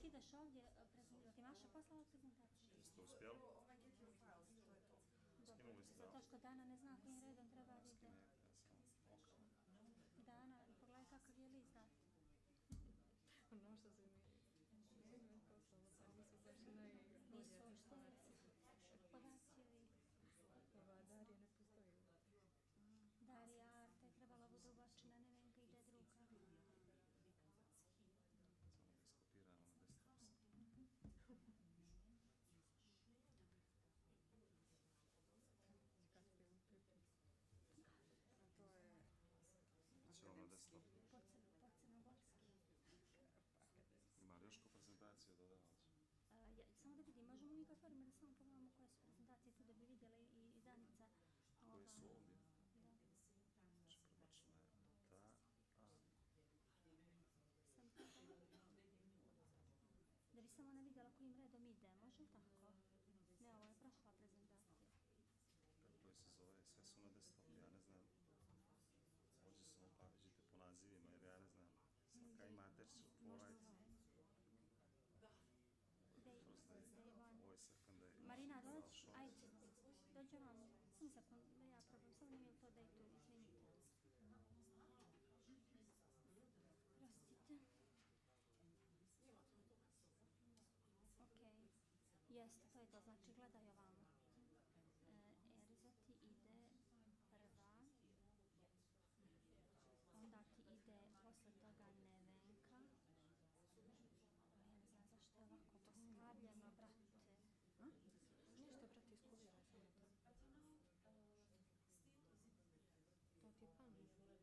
ideš ovdje prezentirati, imaš poslala prezentaciju? Jeste uspjeli? Skinuli ste? Zato što Dana ne zna kojim redom treba da ide. Skinete, ja sam okolo. Dana, pogledaj kakav je list dat. Ono što se mi poslalo, nisu baš najbolje. Nisu uopšte podaci ovi. Ova Darija ne postoji. Darija Arta je trebala bude ubačena, Nevenka ide druga. Samo da iskopiramo na desktop. A to je... Biće ovo na desktop. Crnogorski. Ima li još ko prezentaciju dodavaći? Samo da vidim, možemo mi kad otvorimo da samo pogledamo koje su prezentacije tu da bi vidjeli i Danica. Koje su ovdje? Da. Znači prebačena je ta, da bi samo ona vidjela kojim redom ide, može li tako? Ne, ovo je prošla prezentacija. kako se zove, sve su na desktopu, ja ne znam. Ovdje samo pa vidite po nazivima jer ja ne znam. Svaka ima Tech4Rights. Ovo je secondary. Marina, dođi, ajde, dođe vam, sam sekund, da ja probam, samo nije to da je tu, izvinite. Prostite. Okej, jeste, to je to, znači gledaj ovamo. Erza ti ide prva, onda ti ide posle toga Nevenka. Ja ne znam zašto je ovako postavljeno, brate. Ništa, brate, iskuviraj samo to. To ti je panel.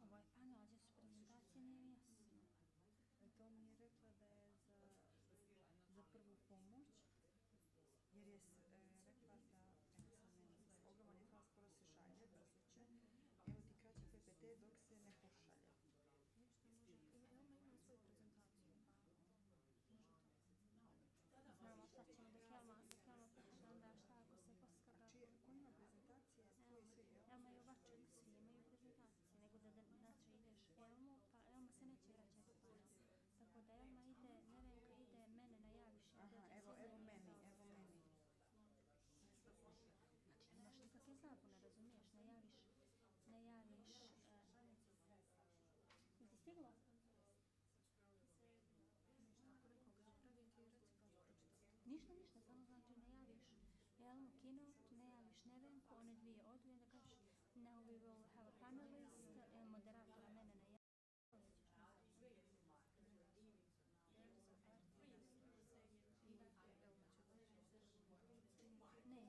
Ovo je panel, gdje su prezentacije, nije jasno. To mi je rekla da je za prvu pomoć, jer je rekla da ogroman je fal, skoro se šalje, brzo će. Evo ti kraće PPT dok se ne pošalje. Ništa, može. Elma ima svoju prezentaciju. Znamo šta ćemo dok Elma priča, onda šta ako se poskaga. Ko ima prezentacije, koji svi je? Elma je obačak, svi imaju prezentacije, nego da znači ideš Elmu, pa Elma se neće vraćati u panel. Tako da Elma ide, Nevenka ide, mene najaviš. Aha, evo meni. Znači nemaš nikakve zabune, razumiješ, najaviš. Ti stiglo? Ništa, samo znači najaviš Elmu keynote, najaviš Nevenku, one dvije odu i onda kažeš now we will have a panelist, moderatora mene najaviš. Neće doći, znači ona ode i to je to. Znaš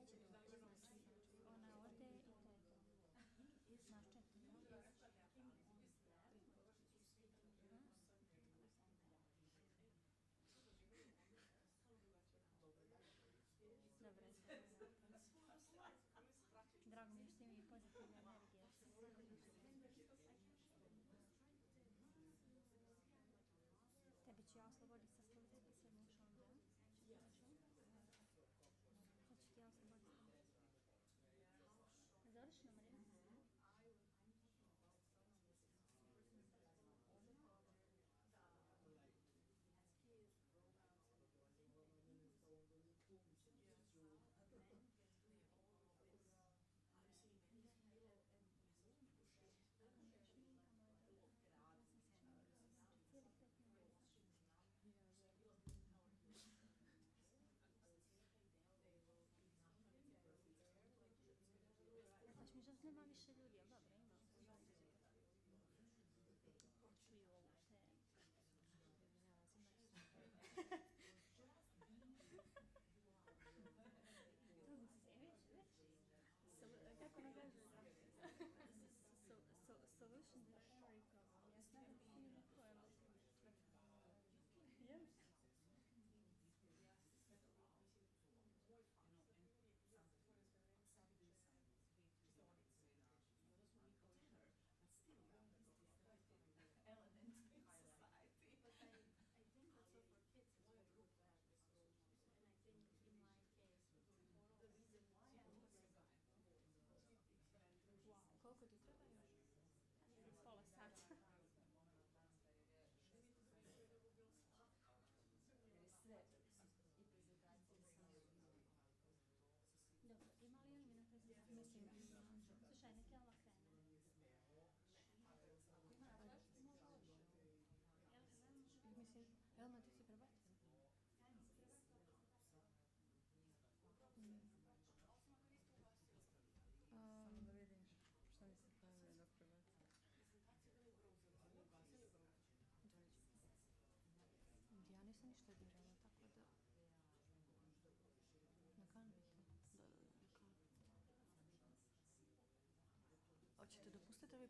četiri, ja? Dobre. Drago mi je što imaju pozitivne energije. Tebi ću ja osloboditi sa stolice pa sjedneš onda. Sad ću ti ja osloboditi. Završeno, Marina? Znaš mi, žal nema više ljudi, ali dobro, ima. Čuju ovu temu. Kako ne kaže? Solution to every problem. Ja znam da ti nije pojma. Jel?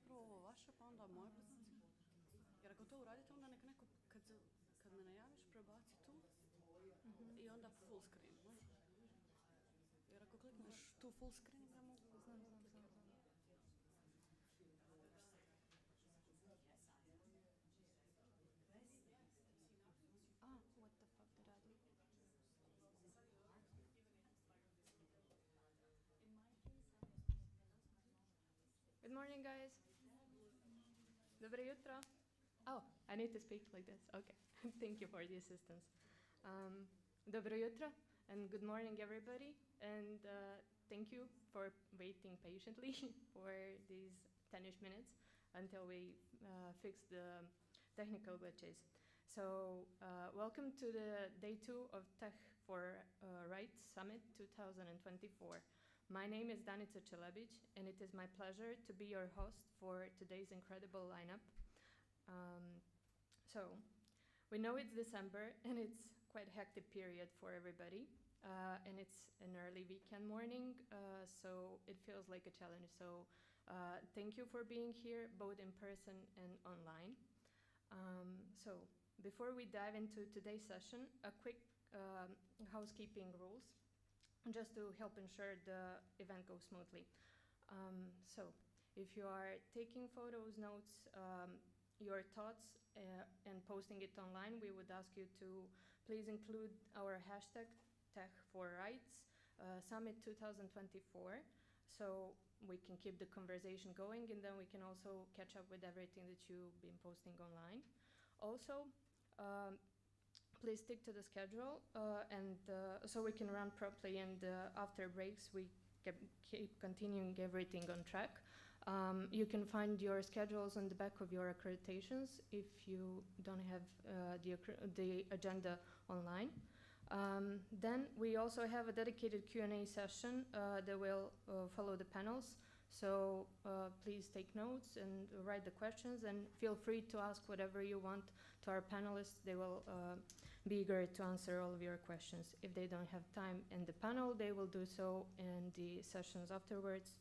prvo ovo vaše, pa onda moja prezentacija. Jer ako to uradite, onda nek neko, kad me najaviš, prebaci tu i onda full screen, može? Jer ako klikneš tu full screen, ja mogu... Znam. What the fuck did I do? Good morning, guys. Dobro jutro. Oh, I need to speak like this. Okay. Thank you for the assistance. Dobro jutro and good morning, everybody. And thank you for waiting patiently for these 10ish minutes until we fix the technical glitches. So, welcome to the day 2 of Tech4Rights Summit 2024. My name is Danica Celebic, and it is my pleasure to be your host for today's incredible lineup. So, we know it's December, and it's quite a hectic period for everybody, and it's an early weekend morning, so it feels like a challenge. So, thank you for being here, both in person and online. So, before we dive into today's session, a quick housekeeping rules, just to help ensure the event goes smoothly. So, if you are taking photos, notes, your thoughts, and posting it online, we would ask you to please include our hashtag Tech4Rights Summit 2024, so we can keep the conversation going, and then we can also catch up with everything that you've been posting online. Also, please stick to the schedule, and so we can run properly, and after breaks we keep continuing everything on track. You can find your schedules on the back of your accreditations if you don't have the agenda online. Then we also have a dedicated Q&A session that will follow the panels. So please take notes and write the questions, and feel free to ask whatever you want to our panelists. They will be eager to answer all of your questions. If they don't have time in the panel, they will do so in the sessions afterwards,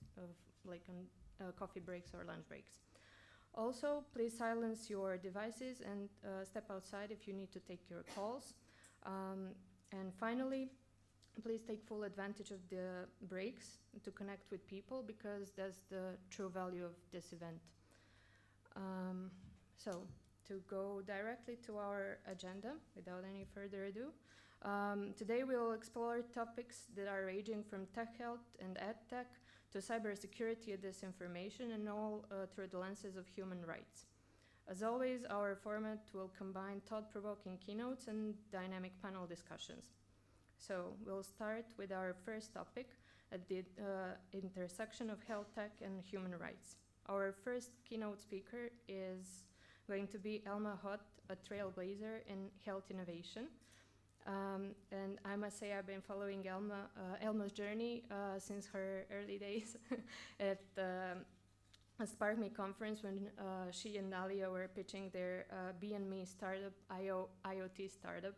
like on coffee breaks or lunch breaks. Also, please silence your devices and step outside if you need to take your calls. And finally, please take full advantage of the breaks to connect with people, because that's the true value of this event. So, to go directly to our agenda, without any further ado, today we'll explore topics that are ranging from tech health and EdTech to cybersecurity and disinformation, and all through the lenses of human rights. As always, our format will combine thought-provoking keynotes and dynamic panel discussions. So we'll start with our first topic at the intersection of health tech and human rights. Our first keynote speaker is going to be Elma Hott, a trailblazer in health innovation. And I must say I've been following Elma's journey since her early days at a Spark Me conference, when she and Nalia were pitching their B&Me startup, IoT startup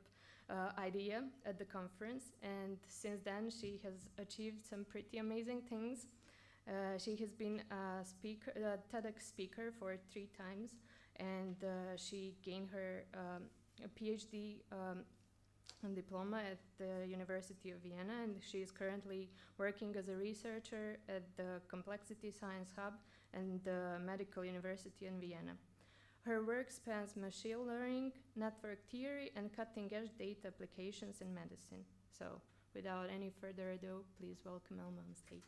idea at the conference. And since then, she has achieved some pretty amazing things. She has been a TEDx speaker for 3 times, and she gained her a PhD diploma at the University of Vienna, and she is currently working as a researcher at the Complexity Science Hub and the Medical University in Vienna. Her work spans machine learning, network theory, and cutting-edge data applications in medicine. So, without any further ado, please welcome Elma on stage.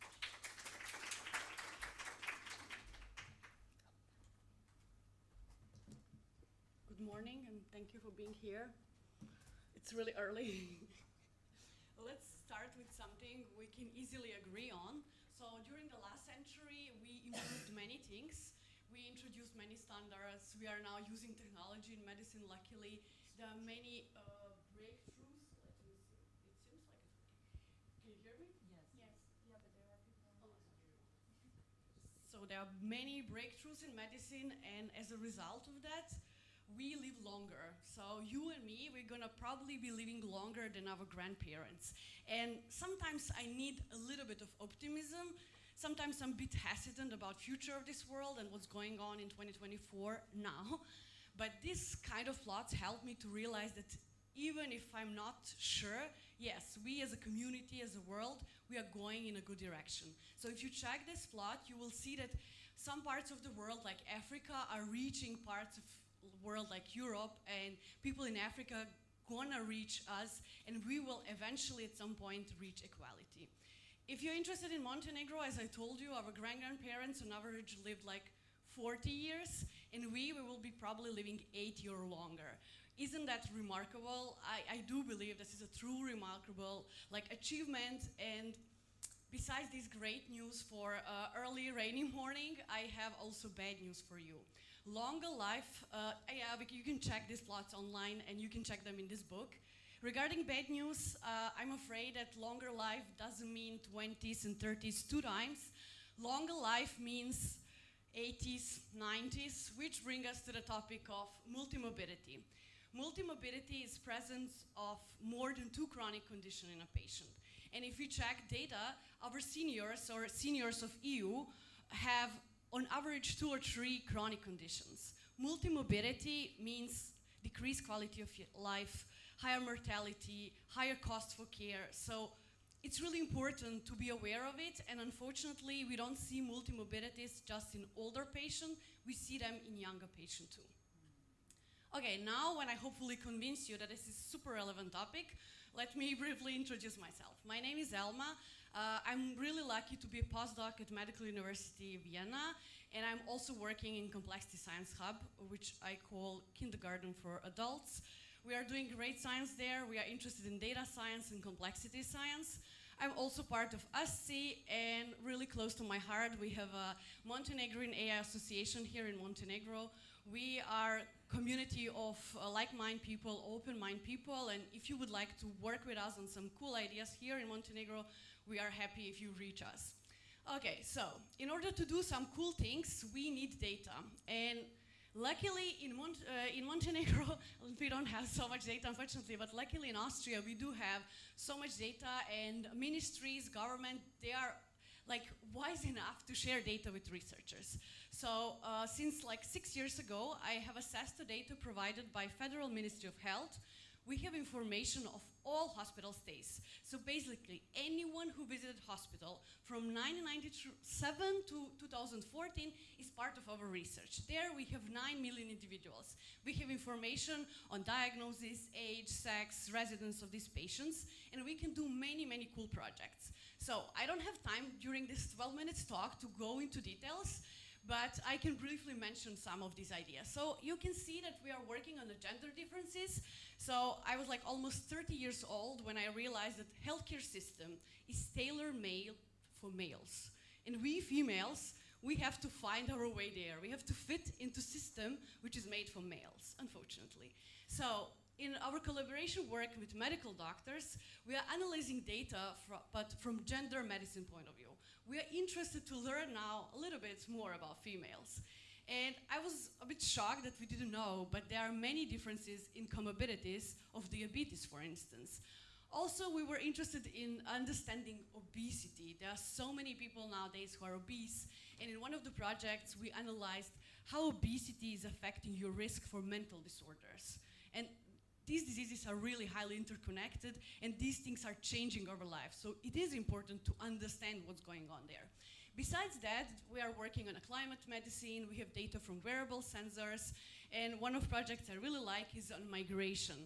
Good morning, and thank you for being here. It's really early. Let's start with something we can easily agree on. So during the last century, we improved many things. We introduced many standards. We are now using technology in medicine, luckily. There are many breakthroughs. Let me see. It seems like it's working. Can you hear me? Yes. Yeah, but there are people on So there are many breakthroughs in medicine, and as a result of that, we live longer. So you and me, we're gonna probably be living longer than our grandparents. And sometimes I need a little bit of optimism Sometimes I'm a bit hesitant about future of this world and what's going on in 2024 now. But this kind of plots help me to realize that even if I'm not sure, yes, we as a community, as a world, we are going in a good direction. So if you check this plot, you will see that some parts of the world, like Africa, are reaching parts of the world like Europe, and people in Africa gonna reach us, and we will eventually at some point reach equality. If you're interested in Montenegro, as I told you, our grandparents on average lived like 40 years, and we will be probably living 80 or longer. Isn't that remarkable? I do believe this is a true remarkable achievement. And besides this great news for early rainy morning, I have also bad news for you. Longer life, you can check these plots online and you can check them in this book. Regarding bad news, I'm afraid that longer life doesn't mean 20s and 30s 2 times. Longer life means 80s, 90s, which bring us to the topic of multimorbidity. Multimorbidity is presence of more than 2 chronic conditions in a patient. And if you check data, our seniors or seniors of EU have on average 2 or 3 chronic conditions. Multimorbidity means decreased quality of life, higher mortality, higher cost for care. So it's really important to be aware of it, and unfortunately we don't see multimorbidities just in older patients, we see them in younger patients too. Okay, now when I hopefully convince you that this is a super relevant topic, let me briefly introduce myself. My name is Elma. I'm really lucky to be a postdoc at Medical University Vienna, and I'm also working in Complexity Science Hub, which I call kindergarten for adults. We are doing great science there. We are interested in data science and complexity science. I'm also part of ASCI, and really close to my heart, we have a Montenegrin AI Association here in Montenegro. We are a community of like-minded people, open-minded people, and if you would like to work with us on some cool ideas here in Montenegro, we are happy if you reach us. Okay, so in order to do some cool things, we need data. And luckily in Montenegro, we don't have so much data, unfortunately, but luckily in Austria, we do have so much data, and ministries, government, they are wise enough to share data with researchers. So since 6 years ago, I have assessed the data provided by Federal Ministry of Health. We have information of all hospital stays. So basically, anyone who visited hospital from 1997 to 2014 is part of our research. There we have 9 million individuals. We have information on diagnosis, age, sex, residence of these patients, and we can do many, many cool projects. So I don't have time during this 12 minutes talk to go into details, but I can briefly mention some of these ideas. So you can see that we are working on the gender differences. So I was almost 30 years old when I realized that healthcare system is tailor-made for males. And we females, we have to find our way there. We have to fit into system which is made for males, unfortunately. So in our collaboration work with medical doctors, we are analyzing data but from gender medicine point of view. We are interested to learn now a little bit more about females. And I was a bit shocked that we didn't know, but there are many differences in comorbidities of diabetes, for instance. Also, we were interested in understanding obesity. There are so many people nowadays who are obese, and in one of the projects, we analyzed how obesity is affecting your risk for mental disorders. And these diseases are really highly interconnected, and these things are changing our lives. So it is important to understand what's going on there. Besides that, we are working on a climate medicine. We have data from wearable sensors. And one of the projects I really like is on migration.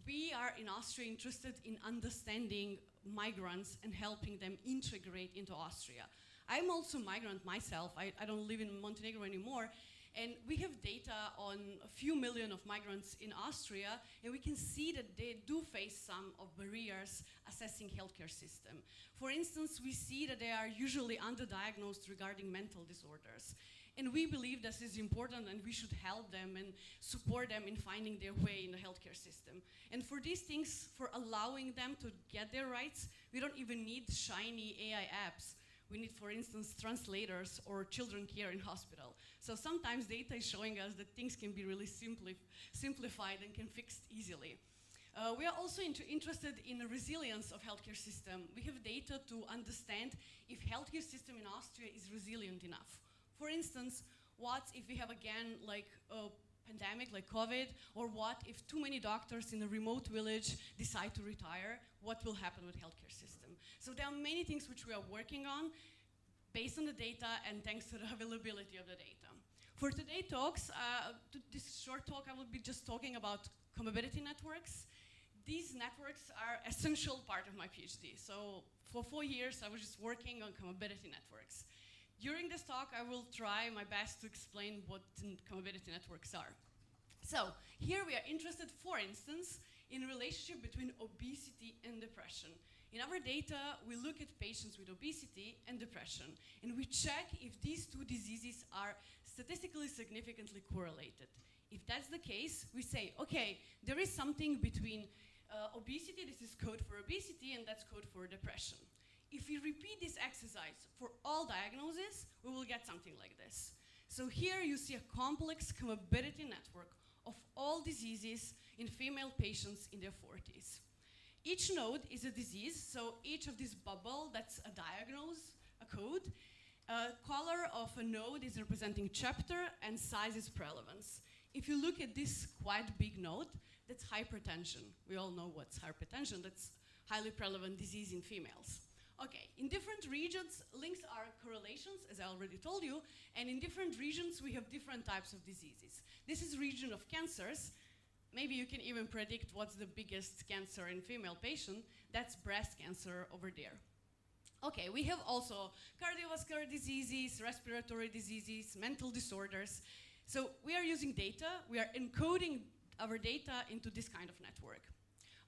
We are in Austria interested in understanding migrants and helping them integrate into Austria. I'm also a migrant myself. I don't live in Montenegro anymore. And we have data on a few million of migrants in Austria, and we can see that they do face some of barriers assessing healthcare system. For instance, we see that they are usually underdiagnosed regarding mental disorders. And we believe this is important, and we should help them and support them in finding their way in the healthcare system. And for these things, for allowing them to get their rights, we don't even need shiny AI apps. We need, for instance, translators or children care in hospital. So sometimes data is showing us that things can be really simplified and can fixed easily. We are also interested in the resilience of healthcare system. We have data to understand if healthcare system in Austria is resilient enough. For instance, what if we have again like a pandemic like COVID, or what if too many doctors in a remote village decide to retire? What will happen with healthcare system? So there are many things which we are working on based on the data and thanks to the availability of the data. For today's talks, this short talk, I will be just talking about comorbidity networks. These networks are essential part of my PhD. So for 4 years, I was just working on comorbidity networks. During this talk, I will try my best to explain what comorbidity networks are. So here we are interested, for instance, in a relationship between obesity and depression. In our data, we look at patients with obesity and depression, and we check if these two diseases are statistically significantly correlated. If that's the case, we say, okay, there is something between obesity, this is code for obesity, and that's code for depression. If we repeat this exercise for all diagnoses, we will get something like this. So here you see a complex comorbidity network of all diseases in female patients in their 40s. Each node is a disease, so each of this bubble, that's a diagnose, a code. Color of a node is representing chapter and size is prevalence. If you look at this quite big node, that's hypertension. We all know what's hypertension, that's highly prevalent disease in females. Okay, in different regions, links are correlations, as I already told you, and in different regions we have different types of diseases. This is region of cancers. Maybe you can even predict what's the biggest cancer in female patient. That's breast cancer over there. Okay, we have also cardiovascular diseases, respiratory diseases, mental disorders. So we are using data, we are encoding our data into this kind of network.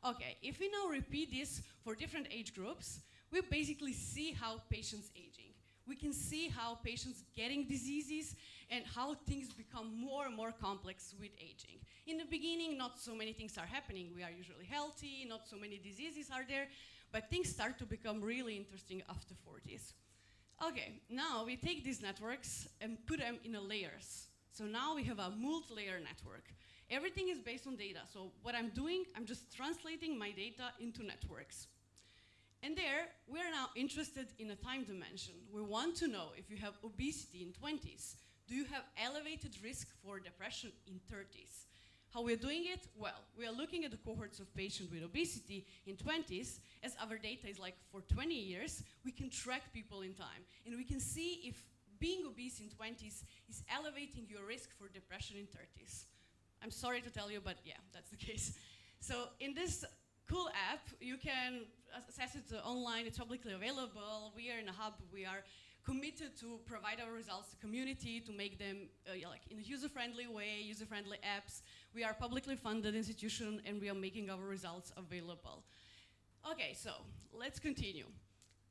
Okay, if we now repeat this for different age groups, we basically see how patients aging. We can see how patients getting diseases and how things become more and more complex with aging. In the beginning, not so many things are happening. We are usually healthy, not so many diseases are there, but things start to become really interesting after 40s. Okay, now we take these networks and put them in a layers. So now we have a multi-layer network. Everything is based on data. So what I'm doing, I'm just translating my data into networks. And there, we're now interested in a time dimension. We want to know if you have obesity in 20s, do you have elevated risk for depression in 30s? How we're doing it? Well, we are looking at the cohorts of patients with obesity in 20s. As our data is like for 20 years, we can track people in time. And we can see if being obese in 20s is elevating your risk for depression in 30s. I'm sorry to tell you, but yeah, that's the case. So in this cool app, you can access it online, it's publicly available. We are in a hub, we are committed to provide our results to community, to make them like in a user-friendly way, user-friendly apps. We are a publicly funded institution and we are making our results available. Okay, so let's continue.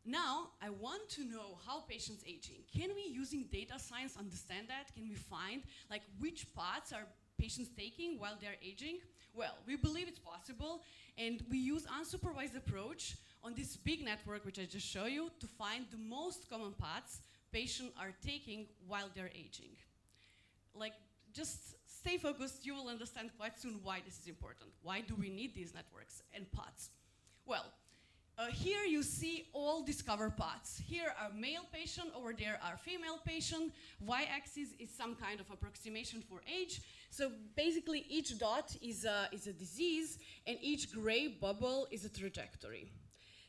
Now, I want to know how patients aging. Can we, using data science, understand that? Can we find like which paths are patients taking while they're aging? Well, we believe it's possible, and we use unsupervised approach on this big network, which I just showed you, to find the most common paths patients are taking while they're aging. Like, just stay focused, you will understand quite soon why this is important. Why do we need these networks and paths? Well, here you see all discovered paths. Here are male patient, over there are female patient. Y-axis is some kind of approximation for age. So basically each dot is a disease and each gray bubble is a trajectory.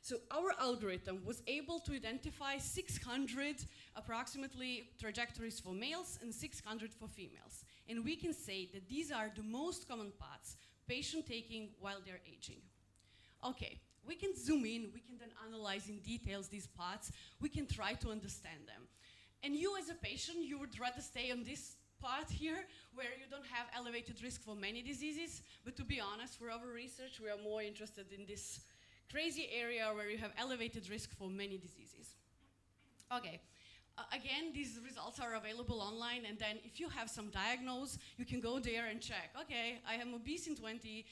So our algorithm was able to identify 600 approximately trajectories for males and 600 for females. And we can say that these are the most common paths patient taking while they're aging. Okay. We can zoom in, we can then analyze in details these paths, we can try to understand them. And you as a patient, you would rather stay on this path here, where you don't have elevated risk for many diseases, but to be honest, for our research, we are more interested in this crazy area where you have elevated risk for many diseases. Okay. Again, these results are available online, and then if you have some diagnose, you can go there and check, okay, I am obese in 20,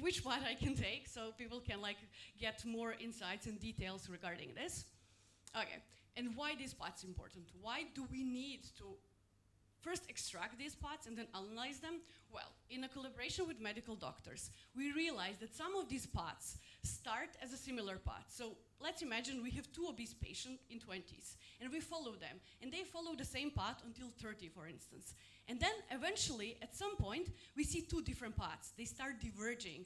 which path I can take, so people can like get more insights and details regarding this. Okay, and why this path's important? Why do we need to first extract these spots and then analyze them? Well, in a collaboration with medical doctors, we realized that some of these spots start as a similar pot. So let's imagine we have 2 obese patients in 20s, and we follow them, and they follow the same path until 30, for instance. And then eventually, at some point, we see 2 different paths. They start diverging.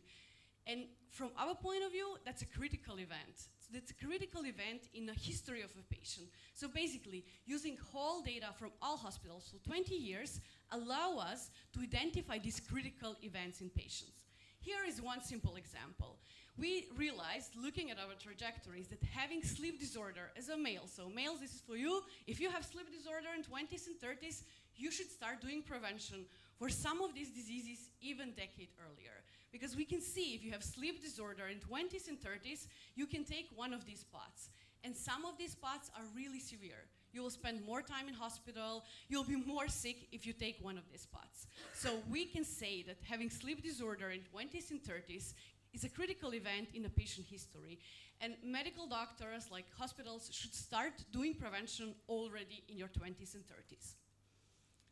And from our point of view, that's a critical event. So that's a critical event in the history of a patient. So basically, using whole data from all hospitals for 20 years allow us to identify these critical events in patients. Here is one simple example. We realized, looking at our trajectories, that having sleep disorder as a male, so males, this is for you, if you have sleep disorder in 20s and 30s, you should start doing prevention for some of these diseases even a decade earlier. Because we can see if you have sleep disorder in 20s and 30s, you can take one of these spots. And some of these spots are really severe. You will spend more time in hospital, you'll be more sick if you take one of these spots. So we can say that having sleep disorder in 20s and 30s is a critical event in a patient history. And medical doctors, like hospitals, should start doing prevention already in your 20s and 30s.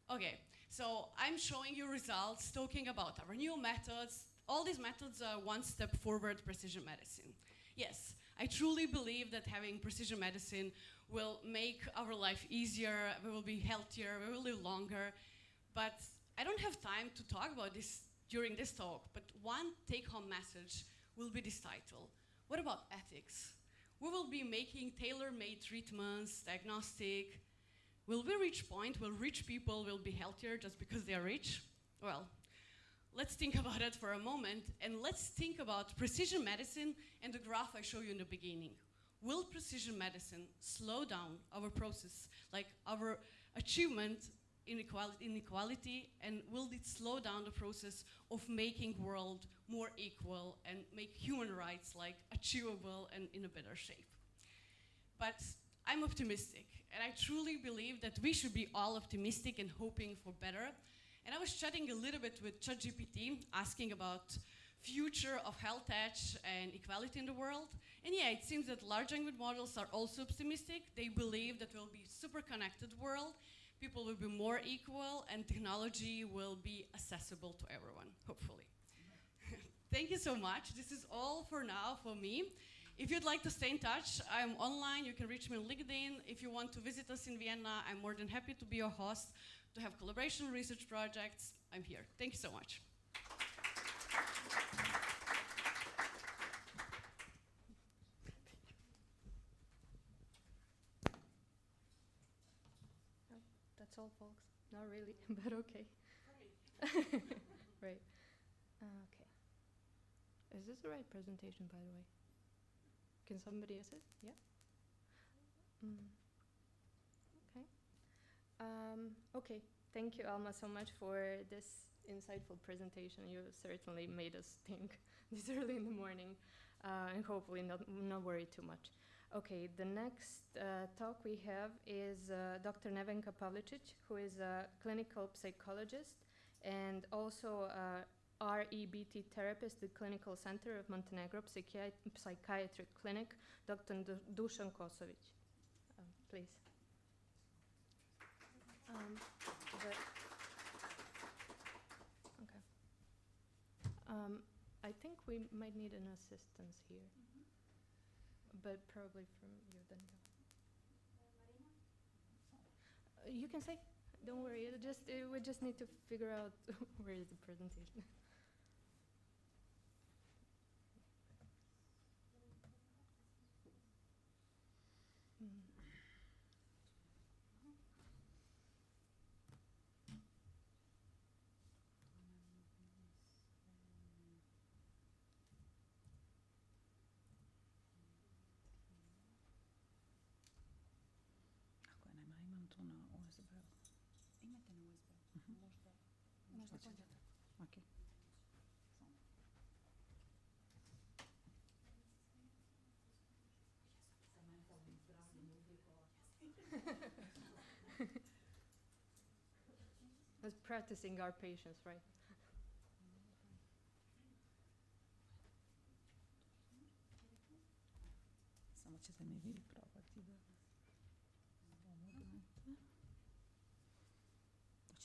Okay, so I'm showing you results talking about our new methods. All these methods are one step forward precision medicine. Yes, I truly believe that having precision medicine will make our life easier, we will be healthier, we will live longer. But I don't have time to talk about this during this talk, but one take-home message will be this title. What about ethics? We will be making tailor-made treatments, diagnostic. Will we reach point where rich people will be healthier just because they are rich? Well, let's think about it for a moment, and let's think about precision medicine and the graph I showed you in the beginning. Will precision medicine slow down our process, like our achievement in equality, and will it slow down the process of making world more equal and make human rights like achievable and in a better shape? But I'm optimistic, and I truly believe that we should be all optimistic and hoping for better. And I was chatting a little bit with ChatGPT, asking about future of health tech and equality in the world. And yeah, it seems that large language models are also optimistic. They believe that we'll be a super connected world, people will be more equal, and technology will be accessible to everyone, hopefully. Thank you so much. This is all for now for me. If you'd like to stay in touch, I'm online. You can reach me on LinkedIn. If you want to visit us in Vienna, I'm more than happy to be your host, to have collaboration research projects. I'm here. Thank you so much. That's all, folks. Not really, but okay. Right. Okay. Is this the right presentation, by the way? Can somebody assist? Yeah? Okay. Okay. Thank you, Alma, so much for this insightful presentation. You certainly made us think this early in the morning, and hopefully not worry too much. Okay, the next talk we have is Dr. Nevenka Pavlicic, who is a clinical psychologist and also REBT therapist at the Clinical Center of Montenegro Psychiatric Clinic, Dr. Dusan Kosovic. Please. Okay. I think we might need an assistance here. But probably from you, Daniela. You can say, don't worry. We just need to figure out where is the presentation. Imate na USB. Možda pođete. Okay. That's practicing our patience, right? Samo ćete mi vi probati da...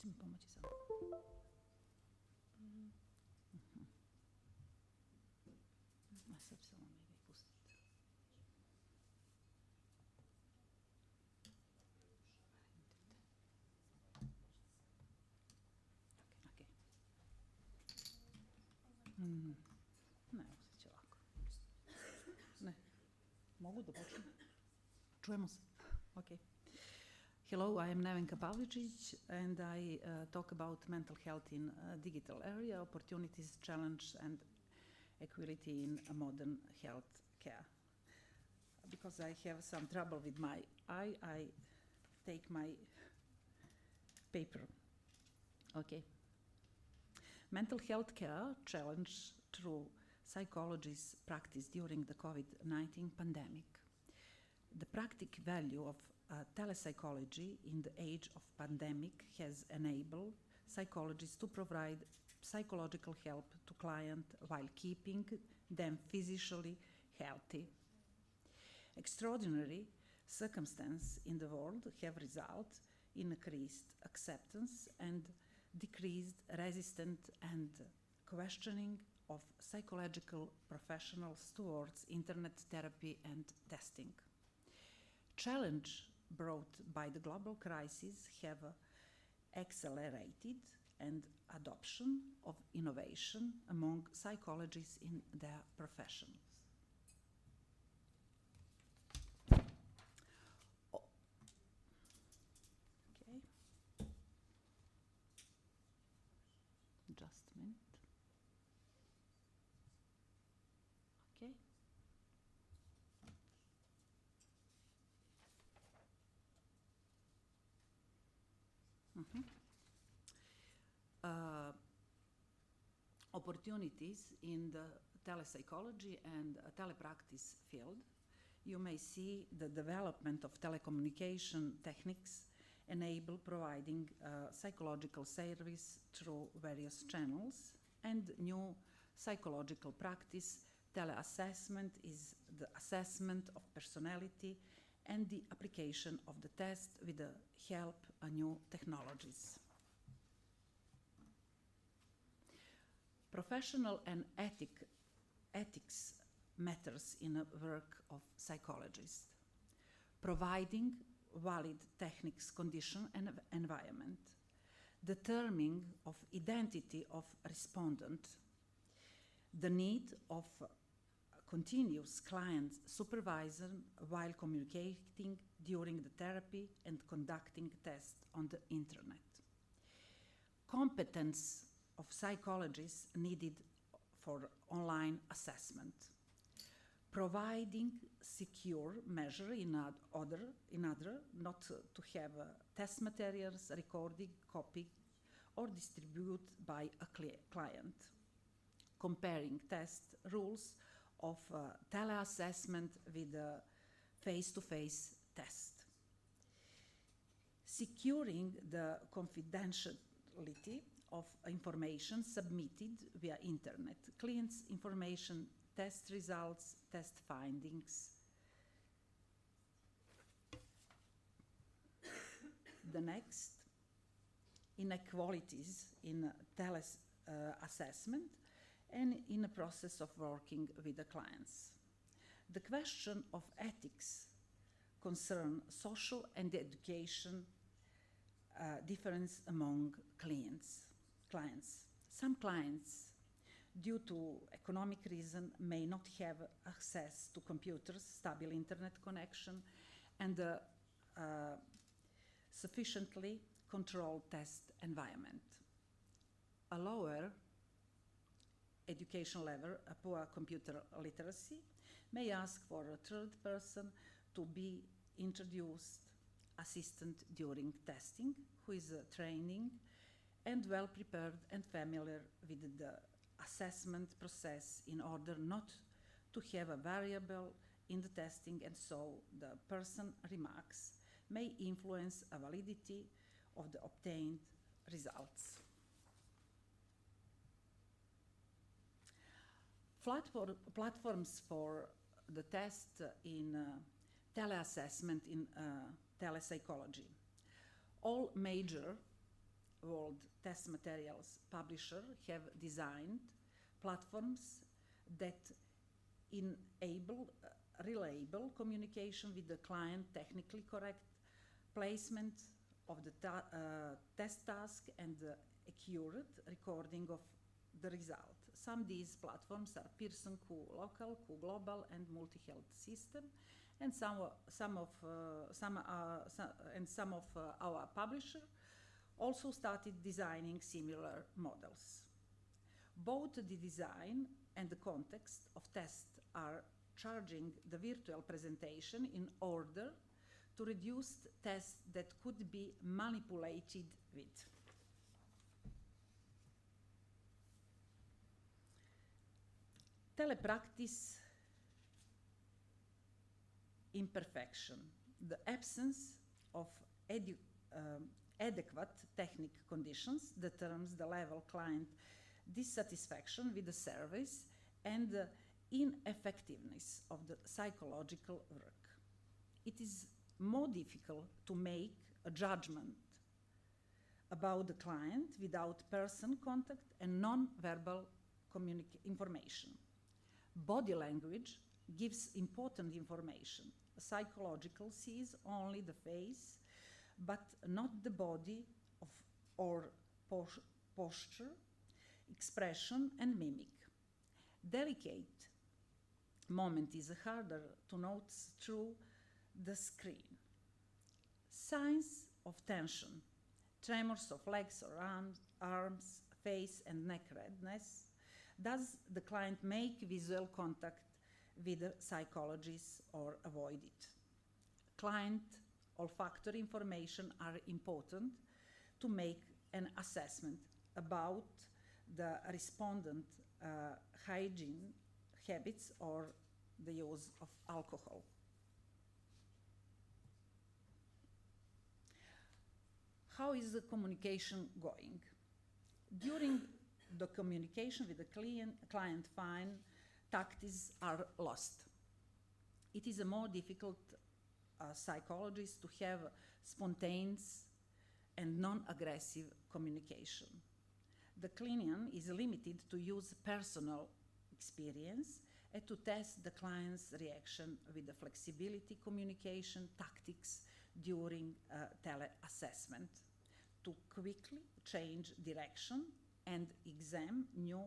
Hoćeš mi pomoći samo? A sad samo mi ga pustiti. Okay. Ne, sad će ovako. Ne. Mogu da počnem? Čujemo se? Okay. Hello, I am Nevenka Pavličić, and I talk about mental health in digital area, opportunities, challenge, and equality in modern health care. Because I have some trouble with my eye, I take my paper. Okay. Mental health care challenge through psychology's practice during the COVID-19 pandemic. The practical value of telepsychology in the age of pandemic has enabled psychologists to provide psychological help to clients while keeping them physically healthy. Extraordinary circumstances in the world have resulted in increased acceptance and decreased resistance and questioning of psychological professionals towards internet therapy and testing. Challenge brought by the global crisis have accelerated and adoption of innovation among psychologists in their professions. Okay. Just a minute. Okay. Opportunities in the telepsychology and telepractice field. You may see the development of telecommunication techniques enable providing psychological service through various channels, and new psychological practice. Teleassessment is the assessment of personality and the application of the test with the help of new technologies. Professional and ethics matters in the work of psychologists, providing valid techniques, condition and environment, determining of identity of respondent, the need of continuous client supervision while communicating during the therapy and conducting tests on the internet. Competence of psychologists needed for online assessment. Providing secure measure in order not to have test materials recorded, copied, or distributed by a client. Comparing test rules of teleassessment with a face-to-face test. Securing the confidentiality of information submitted via internet, clients' information, test results, test findings. The next, inequalities in assessment and in the process of working with the clients. The question of ethics concern social and education difference among clients. Some clients, due to economic reason, may not have access to computers, stable internet connection, and sufficiently controlled test environment. A lower education level, a poor computer literacy, may ask for a third person to be introduced assistant during testing, who is training and well prepared and familiar with the assessment process in order not to have a variable in the testing, and so the person remarks may influence a validity of the obtained results. Platforms for the test in teleassessment in telepsychology. All major world test materials publisher have designed platforms that enable reliable communication with the client, technically correct placement of the test task, and accurate recording of the result. Some of these platforms are Pearson Q-Local, Q-Global, and Multi-Health System, and some of our publishers also started designing similar models. Both the design and the context of tests are charging the virtual presentation in order to reduce tests that could be manipulated with. Telepractice imperfection, the absence of adequate technical conditions determines the level client dissatisfaction with the service and the ineffectiveness of the psychological work. It is more difficult to make a judgment about the client without person contact and non-verbal information. Body language gives important information. A psychological sees only the face, but not the body or posture, expression, and mimic. Delicate moment is harder to notice through the screen. Signs of tension, tremors of legs or arms, face, and neck redness. Does the client make visual contact with the psychologist or avoid it? Client olfactory information are important to make an assessment about the respondent hygiene habits or the use of alcohol. How is the communication going? During the communication with the client find tactics are lost. It is a more difficult psychologist to have spontaneous and non-aggressive communication. The clinician is limited to use personal experience and to test the client's reaction with the flexibility communication tactics during tele-assessment to quickly change direction and examine new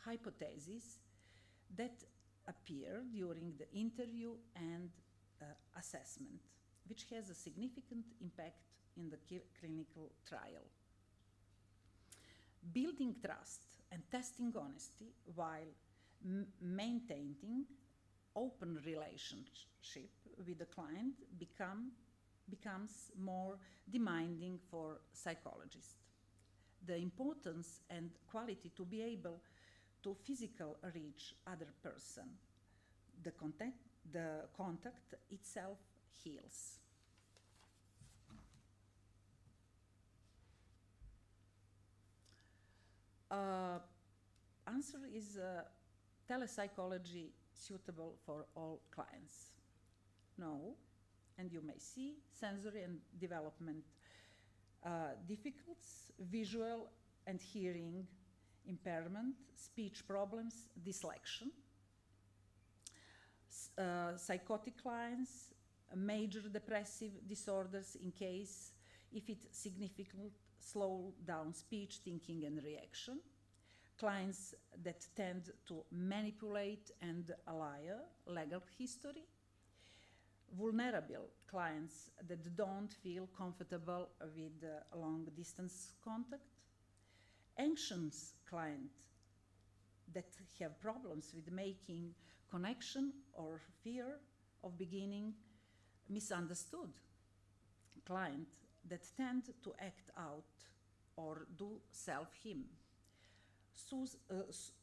hypotheses that appear during the interview and assessment, which has a significant impact in the clinical trial. Building trust and testing honesty while maintaining open relationship with the client becomes more demanding for psychologists. The importance and quality to be able to physically reach other person. The contact itself heals. Answer is telepsychology suitable for all clients? No, and you may see sensory and development difficulties, visual and hearing impairment, speech problems, dyslexia, psychotic clients, major depressive disorders in case if it significantly slow down speech, thinking, and reaction, clients that tend to manipulate and liar, legal history, vulnerable clients that don't feel comfortable with long-distance contact, anxious clients that have problems with making connection or fear of beginning misunderstood, clients that tend to act out or do self-harm,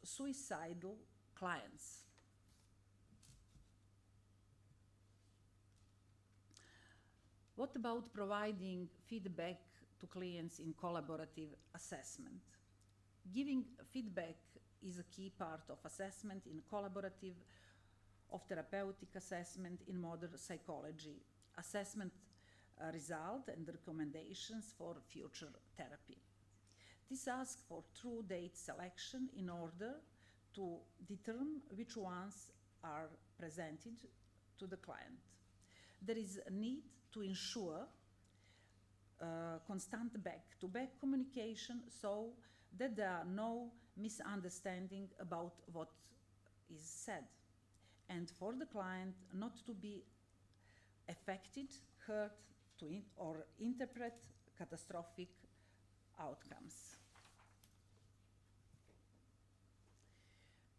suicidal clients. What about providing feedback to clients in collaborative assessment? Giving feedback is a key part of assessment in collaborative of therapeutic assessment in modern psychology, assessment result and recommendations for future therapy. This asks for true date selection in order to determine which ones are presented to the client. There is a need to ensure constant back-to-back communication so that there are no misunderstanding about what is said, and for the client not to be affected, hurt, or interpret catastrophic outcomes.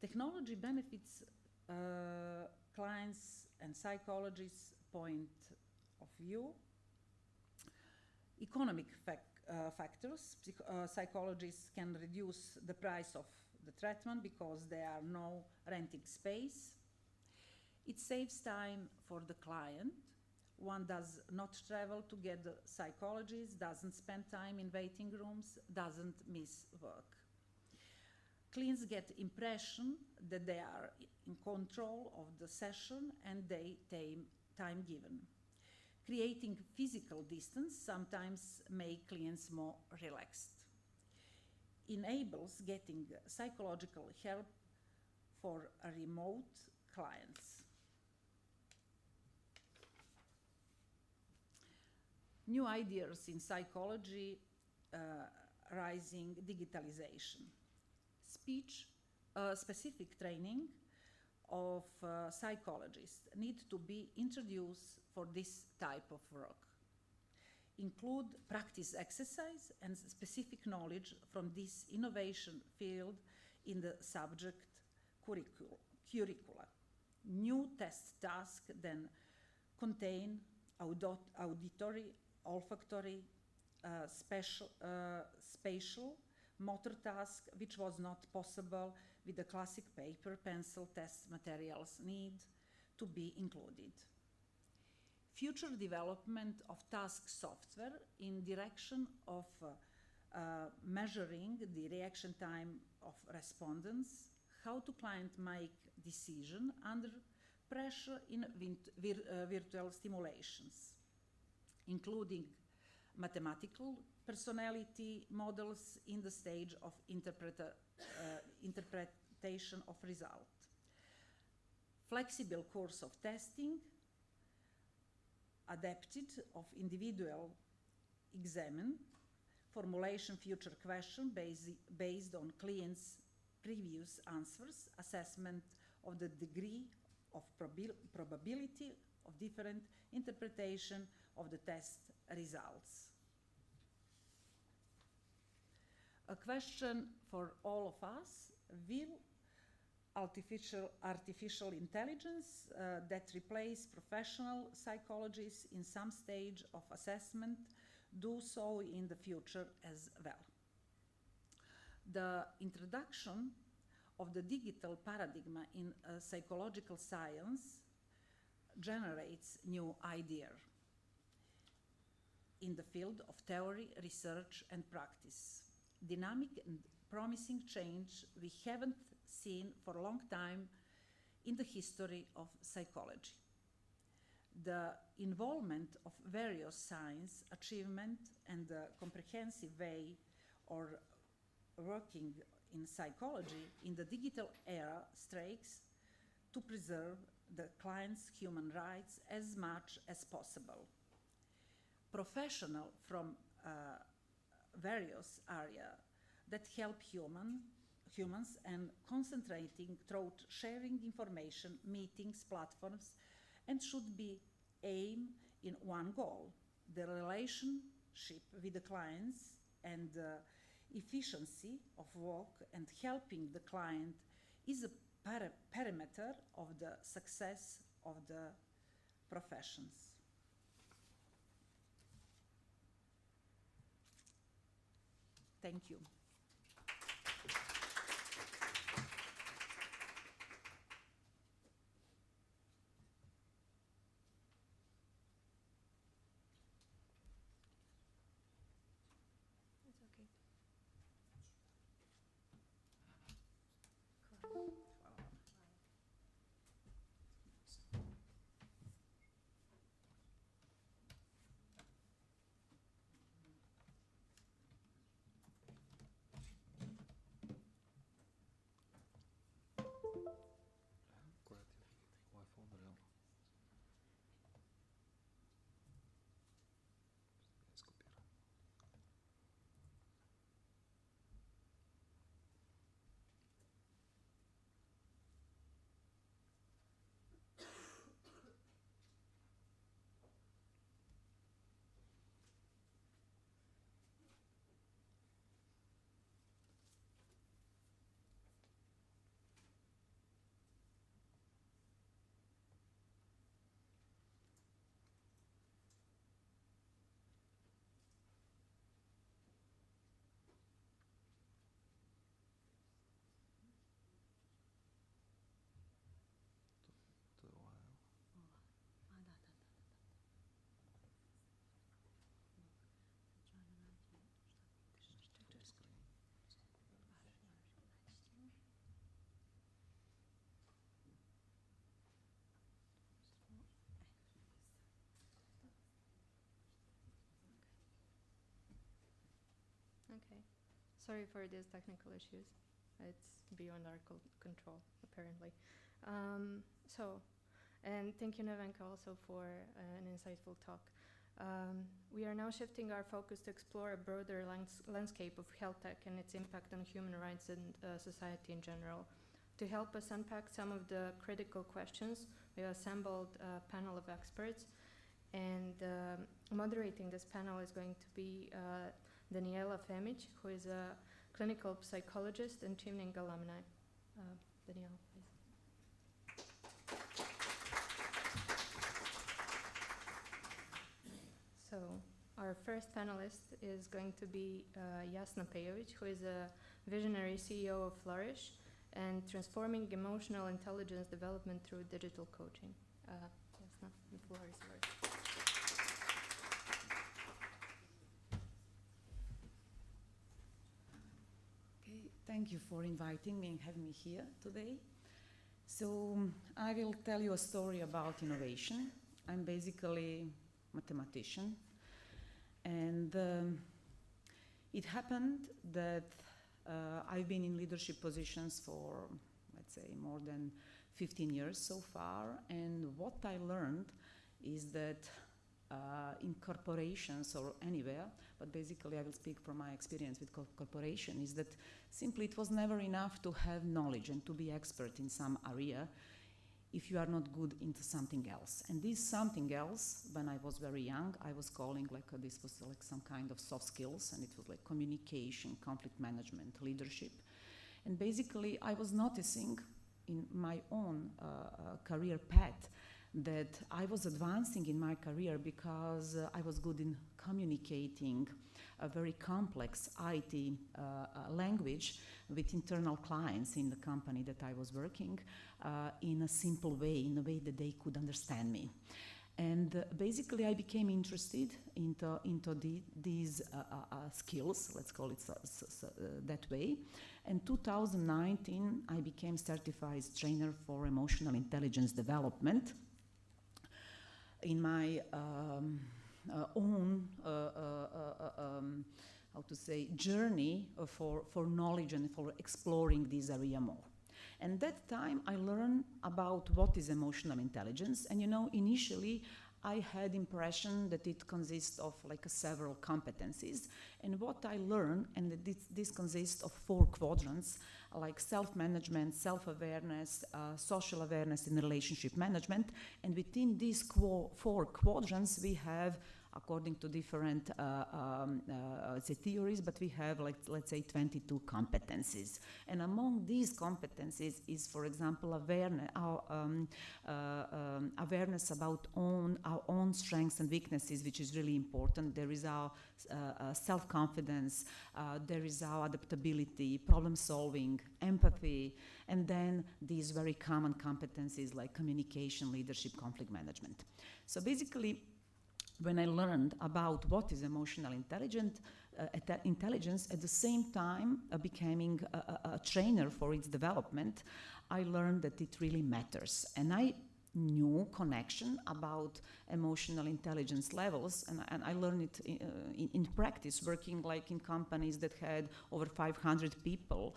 Technology benefits clients and psychologists' point of view. Economic factors. Psychologists can reduce the price of the treatment because there are no renting space. It saves time for the client. One does not travel to get the psychologist, doesn't spend time in waiting rooms, doesn't miss work. Clients get impression that they are in control of the session and they time given. Creating physical distance sometimes make clients more relaxed. Enables getting psychological help for remote clients. New ideas in psychology, rising digitalization. Specific training of psychologists need to be introduced for this type of work. Include practice exercise and specific knowledge from this innovation field in the subject curricula. New test tasks then contain auditory, olfactory, spatial, motor task, which was not possible with the classic paper, pencil test materials need to be included. Future development of task software in direction of measuring the reaction time of respondents, how to client make decision under pressure in virtual simulations, including mathematical personality models in the stage of interpretation of result. Flexible course of testing, adapted of individual examine, formulation future question based on clients' previous answers, assessment of the degree of probability of different interpretation of the test results. A question for all of us: will artificial intelligence that replace professional psychologists in some stage of assessment do so in the future as well? The introduction of the digital paradigm in psychological science generates new ideas in the field of theory, research, and practice. Dynamic and promising change we haven't seen for a long time in the history of psychology. The involvement of various science achievement and the comprehensive way of working in psychology in the digital era strives to preserve the client's human rights as much as possible. Professionals from various areas that help humans and concentrating through sharing information, meetings, platforms, and should be aimed in one goal: the relationship with the clients and the efficiency of work, and helping the client is a parameter of the success of the professions. Thank you. It's okay. Okay. Sorry for these technical issues. It's beyond our control, apparently. And thank you, Nevenka, also for an insightful talk. We are now shifting our focus to explore a broader landscape of health tech and its impact on human rights and society in general. To help us unpack some of the critical questions, we assembled a panel of experts, and moderating this panel is going to be Daniela Femic, who is a clinical psychologist and Chimning alumni. Daniela, please. So our first panelist is going to be Jasna Pejovic, who is a visionary CEO of Flourish and transforming emotional intelligence development through digital coaching. Jasna, the floor is yours. Okay, thank you for inviting me and having me here today. So I will tell you a story about innovation. I'm basically a mathematician, and it happened that I've been in leadership positions for, let's say, more than 15 years so far, and what I learned is that in corporations or anywhere, but basically I will speak from my experience with corporation, is that simply it was never enough to have knowledge and to be expert in some area if you are not good into something else. And this something else, when I was very young, I was calling this was like some kind of soft skills, and it was like communication, conflict management, leadership. And basically I was noticing in my own career path that I was advancing in my career because I was good in communicating a very complex IT language with internal clients in the company that I was working in a simple way, in a way that they could understand me. And basically I became interested into these skills, let's call it that way. In 2019, I became certified trainer for emotional intelligence development. In my own, how to say, journey for knowledge and for exploring this area more. And that time I learned about what is emotional intelligence. And you know, initially I had impression that it consists of like several competencies. And what I learned, and this consists of 4 quadrants, like self-management, self-awareness, social awareness, and relationship management. And within these 4 quadrants, we have, according to different theories, but we have, like, let's say, 22 competencies. And among these competencies is, for example, awareness about our own strengths and weaknesses, which is really important. There is our self-confidence, there is our adaptability, problem solving, empathy, and then these very common competencies like communication, leadership, conflict management. So basically, when I learned about what is emotional intelligence, at the same time becoming a trainer for its development, I learned that it really matters. And I knew connection about emotional intelligence levels, and I learned it in practice, working like in companies that had over 500 people,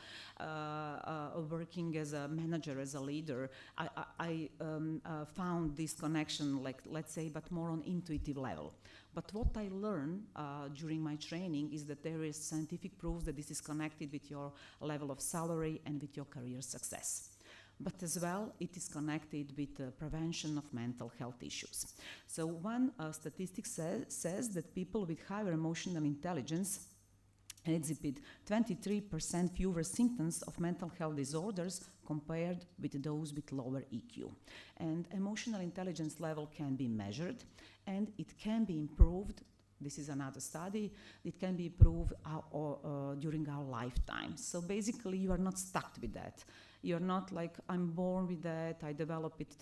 working as a manager, as a leader. I found this connection, like, let's say, but more on intuitive level. But what I learned during my training is that there is scientific proof that this is connected with your level of salary and with your career success. But as well, it is connected with prevention of mental health issues. So one statistic says that people with higher emotional intelligence exhibit 23% fewer symptoms of mental health disorders compared with those with lower EQ. And emotional intelligence level can be measured, and it can be improved. This is another study. It can be improved during our lifetime. So basically, you are not stuck with that. You're not like, I'm born with that, I develop it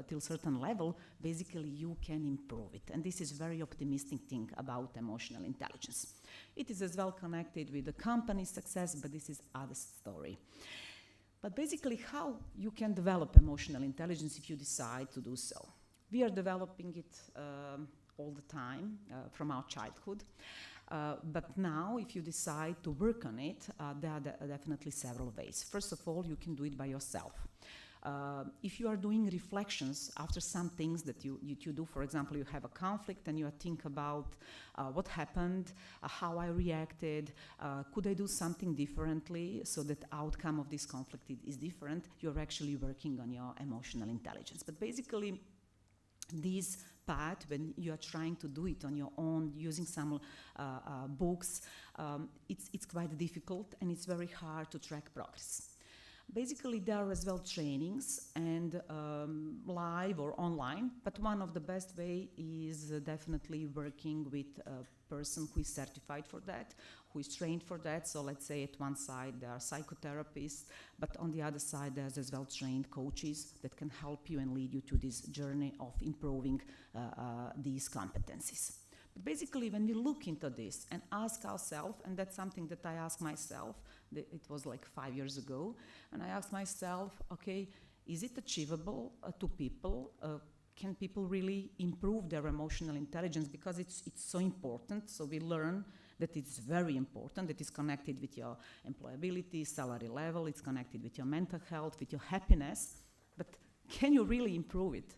till certain level. Basically, you can improve it. And this is very optimistic thing about emotional intelligence. It is as well connected with the company success, but this is other story. But basically, how you can develop emotional intelligence if you decide to do so. We are developing it all the time from our childhood. But now, if you decide to work on it, there are definitely several ways. First of all, you can do it by yourself. If you are doing reflections after some things that you do, for example, you have a conflict and you think about what happened, how I reacted, could I do something differently so that the outcome of this conflict is different, you're actually working on your emotional intelligence. But basically, this part, when you are trying to do it on your own, using some books, it's quite difficult and it's very hard to track progress. Basically, there are as well trainings and live or online, but one of the best way is definitely working with a person who is certified for that, who is trained for that. So let's say at one side there are psychotherapists, but on the other side there's as well trained coaches that can help you and lead you to this journey of improving these competencies. But basically, when we look into this and ask ourselves, and that's something that I asked myself, it was like 5 years ago, and I asked myself, okay, is it achievable to people? Can people really improve their emotional intelligence? Because it's so important, so we learn that it's very important, that it's connected with your employability, salary level, it's connected with your mental health, with your happiness, but can you really improve it?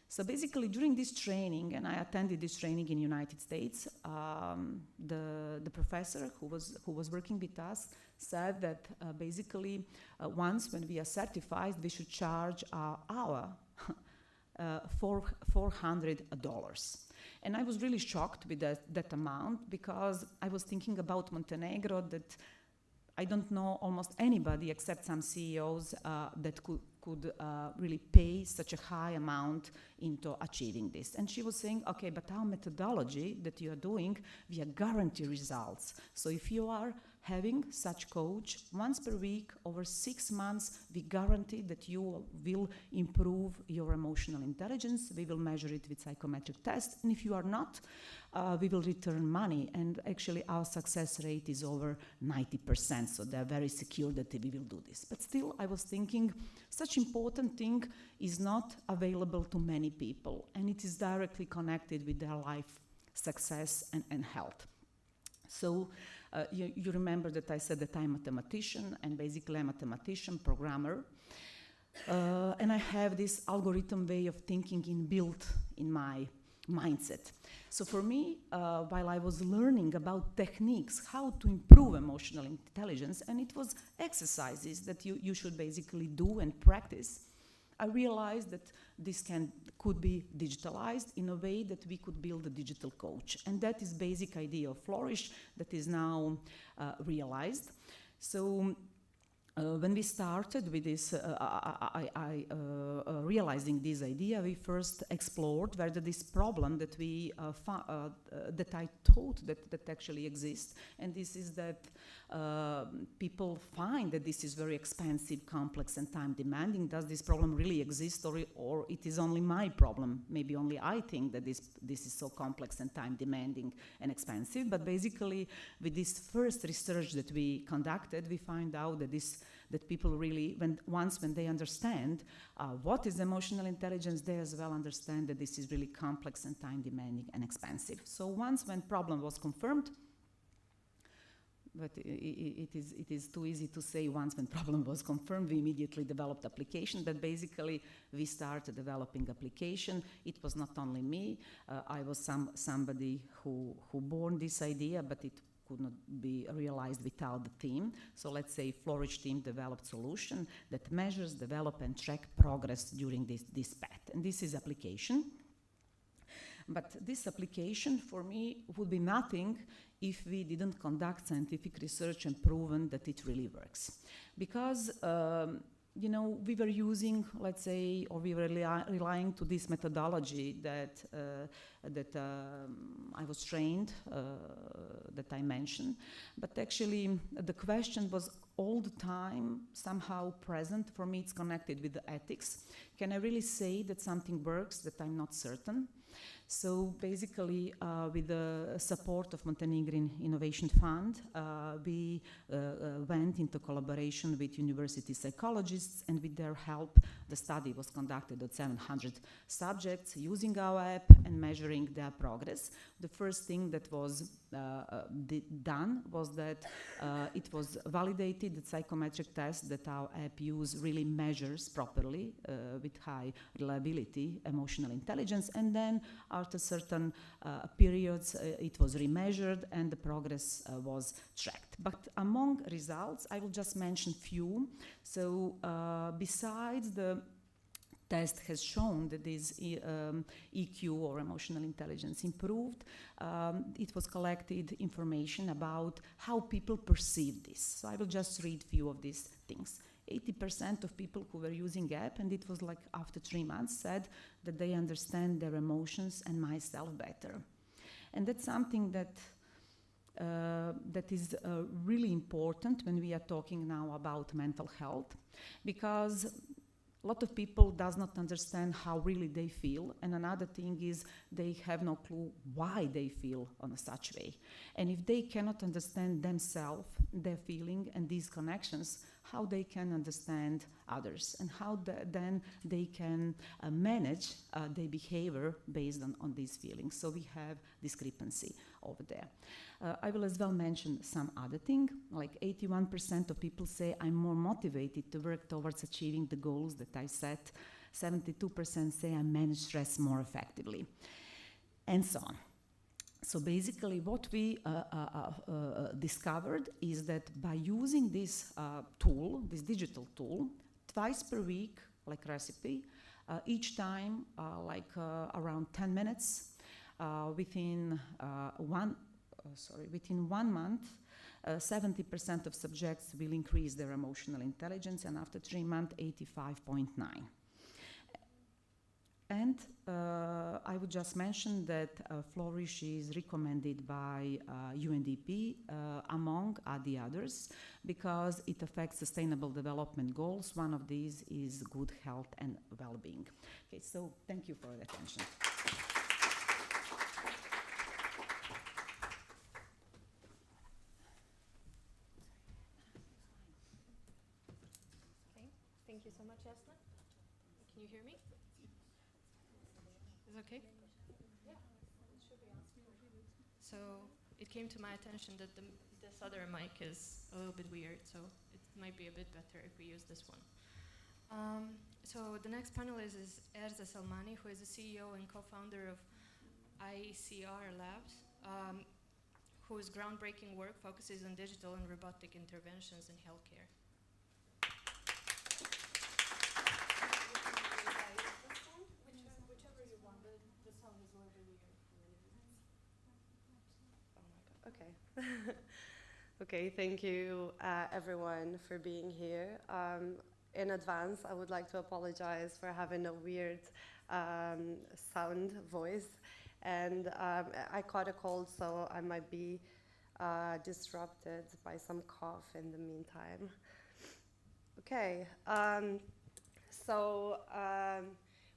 So basically, during this training, and I attended this training in the United States, the professor who was working with us said that basically, once when we are certified, we should charge our hour $400. And I was really shocked with that amount, because I was thinking about Montenegro, that I don't know almost anybody except some CEOs that could really pay such a high amount into achieving this. And she was saying, okay, but our methodology that you are doing, we are guarantee results. So if you are having such coach once per week over 6 months, we guarantee that you will improve your emotional intelligence. We will measure it with psychometric tests. And if you are not, we will return money. And actually our success rate is over 90%. So they're very secure that we will do this. But still, I was thinking, such important thing is not available to many people. And it is directly connected with their life success and health. So you remember that I said that I'm a mathematician, and basically I'm a mathematician, programmer. And I have this algorithm way of thinking inbuilt in my mindset. So for me, while I was learning about techniques, how to improve emotional intelligence, and it was exercises that you should basically do and practice, I realized that this could be digitalized in a way that we could build a digital coach. And that is basic idea of Flourish that is now realized. So when we started with this, realizing this idea, we first explored whether this problem that that I thought that actually exists, and this is that people find that this is very expensive, complex, and time demanding. Does this problem really exist, or it is only my problem? Maybe only I think that this is so complex and time demanding and expensive. But basically, with this first research that we conducted, we find out that people really, once they understand what is emotional intelligence, they as well understand that this is really complex and time demanding and expensive. So once when problem was confirmed, but it is too easy to say once when problem was confirmed, we immediately developed application. That basically we started developing application. It was not only me. I was somebody who born this idea, but it could not be realized without the team. So let's say Flourish team developed solution that measures, develop, and track progress during this path. And this is application. But this application for me would be nothing if we didn't conduct scientific research and proven that it really works. Because we were using, let's say, or we were relying to this methodology that I was trained, that I mentioned. But actually, the question was all the time somehow present. For me, it's connected with the ethics. Can I really say that something works that I'm not certain? So basically, with the support of Montenegrin Innovation Fund, we went into collaboration with university psychologists, and with their help, the study was conducted on 700 subjects using our app and measuring their progress. The first thing that was done was that it was validated that psychometric test that our app use really measures properly with high reliability emotional intelligence, and then after certain periods it was remeasured and the progress was tracked. But among results, I will just mention few. So besides the test has shown that this EQ or emotional intelligence improved, it was collected information about how people perceive this. So I will just read few of these things. 80% of people who were using app, and it was like after 3 months, said that they understand their emotions and myself better. And that's something that that is really important when we are talking now about mental health, because a lot of people does not understand how really they feel, and another thing is they have no clue why they feel on a such way. And if they cannot understand themselves, their feeling and these connections, how they can understand others, and how then they can manage their behavior based on these feelings. So we have discrepancy over there. I will as well mention some other thing, like 81% of people say I'm more motivated to work towards achieving the goals that I set. 72% say I manage stress more effectively, and so on. So basically what we discovered is that by using this tool, this digital tool, twice per week, like recipe, each time around 10 minutes, within 1 month, 70% of subjects will increase their emotional intelligence, and after 3 months, 85.9. And I would just mention that Flourish is recommended by UNDP among the others, because it affects sustainable development goals. One of these is good health and well-being. Okay, so thank you for your attention. Okay, thank you so much, Jasna. Can you hear me? Is it okay? Yeah, it should be on. So it came to my attention that this other mic is a little bit weird, so it might be a bit better if we use this one. So the next panelist is Erza Salmani, who is the CEO and co-founder of ICR Labs, whose groundbreaking work focuses on digital and robotic interventions in healthcare. Whichever you want, the sound is a little bit weird. Oh my God, okay. Okay, thank you everyone for being here. In advance, I would like to apologize for having a weird sound voice, and I caught a cold, so I might be disrupted by some cough in the meantime. Okay,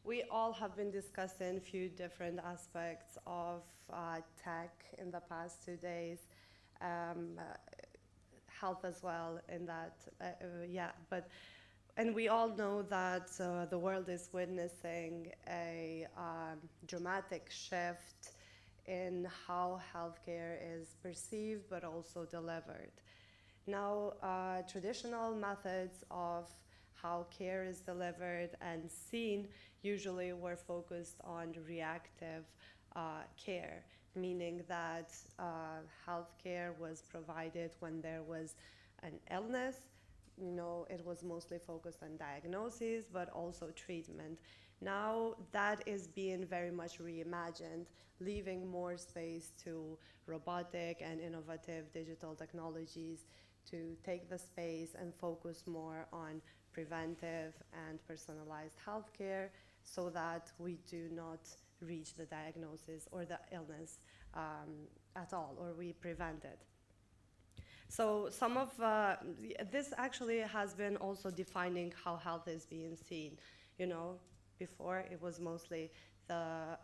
we all have been discussing a few different aspects of tech in the past 2 days, health as well in that, and we all know that the world is witnessing a dramatic shift in how healthcare is perceived but also delivered. Now, traditional methods of how care is delivered and seen usually were focused on reactive care, meaning that healthcare was provided when there was an illness. You know, it was mostly focused on diagnosis, but also treatment. Now that is being very much reimagined, leaving more space to robotic and innovative digital technologies to take the space and focus more on preventive and personalized healthcare, so that we do not reach the diagnosis or the illness at all, or we prevent it. So some of this actually has been also defining how health is being seen. You know, before it was mostly the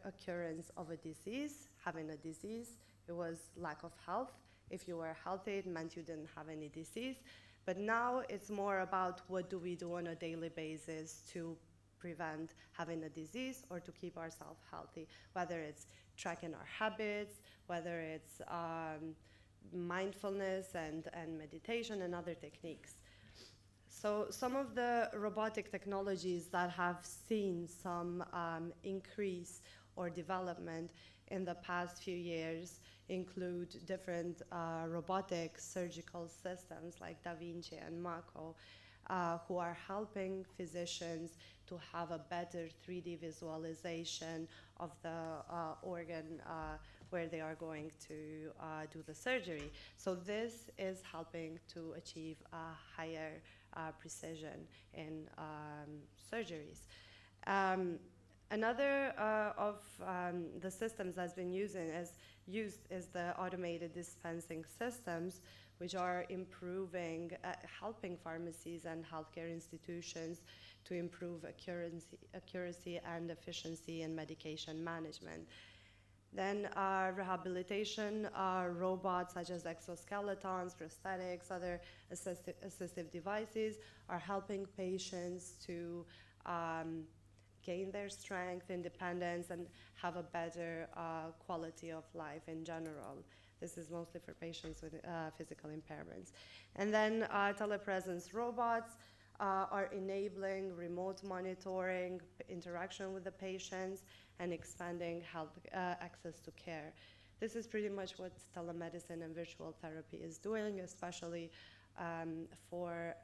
occurrence of a disease, having a disease. It was lack of health. If you were healthy, it meant you didn't have any disease. But now it's more about what do we do on a daily basis to prevent having a disease or to keep ourselves healthy, whether it's tracking our habits, whether it's mindfulness and meditation and other techniques. So some of the robotic technologies that have seen some increase or development in the past few years include different robotic surgical systems like Da Vinci and Mako, who are helping physicians to have a better 3D visualization of the organ where they are going to do the surgery. So this is helping to achieve a higher precision in surgeries. Another of the systems that's been used is the automated dispensing systems, which are improving, helping pharmacies and healthcare institutions to improve accuracy and efficiency in medication management. Then rehabilitation robots such as exoskeletons, prosthetics, other assistive devices are helping patients to gain their strength, independence, and have a better quality of life in general. This is mostly for patients with physical impairments. And then telepresence robots are enabling remote monitoring, interaction with the patients, and expanding health access to care. This is pretty much what telemedicine and virtual therapy is doing, especially for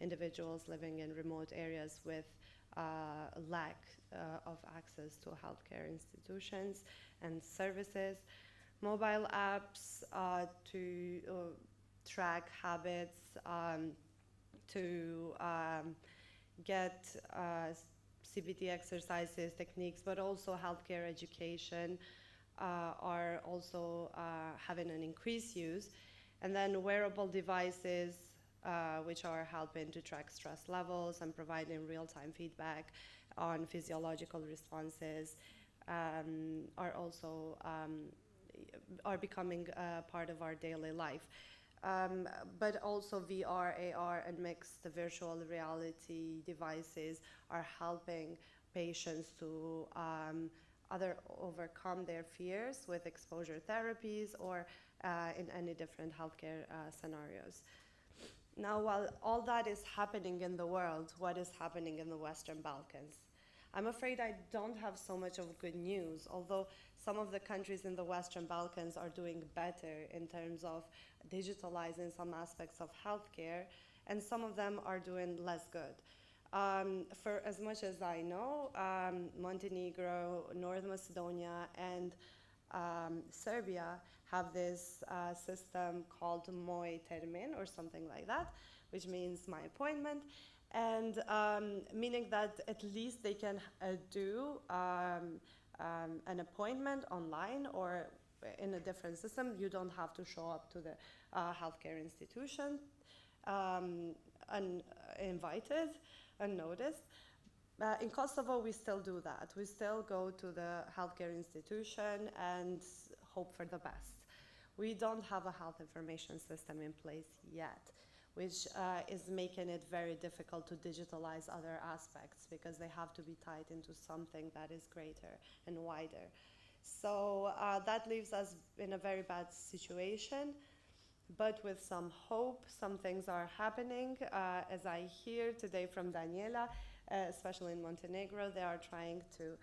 individuals living in remote areas with lack of access to healthcare institutions and services. Mobile apps to track habits, to get CBT exercises, techniques, but also healthcare education are also having an increased use. And then wearable devices, which are helping to track stress levels and providing real-time feedback on physiological responses, are also are becoming part of our daily life. But also VR, AR, and mixed virtual reality devices are helping patients to either overcome their fears with exposure therapies or in any different healthcare scenarios. Now, while all that is happening in the world, what is happening in the Western Balkans? I'm afraid I don't have so much of good news, although some of the countries in the Western Balkans are doing better in terms of digitalizing some aspects of healthcare, and some of them are doing less good. For as much as I know, Montenegro, North Macedonia, and Serbia have this system called Moj termin, or something like that, which means my appointment, and meaning that at least they can do an appointment online or in a different system. You don't have to show up to the healthcare institution uninvited, unnoticed. In Kosovo, we still do that. We still go to the healthcare institution and hope for the best. We don't have a health information system in place yet, which is making it very difficult to digitalize other aspects because they have to be tied into something that is greater and wider. So that leaves us in a very bad situation, but with some hope. Some things are happening. As I hear today from Daniela, especially in Montenegro, they are trying to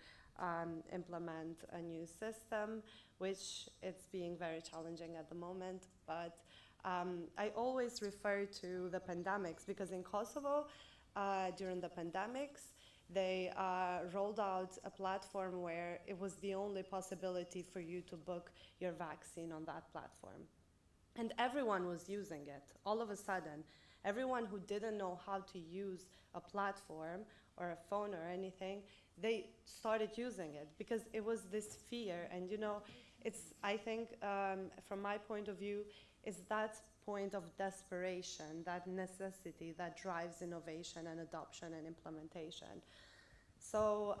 implement a new system, which it's being very challenging at the moment, but I always refer to the pandemics because in Kosovo, during the pandemics, they rolled out a platform where it was the only possibility for you to book your vaccine on that platform. And everyone was using it. All of a sudden, everyone who didn't know how to use a platform or a phone or anything, they started using it because it was this fear. And you know, it's, I think, from my point of view, is that point of desperation, that necessity that drives innovation and adoption and implementation. So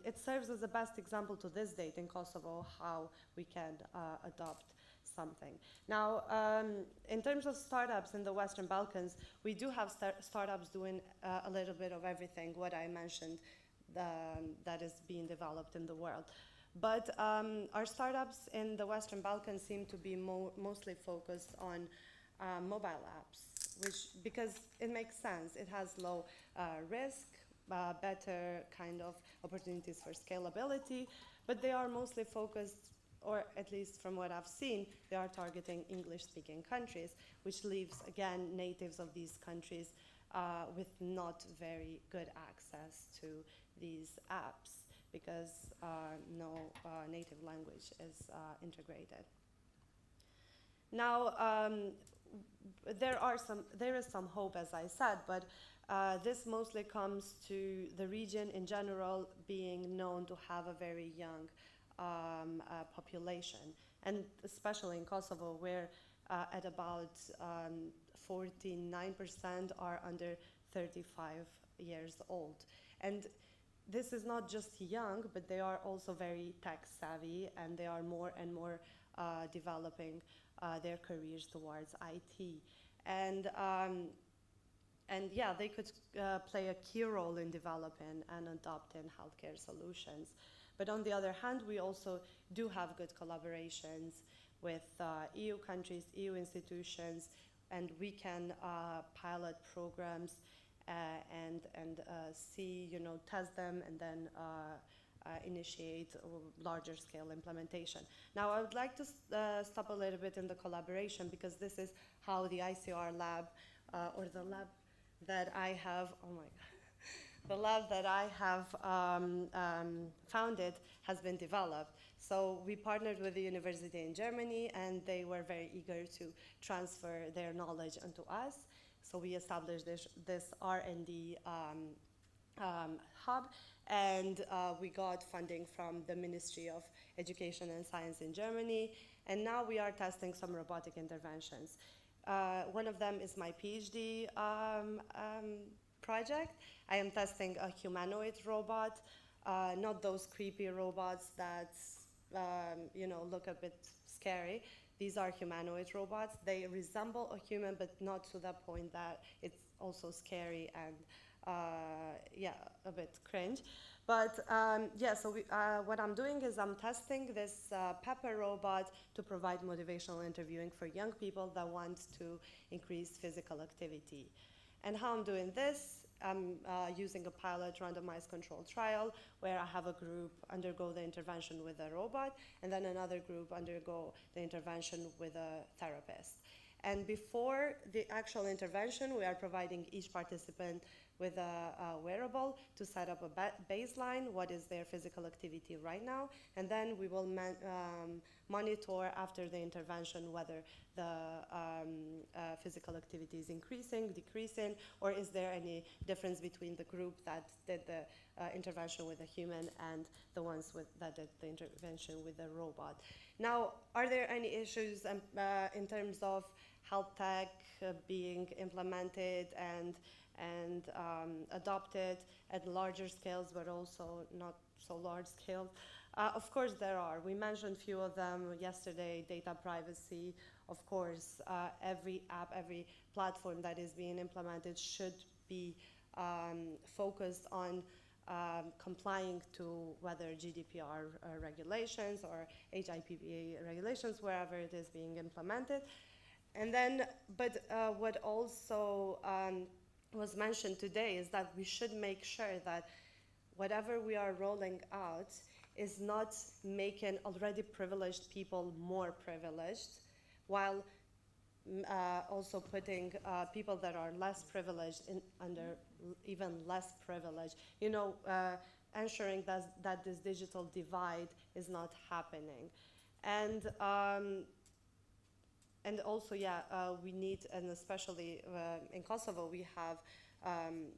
it serves as the best example to this date in Kosovo how we can adopt something. Now, in terms of startups in the Western Balkans, we do have startups doing a little bit of everything, what I mentioned, that is being developed in the world. But our startups in the Western Balkans seem to be mostly focused on mobile apps, because it makes sense. It has low risk, better kind of opportunities for scalability, but they are mostly focused, or at least from what I've seen, they are targeting English-speaking countries, which leaves, again, natives of these countries with not very good access to these apps because no native language is integrated. Now, there is some hope, as I said, but this mostly comes to the region in general being known to have a very young population, and especially in Kosovo, where at about 49% are under 35 years old. And this is not just young, but they are also very tech savvy, and they are more and more developing their careers towards IT. And yeah, they could play a key role in developing and adopting healthcare solutions. But on the other hand, we also do have good collaborations with EU countries, EU institutions, and we can pilot programs and see, test them, and then initiate larger scale implementation. Now, I would like to stop a little bit in the collaboration, because this is how the ICR lab, or the lab that I have, oh my God, the lab that I have founded has been developed. So we partnered with the university in Germany, and they were very eager to transfer their knowledge onto us. So we established this R&D hub, and we got funding from the Ministry of Education and Science in Germany, and now we are testing some robotic interventions. One of them is my PhD project. I am testing a humanoid robot, not those creepy robots that look a bit scary. These are humanoid robots. They resemble a human, but not to the point that it's also scary and yeah, a bit cringe. But yeah, so what I'm doing is I'm testing this Pepper robot to provide motivational interviewing for young people that want to increase physical activity. And how I'm doing this, I'm using a pilot randomized controlled trial where I have a group undergo the intervention with a robot, and then another group undergo the intervention with a therapist. And before the actual intervention, we are providing each participant with a wearable to set up a baseline, what is their physical activity right now, and then we will monitor after the intervention whether the physical activity is increasing, decreasing, or is there any difference between the group that did the intervention with a human and the ones that did the intervention with a robot. Now, are there any issues in terms of health tech being implemented and adopted at larger scales, but also not so large scale? Of course there are. We mentioned a few of them yesterday. Data privacy, of course. Every app, every platform that is being implemented should be focused on complying to whether GDPR regulations or HIPAA regulations, wherever it is being implemented. And then, but what also was mentioned today is that we should make sure that whatever we are rolling out is not making already privileged people more privileged, while also putting people that are less privileged under even less privilege. Ensuring that this digital divide is not happening. And also, yeah, we need, and especially in Kosovo, we have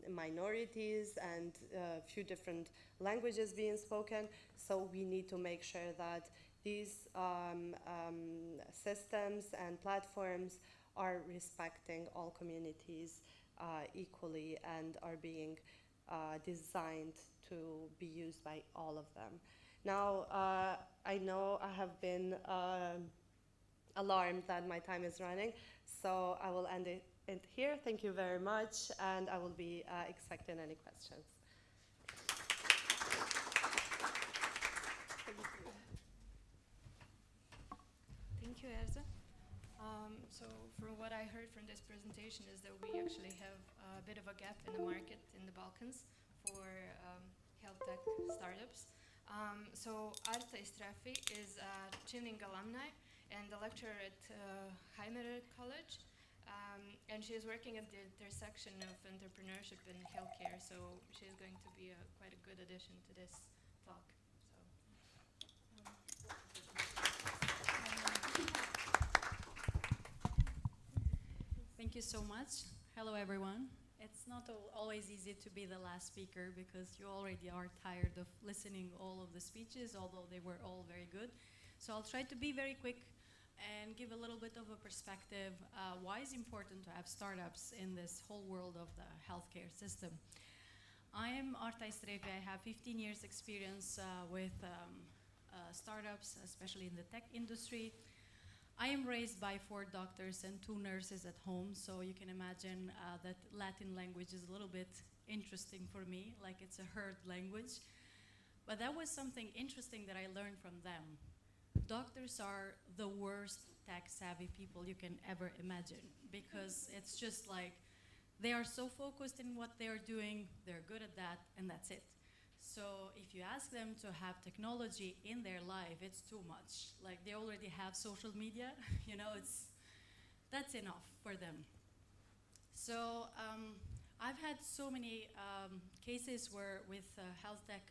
minorities and a few different languages being spoken. So we need to make sure that these systems and platforms are respecting all communities equally and are being designed to be used by all of them. Now, I know I have been alarmed that my time is running, so I will end it here. Thank you very much, and I will be accepting any questions. Thank you, Erza. So from what I heard from this presentation is that we actually have a bit of a gap in the market in the Balkans for health tech startups. So Arta Istrafi is a Chilling alumni and a lecturer at Heimer College. And she is working at the intersection of entrepreneurship and healthcare, so she is going to be quite a good addition to this talk. Thank you so much. Hello, everyone. It's not always easy to be the last speaker because you already are tired of listening all of the speeches, although they were all very good. So I'll try to be very quick and give a little bit of a perspective why it's important to have startups in this whole world of the healthcare system. I am Arta Istrefi. I have 15 years experience with startups, especially in the tech industry. I am raised by 4 doctors and 2 nurses at home, so you can imagine that Latin language is a little bit interesting for me, like it's a heard language. But that was something interesting that I learned from them. Doctors are the worst tech-savvy people you can ever imagine, because it's just like they are so focused in what they're doing, they're good at that, and that's it. So if you ask them to have technology in their life, it's too much. Like they already have social media, you know, that's enough for them. So I've had so many cases where with health tech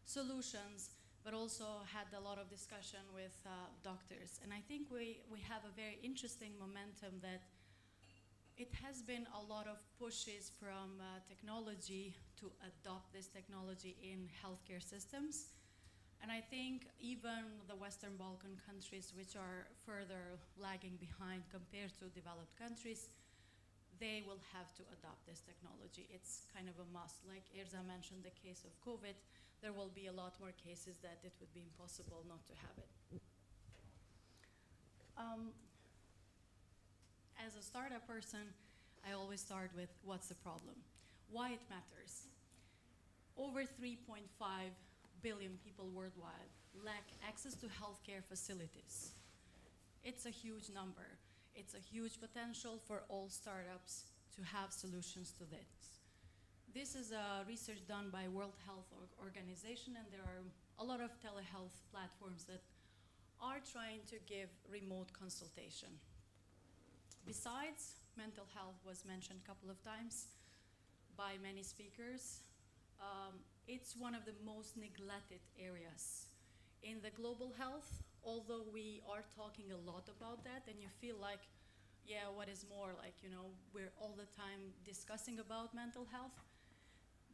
solutions, but also had a lot of discussion with doctors. And I think we have a very interesting momentum that it has been a lot of pushes from technology to adopt this technology in healthcare systems. And I think even the Western Balkan countries, which are further lagging behind compared to developed countries, they will have to adopt this technology. It's kind of a must. Like Erza mentioned the case of COVID, there will be a lot more cases that it would be impossible not to have it. As a startup person, I always start with what's the problem? Why it matters. Over 3.5 billion people worldwide lack access to healthcare facilities. It's a huge number. It's a huge potential for all startups to have solutions to this. This is research done by World Health Organization, and there are a lot of telehealth platforms that are trying to give remote consultation. Besides, mental health was mentioned a couple of times by many speakers. It's one of the most neglected areas in the global health, although we are talking a lot about that, and you feel like, yeah, what is more, like, you know, we're all the time discussing about mental health,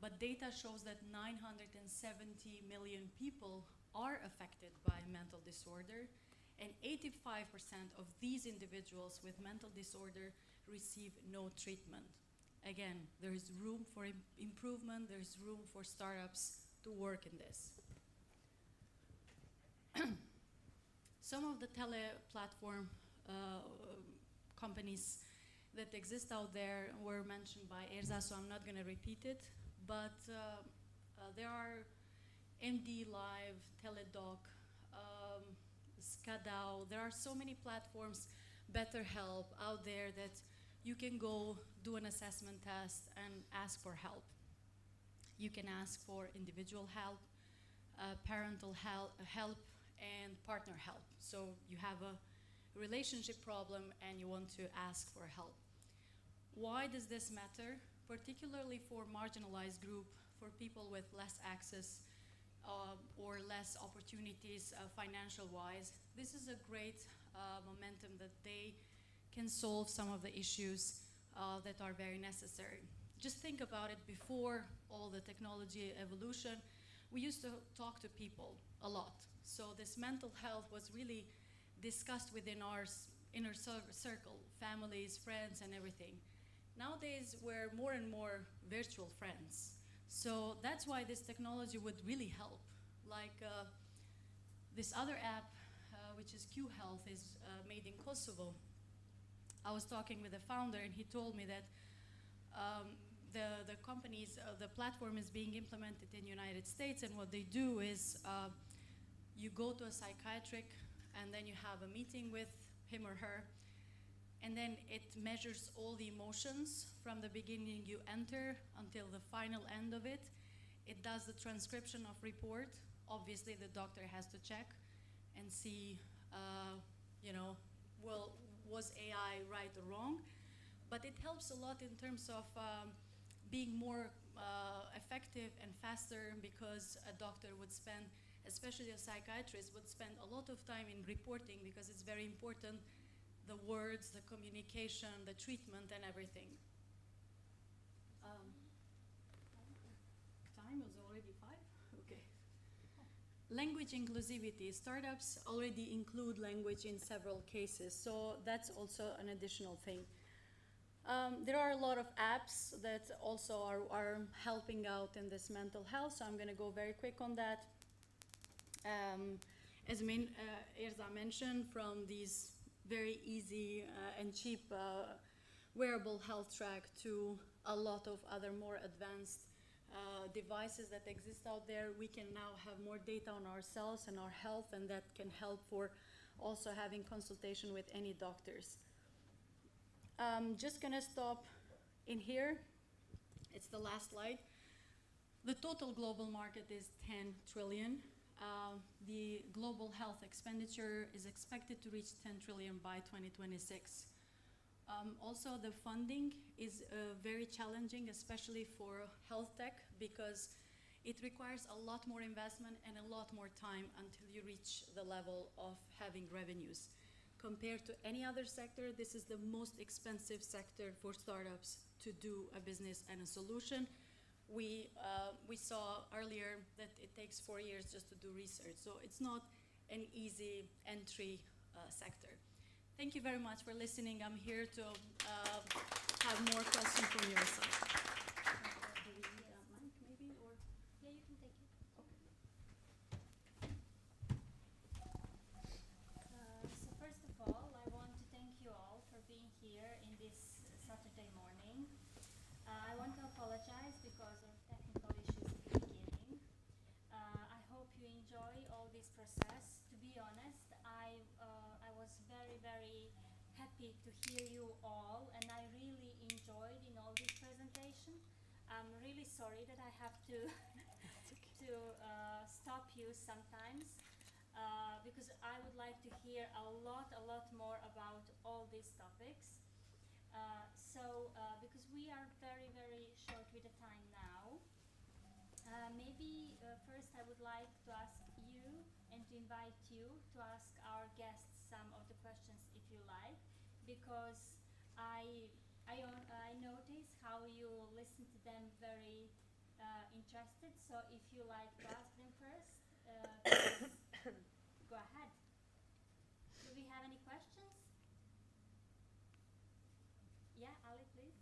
but data shows that 970 million people are affected by mental disorder, and 85% of these individuals with mental disorder receive no treatment. Again, there is room for improvement, there is room for startups to work in this. Some of the tele-platform companies that exist out there were mentioned by Erza, so I'm not going to repeat it, but there are MD Live, Teledoc, Skadao. There are so many platforms, BetterHelp out there that you can go do an assessment test and ask for help. You can ask for individual help, parental help, and partner help. So you have a relationship problem and you want to ask for help. Why does this matter? Particularly for marginalized group, for people with less access or less opportunities financial-wise. This is a great momentum that they can solve some of the issues that are very necessary. Just think about it, before all the technology evolution, we used to talk to people a lot. So this mental health was really discussed within our inner circle, families, friends, and everything. Nowadays, we're more and more virtual friends. So that's why this technology would really help. Like this other app, which is Q Health, is made in Kosovo. I was talking with the founder, and he told me that the platform is being implemented in the United States, and what they do is you go to a psychiatric, and then you have a meeting with him or her, and then it measures all the emotions from the beginning you enter until the final end of it. It does the transcription of report. Obviously, the doctor has to check and see, well, was AI right or wrong? But it helps a lot in terms of being more effective and faster, because a doctor would spend, especially a psychiatrist, would spend a lot of time in reporting, because it's very important, the words, the communication, the treatment, and everything. Time was already 5? Okay. Language inclusivity. Startups already include language in several cases, so that's also an additional thing. There are a lot of apps that also are helping out in this mental health, so I'm going to go very quick on that. As Erza mentioned, from these very easy and cheap wearable health track to a lot of other more advanced devices that exist out there, we can now have more data on ourselves and our health, and that can help for also having consultation with any doctors. Just gonna stop in here. It's the last slide. The total global market is 10 trillion. The global health expenditure is expected to reach 10 trillion by 2026. Also, the funding is very challenging, especially for health tech, because it requires a lot more investment and a lot more time until you reach the level of having revenues. Compared to any other sector, this is the most expensive sector for startups to do a business and a solution. We saw earlier that it takes 4 years just to do research, so it's not an easy entry sector. Thank you very much for listening. I'm here to have more questions from your side. Do we need a mic maybe, or? Yeah, you can take it. Okay. So first of all, I want to thank you all for being here in this Saturday morning. I want to apologize because of technical issues at the beginning. I hope you enjoy all this process. To be honest, I was very, very happy to hear you all, and I really enjoyed in all this presentation. I'm really sorry that I have to stop you sometimes, because I would like to hear a lot more about all these topics. Because we are very, very short with the time now, maybe first I would like to ask you and to invite you to ask our guests some of the questions if you like, because I notice how you listen to them very interested. So if you like to ask them first, go ahead. Do we have any questions? Yeah, Ali, please.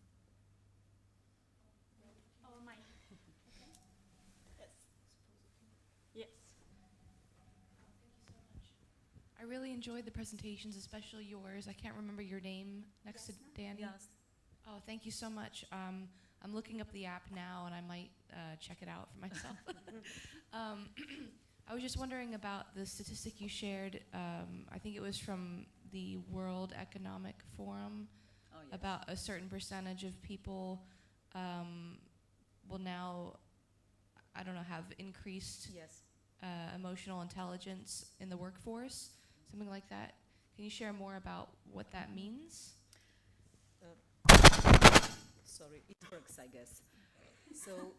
Oh, Mike. Okay. Yes. Yes. I really enjoyed the presentations, especially yours. I can't remember your name next to Danny. Yes. Oh, thank you so much. I'm looking up the app now, and I might check it out for myself. I was just wondering about the statistic you shared. I think it was from the World Economic Forum. Oh, yes. About a certain percentage of people will now, I don't know, have increased Yes. Emotional intelligence in the workforce, something like that. Can you share more about what that means? Sorry, it works, I guess. So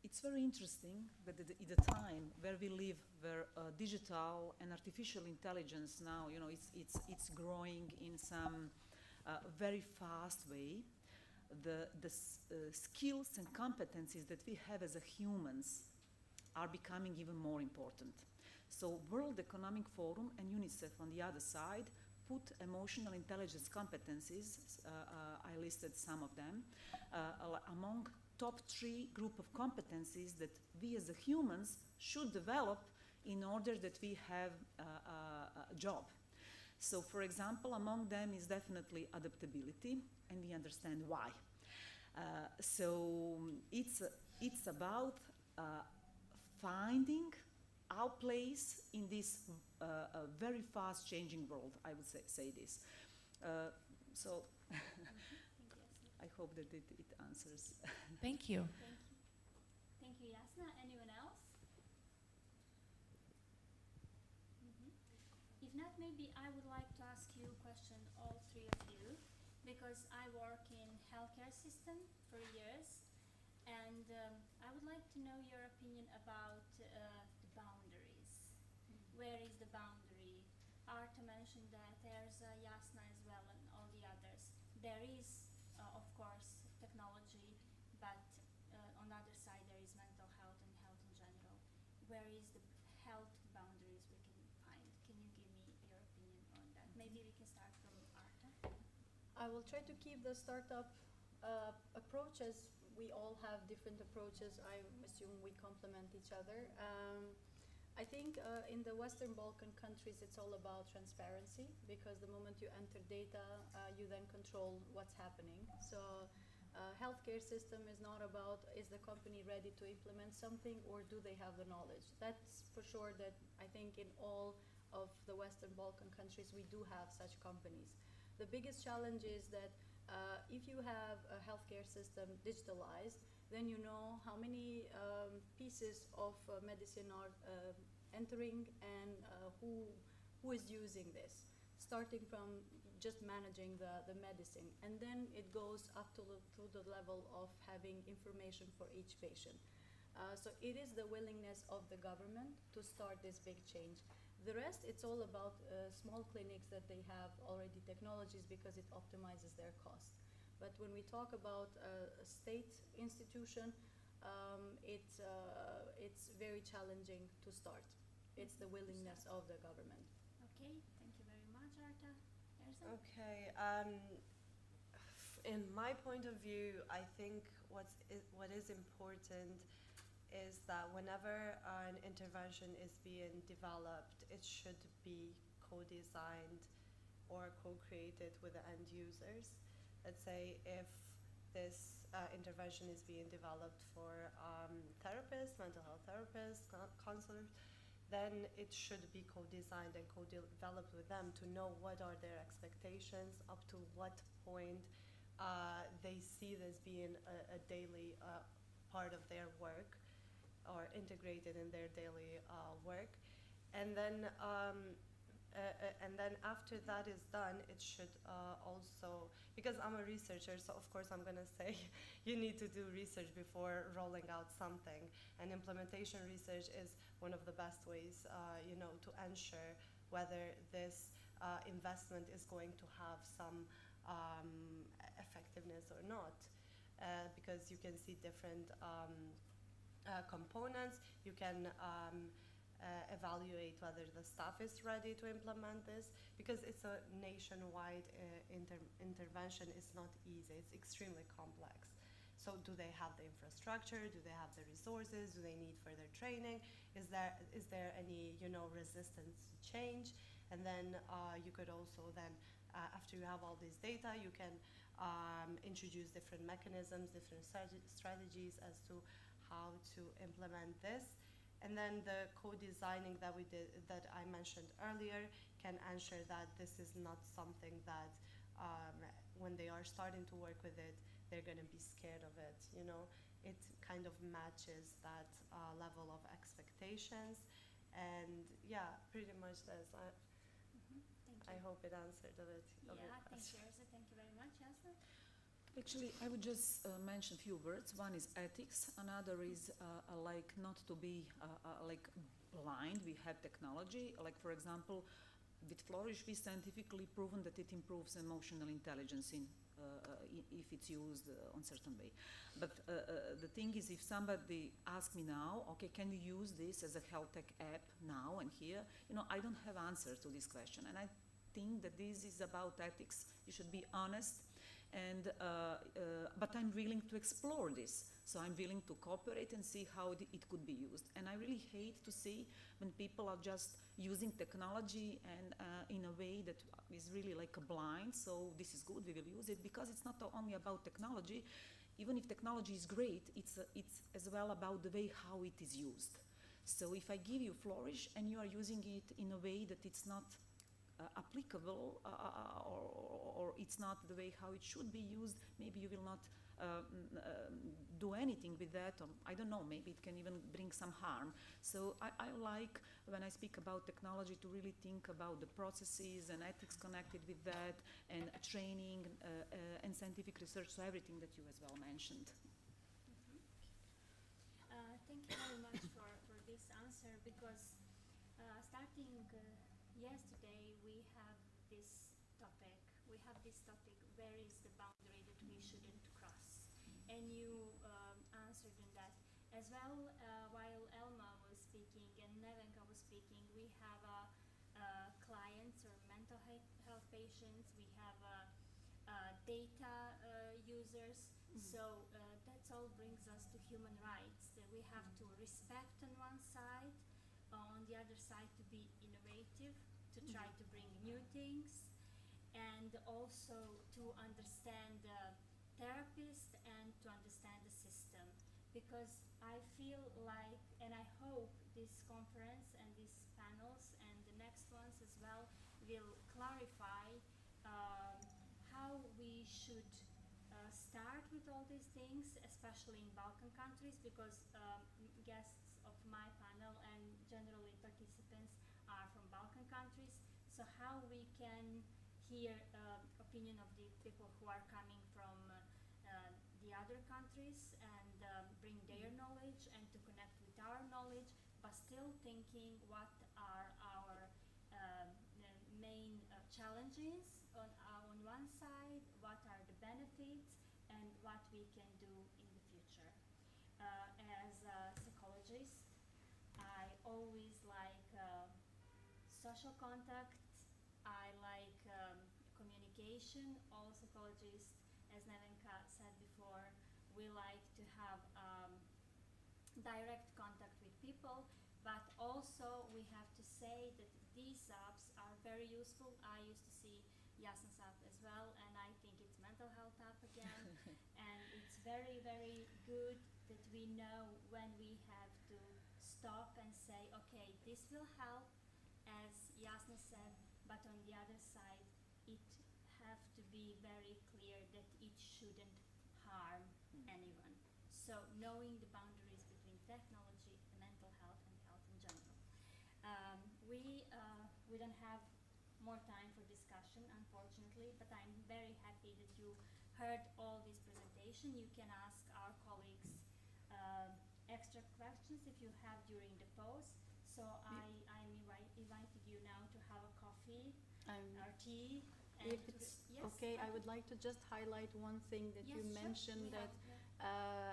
it's very interesting that at the time where we live, where digital and artificial intelligence now, it's growing in some very fast way. The skills and competencies that we have as a humans are becoming even more important. So World Economic Forum and UNICEF on the other side put emotional intelligence competencies, I listed some of them, among top 3 group of competencies that we as the humans should develop in order that we have a job. So, for example, among them is definitely adaptability, and we understand why. So it's about finding our place in this very fast changing world, I would say this. So I hope that it answers. Thank you. Thank you, Jasna. Anyone else? If not, maybe I would like to ask you a question, all three of you, because I work in healthcare system for years, and I would like to know your opinion about the boundaries. Where is the boundary? Arta mentioned that, there's Jasna as well, and all the others. There is, of course, technology, but on the other side there is mental health and health in general. Where is the health boundaries we can find? Can you give me your opinion on that? Maybe we can start from Arta. I will try to keep the startup approach, as we all have different approaches. I assume we complement each other. I think in the Western Balkan countries it's all about transparency, because the moment you enter data, you then control what's happening. So healthcare system is not about, is the company ready to implement something, or do they have the knowledge? That's for sure that I think in all of the Western Balkan countries we do have such companies. The biggest challenge is that if you have a healthcare system digitalized, then you know how many pieces of medicine are entering, and who is using this, starting from just managing the medicine. And then it goes up to the level of having information for each patient. So it is the willingness of the government to start this big change. The rest, it's all about small clinics that they have already technologies, because it optimizes their cost. But when we talk about a state institution, it's very challenging to start. It's the willingness of the government. Okay, thank you very much, Arta. Erza? Okay. In my point of view, I think what is important is that whenever an intervention is being developed, it should be co-designed or co-created with the end users. Let's say if this intervention is being developed for therapists, mental health therapists, counselors, then it should be co-designed and co-developed with them to know what are their expectations, up to what point they see this being a daily part of their work, or integrated in their daily work. And then after that is done, it should also, because I'm a researcher, so of course I'm going to say you need to do research before rolling out something. And implementation research is one of the best ways, to ensure whether this investment is going to have some effectiveness or not. Because you can see different components. You can evaluate whether the staff is ready to implement this, because it's a nationwide intervention. It's not easy. It's extremely complex. So do they have the infrastructure? Do they have the resources? Do they need further training? Is there any resistance to change? And then you could also then, after you have all this data, you can introduce different mechanisms, different strategies as to how to implement this. And then the co-designing that I mentioned earlier can ensure that this is not something that when they are starting to work with it, they're going to be scared of it. It kind of matches that level of expectations. And yeah, pretty much this. Thank you. I hope it answered a bit. Yeah, thank you, Erza. Thank you very much, Jasna. Actually, I would just mention a few words. One is ethics. Another is like not to be like blind. We have technology. Like for example, with Flourish, we scientifically proven that it improves emotional intelligence if it's used on certain way. But the thing is, if somebody asks me now, okay, can we use this as a health tech app now and here? I don't have answer to this question, and I think that this is about ethics. You should be honest. and but I'm willing to explore this. So I'm willing to cooperate and see how it could be used. And I really hate to see when people are just using technology and in a way that is really like a blind, so this is good, we will use it, because it's not only about technology. Even if technology is great, it's as well about the way how it is used. So if I give you Flourish and you are using it in a way that it's not applicable or it's not the way how it should be used, maybe you will not do anything with that, or I don't know, maybe it can even bring some harm. So I like, when I speak about technology, to really think about the processes and ethics connected with that, and training and scientific research, so everything that you as well mentioned. Thank you very much for this answer, because starting yesterday we have this topic. Where is the boundary that we shouldn't cross? And you answered in that. As well, while Elma was speaking and Nevenka was speaking, we have clients or mental health patients, we have data users. So that's all brings us to human rights, that we have to respect on one side, on the other side to be innovative, to try to bring new things, and also to understand the therapist and to understand the system. Because I feel like, and I hope this conference and these panels and the next ones as well will clarify how we should start with all these things, especially in Balkan countries, because guests of my panel and generally participants are from Balkan countries. So how we can hear opinion of the people who are coming from the other countries and bring their knowledge and to connect with our knowledge, but still thinking what are our main challenges on one side, what are the benefits, and what we can do in the future. As a psychologist, I always like social contact. I like communication. All psychologists, as Nevenka said before, we like to have direct contact with people, but also we have to say that these apps are very useful. I used to see Jasna's app as well, and I think it's mental health app again. And it's very, very good that we know when we have to stop and say, okay, this will help, as Jasna said, but on the other side, it have to be very clear that it shouldn't harm anyone. So knowing the boundaries between technology, mental health, and health in general. We don't have more time for discussion, unfortunately, but I'm very happy that you heard all this presentation. You can ask our colleagues extra questions if you have during the pause. So I'm inviting you now to have a coffee or tea. And if it's okay, I would like to just highlight one thing that you mentioned, that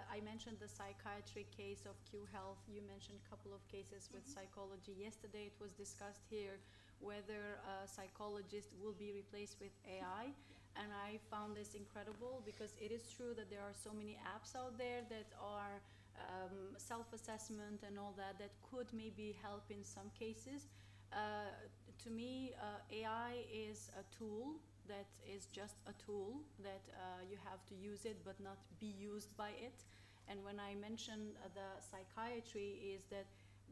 I mentioned the psychiatry case of Q Health. You mentioned a couple of cases with psychology. Yesterday it was discussed here whether a psychologist will be replaced with AI. And I found this incredible, because it is true that there are so many apps out there that are self-assessment and all that could maybe help in some cases. To me, AI is a tool that is just a tool that you have to use it but not be used by it. And when I mention the psychiatry, is that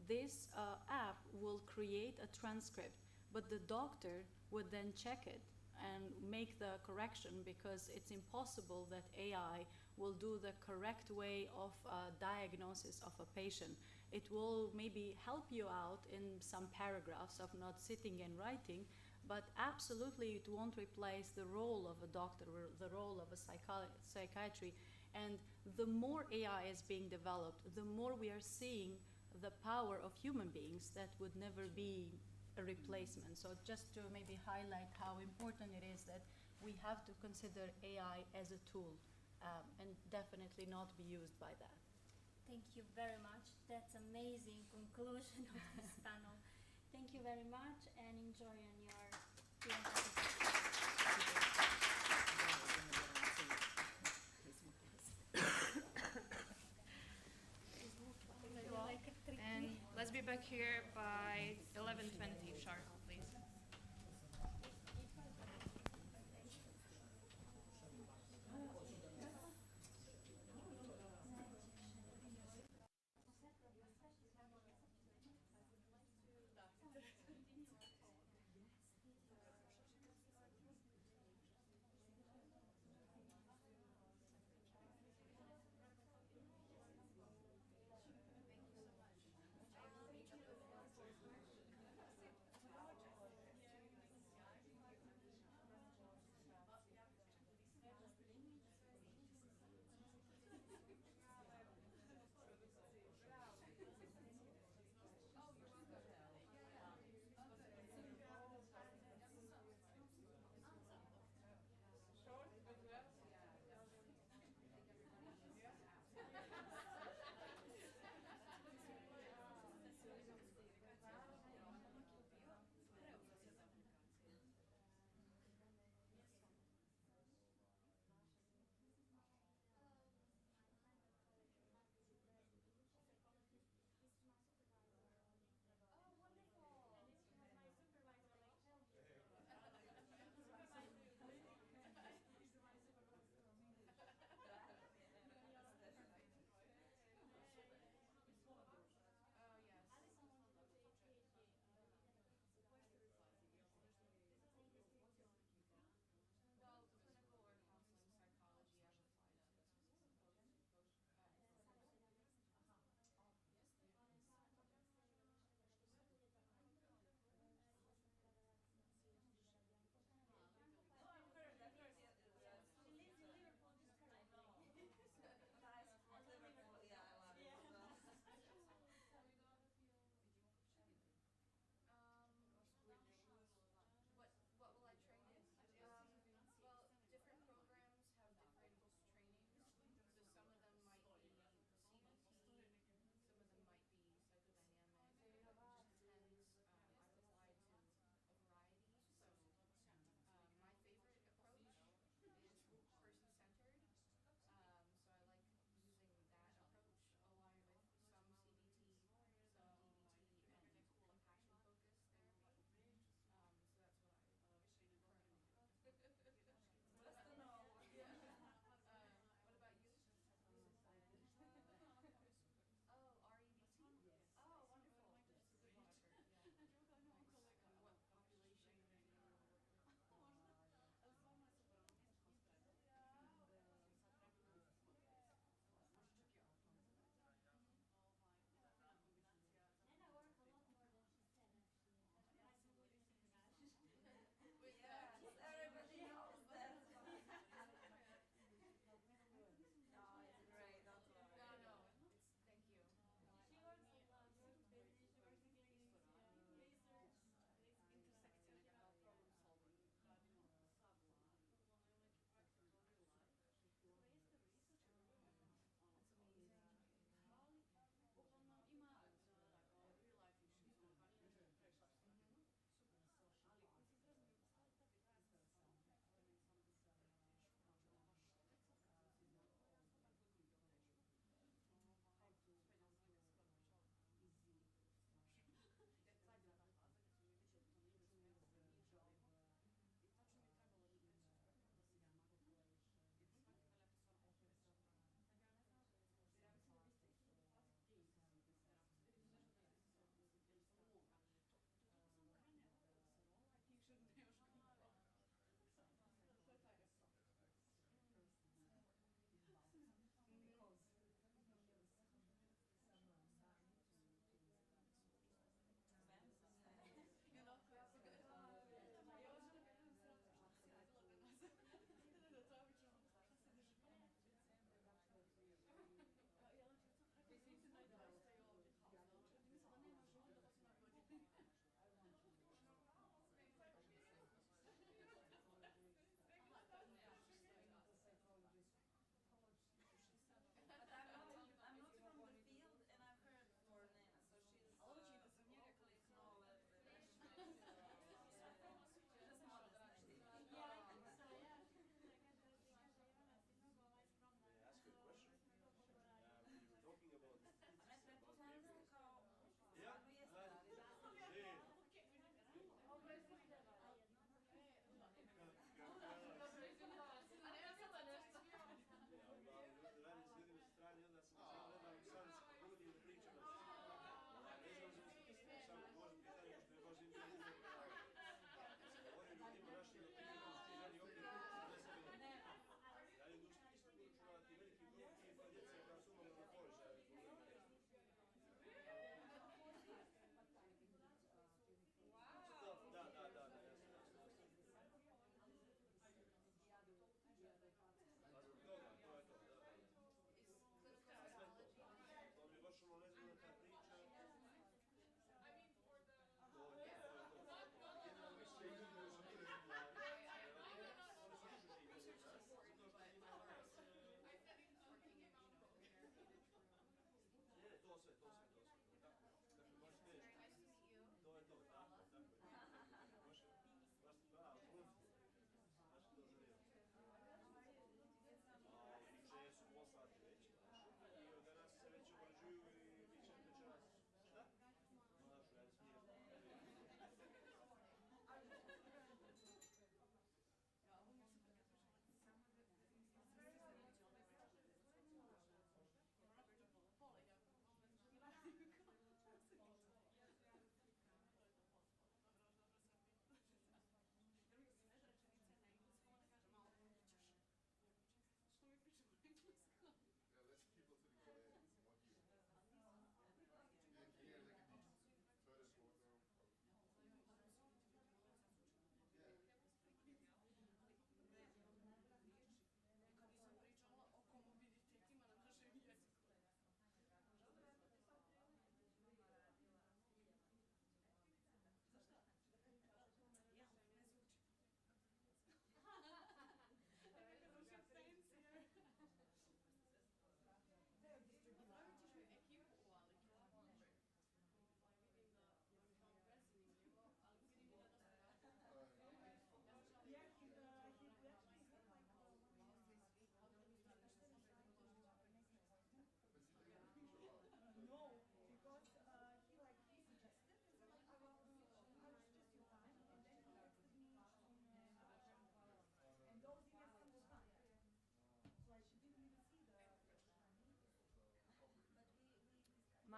this app will create a transcript, but the doctor would then check it and make the correction, because it's impossible that AI will do the correct way of diagnosis of a patient. It will maybe help you out in some paragraphs of not sitting and writing, but absolutely it won't replace the role of a doctor or the role of a psychiatry. And the more AI is being developed, the more we are seeing the power of human beings that would never be a replacement. So just to maybe highlight how important it is that we have to consider AI as a tool and definitely not be used by that. Thank you very much. That's amazing conclusion of this panel. Thank you very much, and enjoy on your back here by 11:20 sharp, please.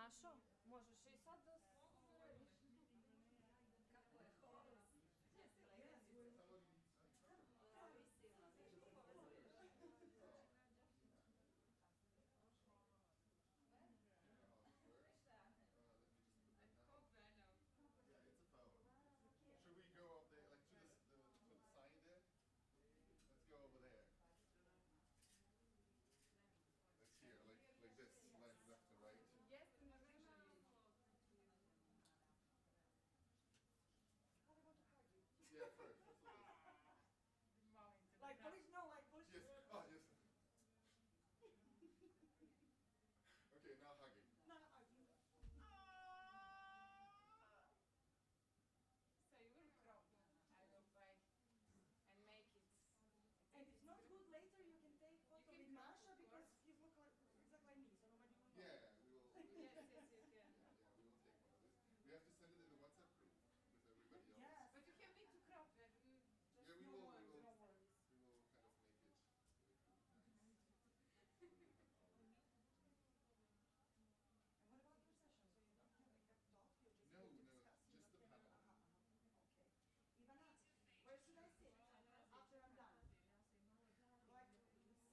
Mašo, možeš i sad da uradiš? Should we go up there, like to the sign there? Let's go over there. Let's here, like this, left to right. Yes, Yeah, first. Like Polish? No, like Polish. Yes. Oh, yes. Okay, now hugging. No, So you will crop. I will buy and make it. and it's not good later you can take photo with Masha because you look like exactly like me, so nobody will know. Yeah, we will. Yes, yes, you can. Yeah, we will take one of this. We have to send it in the WhatsApp group with everybody else. Yes. But you can need to crop it. You just Yeah, we no will. worries. No worries. We will kind of make it nice. And what about your session? So you don't have like a talk, you're just No, going to no, discuss? just the panel. Okay. Ivana, where should I sit after I'm done? Like,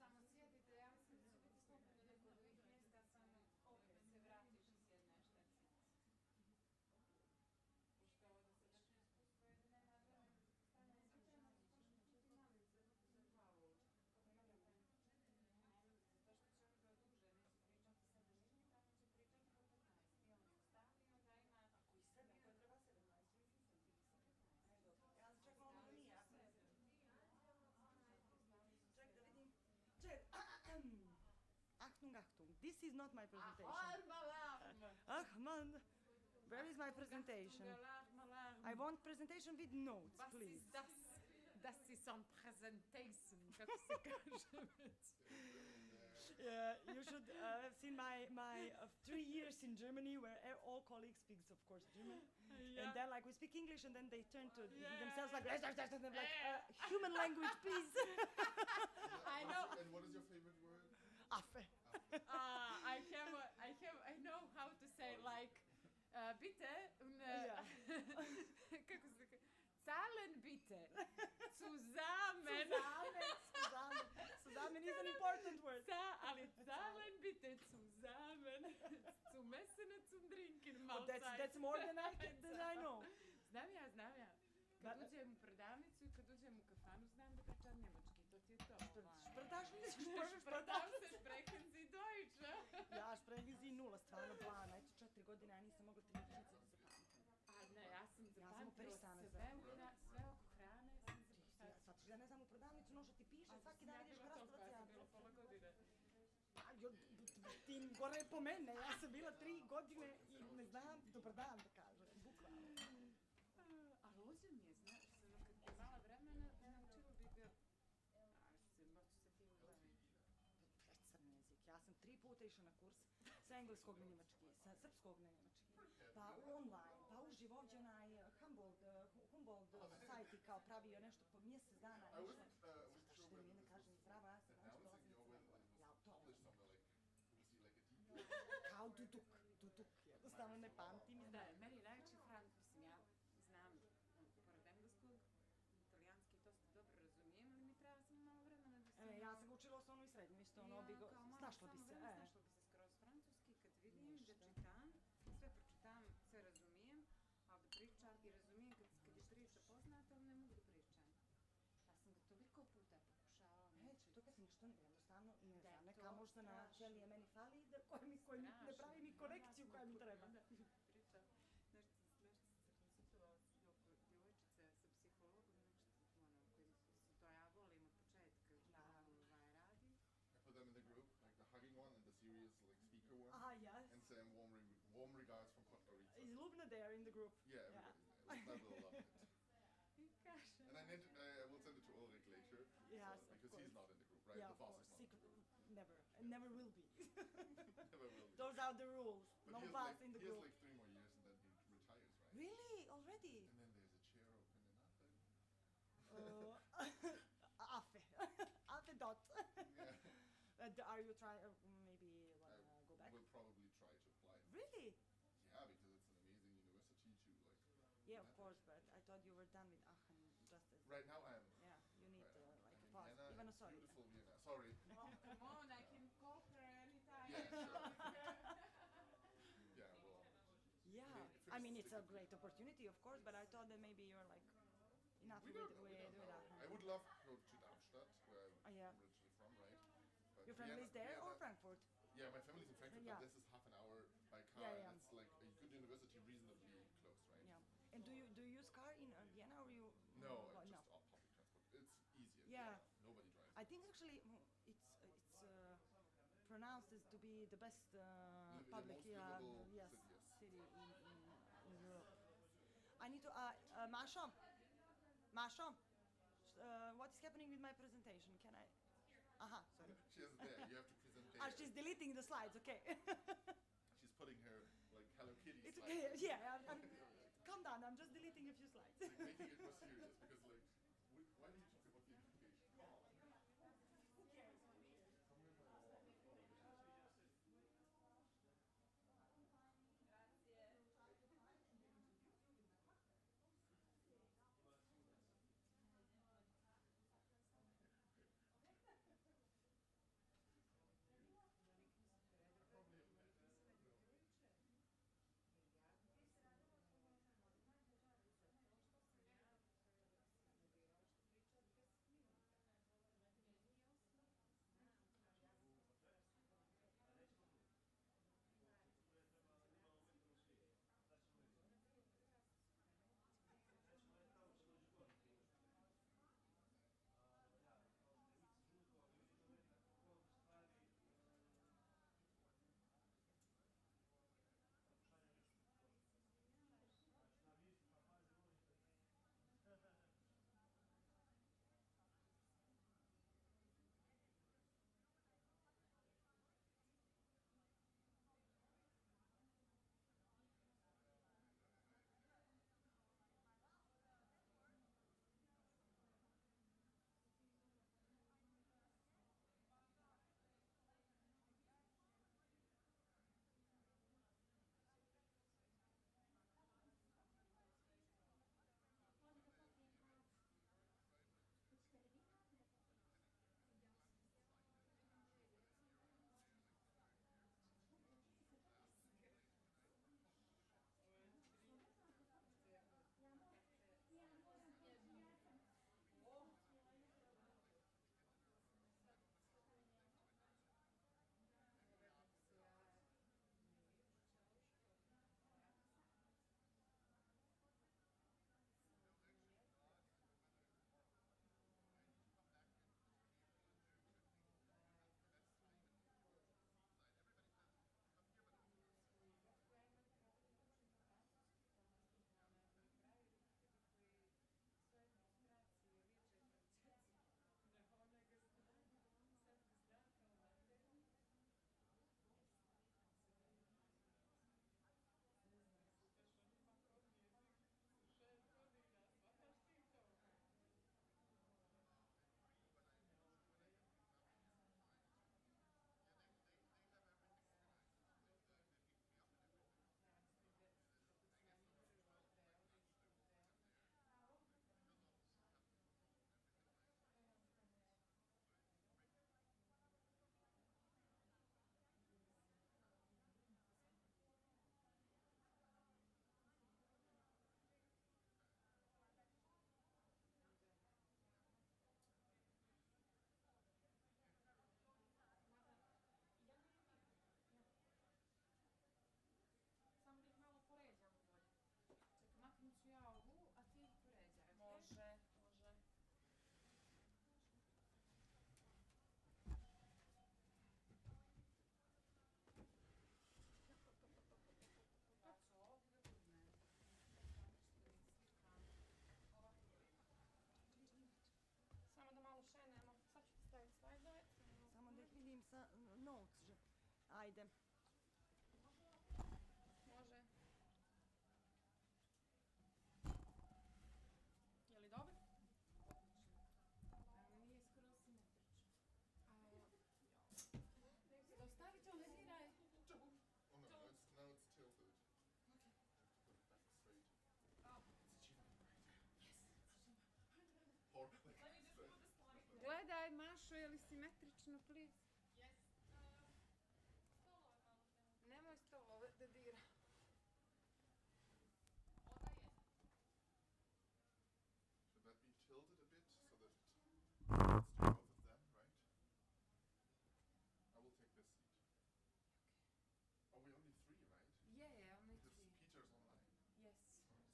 Samo sjedite, ja mislim da će biti slobodno neko od ovih mjesta, samo opet se vratiš i sjedneš, that's it. Pošto ovo da se začne iskustvo, jer nema vremena, stane se vremena, možemo čuti mali za glavu. Zato što će onda duže, neće pričati 7 minuta, on će pričati po 15. I on je ustavi, onda ima... ako i sebe, ako treba 17, ja čekam ono da nije, ako ne. Ček da vidim. Ček, Achtung, Achtung, this is not my presentation. Achman, where is my presentation? I want presentation with notes, please. Das ist some presentation, kako se kaže već. You should have seen my 3 years in Germany where all colleagues speaks, of course, German. And then like we speak English and then they turn to themselves like, human language, please. I know. And what is your favorite word? Affe. I know how to say like, bitte, kako se kaže, zahlen bitte, zusammen. Zusammen is an important word. Ali zahlen bitte, zusammen, zum Essen und zum Trinken, Oh, Mahlzeit. that's more than I know. Znam ja. Kad uđem u prodavnicu i kad uđem u kafanu, znam da pričam njemački, to ti je to. Šprdaš li? Šprdaš se, sprechen Sie Deutsch. Ja sprechen Sie nula, stvarno plana. Eto 4 godine, ja nisam mogla 3 rečenice da zapamtim. A ne, ja sam zapamtila uperisana sve oko hrane sam zapamtila. Shvatiš da ne znam u prodavnicu, no što ti piše, svaki dan ideš hrastovat se. Ja sam bila pola godine. Ti gore po mene, ja sam bila 3 godine i ne znam, dobar dan da kažem, bukvalno. Ali ovdje mi je, znaš, kad bi imala vremena, naučila bi ga, moću se ti uglaviti. Crni jezik. Ja sam 3 puta išla na kurs sa engleskog na njemački, sa srpskog na njemački, pa online, pa uživo ovdje onaj Humboldt sajt i kao pravio nešto po mjesec dana. Šta što mi ne kažem pravo, ja sam nešto dolazim. Ja to kao duduk, jednostavno ne pamtim. Da, meni je najveći mislim, ja znam, pored engleskog, italijanski dosta dobro razumijem, ali mi treba samo malo vremena da se... Ja sam ga učila osnovno i srednju, isto ono bi snašla bi se. Snašla bi se skroz francuski, kad vidim da čitam, sve pročitam, sve razumijem, ali da pričam i razumijem kad je priča poznata, ali ne mogu da pričam. Ja sam ga toliko puta pokušavala. To kad ništa jednostavno ne znam, neka možda na ćelije meni fali, koji ne pravi mi konekciju koja mi treba. Pričam, nešto sam čitala oko djevojčice sa psihologom, koji su to ja volim od početka, radi. I put them in the group, like the hugging one and the serious like speaker one. Yes. And say warm regards from Podgorica. Is Lubna there in the group? Yeah, everybody's there. Will love it. And I will send it to Ulrich later. Yes, so, because he's not in the group, right? Yeah, the boss is not. Never, and never will be. Never will be. Those are the rules. But No boss in the he has group. like 3 more years and then he retires, right? Really? Already? And then there's a chair open in Affe. Affe dot. Yeah. Are you trying, maybe go back? We'll probably try to apply. Really? Yeah, because it's an amazing university to like. Yeah, of course, but I thought you were done with Aachen just as. Right now I am. Yeah, you need Right. like I'm a in pause. Vienna, Even in a sorry. beautiful Vienna. Sorry. Oh, come on, I can call her anytime. Yeah, sure. Yeah, well. Yeah, First I mean it's a stick- great opportunity, of course, but I thought that maybe you're like enough We with don't know. We don't know. Aachen. I would love to go to Darmstadt, where I'm Yeah. originally from, right? But Your family is there or Frankfurt? Yeah, my family's in Frankfurt, Yeah. but this is half an hour by car, Yeah, yeah. and it's like a good university, reasonably close, right? Yeah. And do you use car in Vienna or you? No, well, just all public transport. It's easier. Yeah. Nobody drives. I think actually it's pronounced as to be the best public most livable yes, city, yes. city in Europe. I need to Masha, what is happening with my presentation? Can I? Aha, sorry. She isn't there. You have to present there. She's deleting the slides. Okay. She's putting her like Hello Kitty. It's slide. okay. Yeah. Calm down. I'm just deleting a few slides. Like making it more serious because like, why do you talk about gamification? Maknut ću ja ovu, a ti ih poređaj. Može. Ja ću ovdje da uzmem. Samo da malo šenemo. Sad ću ti staviti slajdove. Samo da ih vidim sa notes. Ajde. Može. Je li dobro? Nije skoro simetrično. Stavit ću, ne diraj. Oh no, now it's Gledaj, Mašo, je li simetrično, please? Nemoj stolove da dira. Should that be tilted a bit so that it's to both of them, right? I will take this seat. Okay. Oh, we only three, right? Yeah, only Because three. Peter's online. Yes.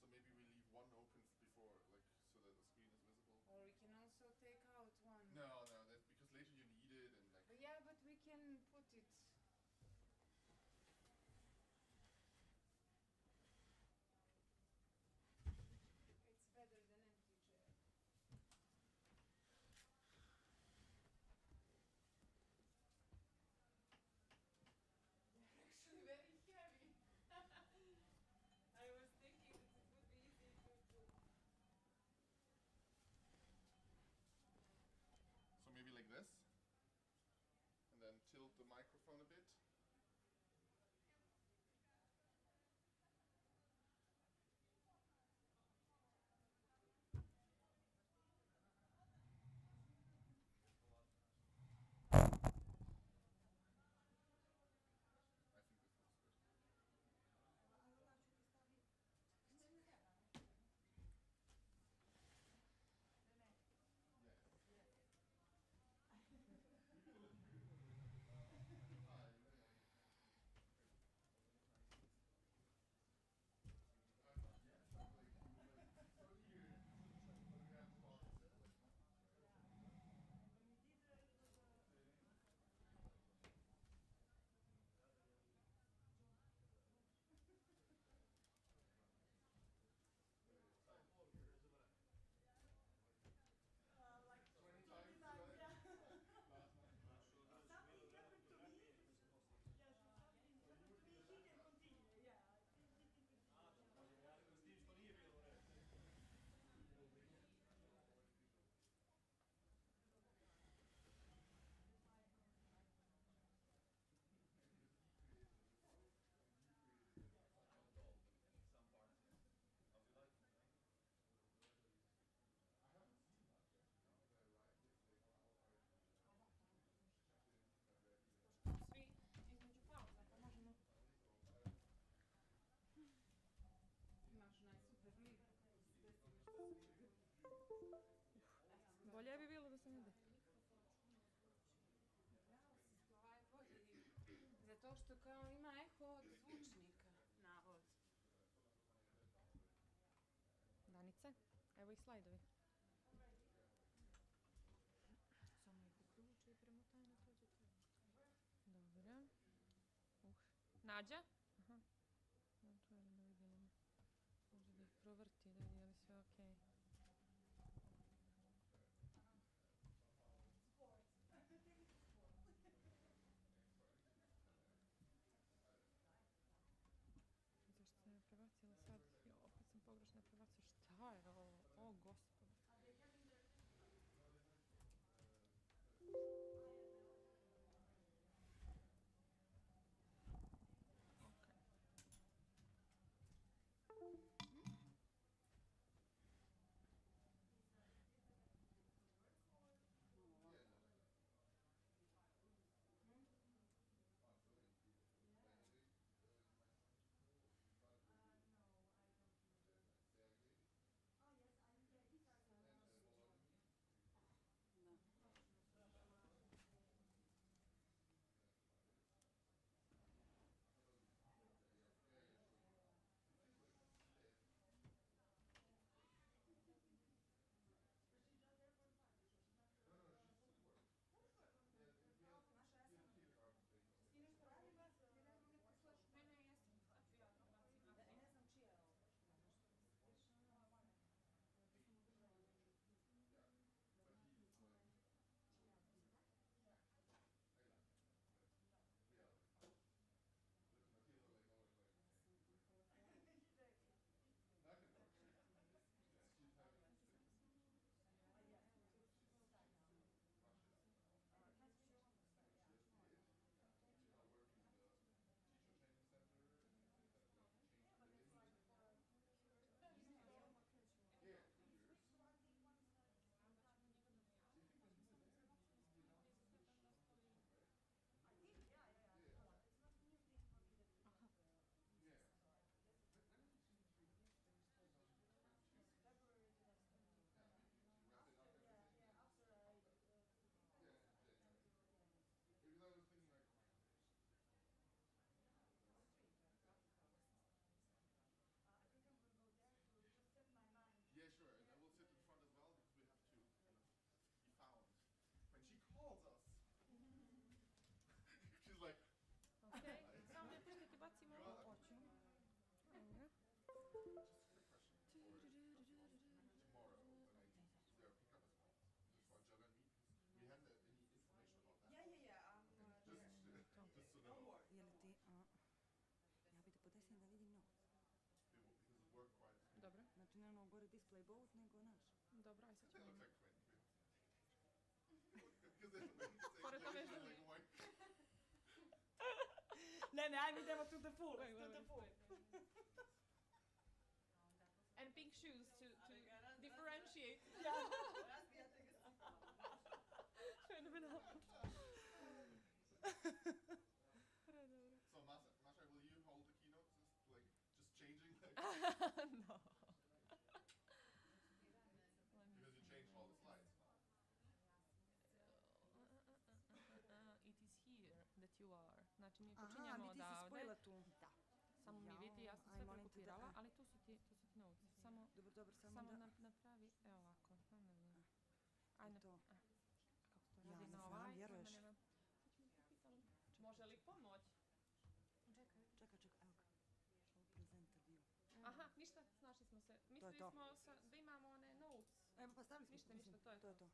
So maybe we leave one open before, like, so that the screen is visible. Or we can also take out one. No, that's because later you need it and like. Yeah, but we can put it. It's better than empty chair. They're actually very heavy. I was thinking that it would be easy to. So maybe like this, and then tilt the microphone a bit. I think this looks good. Svi između pauza, pa možemo. Imaš onaj super lik. Bolje bi bilo da se ne da. Ovaj bolji. Zato što kao ima eho od zvučnika, navod. Danice, evo i slajdovi. Samo ih uključi i premotaj na to gdje treba. Dobro. Nađa? Aha. Otvorim da vidimo. Može da ih provrti, da vidi je li sve okej. Zašto sam je prebacila sad? Jo, opet sam pogrešno prebacila. Šta je ovo? O, gospod. display boat nego naš. Dobro, aj sad ćemo. It looks like 20. Because then when you say Pored toga English, što... like white. Ne, ajme idemo to the full. And pink shoes to differentiate. Fenomenalno. So Masha, will you hold the keynote? Just changing like No. because you changed all the slides now. It is here that you are. Znači mi Aha, počinjemo mi ti si odavde. spojila tu. Da. Samo mi vidi, ja sam sve prekopirala, ali tu su ti notes. Samo napravi, evo ovako. Ajde. To. Kako se to Ja radi ne na znam, ovaj? vjeruješ? Može li pomoć? Čekaj, evo ga. Presenter view. Aha, ništa, snašli smo se. Mislili smo da imamo one notes. Evo, pa stavili smo. Ništa, to je to.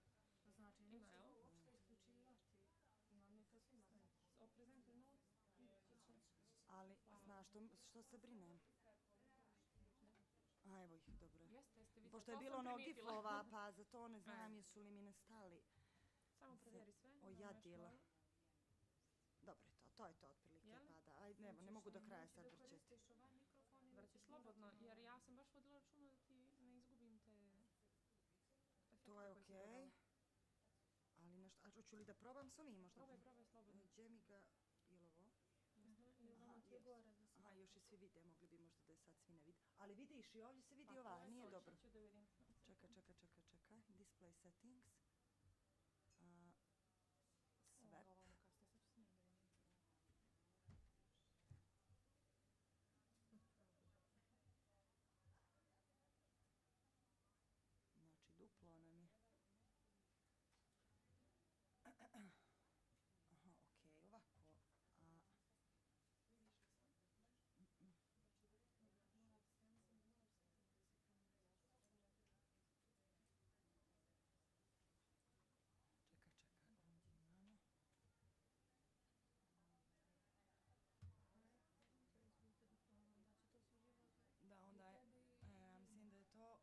Znači, Ima, neću evo. uopšte isključivati. Imam neka svima. O presenter notes. Ali, znaš, što se brinem? A, evo ih, dobro. Jeste vidjeli. Pošto je bilo ono gifova, pa za to ne znam jesu li mi nestali. Samo provjeri sve. Ojadila. Dobro je to je to otprilike. Pa da, ajde, ne mogu do kraja sad vrćeti. Vrći slobodno, jer ja sam baš vodila računa da ti ne izgubim te efekte. To je okej. Ali nešto, a hoću li da probam s ovim možda? Probaj slobodno. Gdje mi ga, je li ovo? Aha, još i svi vide, mogli bi možda da je sad svi ne vidi. Ali vidiš i ovdje se vidi ova, nije dobro. Čekaj. Display settings. Sve. Znači, duplo nam je. Aha, okej, ovako. Čekaj, ovdje imamo. Da, onda je, ja mislim da je to...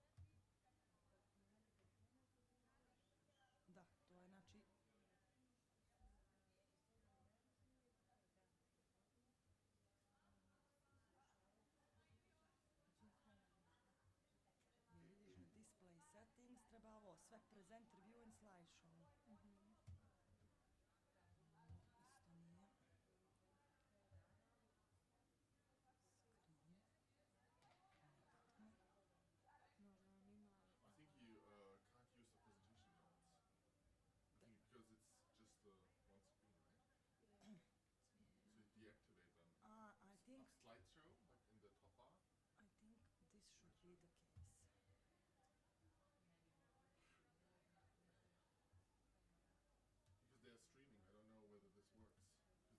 Da, to je znači... Vidiš na display settings, treba ovo, sve presenter view and slideshow. Isto nije. I think you can't use the presentation notes. I think because it's just the one screen, right? So you deactivate them. I think... Slideshow, like in the top bar? I think this should be the case. Because they're streaming, I don't know whether this works. Because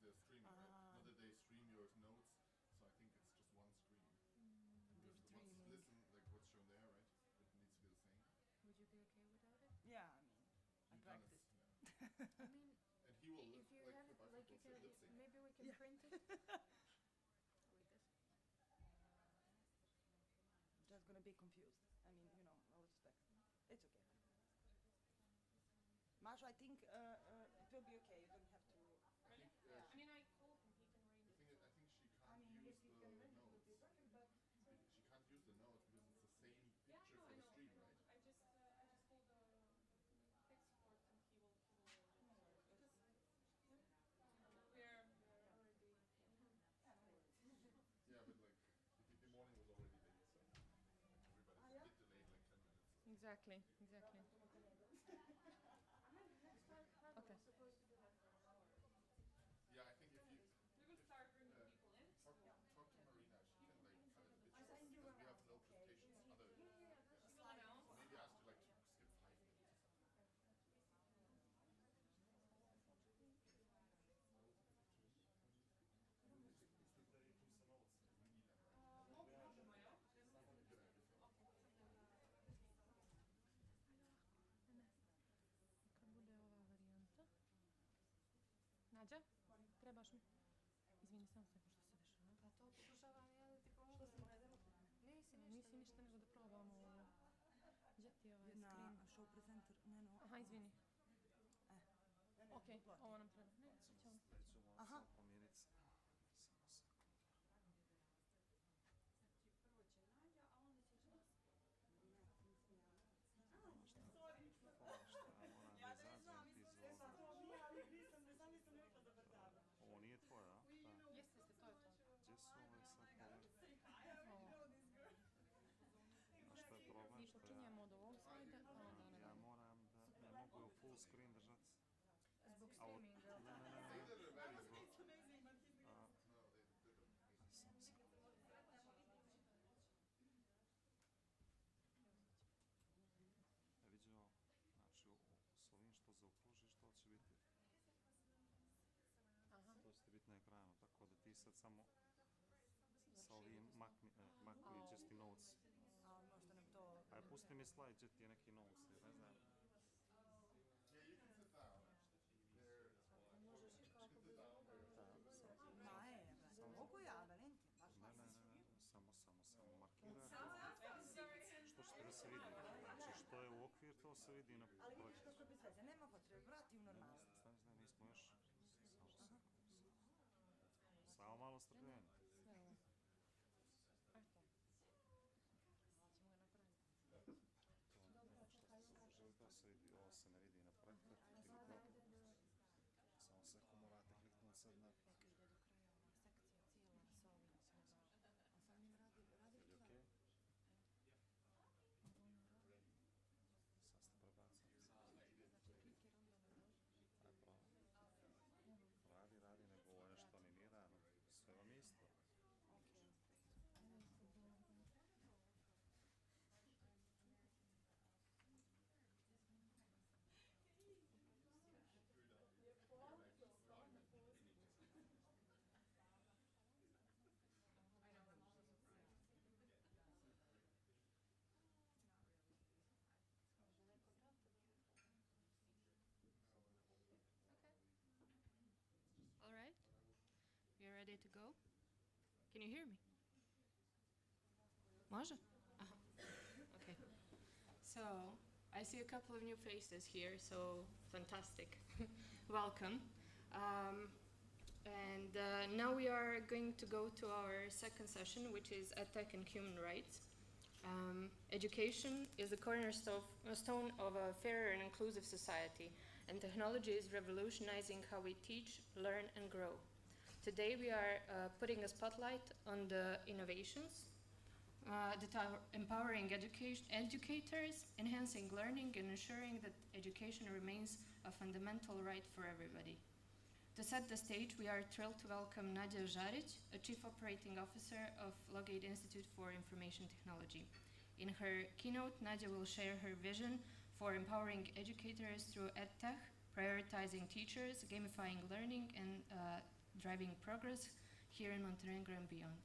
they're streaming, right? Not that they stream your notes, so I think it's just one screen. Because listen, like what's shown there, right? It needs to be the same. Would you be okay without it? Yeah, I mean, I practiced. I mean, and he will if you have it, like you can, maybe we can print it. Just gonna be confused. I mean, you know, all respect. It's okay. Masha, I think it will be okay. You don't have to. I think, I mean, I called him. He can read it. I think she can't use the notes. She can't use the notes because it's the same picture for the stream, right? I just called the tech support and he will because we're already. Yeah, but like the morning was already late, so everybody's a bit delayed, like 10 minutes. Exactly. Okay. Yeah, I think if you We will start bringing people in. talk to Marina, she can like cut it a bit short because we have no presentations. Other She will announce. maybe ask her like to skip 5 minutes or something. Možemo, jel? Kad bude ova varijanta. Nađa, trebaš mi? Izvini, samo se što se dešava. Pa to pokušavam ja da ti pomogu. Nisi ništa Nisi ništa nego da probamo ovo. ti ovaj Jedna screen? show presenter, ne, no. Aha, izvini. Ne, ne, Ok, uplati. ovo nam treba. Ne, ćemo. Neću moram Aha. samo promijeniti. Samo se. Ovo nije tvoja, a? Jeste, to je to. Gdje su ove sad ove? Ovo. A što je problem? Mi Što počinjemo od ovog sajda, a onda ona. ja moram da ne mogu je u full screen držati. Zbog A od- streaminga. Ne. Samo se. Vidi ovo, znači s ovim što zaokružiš to će biti. Aha. To će ti biti na ekranu, tako da ti sad samo sa ovim makni just ti notes. A možda nam to... Aj, pusti mi slide gdje ti je neki notes, jer ne znam. Možeš i kako bez ovoga. Samo Ma je, brate. Mogu ja, Valentin, baš Ne, samo markirajte. Što ćete da se vidi? Znači što je u okvir, to se vidi na Ali vidiš projektu. kako je bez veze, nema potrebe, vrati u normalnost. Ne, nismo još. Samo malo strpljenja. Sve ovo. Eto. Ćemo ga napraviti. Želi da se vidi, ovo se ne vidi na projektu. Samo seko morate kliknuti sad na... Ide do kraja ova sekcija cijela sa ovim. A sam njim radi Je li okej? Sad ste prebacili. Znači klikir onda ne dođe. Aj, pravo. Radi, nego ovo je nešto animirano. Sve vam isto. All right. You're ready to go? Can you hear me? Može? Aha. Okay. So, I see a couple of new faces here, so fantastic. Welcome. Now we are going to go to our second session, which is EdTech and Human Rights. Education is the cornerstone of a fairer and inclusive society, and technology is revolutionizing how we teach, learn, and grow. Today we are putting a spotlight on the innovations that are empowering educators, enhancing learning, and ensuring that education remains a fundamental right for everybody. To set the stage, we are thrilled to welcome Nadia Žarić, a Chief Operating Officer of Logate Institute for Information Technology. In her keynote, Nadia will share her vision for empowering educators through EdTech, prioritizing teachers, gamifying learning, and driving progress here in Montenegro and beyond.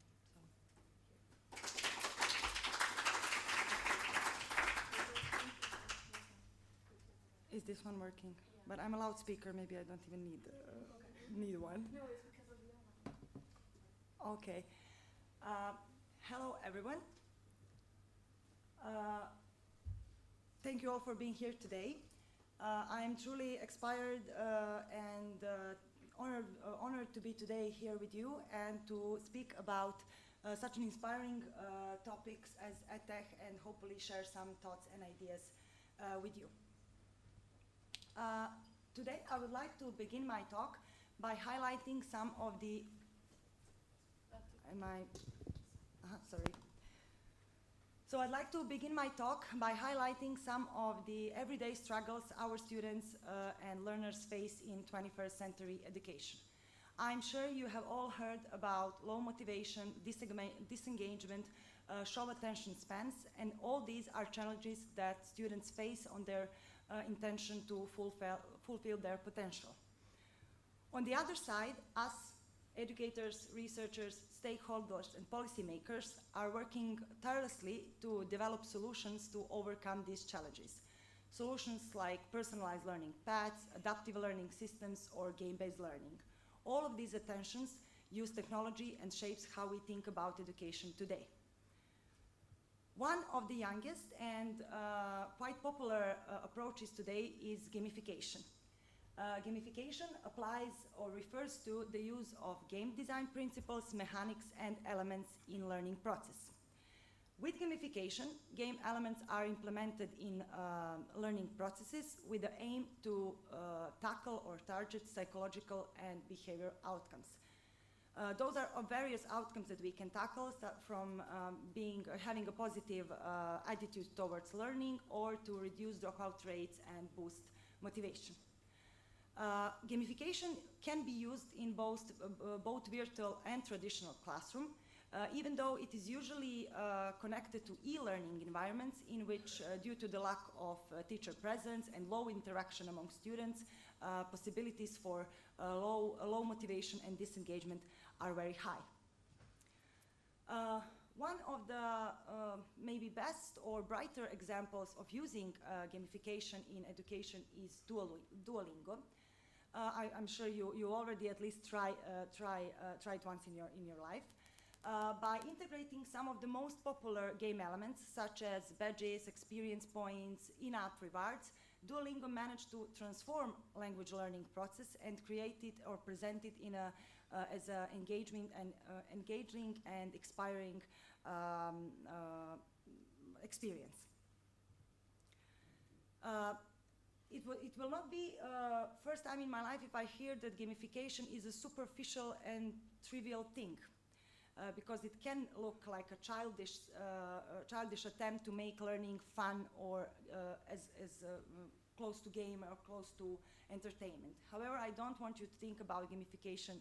Is this one working? But I'm a loudspeaker, maybe I don't even need one. No, it's because of the other. Okay. Hello, everyone. Thank you all for being here today. I am truly inspired and honored to be today here with you and to speak about such an inspiring topics as EdTech and hopefully share some thoughts and ideas with you. Today I would like to begin my talk by highlighting some of the sorry. So I'd like to begin my talk by highlighting some of the everyday struggles our students and learners face in 21st century education. I'm sure you have all heard about low motivation, disengagement, short attention spans, and all these are challenges that students face on their intention to fulfill their potential. On the other side, us, educators, researchers, stakeholders, and policymakers are working tirelessly to develop solutions to overcome these challenges. Solutions like personalized learning paths, adaptive learning systems, or game-based learning. All of these attentions, use technology and shapes how we think about education today. One of the youngest and quite popular approaches today is gamification. Gamification applies or refers to the use of game design principles, mechanics, and elements in learning process. With gamification, game elements are implemented in learning processes with the aim to tackle or target psychological and behavioral outcomes. Those are various outcomes that we can tackle, from having a positive attitude towards learning, or to reduce dropout rates and boost motivation. Gamification can be used in both virtual and traditional classroom, even though it is usually connected to e-learning environments in which, due to the lack of teacher presence and low interaction among students, possibilities for low motivation and disengagement are very high. One of the maybe best or brighter examples of using gamification in education is Duolingo. I'm sure you already at least tried once in your life. By integrating some of the most popular game elements, such as badges, experience points, in-app rewards, Duolingo managed to transform language learning process and create it or present it in as an engaging and inspiring experience. It will not be first time in my life if I hear that gamification is a superficial and trivial thing, because it can look like a childish attempt to make learning fun or as close to game or close to entertainment. However, I don't want you to think about gamification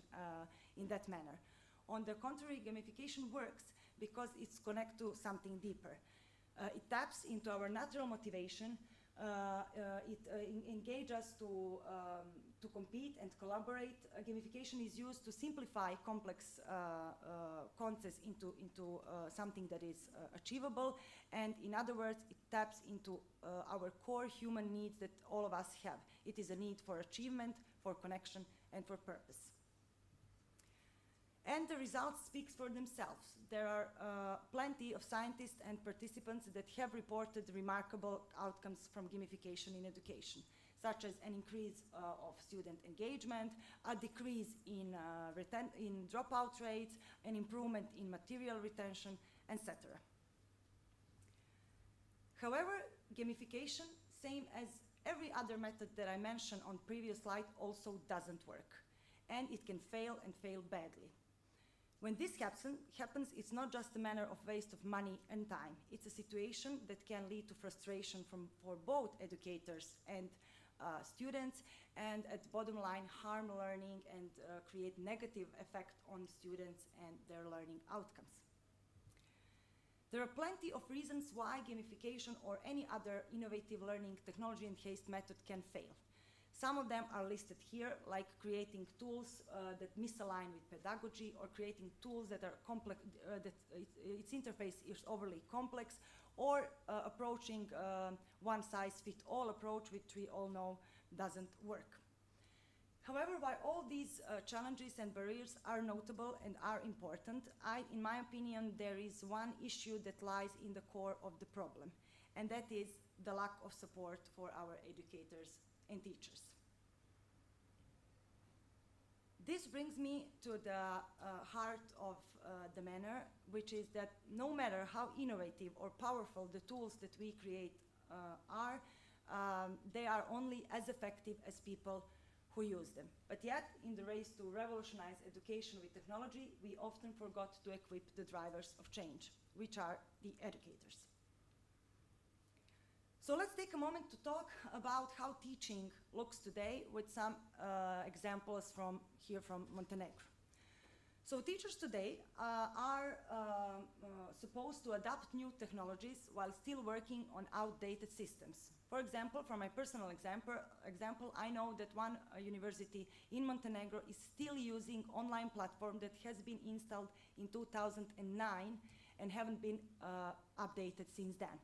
in that manner. On the contrary, gamification works because it's connected to something deeper. It taps into our natural motivation. It engages us to compete and collaborate. Gamification is used to simplify complex concepts into something that is achievable, and in other words, it taps into our core human needs that all of us have. It is a need for achievement, for connection, and for purpose. And the results speak for themselves. There are plenty of scientists and participants that have reported remarkable outcomes from gamification in education, such as an increase of student engagement, a decrease in dropout rates, an improvement in material retention, etc. However, gamification, same as every other method that I mentioned on previous slide, also doesn't work, and it can fail and fail badly. When this happens, it's not just a matter of waste of money and time. It's a situation that can lead to frustration for both educators and students, and at the bottom line, harm learning and create negative effect on students and their learning outcomes. There are plenty of reasons why gamification or any other innovative learning technology-enhanced method can fail. Some of them are listed here, like creating tools that misalign with pedagogy, or creating tools that are complex, that its interface is overly complex, or approaching one-size-fits-all approach, which we all know doesn't work. However, while all these challenges and barriers are notable and are important, in my opinion, there is one issue that lies in the core of the problem, and that is the lack of support for our educators and teachers. This brings me to the heart of the matter, which is that no matter how innovative or powerful the tools that we create are, they are only as effective as people who use them. But yet, in the race to revolutionize education with technology, we often forgot to equip the drivers of change, which are the educators. So let's take a moment to talk about how teaching looks today with some examples from Montenegro. So teachers today are supposed to adapt new technologies while still working on outdated systems. For example, from my personal example, I know that one university in Montenegro is still using online platform that has been installed in 2009 and haven't been updated since then.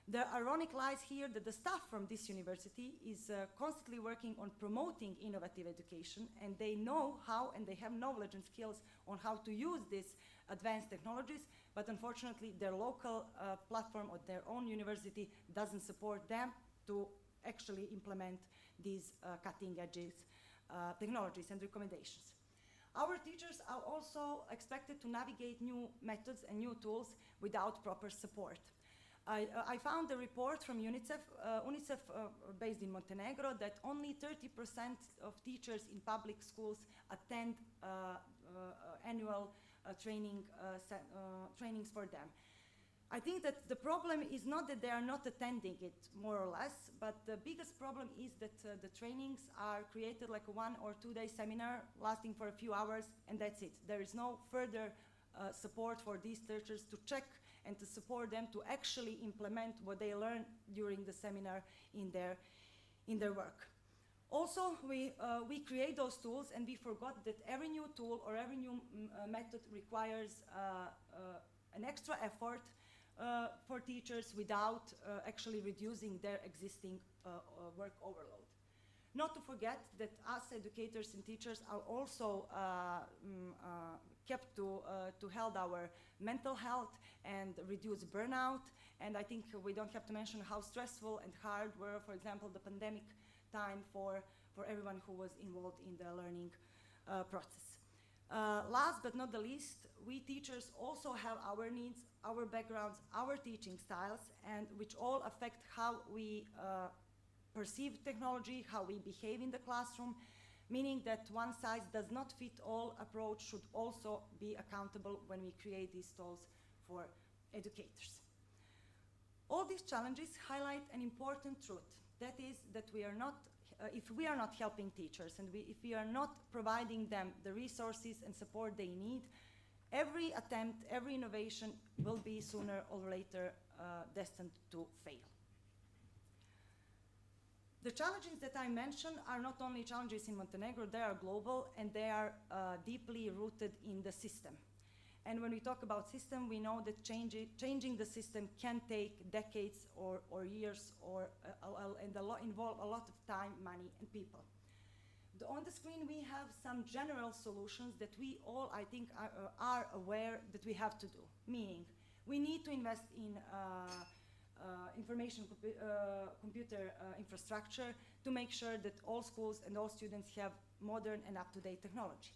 The ironic lies here that the staff from this university is constantly working on promoting innovative education, and they know how, and they have knowledge and skills on how to use this advanced technologies, but unfortunately their local platform or their own university doesn't support them to actually implement these cutting edges technologies and recommendations. Our teachers are also expected to navigate new methods and new tools without proper support. I found a report from UNICEF, based in Montenegro, that only 30% of teachers in public schools attend annual trainings for them. I think that the problem is not that they are not attending it, more or less, but the biggest problem is that the trainings are created like a 1 or 2 day seminar lasting for a few hours, and that's it. There is no further support for these teachers to check and to support them to actually implement what they learn during the seminar in their work. Also, we create those tools, and we forgot that every new tool or every new method requires an extra effort for teachers without actually reducing their existing work overload. Not to forget that us educators and teachers are also kept to help our mental health and reduce burnout. And I think we don't have to mention how stressful and hard were, for example, the pandemic time for everyone who was involved in the learning process. Last but not the least, we teachers also have our needs, our backgrounds, our teaching styles, and which all affect how we perceive technology, how we behave in the classroom, meaning that one size does not fit all approach should also be accountable when we create these tools for educators. All these challenges highlight an important truth, that is that we are not, if we are not helping teachers and if we are not providing them the resources and support they need, every attempt, every innovation will be sooner or later destined to fail. The challenges that I mentioned are not only challenges in Montenegro, they are global and they are deeply rooted in the system. And when we talk about system, we know that changing the system can take decades or years and involve a lot of time, money, and people. On the screen, we have some general solutions that we all, I think, are aware that we have to do. Meaning, we need to invest in computer infrastructure to make sure that all schools and all students have modern and up-to-date technology.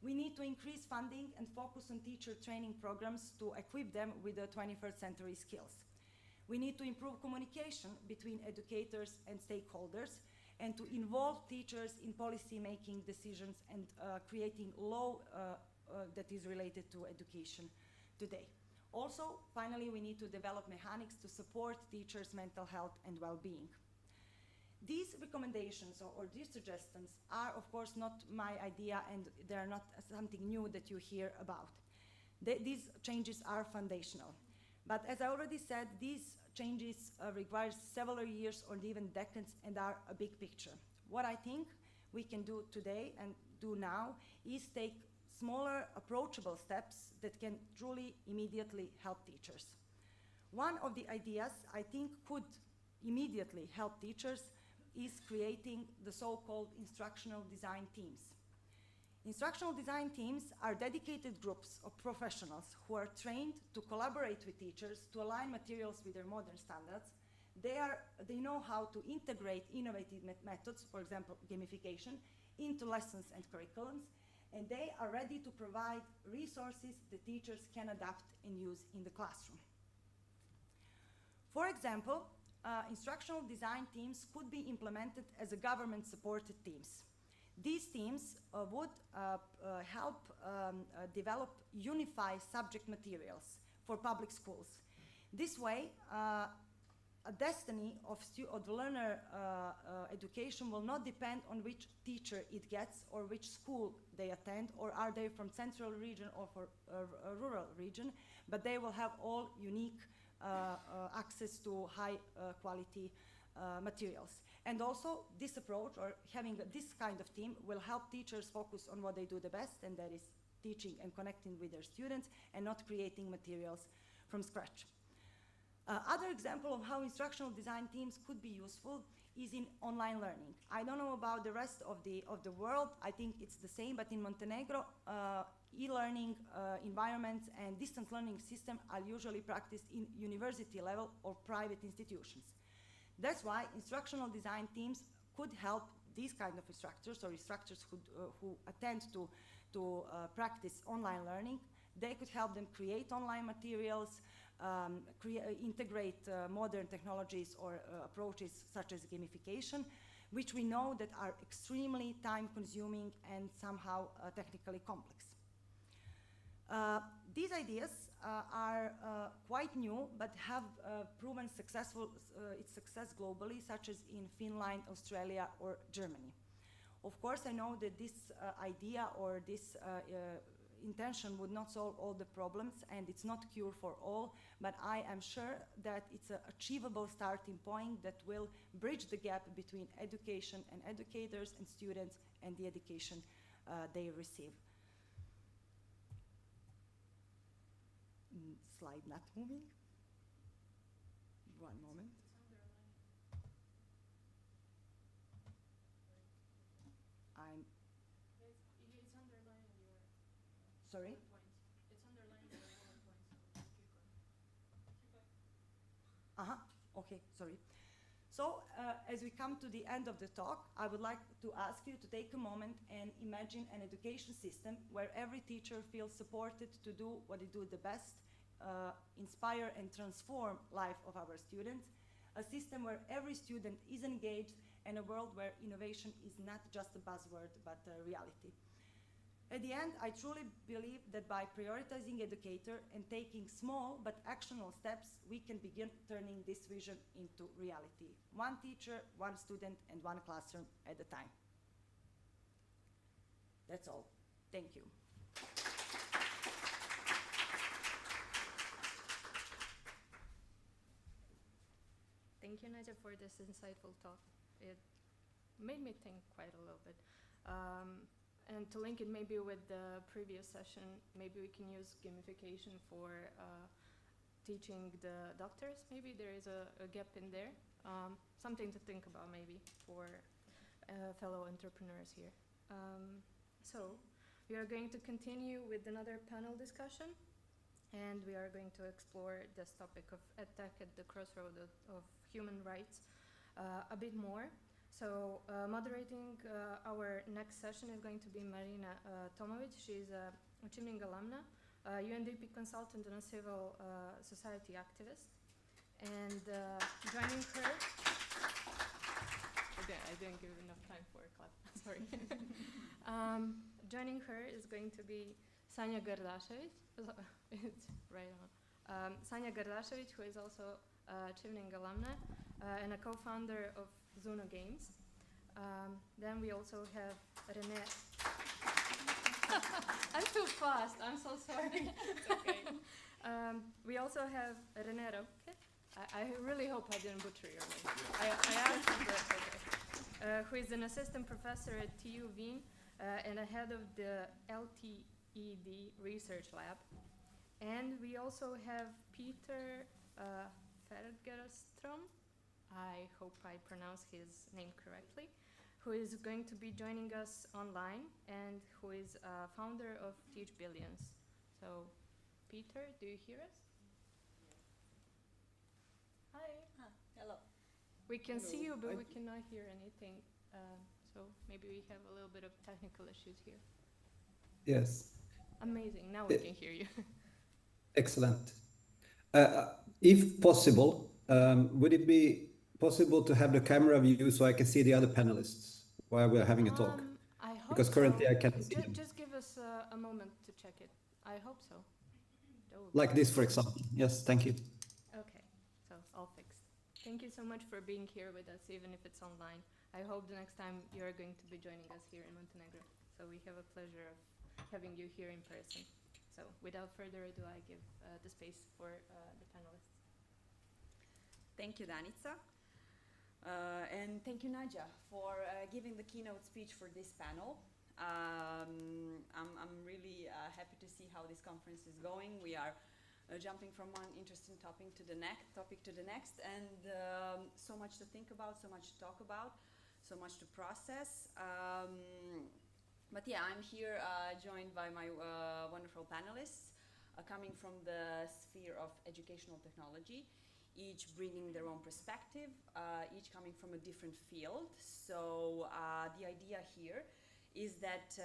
We need to increase funding and focus on teacher training programs to equip them with the 21st century skills. We need to improve communication between educators and stakeholders and to involve teachers in policy-making decisions and creating law that is related to education today. Also, finally, we need to develop mechanics to support teachers' mental health and well-being. These recommendations or these suggestions are, of course, not my idea, and they're not something new that you hear about. These changes are foundational. But as I already said, these changes require several years or even decades and are a big picture. What I think we can do today and do now is take smaller, approachable steps that can truly immediately help teachers. One of the ideas I think could immediately help teachers is creating the so-called instructional design teams. Instructional design teams are dedicated groups of professionals who are trained to collaborate with teachers to align materials with their modern standards. They know how to integrate innovative methods, for example, gamification, into lessons and curriculums, and they are ready to provide resources that teachers can adapt and use in the classroom. For example, instructional design teams could be implemented as a government-supported teams. These teams would help develop unified subject materials for public schools. This way, a destiny of the learner education will not depend on which teacher it gets or which school they attend, or are they from central region or for a rural region, but they will have all unique access to high quality materials. And also this approach, or having this kind of team, will help teachers focus on what they do the best, and that is teaching and connecting with their students and not creating materials from scratch. Other example of how instructional design teams could be useful is in online learning. I don't know about the rest of the world, I think it's the same, but in Montenegro, e-learning environments and distance learning system are usually practiced in university level or private institutions. That's why instructional design teams could help these kind of instructors or instructors who attend to practice online learning. They could help them create online materials, integrate modern technologies or approaches such as gamification, which we know that are extremely time-consuming and somehow technically complex. These ideas are quite new, but have proven its success globally, such as in Finland, Australia, or Germany. Of course, I know that this idea or this intention would not solve all the problems, and it's not cure for all, but I am sure that it's an achievable starting point that will bridge the gap between education and educators and students and the education they receive. Slide not moving. One moment. It's underlining your Sorry? points. It's underlining your points, so keep going. Okay, sorry. So, as we come to the end of the talk, I would like to ask you to take a moment and imagine an education system where every teacher feels supported to do what they do the best, inspire and transform life of our students, a system where every student is engaged, and a world where innovation is not just a buzzword, but a reality. At the end, I truly believe that by prioritizing educator and taking small but actionable steps, we can begin turning this vision into reality. One teacher, one student, and one classroom at a time. That's all. Thank you. Thank you, Nadia, for this insightful talk. It made me think quite a little bit. And to link it maybe with the previous session, maybe we can use gamification for teaching the doctors. Maybe there is a gap in there. Something to think about maybe for fellow entrepreneurs here. So we are going to continue with another panel discussion, and we are going to explore this topic of EdTech at the crossroad of human rights a bit more. So moderating our next session is going to be Marina Tomovic. She's a Chimning alumna, UNDP consultant and a civil society activist. And joining her, I didn't give enough time for a clap, sorry. Joining her is going to be Sanja Gardashevic. It's right on. Sanja Gardashevic, who is also a Chimning alumna and a co-founder of Zuno Games. Then we also have René. I'm too fast, I'm so sorry. It's okay. We also have René Robke. I really hope I didn't butcher your name. I asked him, but okay. Who is an assistant professor at TU Wien and a head of the LTED Research Lab. And we also have Peter Fergerström. I hope I pronounced his name correctly, who is going to be joining us online and who is founder of Teach Billions. So, Peter, do you hear us? Hi. Hello. We can see you, but we cannot hear anything. So maybe we have a little bit of technical issues here. Yes. Amazing. Now we can hear you. Excellent. If possible, would it be possible to have the camera view so I can see the other panelists while we're having a talk? I hope because currently so. I can't see them. Just give us a moment to check it. I hope so. Like this, for example. Yes, thank you. Okay, so all fixed. Thank you so much for being here with us, even if it's online. I hope the next time you're going to be joining us here in Montenegro. So we have a pleasure of having you here in person. So without further ado, I give the space for the panelists. Thank you, Danica. And thank you, Nadia, for giving the keynote speech for this panel. I'm really happy to see how this conference is going. We are jumping from one interesting topic to the next, and so much to think about, so much to talk about, so much to process. But yeah, I'm here joined by my wonderful panelists coming from the sphere of educational technology, each bringing their own perspective, each coming from a different field. So the idea here is that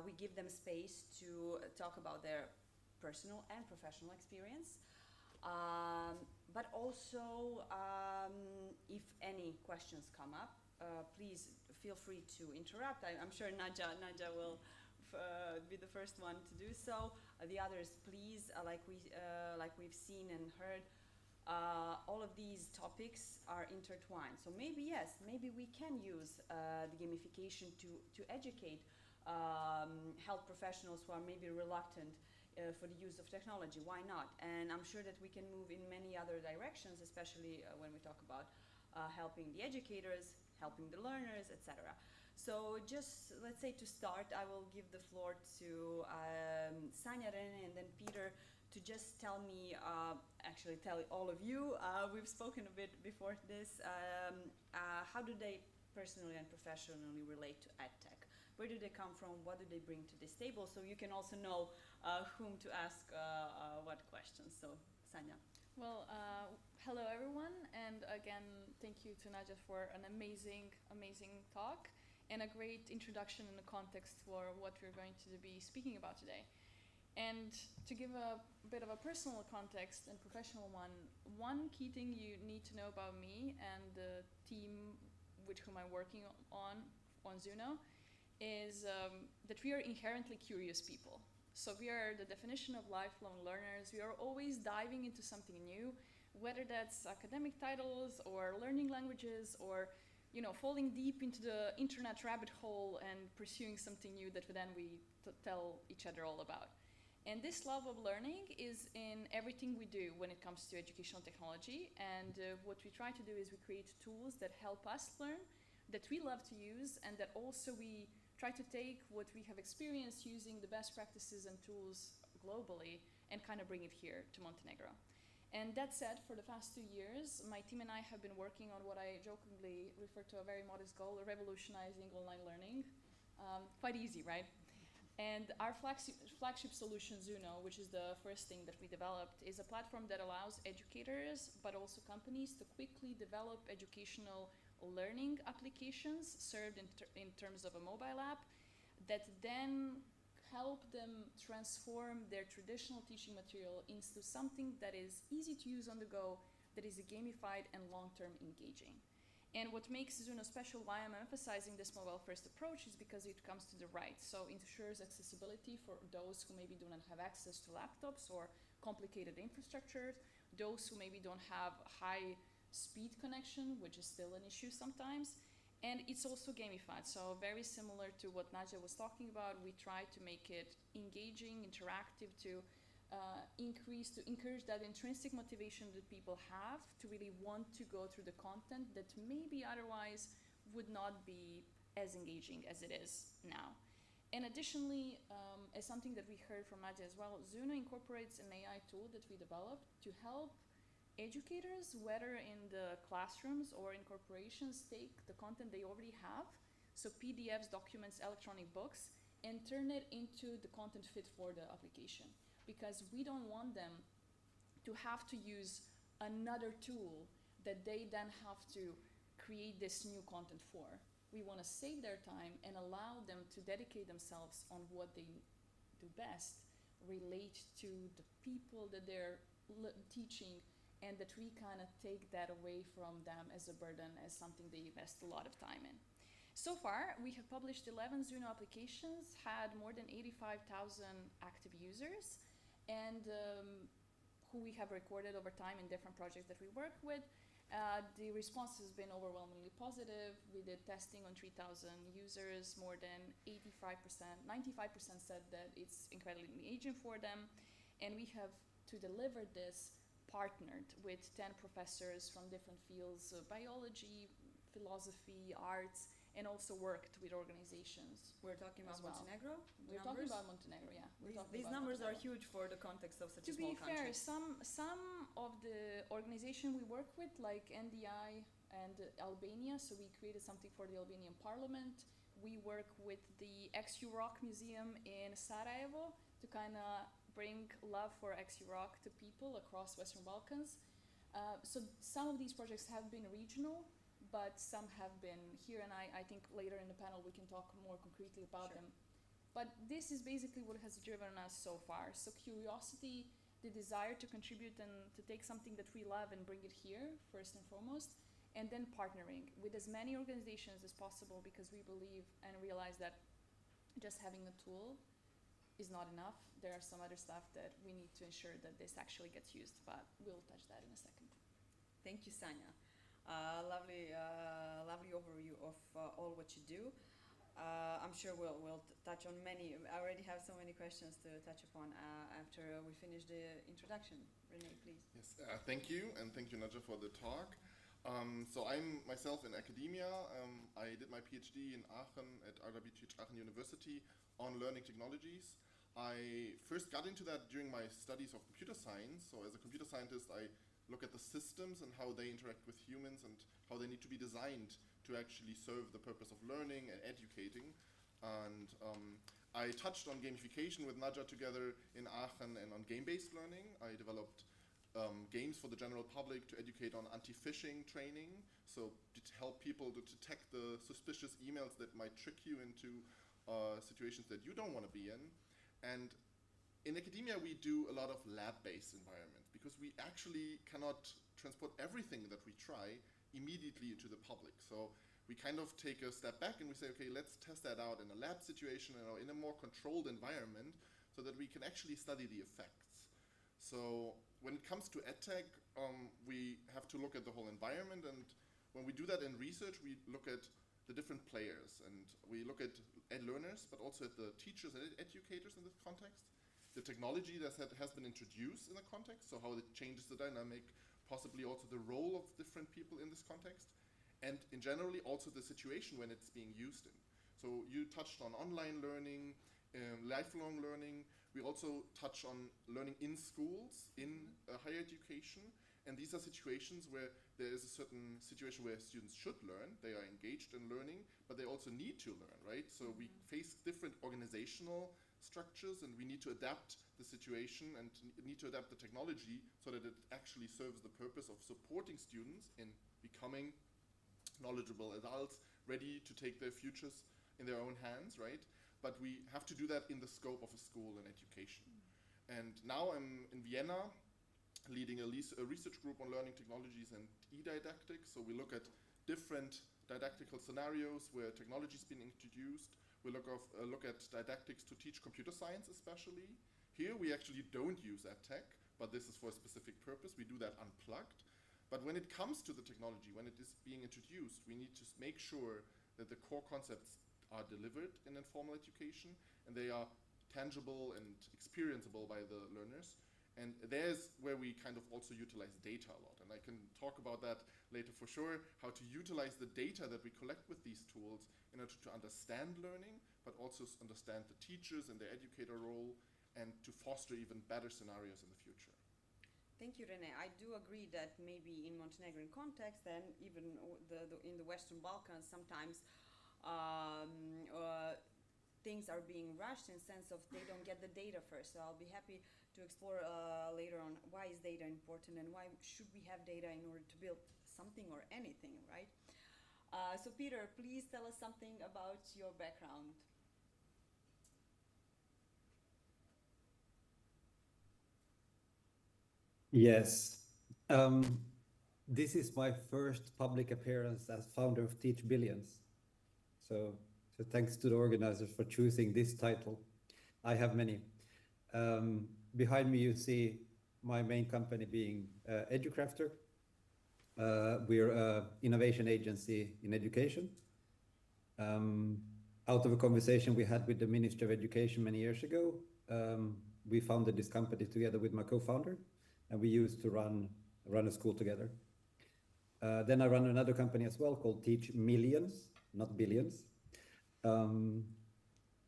we give them space to talk about their personal and professional experience, but also if any questions come up, please feel free to interrupt. I'm sure Naja will be the first one to do so. The others, please, like we've seen and heard, all of these topics are intertwined. So maybe, yes, maybe we can use the gamification to educate health professionals who are maybe reluctant for the use of technology. Why not? And I'm sure that we can move in many other directions, especially when we talk about helping the educators, helping the learners, etc. So just, let's say to start, I will give the floor to Sanja, Rene, and then Peter to just tell me, actually tell all of you, we've spoken a bit before this, how do they personally and professionally relate to EdTech? Where do they come from? What do they bring to this table? So you can also know whom to ask what questions. So, Sanja. Well, hello everyone, and again, thank you to Naja for an amazing talk and a great introduction and a context for what we're going to be speaking about today. And to give a bit of a personal context and professional one key thing you need to know about me and the team with whom I'm working on Zuno is that we are inherently curious people. So we are the definition of lifelong learners. We are always diving into something new, whether that's academic titles or learning languages or, you know, falling deep into the internet rabbit hole and pursuing something new that then we tell each other all about. And this love of learning is in everything we do when it comes to educational technology. And what we try to do is we create tools that help us learn, that we love to use, and that also we try to take what we have experienced using the best practices and tools globally and kind of bring it here to Montenegro. And that said, for the past 2 years, my team and I have been working on what I jokingly refer to a very modest goal, revolutionizing online learning. Quite easy, right? And our flagship solution, Zuno, which is the first thing that we developed, is a platform that allows educators, but also companies, to quickly develop educational learning applications served in terms of a mobile app that then help them transform their traditional teaching material into something that is easy to use on the go, that is gamified and long-term engaging. And what makes Zuno special, why I'm emphasizing this mobile-first approach, is because it comes to the right. So it ensures accessibility for those who maybe do not have access to laptops or complicated infrastructure, those who maybe don't have high speed connection, which is still an issue sometimes. And it's also gamified, so very similar to what Naja was talking about. We try to make it engaging, interactive, to encourage that intrinsic motivation that people have to really want to go through the content that maybe otherwise would not be as engaging as it is now. And additionally, as something that we heard from Naja as well, Zuno incorporates an AI tool that we developed to help educators, whether in the classrooms or in corporations, take the content they already have, so PDFs, documents, electronic books, and turn it into the content fit for the application. Because we don't want them to have to use another tool that they then have to create this new content for. We want to save their time and allow them to dedicate themselves on what they do best, relate to the people that they're teaching, and that we kind of take that away from them as a burden, as something they invest a lot of time in. So far, we have published 11 Zuno applications, had more than 85,000 active users, and who we have recorded over time in different projects that we work with. The response has been overwhelmingly positive. We did testing on 3,000 users, more than 85%, 95% said that it's incredibly engaging for them. And we have, to deliver this, partnered with 10 professors from different fields of biology, philosophy, arts, and also worked with organizations. We're talking about Montenegro? We're talking about Montenegro, yeah. These numbers are huge for the context of such a small country. To be fair, some of the organizations we work with, like NDI and Albania, so we created something for the Albanian parliament. we work with the XU Rock Museum in Sarajevo to kind of bring love for XU Rock to people across Western Balkans. So some of these projects have been regional, but some have been here, and I think later in the panel we can talk more concretely about them. But this is basically what has driven us so far. So curiosity, the desire to contribute and to take something that we love and bring it here, first and foremost, and then partnering with as many organizations as possible, because we believe and realize that just having a tool is not enough. There are some other stuff that we need to ensure that this actually gets used, but we'll touch that in a second. Thank you, Sanja. Lovely overview of all what you do. I'm sure we'll touch on many. I already have so many questions to touch upon after we finish the introduction. Renee, please. Yes, thank you, and thank you, Nadja, for the talk. So I'm myself in academia. I did my PhD in Aachen at RWTH Aachen University on learning technologies. I first got into that during my studies of computer science. So as a computer scientist, I look at the systems and how they interact with humans and how they need to be designed to actually serve the purpose of learning and educating. And I touched on gamification with Nadja together in Aachen and on game-based learning. I developed games for the general public to educate on anti-phishing training, so to help people to detect the suspicious emails that might trick you into situations that you don't want to be in. And in academia, we do a lot of lab-based environments because we actually cannot transport everything that we try immediately into the public. So we kind of take a step back and we say, okay, let's test that out in a lab situation or in a more controlled environment so that we can actually study the effects. So when it comes to EdTech, we have to look at the whole environment, and when we do that in research, we look at the different players, and we look at learners, but also at the teachers and educators in this context, the technology that has been introduced in the context, so how it changes the dynamic, possibly also the role of different people in this context, and in generally also the situation when it's being used in. So you touched on online learning, lifelong learning. We also touch on learning in schools, in higher education, and these are situations where there is a certain situation where students should learn, they are engaged in learning, but they also need to learn, right? So we face different organizational structures, and we need to adapt the situation and need to adapt the technology so that it actually serves the purpose of supporting students in becoming knowledgeable adults, ready to take their futures in their own hands, right? But we have to do that in the scope of a school and education. And now I'm in Vienna leading a research group on learning technologies and e-didactics. So we look at different didactical scenarios where technology is being introduced. We look at didactics to teach computer science especially. Here we actually don't use EdTech, but this is for a specific purpose. We do that unplugged. But when it comes to the technology, when it is being introduced, we need to make sure that the core concepts are delivered in informal education, and they are tangible and experienceable by the learners. And there's where we kind of also utilize data a lot. And I can talk about that later for sure, how to utilize the data that we collect with these tools in order to understand learning, but also understand the teachers and their educator role, and to foster even better scenarios in the future. Thank you, Renee. I do agree that maybe in Montenegrin context and even in the Western Balkans, sometimes things are being rushed in the sense of they don't get the data first. So I'll be happy to explore later on why is data important and why should we have data in order to build something or anything, right? So Peter, please tell us something about your background. Yes. This is my first public appearance as founder of Teach Billions. So thanks to the organizers for choosing this title. I have many. Behind me you see my main company being Educrafter. We're an innovation agency in education. Out of a conversation we had with the Ministry of Education many years ago, we founded this company together with my co-founder, and we used to run a school together. Then I run another company as well called Teach Millions, not billions.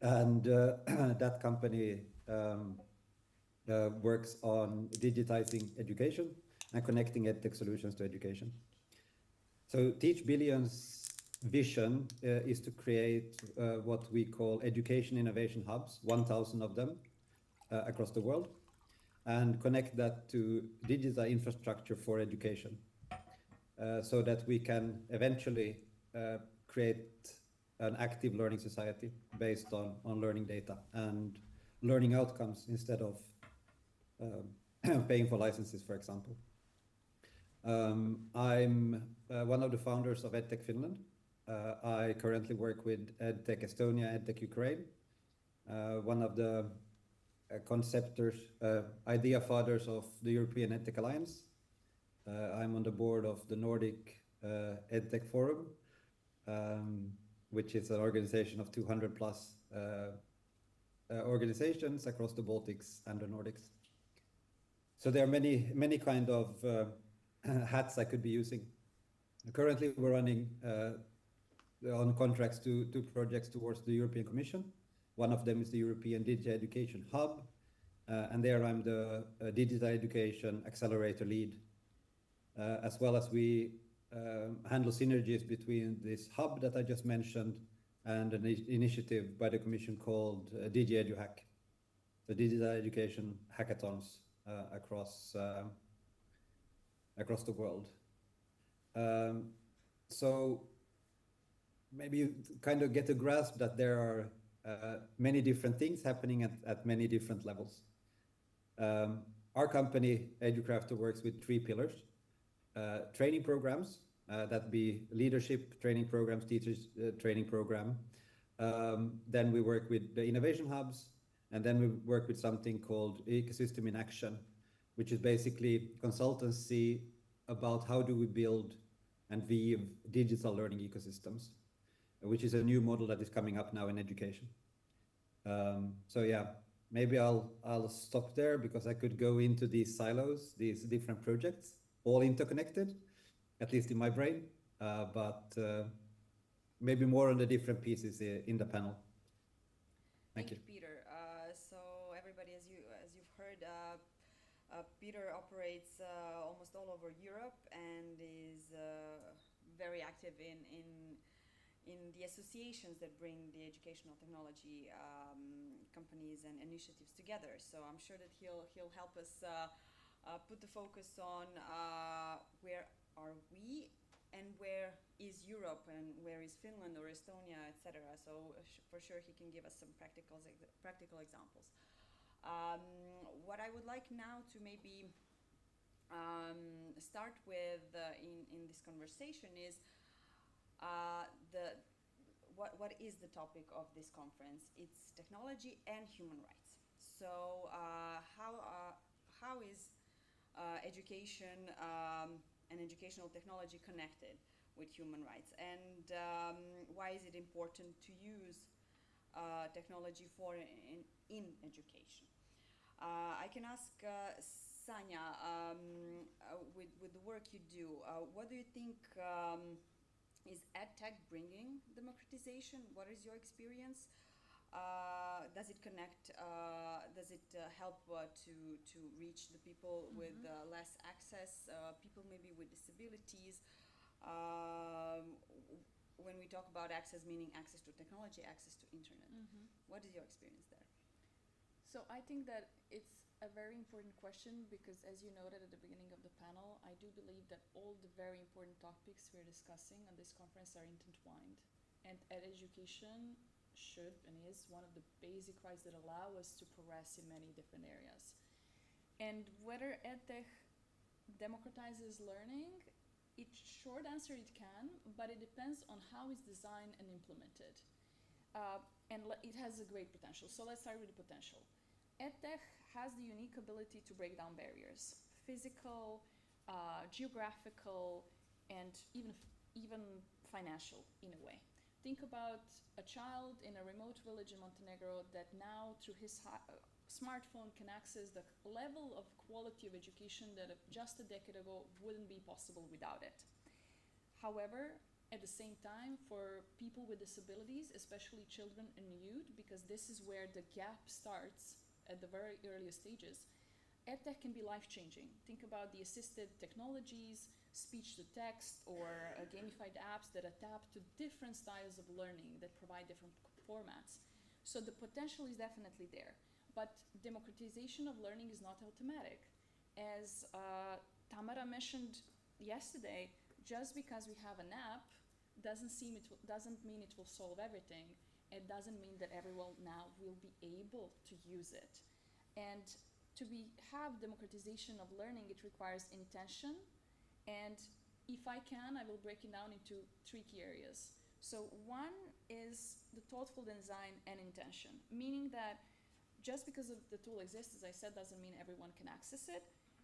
That company works on digitizing education and connecting EdTech solutions to education. So Teach Billions vision is to create what we call education innovation hubs, 1,000 of them across the world, and connect that to digital infrastructure for education, so that we can eventually create an active learning society based on learning data and learning outcomes instead of paying for licenses, for example. I'm one of the founders of EdTech Finland. I currently work with EdTech Estonia, EdTech Ukraine, one of the conceptors, idea fathers of the European EdTech Alliance. I'm on the board of the Nordic EdTech Forum, which is an organization of 200 plus organizations across the Baltics and the Nordics. So there are many kind of hats I could be using. Currently, we're running on contracts to projects towards the European Commission. One of them is the European Digital Education Hub, and there I'm the Digital Education Accelerator Lead, as well as we handle synergies between this hub that I just mentioned and an initiative by the Commission called DigiEduHack, the Digital Education Hackathons across the world. So maybe you kind of get a grasp that there are many different things happening at many different levels. Our company, EduCrafter, works with 3 pillars. Training programs, that be leadership training programs, teachers training program. Then we work with the innovation hubs, and then we work with something called Ecosystem in Action, which is basically consultancy about how do we build and weave digital learning ecosystems, which is a new model that is coming up now in education. So yeah, maybe I'll stop there because I could go into these silos, these different projects, all interconnected, at least in my brain, but maybe more on the different pieces in the panel. Thank you, Peter. So everybody, as you've heard, Peter operates almost all over Europe and is very active in the associations that bring the educational technology companies and initiatives together. So I'm sure that he'll help us put the focus on where are we and where is Europe and where is Finland or Estonia, etc. So for sure he can give us some practical examples. What I would like now to maybe start with in this conversation is what is the topic of this conference? It's technology and human rights. So how is education and educational technology connected with human rights, and why is it important to use technology in education? I can ask Sanja, with the work you do, what do you think is EdTech bringing democratization? What is your experience? Does it connect? Does it help to reach the people with less access, people maybe with disabilities? When we talk about access, meaning access to technology, access to internet. What is your experience there? So I think that it's a very important question because, as you noted at the beginning of the panel, I do believe that all the very important topics we're discussing on this conference are intertwined, and education should and is one of the basic rights that allow us to progress in many different areas. And whether EdTech democratizes learning, short answer, it can, but it depends on how it's designed and implemented. And it has a great potential. So let's start with the potential. EdTech has the unique ability to break down barriers, physical, geographical, and even financial in a way. Think about a child in a remote village in Montenegro that now, through his smartphone, can access the level of quality of education that just a decade ago wouldn't be possible without it. However, at the same time, for people with disabilities, especially children and youth, because this is where the gap starts at the very earliest stages, EdTech can be life-changing. Think about the assisted technologies, speech to text or gamified apps that adapt to different styles of learning that provide different formats. So the potential is definitely there. But democratization of learning is not automatic. As Tamara mentioned yesterday, just because we have an app doesn't mean it will solve everything. It doesn't mean that everyone now will be able to use it. And to have democratization of learning, it requires intention. And if I can, I will break it down into 3 key areas. So one is the thoughtful design and intention, meaning that just because the tool exists, as I said, doesn't mean everyone can access it.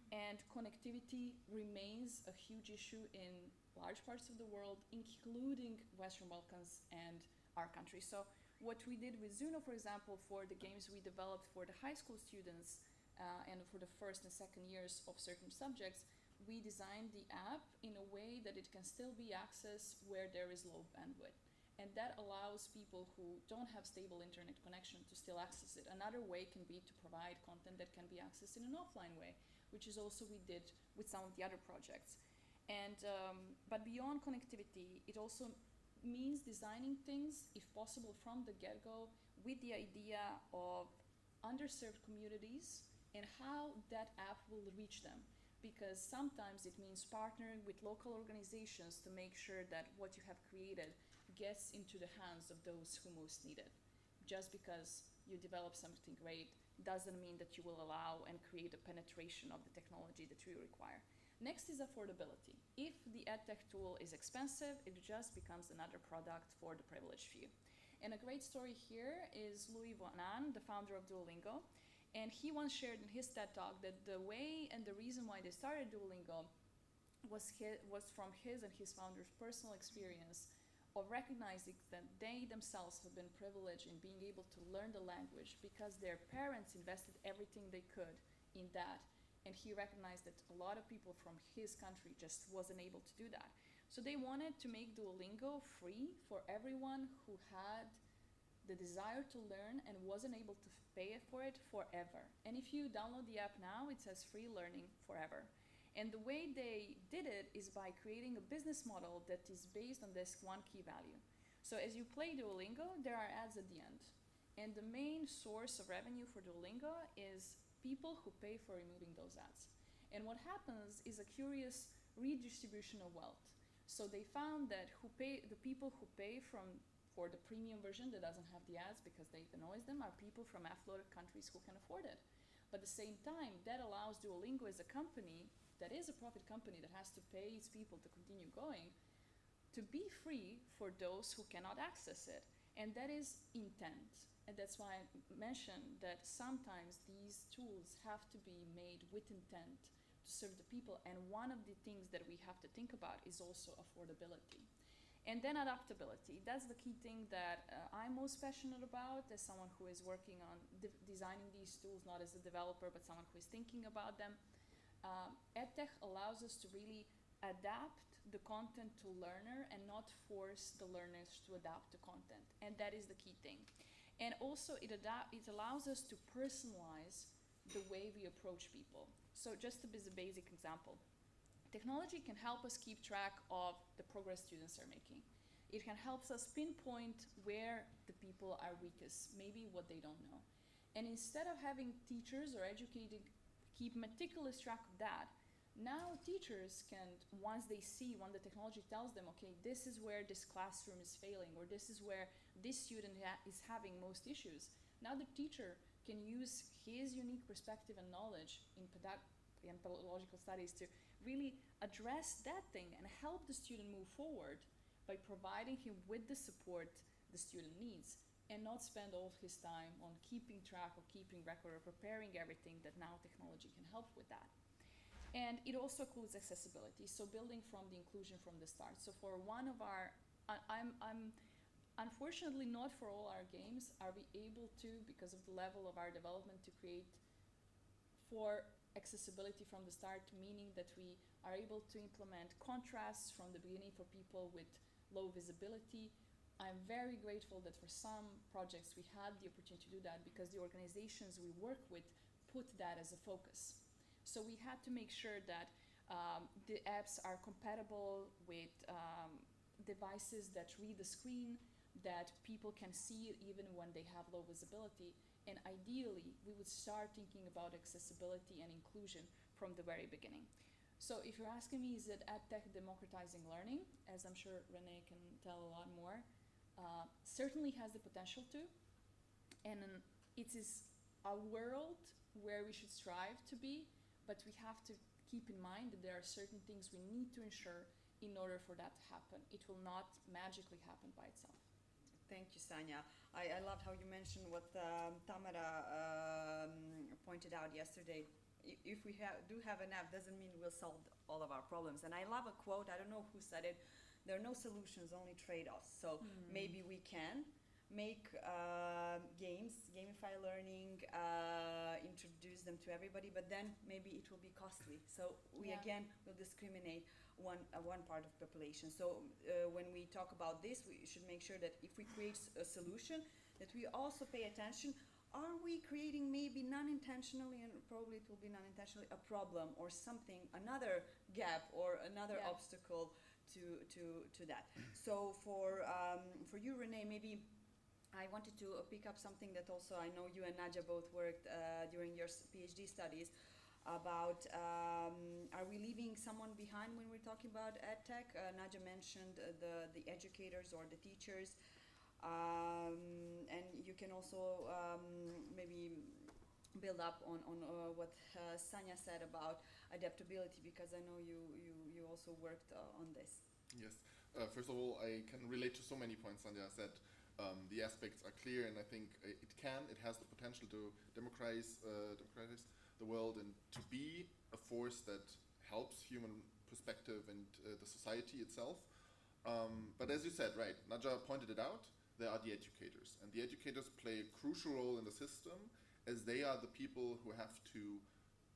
And connectivity remains a huge issue in large parts of the world, including Western Balkans and our country. So what we did with Zuno, for example, for the games we developed for the high school students and for the first and second years of certain subjects, we designed the app in a way that it can still be accessed where there is low bandwidth. And that allows people who don't have stable internet connection to still access it. Another way can be to provide content that can be accessed in an offline way, which is also we did with some of the other projects. And but beyond connectivity, it also means designing things, if possible, from the get-go with the idea of underserved communities and how that app will reach them. Because sometimes it means partnering with local organizations to make sure that what you have created gets into the hands of those who most need it. Just because you develop something great doesn't mean that you will allow and create a penetration of the technology that we require. Next is affordability. If the EdTech tool is expensive, it just becomes another product for the privileged few. And a great story here is Louis Vanan, the founder of Duolingo. And he once shared in his TED Talk that the way and the reason why they started Duolingo was from his and his founder's personal experience of recognizing that they themselves have been privileged in being able to learn the language because their parents invested everything they could in that. And he recognized that a lot of people from his country just wasn't able to do that. So they wanted to make Duolingo free for everyone who had the desire to learn and wasn't able to pay for it forever. And if you download the app now, it says free learning forever. And the way they did it is by creating a business model that is based on this one key value. So as you play Duolingo, there are ads at the end. And the main source of revenue for Duolingo is people who pay for removing those ads. And what happens is a curious redistribution of wealth. So they found that the people who pay for the premium version that doesn't have the ads because they annoys them are people from affluent countries who can afford it. But at the same time, that allows Duolingo as a company that is a profit company that has to pay its people to continue going to be free for those who cannot access it. And that is intent. And that's why I mentioned that sometimes these tools have to be made with intent to serve the people. And one of the things that we have to think about is also affordability. And then adaptability. That's the key thing that I'm most passionate about as someone who is working on designing these tools, not as a developer, but someone who is thinking about them. EdTech allows us to really adapt the content to learner and not force the learners to adapt the content. And that is the key thing. And also it allows us to personalize the way we approach people. So just as a basic example. Technology can help us keep track of the progress students are making. It can help us pinpoint where the people are weakest, maybe what they don't know. And instead of having teachers or educators keep meticulous track of that, now teachers can, once the technology tells them, okay, this is where this classroom is failing, or this is where this student is having most issues, now the teacher can use his unique perspective and knowledge in pedagogical studies to really address that thing and help the student move forward by providing him with the support the student needs and not spend all his time on keeping track or keeping record or preparing everything that now technology can help with that. And it also includes accessibility, so building from the inclusion from the start. So for one of our, I'm unfortunately not for all our games are we able to, because of the level of our development, to create for accessibility from the start, meaning that we are able to implement contrasts from the beginning for people with low visibility. I'm very grateful that for some projects we had the opportunity to do that because the organizations we work with put that as a focus. So we had to make sure that The apps are compatible with devices that read the screen, that people can see even when they have low visibility. And ideally, we would start thinking about accessibility and inclusion from the very beginning. So if you're asking me, is it EdTech democratizing learning, as I'm sure Renee can tell a lot more, certainly has the potential to. And it is a world where we should strive to be, but we have to keep in mind that there are certain things we need to ensure in order for that to happen. It will not magically happen by itself. Thank you, Sanja. I love how you mentioned what Tamara pointed out yesterday. If we do have an app, doesn't mean we'll solve all of our problems. And I love a quote, I don't know who said it, there are no solutions, only trade-offs. So maybe we can make games, gamify learning, introduce them to everybody, but then maybe it will be costly. So we again will discriminate one part of the population. So when we talk about this, we should make sure that if we create a solution, that we also pay attention. Are we creating maybe non-intentionally, and probably it will be non-intentionally, a problem or something, another gap or another obstacle to that? So for you, Renee, maybe I wanted to pick up something that also I know you and Nadia both worked during your PhD studies about, are we leaving someone behind when we're talking about EdTech? Nadia mentioned the educators or the teachers. And you can also maybe build up on what Sanja said about adaptability, because I know you also worked on this. Yes. First of all, I can relate to so many points Sanja said. The aspects are clear, and I think it has the potential to democratize the world and to be a force that helps human perspective and the society itself. But as you said, right, Nadia pointed it out, there are the educators. And the educators play a crucial role in the system, as they are the people who have to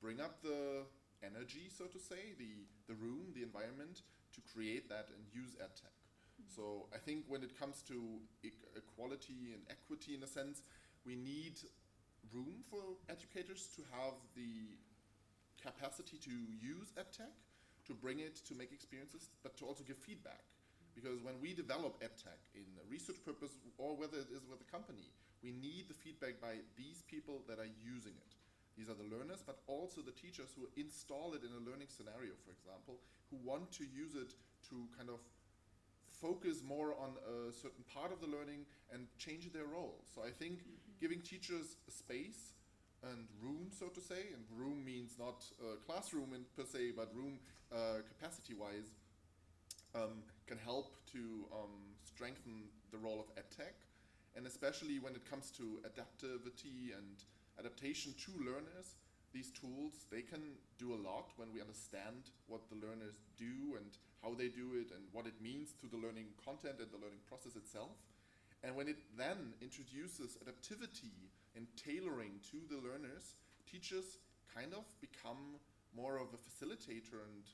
bring up the energy, so to say, the room, the environment, to create that and use EdTech. So I think when it comes to equality and equity in a sense, we need room for educators to have the capacity to use EdTech, to bring it, to make experiences, but to also give feedback. Because when we develop EdTech in a research purpose, or whether it is with a company, we need the feedback by these people that are using it. These are the learners, but also the teachers who install it in a learning scenario, for example, who want to use it to kind of focus more on a certain part of the learning and change their role. So I think giving teachers a space and room, so to say, and room means not a classroom per se, but room capacity-wise, can help to strengthen the role of EdTech, and especially when it comes to adaptivity and adaptation to learners. These tools, they can do a lot when we understand what the learners do and how they do it and what it means to the learning content and the learning process itself. And when it then introduces adaptivity and tailoring to the learners, teachers kind of become more of a facilitator and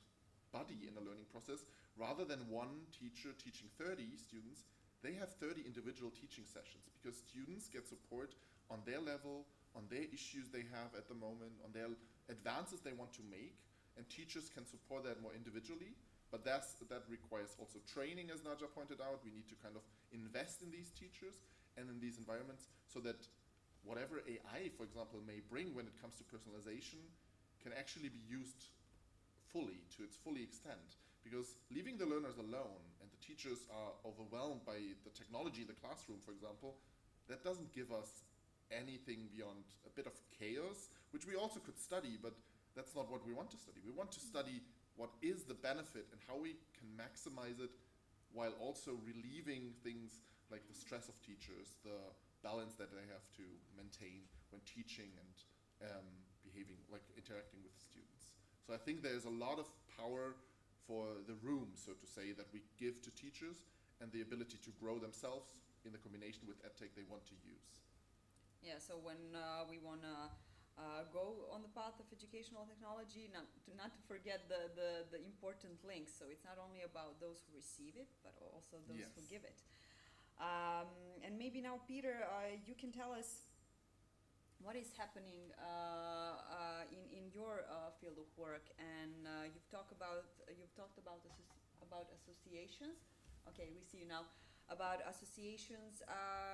buddy in the learning process. Rather than one teacher teaching 30 students, they have 30 individual teaching sessions, because students get support on their level, on their issues they have at the moment, on their advances they want to make, and teachers can support that more individually. But that requires also training, as Nadia pointed out. We need to kind of invest in these teachers and in these environments, so that whatever AI, for example, may bring when it comes to personalization can actually be used fully, to its fully extent. Because leaving the learners alone and the teachers are overwhelmed by the technology in the classroom, for example, that doesn't give us anything beyond a bit of chaos, which we also could study, but that's not what we want to study. We want to study what is the benefit and how we can maximize it, while also relieving things like the stress of teachers, the balance that they have to maintain when teaching and behaving, like interacting with students. So I think there's a lot of power for the room, so to say, that we give to teachers, and the ability to grow themselves in the combination with EdTech they want to use. Yeah, so when we want to go on the path of educational technology, not to forget the important links. So it's not only about those who receive it, but also those who give it. And maybe now, Peter, you can tell us what is happening in your field of work, and you've talked about associations. Okay, we see you now. About associations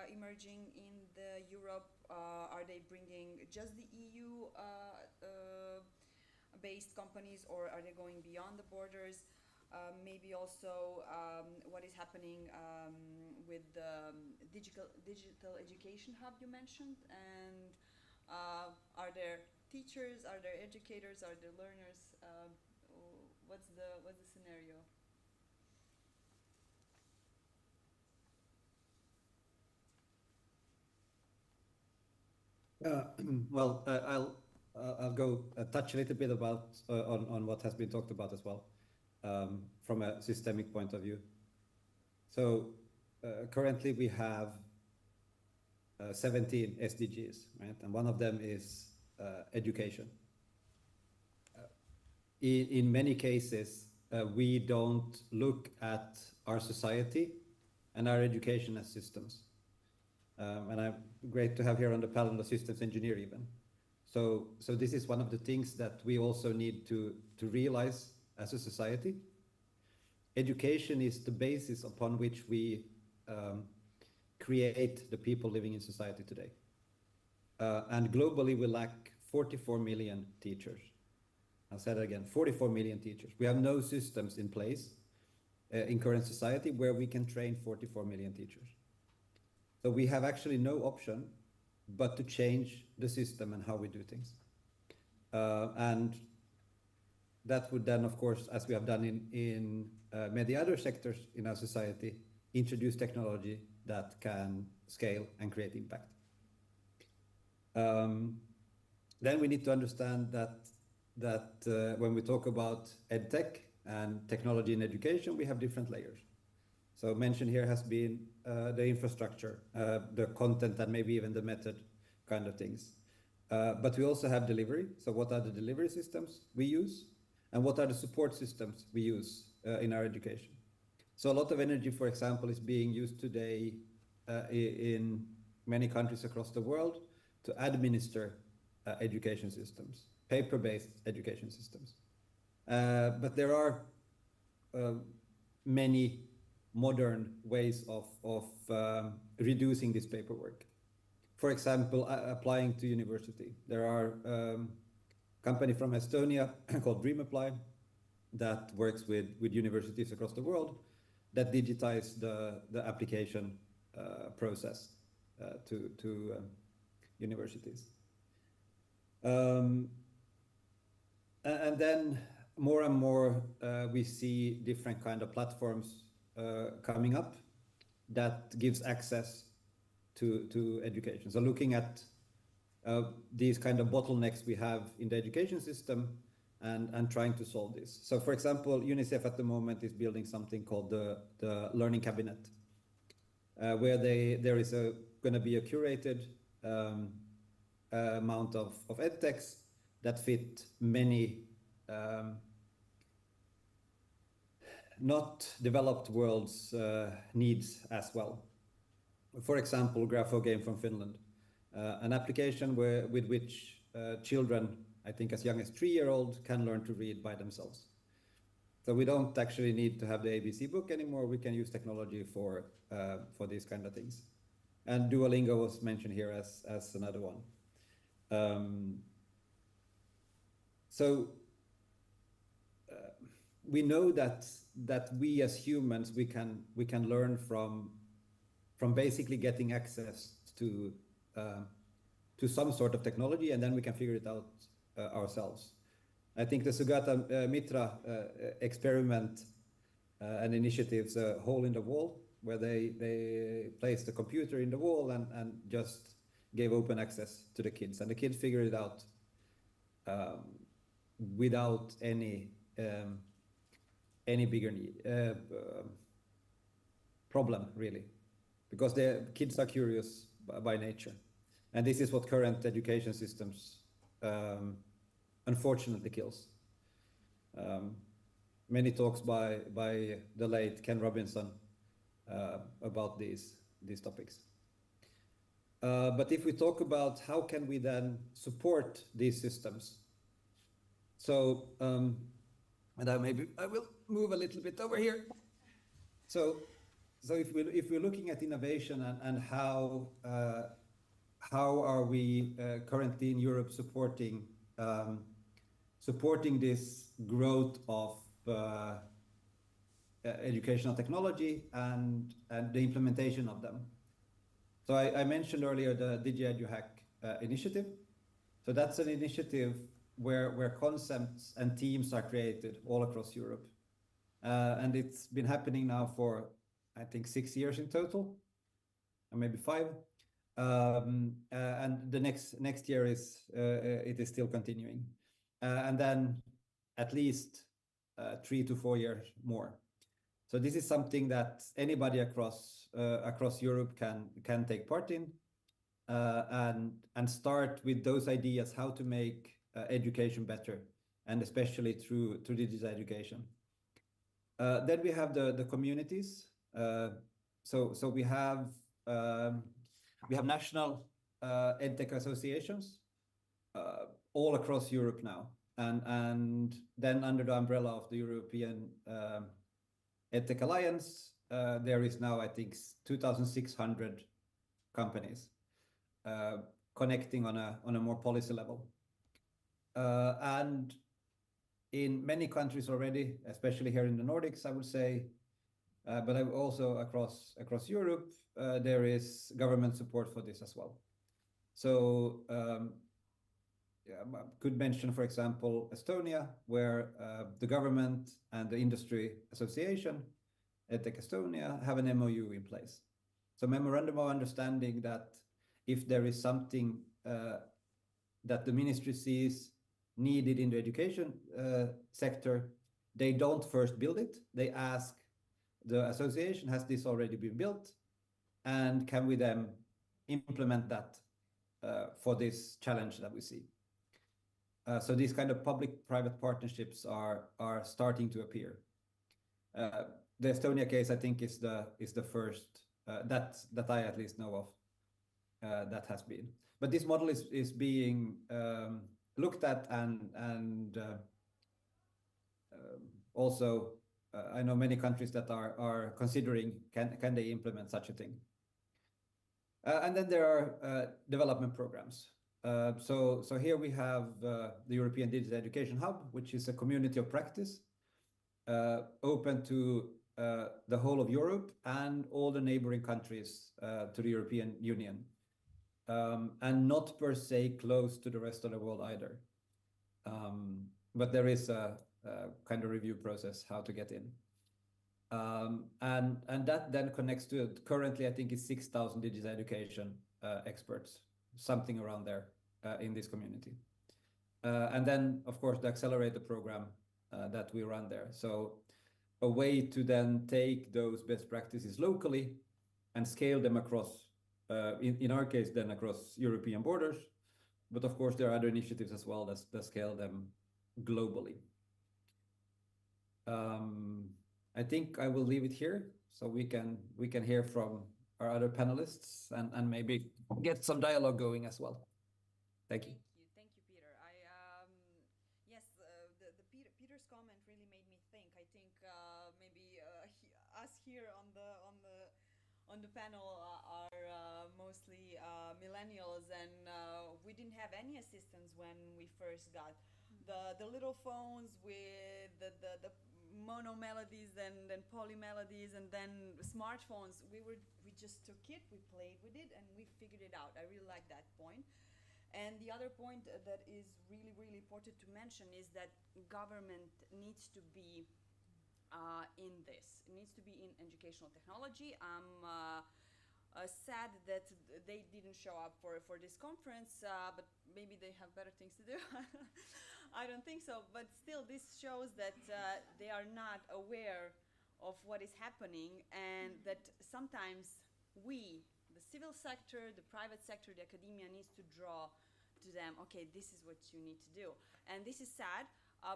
emerging in the Europe. Are they bringing just the EU based companies, or are they going beyond the borders? Maybe also what is happening with the digital education hub you mentioned, and are there teachers, are there educators, are there learners? What's the scenario? Well, I'll go touch a little bit about on what has been talked about as well, from a systemic point of view. So currently we have 17 SDGs, right? And one of them is education. In many cases, we don't look at our society and our education as systems. And I'm great to have here on the panel a systems engineer even. So this is one of the things that we also need to realize as a society. Education is the basis upon which we create the people living in society today. And globally we lack 44 million teachers. I'll say that again, 44 million teachers. We have no systems in place in current society where we can train 44 million teachers. So we have actually no option but to change the system and how we do things. And that would then, of course, as we have done in many other sectors in our society, introduce technology that can scale and create impact. Then we need to understand that when we talk about EdTech and technology in education, we have different layers. So mentioned here has been the infrastructure, the content, and maybe even the method kind of things. But we also have delivery. So what are the delivery systems we use? And what are the support systems we use in our education? So a lot of energy, for example, is being used today in many countries across the world to administer education systems, paper-based education systems. But there are many modern ways of reducing this paperwork. For example, applying to university. There are a company from Estonia called DreamApply that works with universities across the world that digitize the application process to universities. And then more and more we see different kind of platforms coming up that gives access to education. So looking at these kind of bottlenecks we have in the education system and trying to solve this. So for example, UNICEF at the moment is building something called the Learning Cabinet, where there is going to be a curated amount of EdTechs that fit many not developed world's needs as well. For example, Grapho game from Finland, an application with which children, I think as young as 3-year-olds, can learn to read by themselves. So we don't actually need to have the ABC book anymore. We can use technology for these kind of things. And Duolingo was mentioned here as another one. So we know that we as humans, we can learn from basically getting access to some sort of technology, and then we can figure it out ourselves. I think the Sugata Mitra experiment and initiatives, a hole in the wall, where they placed the computer in the wall and just gave open access to the kids, and the kids figured it out without any bigger problem, really, because the kids are curious by nature. And this is what current education systems unfortunately kills. Many talks by the late Ken Robinson about these topics. But if we talk about how can we then support these systems, so and I will move a little bit over here. So if we're looking at innovation and how are we currently in Europe supporting this growth of educational technology and the implementation of them. So I mentioned earlier the DigiEduHack initiative. So that's an initiative where concepts and teams are created all across Europe. And it's been happening now for, I think, 6 years in total, or maybe 5. And the next year it is still continuing. And then at least 3 to 4 years more. So this is something that anybody across Europe can take part in, and start with those ideas how to make education better, and especially through digital education. Then we have the communities. So we have national EdTech associations all across Europe now, and then under the umbrella of the European EdTech Alliance, there is now, I think, 2,600 companies connecting on a more policy level. And in many countries already, especially here in the Nordics, I would say, but also across Europe, there is government support for this as well. So I could mention, for example, Estonia, where the government and the industry association, EdTech Estonia, have an MOU in place. So memorandum of understanding that if there is something that the ministry sees needed in the education sector, they don't first build it. They ask the association, has this already been built? And can we then implement that for this challenge that we see? So these kind of public-private partnerships are starting to appear. The Estonia case, I think, is the first that I at least know of that has been. But this model is being looked at, and also I know many countries that are considering can they implement such a thing. And then there are development programs. So here we have the European Digital Education Hub, which is a community of practice open to the whole of Europe and all the neighboring countries to the European Union, and not per se close to the rest of the world either. But there is a kind of review process how to get in. And that then connects to, currently I think it's 6,000 digital education experts, something around there in this community. And then, of course, the accelerator program that we run there. So a way to then take those best practices locally and scale them across, in our case, then across European borders. But of course, there are other initiatives as well that scale them globally. I think I will leave it here so we can hear from our other panelists and maybe get some dialogue going as well. Thank you. Thank you, Peter. Yes, Peter's comment really made me think. I think maybe us here on the panel are mostly millennials, and we didn't have any assistance when we first got the little phones with the mono melodies and then poly melodies, and then smartphones. We just took it, we played with it, and we figured it out. I really like that point. And the other point that is really, really important to mention is that government needs to be in this. It needs to be in educational technology. I'm sad that they didn't show up for this conference, but maybe they have better things to do. I don't think so, but still this shows that they are not aware of what is happening, and that sometimes we, the civil sector, the private sector, the academia, needs to draw to them, okay, this is what you need to do. And this is sad,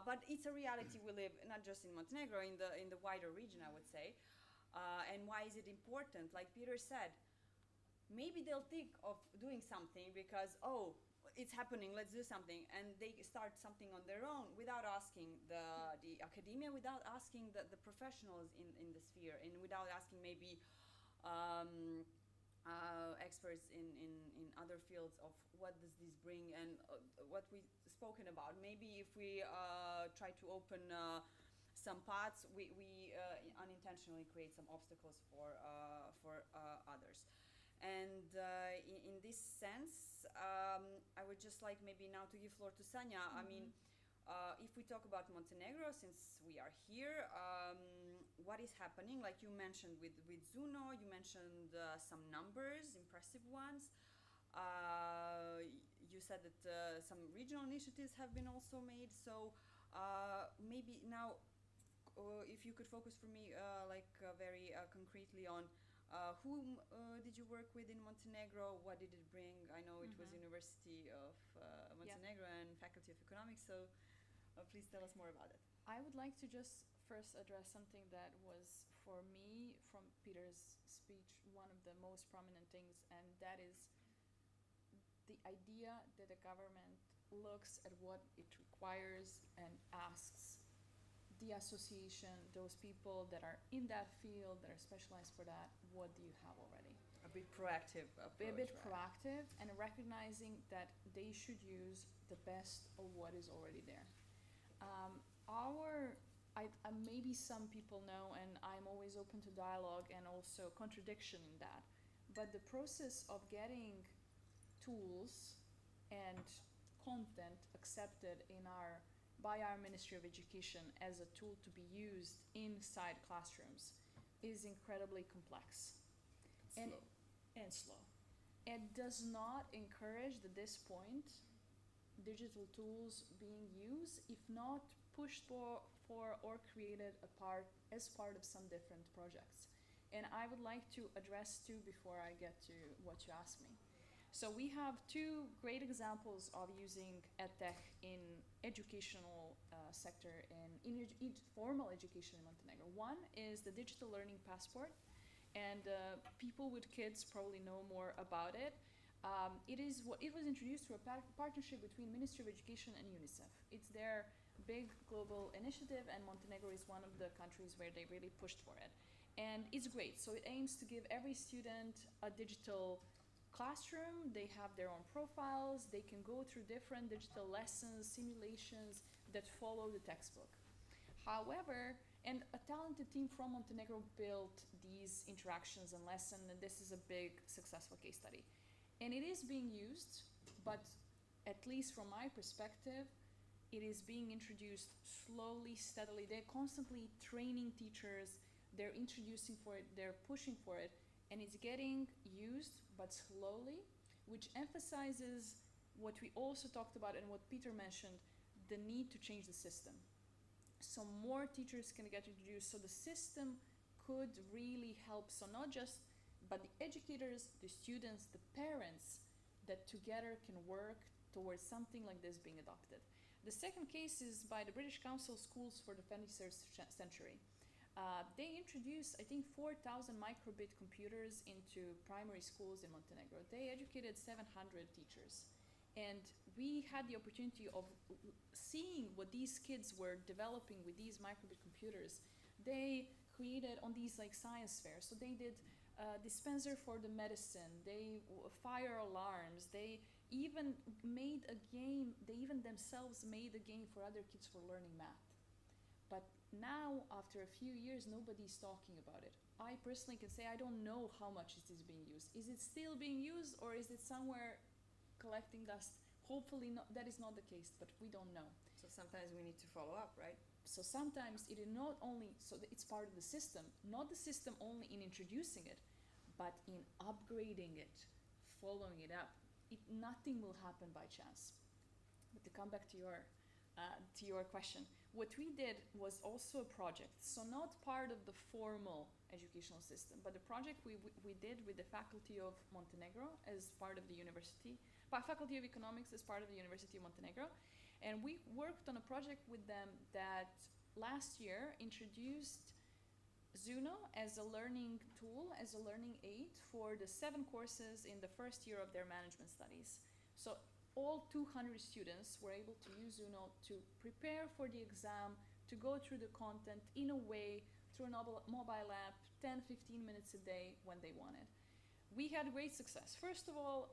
but it's a reality we live, not just in Montenegro, in the wider region, I would say. And why is it important? Like Peter said, maybe they'll think of doing something because, oh, it's happening, let's do something, and they start something on their own without asking the academia, without asking the professionals in the sphere, and without asking maybe experts in other fields of what does this bring, and what we've spoken about. Maybe if we try to open some paths, we unintentionally create some obstacles for others. And in this sense, I would just like maybe now to give floor to Sanja. I mean, if we talk about Montenegro, since we are here, what is happening? Like you mentioned with Zuno, you mentioned some numbers, impressive ones. You said that some regional initiatives have been also made. So maybe now, if you could focus for me very concretely on whom did you work with in Montenegro? What did it bring? I know it was University of Montenegro and Faculty of Economics, so please tell us more about it. I would like to just first address something that was, for me, from Peter's speech, one of the most prominent things, and that is the idea that the government looks at what it requires and asks the association, those people that are in that field, that are specialized for that, what do you have already? A bit proactive approach, a bit proactive, and recognizing that they should use the best of what is already there. Maybe some people know, and I'm always open to dialogue and also contradiction in that, but the process of getting tools and content accepted by our Ministry of Education as a tool to be used inside classrooms is incredibly complex and slow. It does not encourage, at this point, digital tools being used, if not pushed for or created as part of some different projects. And I would like to address two before I get to what you asked me. So we have two great examples of using EdTech in educational sector and in formal education in Montenegro. One is the digital learning passport, and people with kids probably know more about it. It was introduced through a partnership between Ministry of Education and UNICEF. It's their big global initiative, and Montenegro is one of the countries where they really pushed for it. And it's great. So it aims to give every student a digital classroom. They have their own profiles. They can go through different digital lessons, simulations that follow the textbook. However, and a talented team from Montenegro built these interactions and lessons, and this is a big successful case study. And it is being used, but at least from my perspective, it is being introduced slowly, steadily. They're constantly training teachers. They're introducing for it. They're pushing for it. And it's getting used, but slowly, which emphasizes what we also talked about and what Peter mentioned, the need to change the system. So more teachers can get introduced, so the system could really help. So not just, but the educators, the students, the parents, that together can work towards something like this being adopted. The second case is by the British Council Schools for the 21st Century. They introduced, I think, 4,000 microbit computers into primary schools in Montenegro. They educated 700 teachers. And we had the opportunity of seeing what these kids were developing with these microbit computers. They created on these science fairs. So they did dispenser for the medicine, they fire alarms, they even made a game, they even themselves made a game for other kids for learning math. But now, after a few years, nobody's talking about it. I personally can say I don't know how much it is being used. Is it still being used, or is it somewhere collecting dust? Hopefully not, that is not the case, but we don't know. So sometimes we need to follow up, right? So sometimes it is not only, so it's part of the system, not the system only in introducing it, but in upgrading it, following it up. Nothing will happen by chance. But to come back to your question, what we did was also a project, so not part of the formal educational system, but the project we did with the Faculty of Montenegro as part of the university, Faculty of Economics as part of the University of Montenegro, and we worked on a project with them that last year introduced Zuno as a learning tool, as a learning aid for the 7 courses in the first year of their management studies. So all 200 students were able to use Zuno to prepare for the exam, to go through the content in a way, through a mobile app, 10-15 minutes a day when they wanted. We had great success. First of all,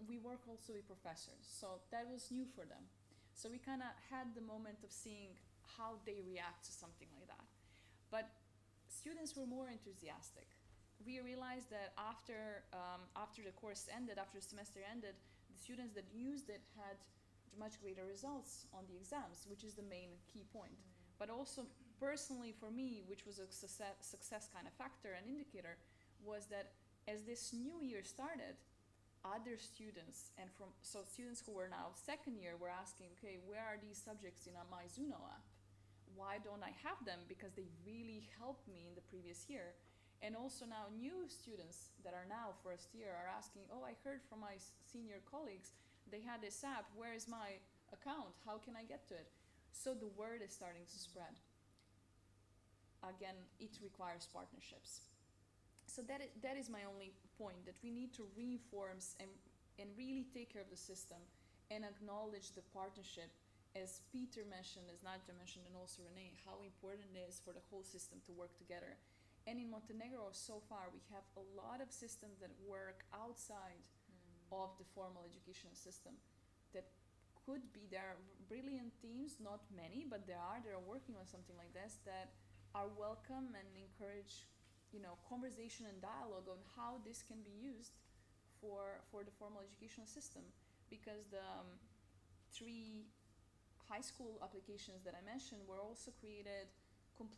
we work also with professors, so that was new for them. So we kind of had the moment of seeing how they react to something like that. But students were more enthusiastic. We realized that after the course ended, after the semester ended, the students that used it had much greater results on the exams, which is the main key point. But also personally for me, which was a success kind of factor and indicator, was that as this new year started, other students, so students who were now second year were asking, okay, where are these subjects in my Zuno app? Why don't I have them? Because they really helped me in the previous year. And also now new students that are now first year are asking, oh, I heard from my senior colleagues, they had this app, where is my account? How can I get to it? So the word is starting to spread. Again, it requires partnerships. So that is my only point, that we need to reinforce and really take care of the system and acknowledge the partnership, as Peter mentioned, as Nadja mentioned, and also Renee, how important it is for the whole system to work together. And in Montenegro, so far, we have a lot of systems that work outside of the formal educational system that could be, there are brilliant teams, not many, but there are working on something like this, that are welcome and encourage, conversation and dialogue on how this can be used for the formal educational system. Because the 3 high school applications that I mentioned were also created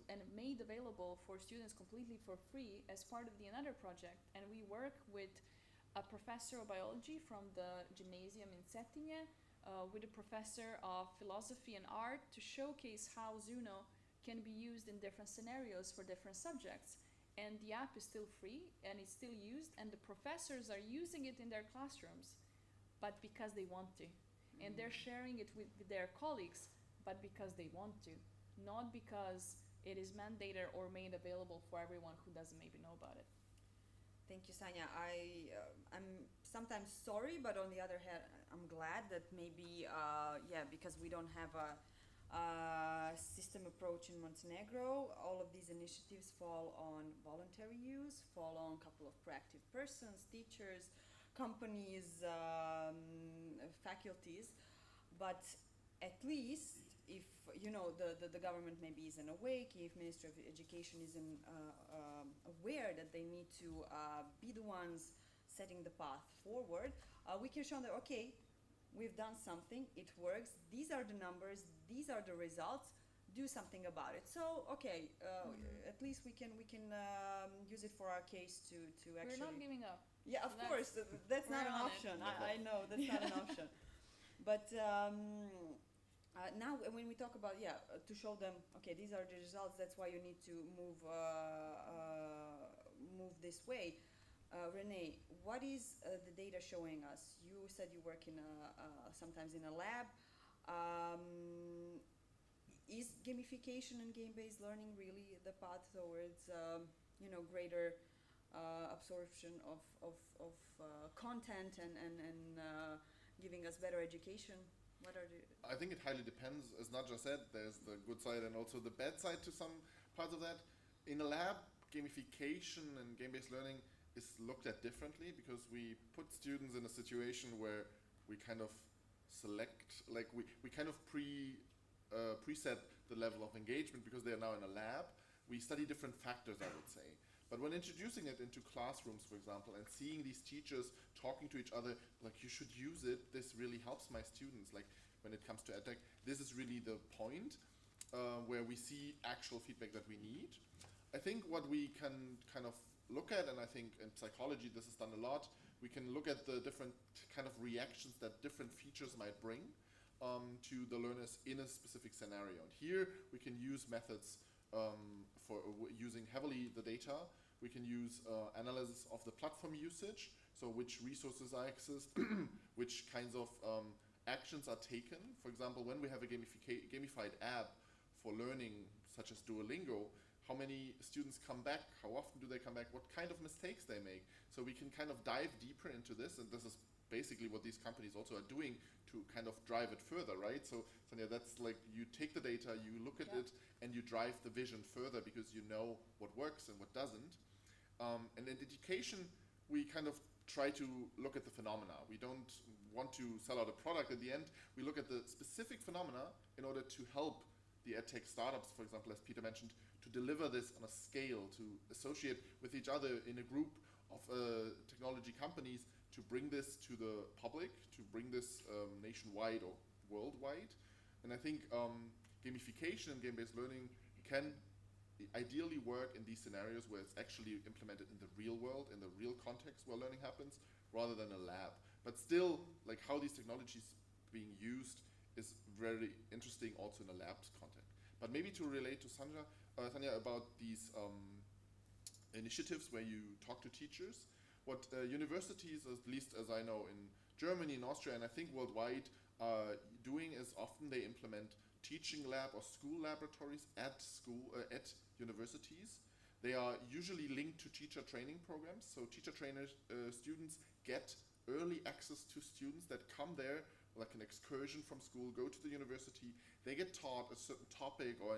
and made available for students completely for free as part of the another project. And we work with a professor of biology from the gymnasium in Cetinje, with a professor of philosophy and art, to showcase how Zuno can be used in different scenarios for different subjects. And the app is still free and it's still used, and the professors are using it in their classrooms, but because they want to. And they're sharing it with their colleagues, but because they want to, not because it is mandated or made available for everyone who doesn't maybe know about it. Thank you, Sanja. I'm sometimes sorry, but on the other hand, I'm glad that maybe, because we don't have a system approach in Montenegro, all of these initiatives fall on voluntary use, fall on a couple of proactive persons, teachers, companies, faculties. But at least if the government maybe isn't awake, if Ministry of Education isn't aware that they need to be the ones setting the path forward, we can show them, okay, we've done something, it works, these are the numbers, these are the results, do something about it. So okay, at least we can use it for our case to actually. We're not giving up. Yeah, of course, that's not an option. I know that's not an option. But now when we talk about to show them, okay, these are the results. That's why you need to move this way. Renee, what is the data showing us? You said you work in sometimes in a lab. Is gamification and game-based learning really the path towards greater absorption of content and giving us better education? What are the? I think it highly depends. As Nadja said, there's the good side and also the bad side to some parts of that. In a lab, gamification and game-based learning is looked at differently, because we put students in a situation where we kind of select, like we kind of preset the level of engagement because they are now in a lab. We study different factors, I would say. But when introducing it into classrooms, for example, and seeing these teachers talking to each other, like, you should use it, this really helps my students. Like, when it comes to EdTech, this is really the point where we see actual feedback that we need. I think what we can kind of look at, and I think in psychology this is done a lot, we can look at the different kind of reactions that different features might bring to the learners in a specific scenario. And here we can use methods for using heavily the data. We can use analysis of the platform usage, so which resources are accessed, which kinds of actions are taken. For example, when we have a gamified app for learning, such as Duolingo, how many students come back, how often do they come back, what kind of mistakes they make. So we can kind of dive deeper into this, and this is basically what these companies also are doing to kind of drive it further, right? So Sonia, that's like you take the data, you look at it, and you drive the vision further because you know what works and what doesn't. And in education, we kind of try to look at the phenomena. We don't want to sell out a product at the end. We look at the specific phenomena in order to help the EdTech startups, for example, as Peter mentioned, to deliver this on a scale, to associate with each other in a group of technology companies to bring this to the public, to bring this nationwide or worldwide. And I think gamification and game-based learning can ideally work in these scenarios where it's actually implemented in the real world, in the real context where learning happens, rather than a lab. But still, like how these technologies being used is very interesting also in a lab context. But maybe to relate to Sanja about these initiatives where you talk to teachers, what universities, at least as I know in Germany, in Austria, and I think worldwide, are doing is often they implement teaching lab or school laboratories at universities. They are usually linked to teacher training programs. So teacher trainers, students get early access to students that come there, like an excursion from school, go to the university. They get taught a certain topic or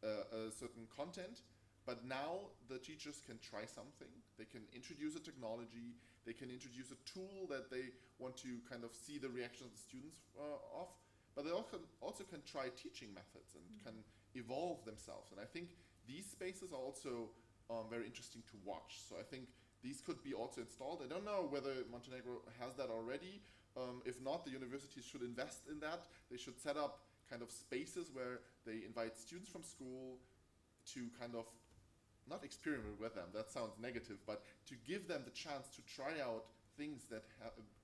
a certain content, but now the teachers can try something. They can introduce a technology. They can introduce a tool that they want to kind of see the reaction of the students of. But they also can try teaching methods and can evolve themselves. And I think these spaces are also very interesting to watch. So I think these could be also installed. I don't know whether Montenegro has that already. If not, the universities should invest in that. They should set up kind of spaces where they invite students from school to kind of not experiment with them, that sounds negative, but to give them the chance to try out things that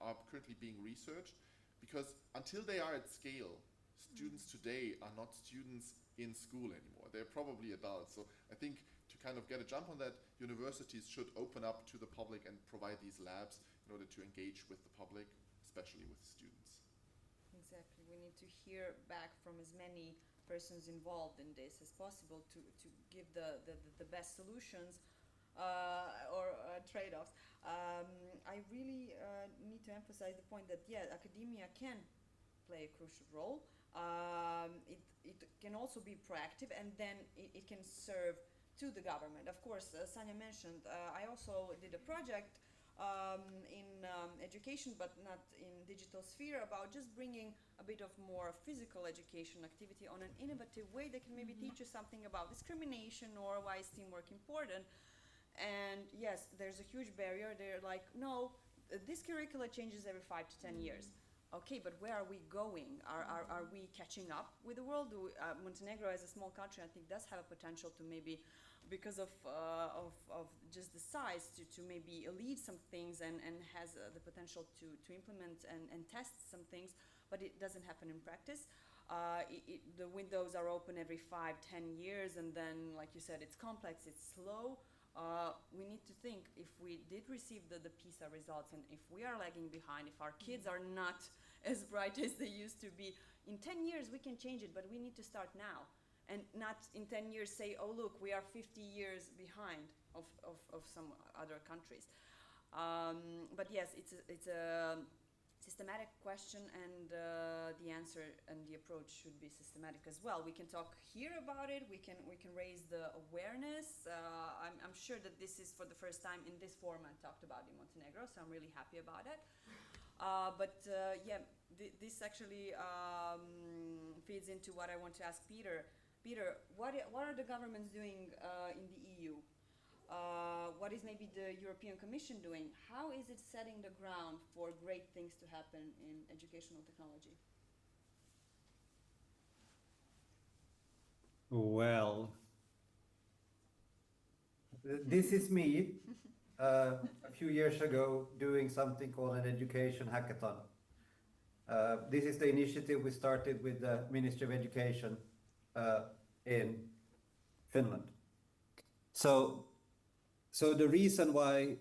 are currently being researched. Because until they are at scale, students today are not students in school anymore. They're probably adults. So I think to kind of get a jump on that, universities should open up to the public and provide these labs in order to engage with the public, especially with students. Exactly. We need to hear back from as many persons involved in this as possible to give the best solutions or trade-offs. I really need to emphasize the point that, yeah, academia can play a crucial role. It can also be proactive, and then it can serve to the government. Of course, Sanja mentioned, I also did a project in education, but not in digital sphere, about just bringing a bit of more physical education activity on an innovative way that can maybe teach you something about discrimination or why is teamwork important. And yes, there's a huge barrier. They're like, no, this curricula changes every 5 to 10 years. Okay, but where are we going? Are we catching up with the world? Montenegro, as a small country, I think does have a potential to maybe, because of just the size, to maybe lead some things and has the potential to implement and test some things, but it doesn't happen in practice. The windows are open every 5-10 years, and then, like you said, it's complex, it's slow. We need to think, if we did receive the PISA results, and if we are lagging behind, if our kids are not as bright as they used to be, in 10 years we can change it, but we need to start now. And not in 10 years say, oh look, we are 50 years behind of some other countries. But yes, it's a systematic question, and the answer and the approach should be systematic as well. We can talk here about it. We can raise the awareness. I'm sure that this is for the first time in this format talked about in Montenegro, so I'm really happy about it. Yeah, this actually feeds into what I want to ask Peter. Peter, what are the governments doing in the EU? What is maybe the European Commission doing? How is it setting the ground for great things to happen in educational technology? Well, this is me a few years ago doing something called an education hackathon. This is the initiative we started with the Ministry of Education in Finland. So the reason why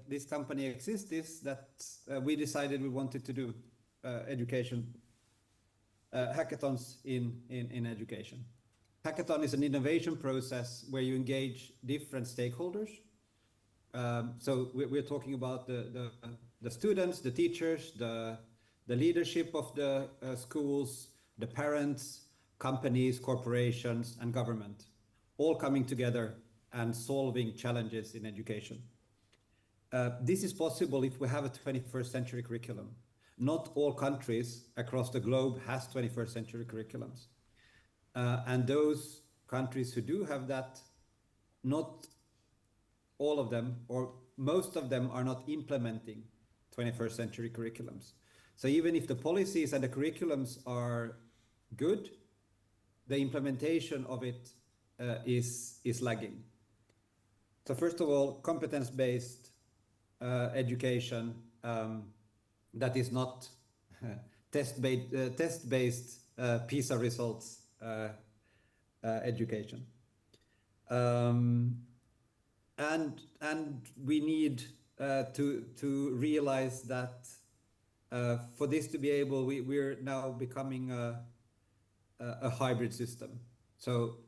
this company exists is that we decided we wanted to do education hackathons in education. hackathon is an innovation process where you engage different stakeholders. So we're talking about the students, the teachers, the leadership of the schools, the parents, companies, corporations, and government, all coming together and solving challenges in education. This is possible if we have a 21st century curriculum. Not all countries across the globe has 21st century curriculums. And those countries who do have that, not all of them, or most of them, are not implementing 21st century curriculums. So even if the policies and the curriculums are good, the implementation of it is lagging. So first of all, competence-based education that is not test-based PISA results education. And we need to realize that for this to be able, we're now becoming a hybrid system. So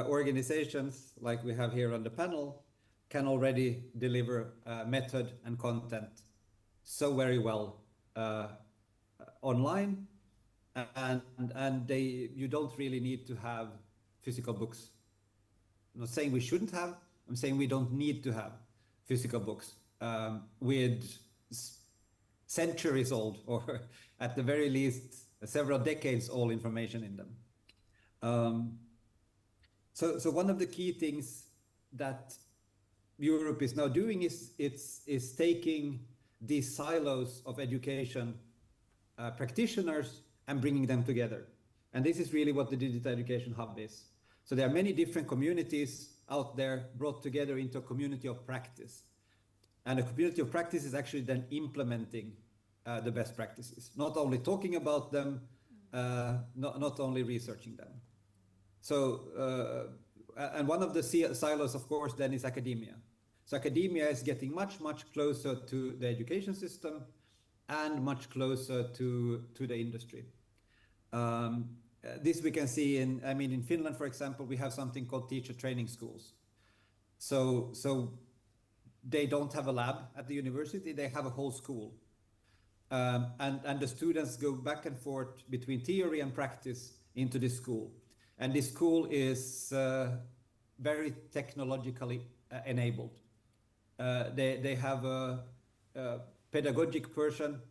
organizations like we have here on the panel can already deliver method and content so very well online, and you don't really need to have physical books. I'm not saying we shouldn't have, I'm saying we don't need to have physical books with centuries old, or at the very least several decades old information in them. So one of the key things that Europe is now doing is taking these silos of education practitioners and bringing them together. And this is really what the Digital Education Hub is. So there are many different communities out there brought together into a community of practice. And a community of practice is actually then implementing the best practices, not only talking about them, not only researching them. So, and one of the silos, of course, then is academia. So academia is getting much, much closer to the education system and much closer to the industry. This we can see in Finland, for example, we have something called teacher training schools. So they don't have a lab at the university, they have a whole school. And the students go back and forth between theory and practice into this school. And this school is very technologically enabled. They have a pedagogic person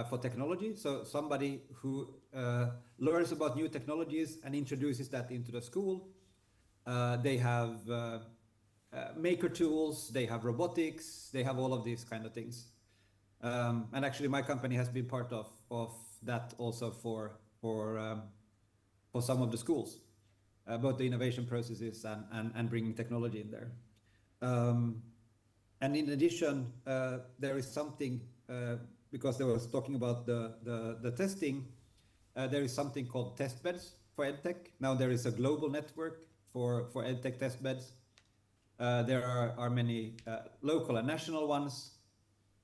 for technology, so somebody who learns about new technologies and introduces that into the school. They have maker tools, they have robotics, they have all of these kind of things. And actually my company has been part of that also for some of the schools, both the innovation processes and bringing technology in there. And in addition, there is something, because they was talking about the testing, there is something called test beds for EdTech. Now there is a global network for EdTech test beds. There are many local and national ones.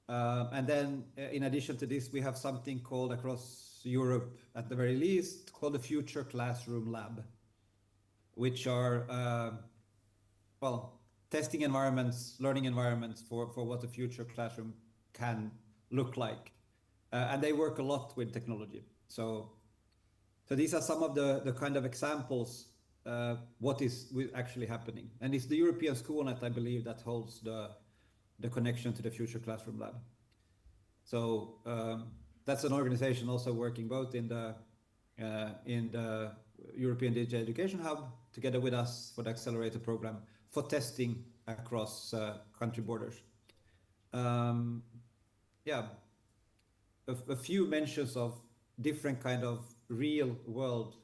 And then in addition to this, we have something called across Europe, at the very least, called the Future Classroom Lab, which are, testing environments, learning environments for what the future classroom can look like. And they work a lot with technology. So these are some of the kind of examples what is actually happening. And it's the European Schoolnet, I believe, that holds the connection to the Future Classroom Lab. So that's an organization also working both in the European Digital Education Hub together with us for the Accelerator program for testing across country borders. A few mentions of different kind of real world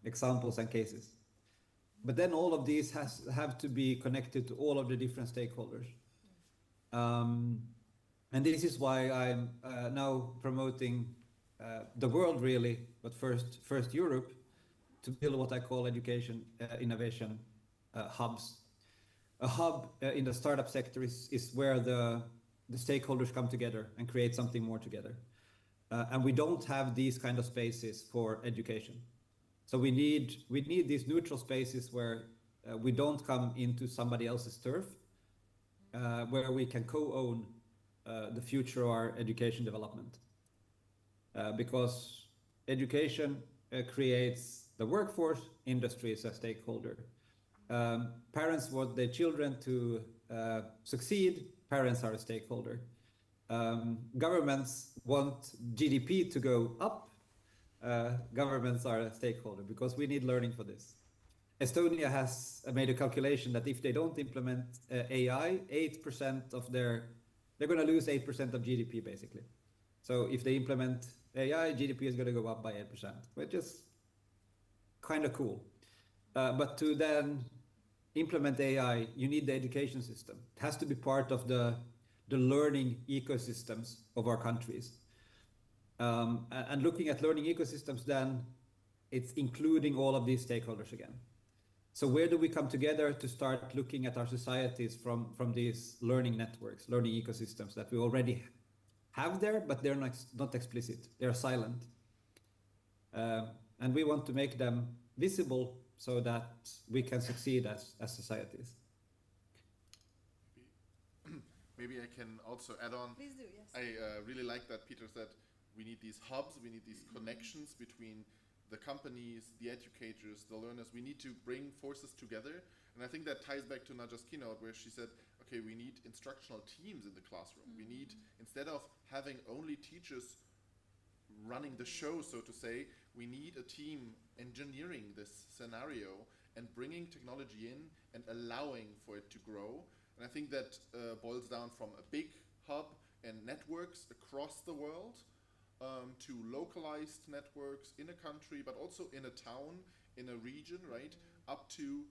examples and cases. But then all of these have to be connected to all of the different stakeholders. And this is why I'm now promoting the world really, but first Europe, to build what I call education innovation hubs. A hub in the startup sector is where the stakeholders come together and create something more together. And we don't have these kind of spaces for education. So we need these neutral spaces where we don't come into somebody else's turf, where we can co-own the future of our education development. Because education creates the workforce, industry is a stakeholder. Parents want their children to succeed, parents are a stakeholder. Governments want GDP to go up, governments are a stakeholder, because we need learning for this. Estonia has made a calculation that if they don't implement AI, 8% of they're going to lose 8% of GDP basically. So if they implement AI, GDP is going to go up by 8%, which is kind of cool. But to then implement AI, you need the education system. It has to be part of the learning ecosystems of our countries. And looking at learning ecosystems, then it's including all of these stakeholders again. So where do we come together to start looking at our societies from these learning networks, learning ecosystems that we already have there, but they're not explicit, they're silent. And we want to make them visible so that we can succeed as societies. Maybe I can also add on. Please do, yes. I really like that Peter said we need these hubs, we need these connections between the companies, the educators, the learners. We need to bring forces together. And I think that ties back to Nadja's keynote where she said, okay, we need instructional teams in the classroom. We need, instead of having only teachers running the show, so to say, we need a team engineering this scenario and bringing technology in and allowing for it to grow. And I think that boils down from a big hub and networks across the world to localized networks in a country, but also in a town, in a region, right? Up to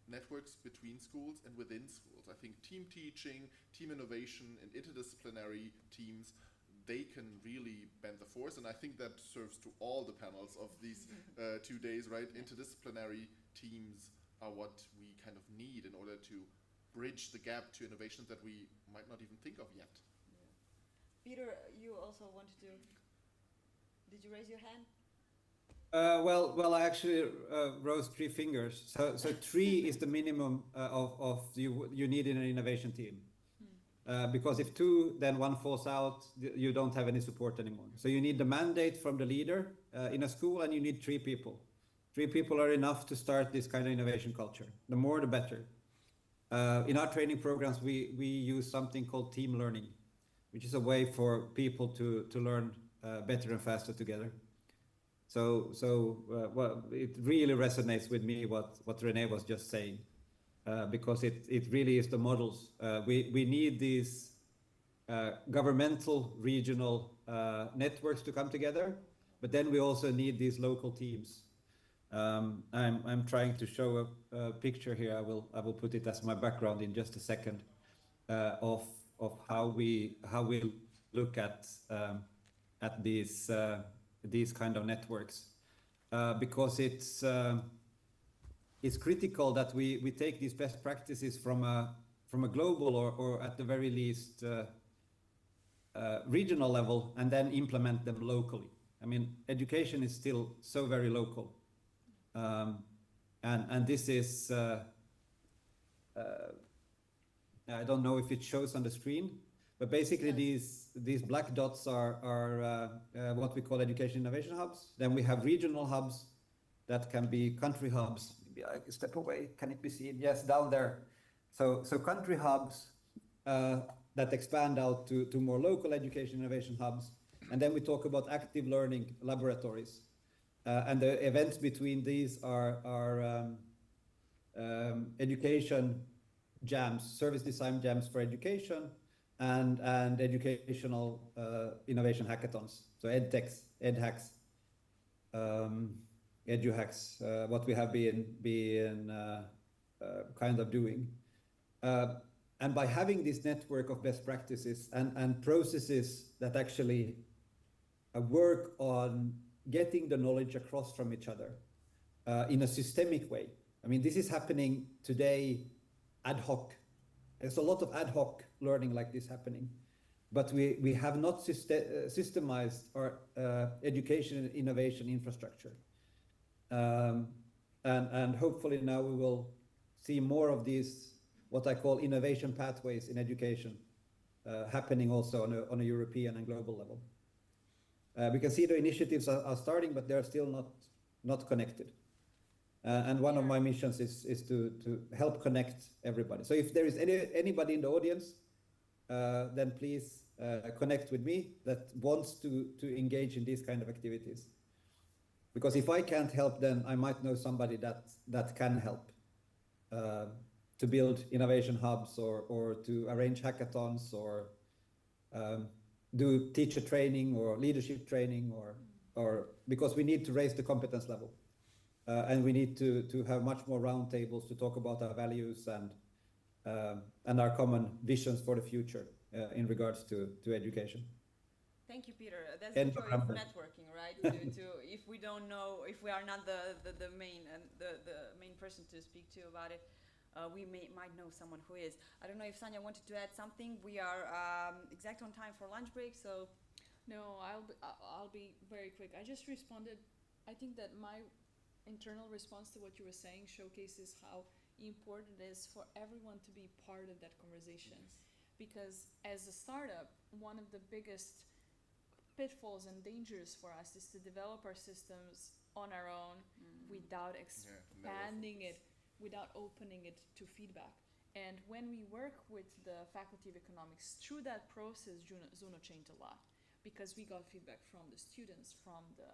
networks between schools and within schools. I think team teaching, team innovation, and interdisciplinary teams, they can really bend the force. And I think that serves to all the panels of these 2 days, right? Interdisciplinary teams are what we kind of need in order to bridge the gap to innovations that we might not even think of yet. Yeah. Peter, you also wanted to, did you raise your hand? Well, I actually rose 3 fingers. So 3 is the minimum of you need in an innovation team. Because if 2, then 1 falls out, you don't have any support anymore. So you need the mandate from the leader in a school, and you need 3 people. 3 people are enough to start this kind of innovation culture. The more, the better. In our training programs, we use something called team learning, which is a way for people to learn better and faster together. So well, it really resonates with me what Renee was just saying, because it really is the models. We need these governmental, regional networks to come together, but then we also need these local teams. I'm trying to show a picture here. I will put it as my background in just a second of how we look at these kind of networks, because it's critical that we take these best practices from a global or at the very least regional level and then implement them locally. I mean, education is still so very local. And this is, I don't know if it shows on the screen, but basically these black dots are what we call education innovation hubs. Then we have regional hubs that can be country hubs. Maybe I can step away. Can it be seen? Yes, down there. So country hubs that expand out to more local education innovation hubs. And then we talk about active learning laboratories. And the events between these are education jams, service design jams for education, and educational innovation hackathons. So EdTechs, EdHacks, EduHacks, what we have been kind of doing. And by having this network of best practices and processes that actually work on getting the knowledge across from each other in a systemic way. I mean, this is happening today ad hoc. There's a lot of ad hoc learning like this happening, but we have not systemized our education and innovation infrastructure. And hopefully now we will see more of these, what I call innovation pathways in education, happening also on a European and global level. We can see the initiatives are starting, but they're still not connected. And one of my missions is to help connect everybody. So if there is anybody in the audience, then please connect with me that wants to engage in these kind of activities. Because if I can't help, then I might know somebody that can help to build innovation hubs or to arrange hackathons or do teacher training or leadership training or because we need to raise the competence level. And we need to have much more roundtables to talk about our values and our common visions for the future in regards to education. Thank you, Peter. That's the joy of networking, right? If we don't know, if we are not the main person to speak to about it, we might know someone who is. I don't know if Sanja wanted to add something. We are exact on time for lunch break, so. No, I'll be very quick. I just responded. I think that my internal response to what you were saying showcases how important it is for everyone to be part of that conversation. Because as a startup, one of the biggest pitfalls and dangers for us is to develop our systems on our own without expanding it, without opening it to feedback. And when we work with the Faculty of Economics, through that process, Zuno changed a lot. Because we got feedback from the students, from the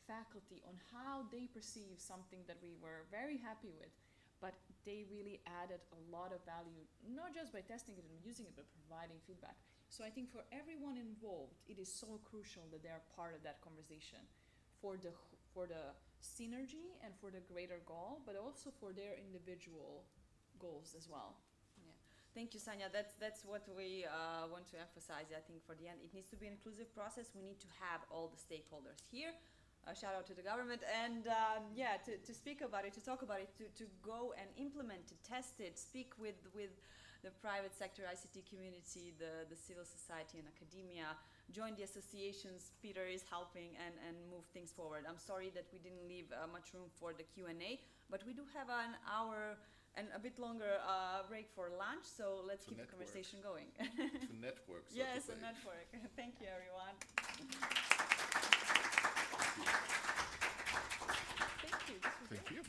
faculty on how they perceive something that we were very happy with, but they really added a lot of value, not just by testing it and using it, but providing feedback. So I think for everyone involved, it is so crucial that they are part of that conversation for the synergy and for the greater goal, but also for their individual goals as well. Yeah. Thank you, Sanja. That's what we want to emphasize. I think for the end, it needs to be an inclusive process. We need to have all the stakeholders here. Shout out to the government and to speak about it, to talk about it, to go and implement it, test it, speak with the private sector, ICT community, the civil society and academia, join the associations Peter is helping and move things forward. I'm sorry that we didn't leave much room for the Q&A, but we do have an hour and a bit longer break for lunch, so let's keep the conversation going. To network, so yes, to a network. Thank you, everyone. Thank you.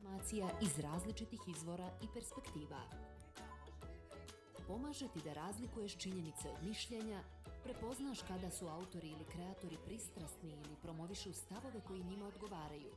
informacija iz različitih izvora i perspektiva. Pomaže ti da razlikuješ činjenice od mišljenja, prepoznaš kada su autori ili kreatori pristrasni ili promovišu stavove koji njima odgovaraju.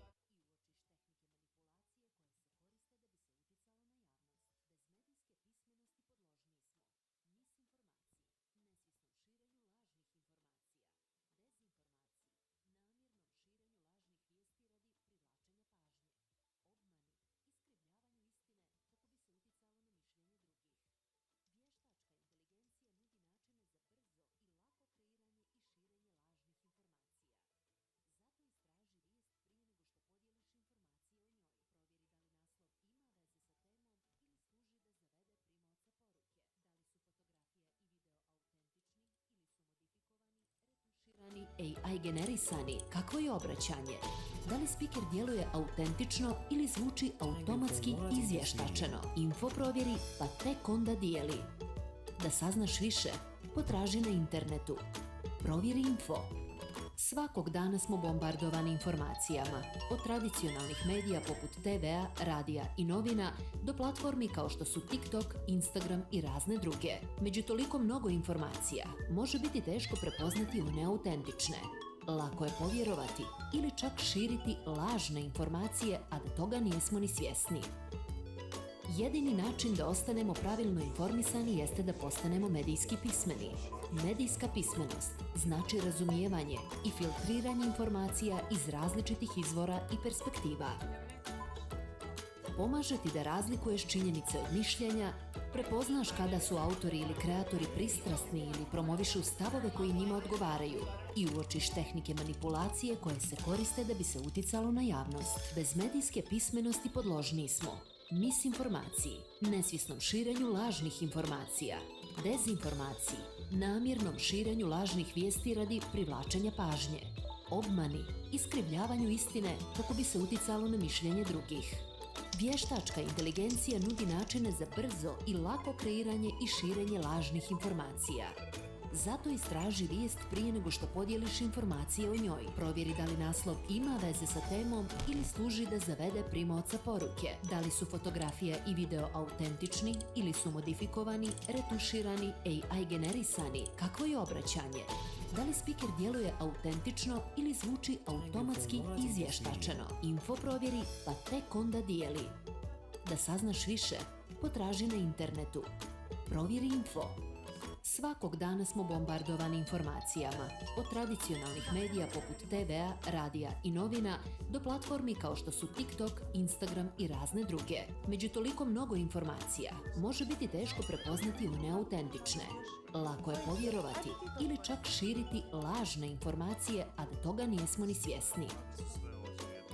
AI generisani, kakvo je obraćanje? Da li speaker djeluje autentično ili zvuči automatski izvještačeno? Info provjeri pa tek onda dijeli. Da saznaš više, potraži na internetu. Provjeri info. Svakog dana smo bombardovani informacijama, od tradicionalnih medija poput TV-a, radija i novina, do platformi kao što su TikTok, Instagram i razne druge. Među toliko mnogo informacija, može biti teško prepoznati one autentične. Lako je povjerovati ili čak širiti lažne informacije, a da toga nismo ni svjesni. Jedini način da ostanemo pravilno informisani jeste da postanemo medijski pismeni. Medijska pismenost znači razumijevanje i filtriranje informacija iz različitih izvora i perspektiva. Pomaže ti da razlikuješ činjenice od mišljenja, prepoznaš kada su autori ili kreatori pristrasni ili promovišu stavove koji njima odgovaraju i uočiš tehnike manipulacije koje se koriste da bi se uticalo na javnost. Bez medijske pismenosti podložni smo misinformaciji, nesvjesnom širenju lažnih informacija, dezinformaciji, namjernom širenju lažnih vijesti radi privlačenja pažnje, obmani, iskrivljavanju istine kako bi se uticalo na mišljenje drugih. Vještačka inteligencija nudi načine za brzo i lako kreiranje i širenje lažnih informacija. Zato istraži vijest prije nego što podijeliš informacije o njoj. Provjeri da li naslov ima veze sa temom ili služi da zavede primaoca poruke. Da li su fotografija i video autentični ili su modifikovani, retuširani, AI generisani. Kakvo je obraćanje? Da li speaker djeluje autentično ili zvuči automatski izvještačeno? Info provjeri pa tek onda dijeli. Da saznaš više, potraži na internetu. Provjeri info. Svakog dana smo bombardovani informacijama, od tradicionalnih medija poput TV-a, radija i novina, do platformi kao što su TikTok, Instagram i razne druge. Među toliko mnogo informacija, može biti teško prepoznati one autentične. Lako je povjerovati ili čak širiti lažne informacije, a da toga nismo ni svjesni.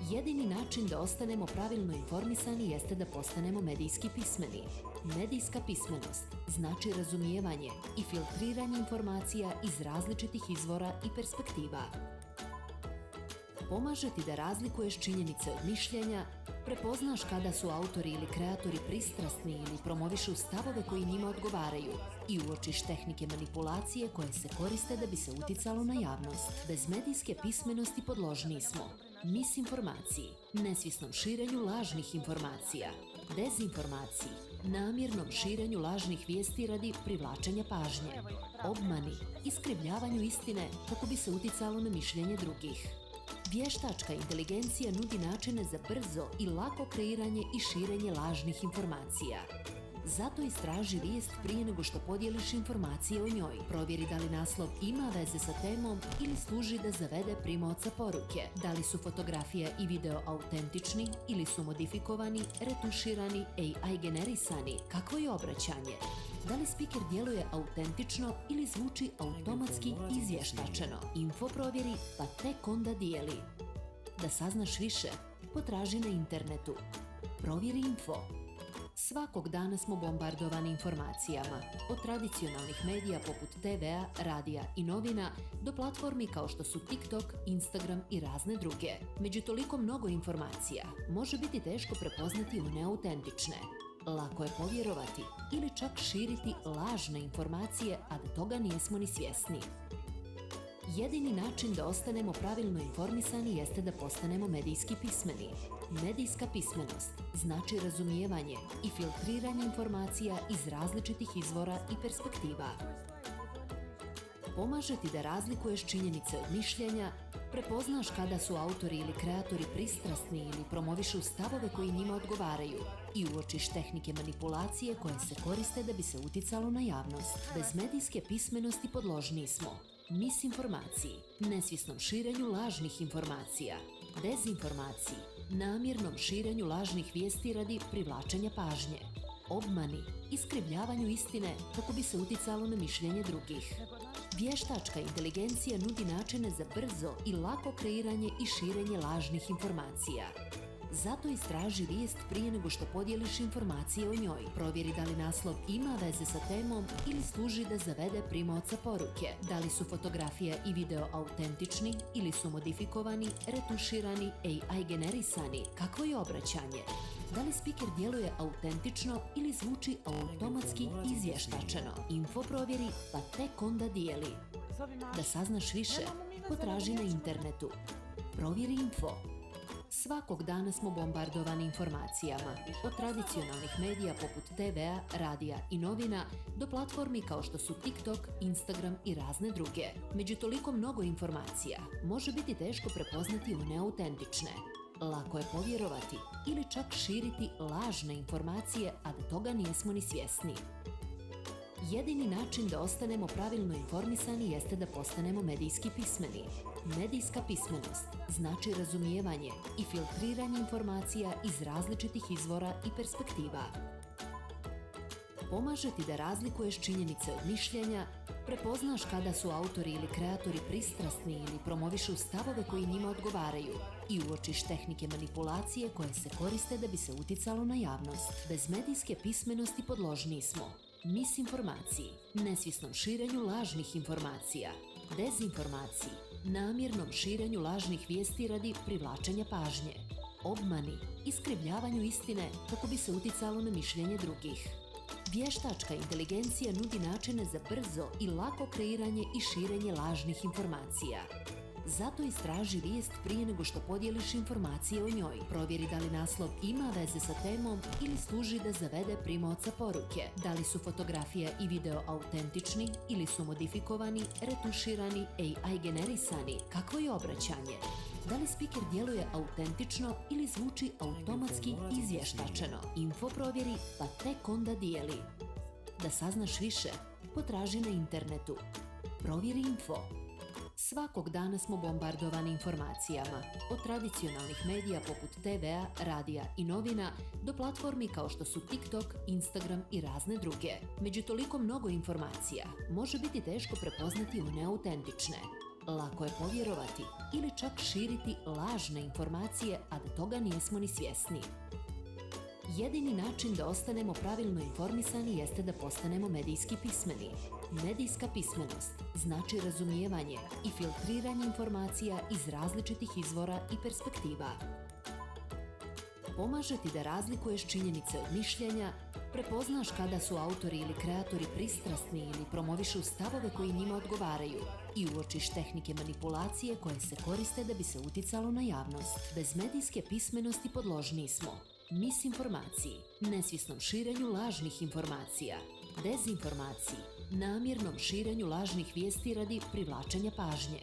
Jedini način da ostanemo pravilno informisani jeste da postanemo medijski pismeni. Medijska pismenost znači razumijevanje i filtriranje informacija iz različitih izvora i perspektiva. Pomaže ti da razlikuješ činjenice od mišljenja, prepoznaš kada su autori ili kreatori pristrasni ili promovišu stavove koji njima odgovaraju i uočiš tehnike manipulacije koje se koriste da bi se uticalo na javnost. Bez medijske pismenosti podložni smo misinformaciji, nesvjesnom širenju lažnih informacija, dezinformaciji, namjernom širenju lažnih vijesti radi privlačenja pažnje, obmani, iskrivljavanju istine kako bi se uticalo na mišljenje drugih. Vještačka inteligencija nudi načine za brzo i lako kreiranje i širenje lažnih informacija. Zato istraži vijest prije nego što podijeliš informacije o njoj. Provjeri da li naslov ima veze sa temom ili služi da zavede primaoca poruke. Da li su fotografija i video autentični ili su modifikovani, retuširani, AI generisani. Kakvo je obraćanje? Da li speaker djeluje autentično ili zvuči automatski izvještačeno? Info provjeri pa tek onda dijeli. Da saznaš više, potraži na internetu. Provjeri info. Svakog dana smo bombardovani informacijama, od tradicionalnih medija poput TV-a, radija i novina, do platformi kao što su TikTok, Instagram i razne druge. Među toliko mnogo informacija, može biti teško prepoznati one autentične. Lako je povjerovati ili čak širiti lažne informacije, a da toga nismo ni svjesni. Jedini način da ostanemo pravilno informisani jeste da postanemo medijski pismeni. Medijska pismenost znači razumijevanje i filtriranje informacija iz različitih izvora i perspektiva. Pomaže ti da razlikuješ činjenice od mišljenja, prepoznaš kada su autori ili kreatori pristrasni ili promovišu stavove koji njima odgovaraju i uočiš tehnike manipulacije koje se koriste da bi se uticalo na javnost. Bez medijske pismenosti podložniji smo misinformaciji, nesvjesnom širenju lažnih informacija, dezinformaciji, namjernom širenju lažnih vijesti radi privlačenja pažnje, obmani, iskrivljavanju istine kako bi se uticalo na mišljenje drugih. Vještačka inteligencija nudi načine za brzo i lako kreiranje i širenje lažnih informacija. Zato istraži vijest prije nego što podijeliš informacije o njoj. Provjeri da li naslov ima veze sa temom ili služi da zavede primaoca poruke. Da li su fotografija i video autentični ili su modifikovani, retuširani, AI generisani. Kakvo je obraćanje? Da li speaker djeluje autentično ili zvuči automatski izvještačeno? Info provjeri pa tek onda dijeli. Da saznaš više, potraži na internetu. Provjeri info. Svakog dana smo bombardovani informacijama, od tradicionalnih medija poput TV-a, radija i novina, do platformi kao što su TikTok, Instagram i razne druge. Među toliko mnogo informacija može biti teško prepoznati one autentične. Lako je povjerovati ili čak širiti lažne informacije, a da toga nismo ni svjesni. Jedini način da ostanemo pravilno informisani jeste da postanemo medijski pismeni. Medijska pismenost znači razumijevanje i filtriranje informacija iz različitih izvora i perspektiva. Pomaže ti da razlikuješ činjenice od mišljenja, prepoznaš kada su autori ili kreatori pristrasni ili promovišu stavove koji njima odgovaraju i uočiš tehnike manipulacije koje se koriste da bi se uticalo na javnost. Bez medijske pismenosti podložniji smo misinformaciji, nesvjesnom širenju lažnih informacija, dezinformaciji, namjernom širenju lažnih vijesti radi privlačenja pažnje, obmani, iskrivljavanju istine kako bi se uticalo na mišljenje drugih. Vještačka inteligencija nudi načine za brzo i lako kreiranje i širenje lažnih informacija. Zato istraži vijest prije nego što podijeliš informacije o njoj. Provjeri da li naslov ima veze sa temom ili služi da zavede primaoca poruke. Da li su fotografija i video autentični ili su modifikovani, retuširani, AI generisani. Kakvo je obraćanje? Da li speaker djeluje autentično ili zvuči automatski izvještačeno? Info provjeri pa tek onda dijeli. Da saznaš više, potraži na internetu. Provjeri info. Svakog dana smo bombardovani informacijama, od tradicionalnih medija poput TV-a, radija i novina, do platformi kao što su TikTok, Instagram i razne druge. Među toliko mnogo informacija može biti teško prepoznati one autentične. Lako je povjerovati ili čak širiti lažne informacije, a da toga nismo ni svjesni. Jedini način da ostanemo pravilno informisani jeste da postanemo medijski pismeni. Medijska pismenost znači razumijevanje i filtriranje informacija iz različitih izvora i perspektiva. Pomaže ti da razlikuješ činjenice od mišljenja, prepoznaš kada su autori ili kreatori pristrasni ili promovišu stavove koji njima odgovaraju i uočiš tehnike manipulacije koje se koriste da bi se uticalo na javnost. Bez medijske pismenosti podložniji smo misinformaciji, nesvjesnom širenju lažnih informacija, dezinformaciji, namjernom širenju lažnih vijesti radi privlačenja pažnje,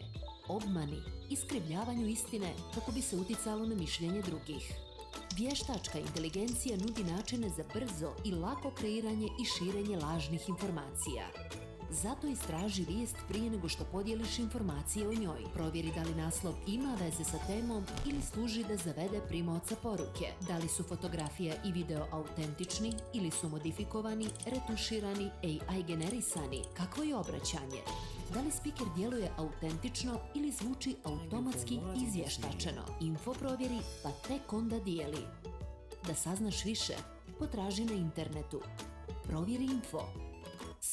obmani, iskrivljavanju istine kako bi se uticalo na mišljenje drugih. Vještačka inteligencija nudi načine za brzo i lako kreiranje i širenje lažnih informacija. Zato istraži vijest prije nego što podijeliš informacije o njoj. Provjeri da li naslov ima veze sa temom ili služi da zavede primaoca poruke. Da li su fotografija i video autentični ili su modifikovani, retuširani, AI generisani. Kakvo je obraćanje? Da li speaker djeluje autentično ili zvuči automatski izvještačeno? Info provjeri pa tek onda dijeli. Da saznaš više, potraži na internetu. Provjeri info.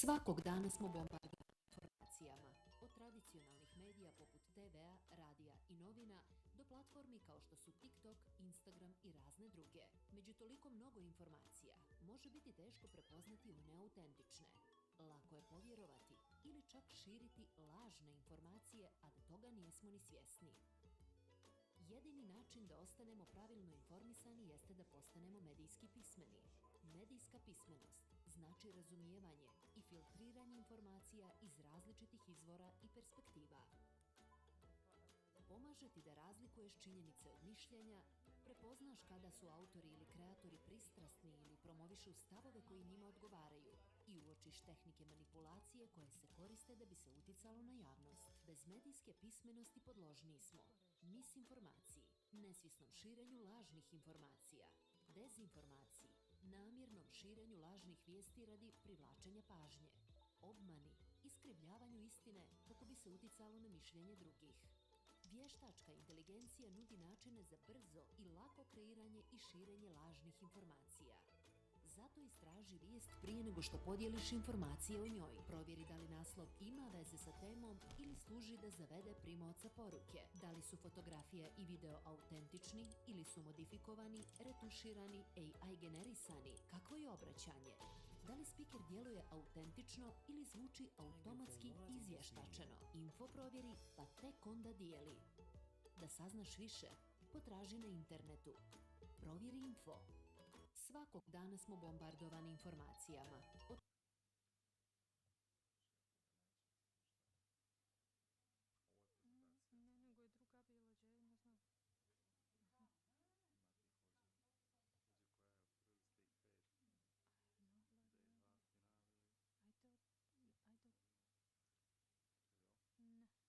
Svakog dana smo bombardovani informacijama, od tradicionalnih medija poput TV-a, radija i novina, do platformi kao što su TikTok, Instagram i razne druge. Među toliko mnogo informacija može biti teško prepoznati one autentične. Lako je povjerovati ili čak širiti lažne informacije, a da toga nismo ni svjesni. Jedini način da ostanemo pravilno informisani jeste da postanemo medijski pismeni. Medijska pismenost znači razumijevanje i filtriranje informacija iz različitih izvora i perspektiva. Pomaže ti da razlikuješ činjenice od mišljenja, prepoznaš kada su autori ili kreatori pristrasni ili promovišu stavove koji njima odgovaraju i uočiš tehnike manipulacije koje se koriste da bi se uticalo na javnost. Bez medijske pismenosti podložni smo misinformaciji, nesvjesnom širenju lažnih informacija, dezinformaciji, namjernom širenju lažnih vijesti radi privlačenja pažnje, obmani, iskrivljavanju istine kako bi se uticalo na mišljenje drugih. Vještačka inteligencija nudi načine za brzo i lako kreiranje i širenje lažnih informacija. Zato istraži vijest prije nego što podijeliš informacije o njoj. Provjeri da li naslov ima veze sa temom ili služi da zavede primaoca poruke. Da li su fotografija i video autentični ili su modifikovani, retuširani, AI generisani. Kakvo je obraćanje? Da li speaker djeluje autentično ili zvuči automatski izvještačeno? Info provjeri pa tek onda dijeli. Da saznaš više, potraži na internetu. Provjeri info. Svakog dana smo bombardovani informacijama. Ne, nego je druga bila, že ne znam. Aha. Ajde. Ne. Ta. To je to.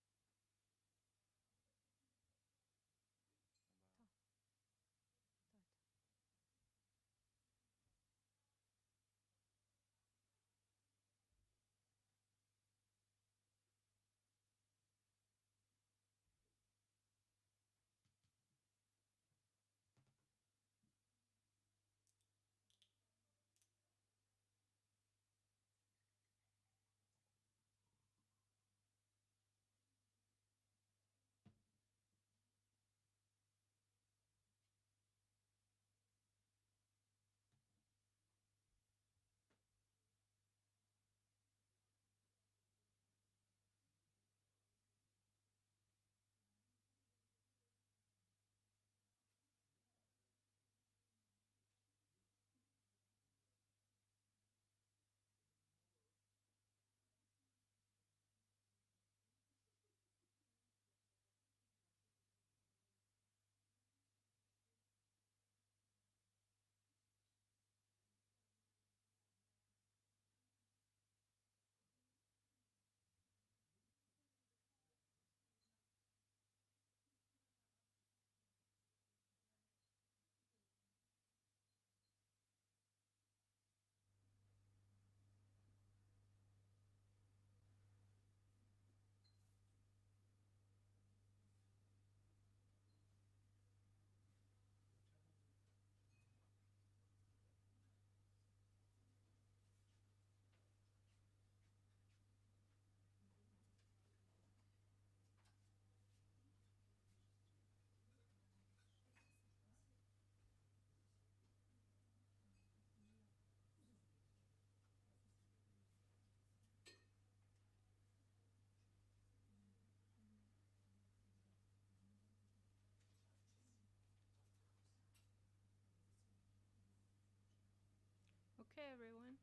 Okay, everyone.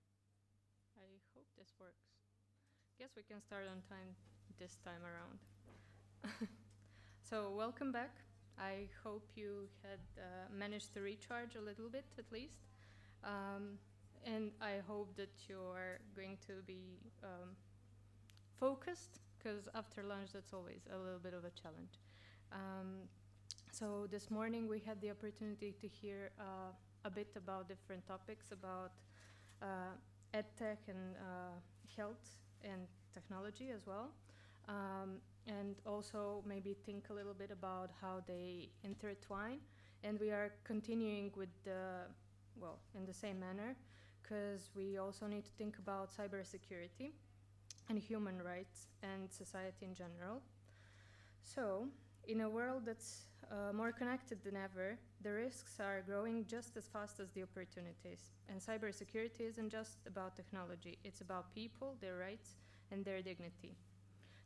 I hope this works. Guess we can start on time this time around. So, welcome back. I hope you had managed to recharge a little bit at least. And I hope that you're going to be focused, because after lunch that's always a little bit of a challenge. So this morning we had the opportunity to hear a bit about different topics about EdTech and health and technology as well. And also maybe think a little bit about how they intertwine. And we are continuing with in the same manner, because we also need to think about cybersecurity and human rights and society in general. So, in a world that's more connected than ever, the risks are growing just as fast as the opportunities. And cybersecurity isn't just about technology, it's about people, their rights, and their dignity.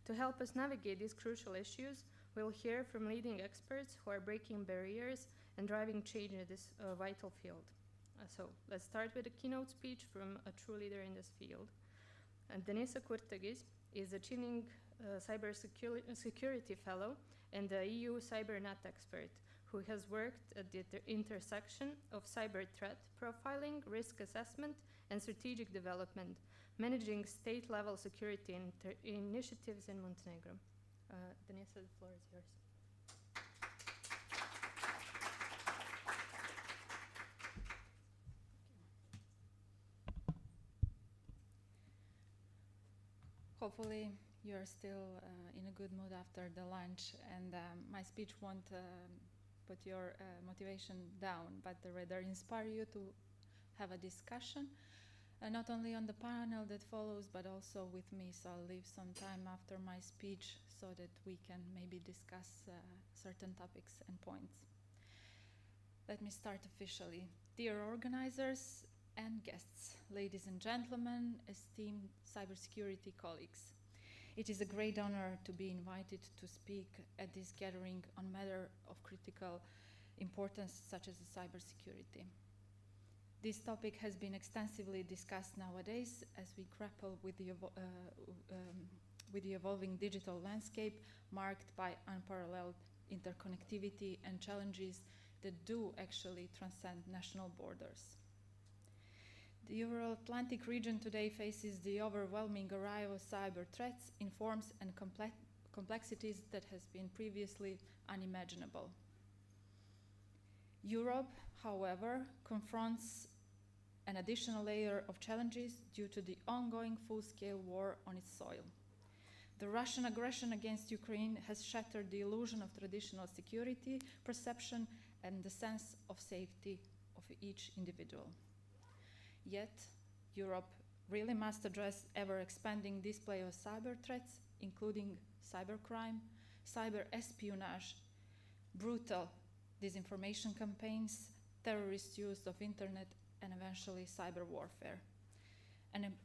To help us navigate these crucial issues, we'll hear from leading experts who are breaking barriers and driving change in this vital field. So let's start with a keynote speech from a true leader in this field. Denisa Kurtagis is a Chinning Cybersecurity Fellow and the EU CyberNet expert who has worked at the intersection of cyber threat profiling, risk assessment, and strategic development, managing state-level security initiatives in Montenegro. Denisa, the floor is yours. Hopefully you're still in a good mood after the lunch, and my speech won't put your motivation down, but rather inspire you to have a discussion, not only on the panel that follows, but also with me. So I'll leave some time after my speech so that we can maybe discuss certain topics and points. Let me start officially. Dear organizers and guests, ladies and gentlemen, esteemed cybersecurity colleagues, it is a great honor to be invited to speak at this gathering on matter of critical importance such as cybersecurity. This topic has been extensively discussed nowadays as we grapple with the evolving digital landscape marked by unparalleled interconnectivity and challenges that do actually transcend national borders. The Euro-Atlantic region today faces the overwhelming array of cyber threats in forms and complexities that has been previously unimaginable. Europe, however, confronts an additional layer of challenges due to the ongoing full-scale war on its soil. The Russian aggression against Ukraine has shattered the illusion of traditional security perception and the sense of safety of each individual. Yet, Europe really must address ever-expanding display of cyber threats, including cybercrime, cyber espionage, brutal disinformation campaigns, terrorist use of internet, and eventually cyber warfare. An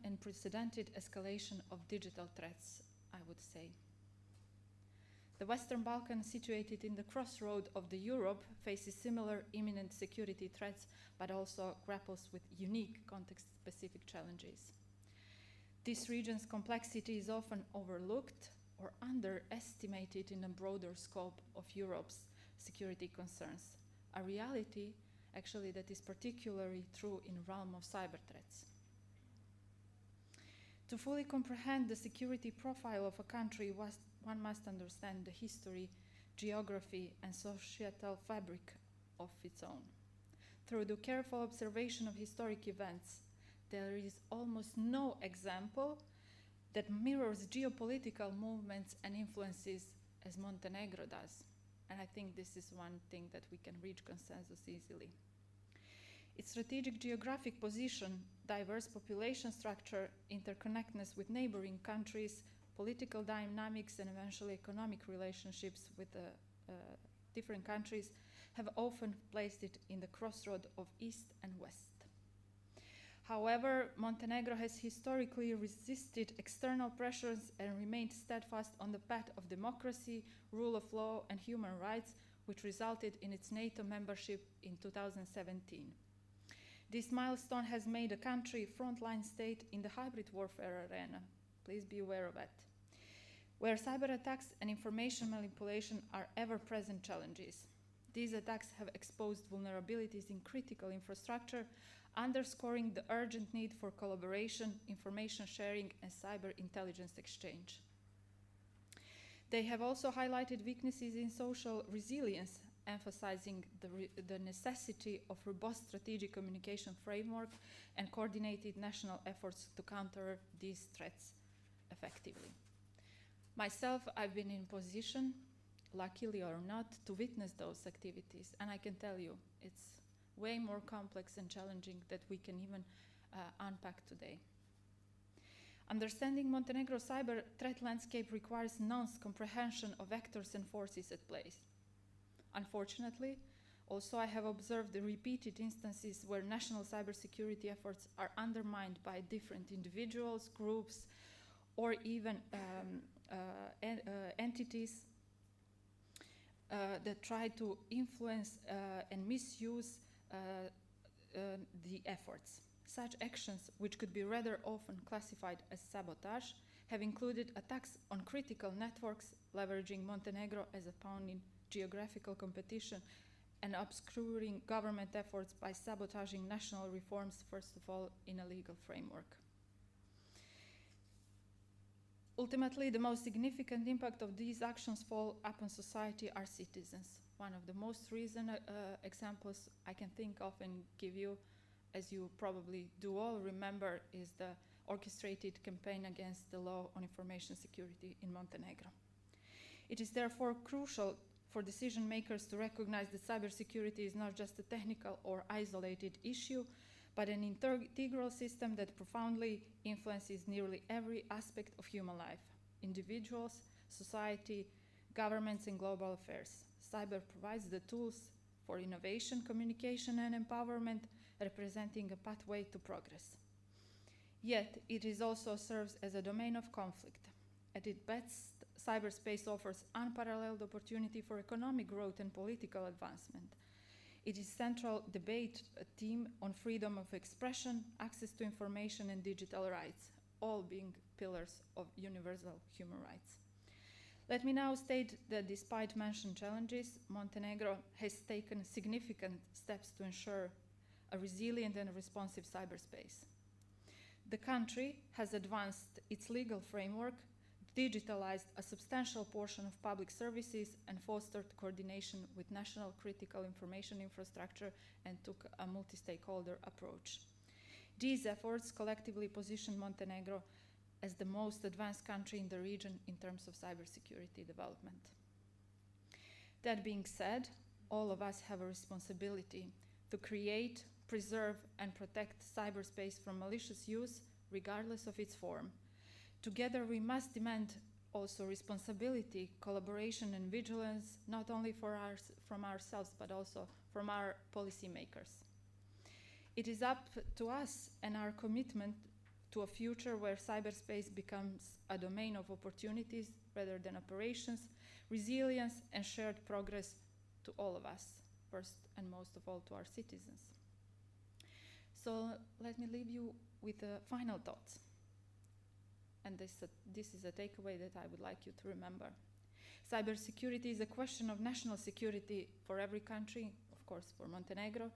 unprecedented escalation of digital threats, I would say. The Western Balkans, situated in the crossroad of the Europe, faces similar imminent security threats, but also grapples with unique context-specific challenges. This region's complexity is often overlooked or underestimated in a broader scope of Europe's security concerns, a reality actually that is particularly true in the realm of cyber threats. To fully comprehend the security profile of a country, one must understand the history, geography, and societal fabric of its own. Through the careful observation of historic events, there is almost no example that mirrors geopolitical movements and influences as Montenegro does. And I think this is one thing that we can reach consensus easily. Its strategic geographic position, diverse population structure, interconnectedness with neighboring countries, political dynamics, and eventually economic relationships with different countries have often placed it in the crossroad of East and West. However, Montenegro has historically resisted external pressures and remained steadfast on the path of democracy, rule of law, and human rights, which resulted in its NATO membership in 2017. This milestone has made a country frontline state in the hybrid warfare arena. Please be aware of that. Where cyber attacks and information manipulation are ever-present challenges. These attacks have exposed vulnerabilities in critical infrastructure, underscoring the urgent need for collaboration, information sharing, and cyber intelligence exchange. They have also highlighted weaknesses in social resilience, emphasizing the necessity of robust strategic communication framework and coordinated national efforts to counter these threats effectively. Myself, I've been in position, luckily or not, to witness those activities, and I can tell you it's way more complex and challenging that we can even unpack today. Understanding Montenegro's cyber threat landscape requires nuanced comprehension of actors and forces at play. Unfortunately, also I have observed the repeated instances where national cybersecurity efforts are undermined by different individuals, groups, or even entities that try to influence and misuse the efforts. Such actions, which could be rather often classified as sabotage, have included attacks on critical networks, leveraging Montenegro as a pawn in geographical competition, and obscuring government efforts by sabotaging national reforms, first of all, in a legal framework. Ultimately, the most significant impact of these actions fall upon society, our citizens. One of the most recent examples I can think of and give you, as you probably do all remember, is the orchestrated campaign against the law on information security in Montenegro. It is therefore crucial for decision makers to recognize that cybersecurity is not just a technical or isolated issue, but an integral system that profoundly influences nearly every aspect of human life: individuals, society, governments, and global affairs. Cyber provides the tools for innovation, communication, and empowerment, representing a pathway to progress. Yet, it also serves as a domain of conflict. At its best, cyberspace offers unparalleled opportunity for economic growth and political advancement. It is central debate theme on freedom of expression, access to information, and digital rights, all being pillars of universal human rights. Let me now state that despite mentioned challenges, Montenegro has taken significant steps to ensure a resilient and responsive cyberspace. The country has advanced its legal framework, digitalized a substantial portion of public services, and fostered coordination with national critical information infrastructure, and took a multi-stakeholder approach. These efforts collectively position Montenegro as the most advanced country in the region in terms of cybersecurity development. That being said, all of us have a responsibility to create, preserve, and protect cyberspace from malicious use, regardless of its form. Together, we must demand also responsibility, collaboration, and vigilance, not only from ourselves, but also from our policymakers. It is up to us and our commitment to a future where cyberspace becomes a domain of opportunities rather than operations, resilience, and shared progress to all of us, first and most of all to our citizens. So let me leave you with final thoughts. And this is a takeaway that I would like you to remember. Cybersecurity is a question of national security for every country, of course for Montenegro.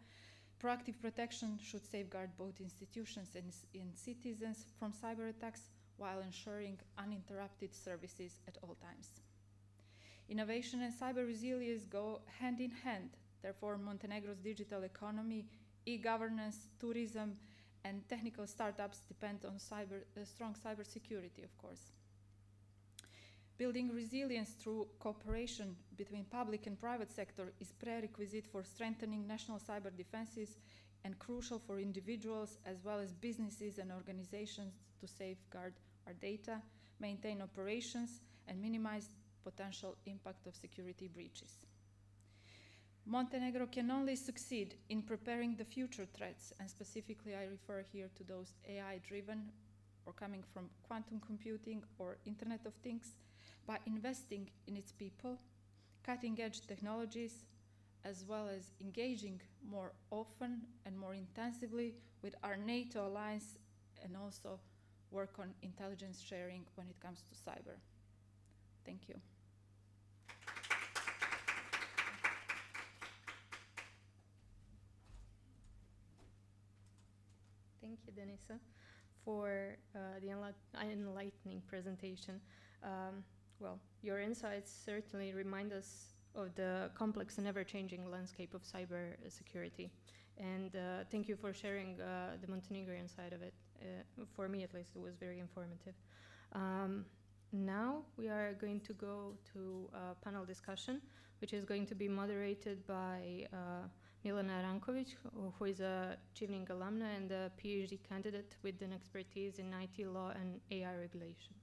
Proactive protection should safeguard both institutions and citizens from cyber attacks while ensuring uninterrupted services at all times. Innovation and cyber resilience go hand in hand. Therefore, Montenegro's digital economy, e-governance, tourism, and technical startups depend on strong cybersecurity, of course. Building resilience through cooperation between public and private sector is prerequisite for strengthening national cyber defenses and crucial for individuals as well as businesses and organizations to safeguard our data, maintain operations, and minimize potential impact of security breaches. Montenegro can only succeed in preparing the future threats, and specifically I refer here to those AI-driven or coming from quantum computing or Internet of Things, by investing in its people, cutting-edge technologies, as well as engaging more often and more intensively with our NATO alliance, and also work on intelligence sharing when it comes to cyber. Thank you. Thank you, Denisa, for the enlightening presentation. Well, your insights certainly remind us of the complex and ever-changing landscape of cyber security. And thank you for sharing the Montenegrin side of it. For me, at least, it was very informative. Now we are going to go to a panel discussion, which is going to be moderated by Milana Rankovic, who is a Chevening alumna and a PhD candidate with an expertise in IT law and AI regulation.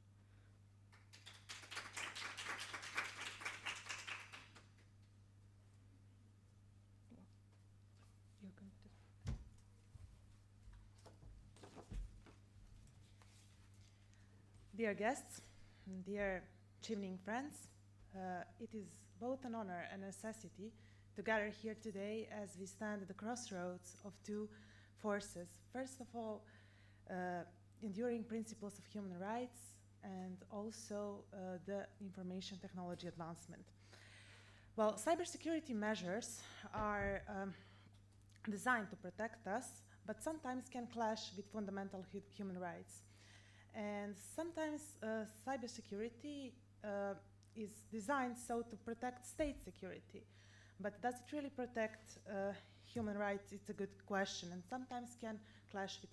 Dear guests, dear evening friends, it is both an honor and a necessity to gather here today as we stand at the crossroads of two forces. First of all, enduring principles of human rights and also the information technology advancement. Well, cybersecurity measures are designed to protect us, but sometimes can clash with fundamental human rights. And sometimes cybersecurity is designed so to protect state security. But does it really protect human rights? It's a good question, and sometimes can clash with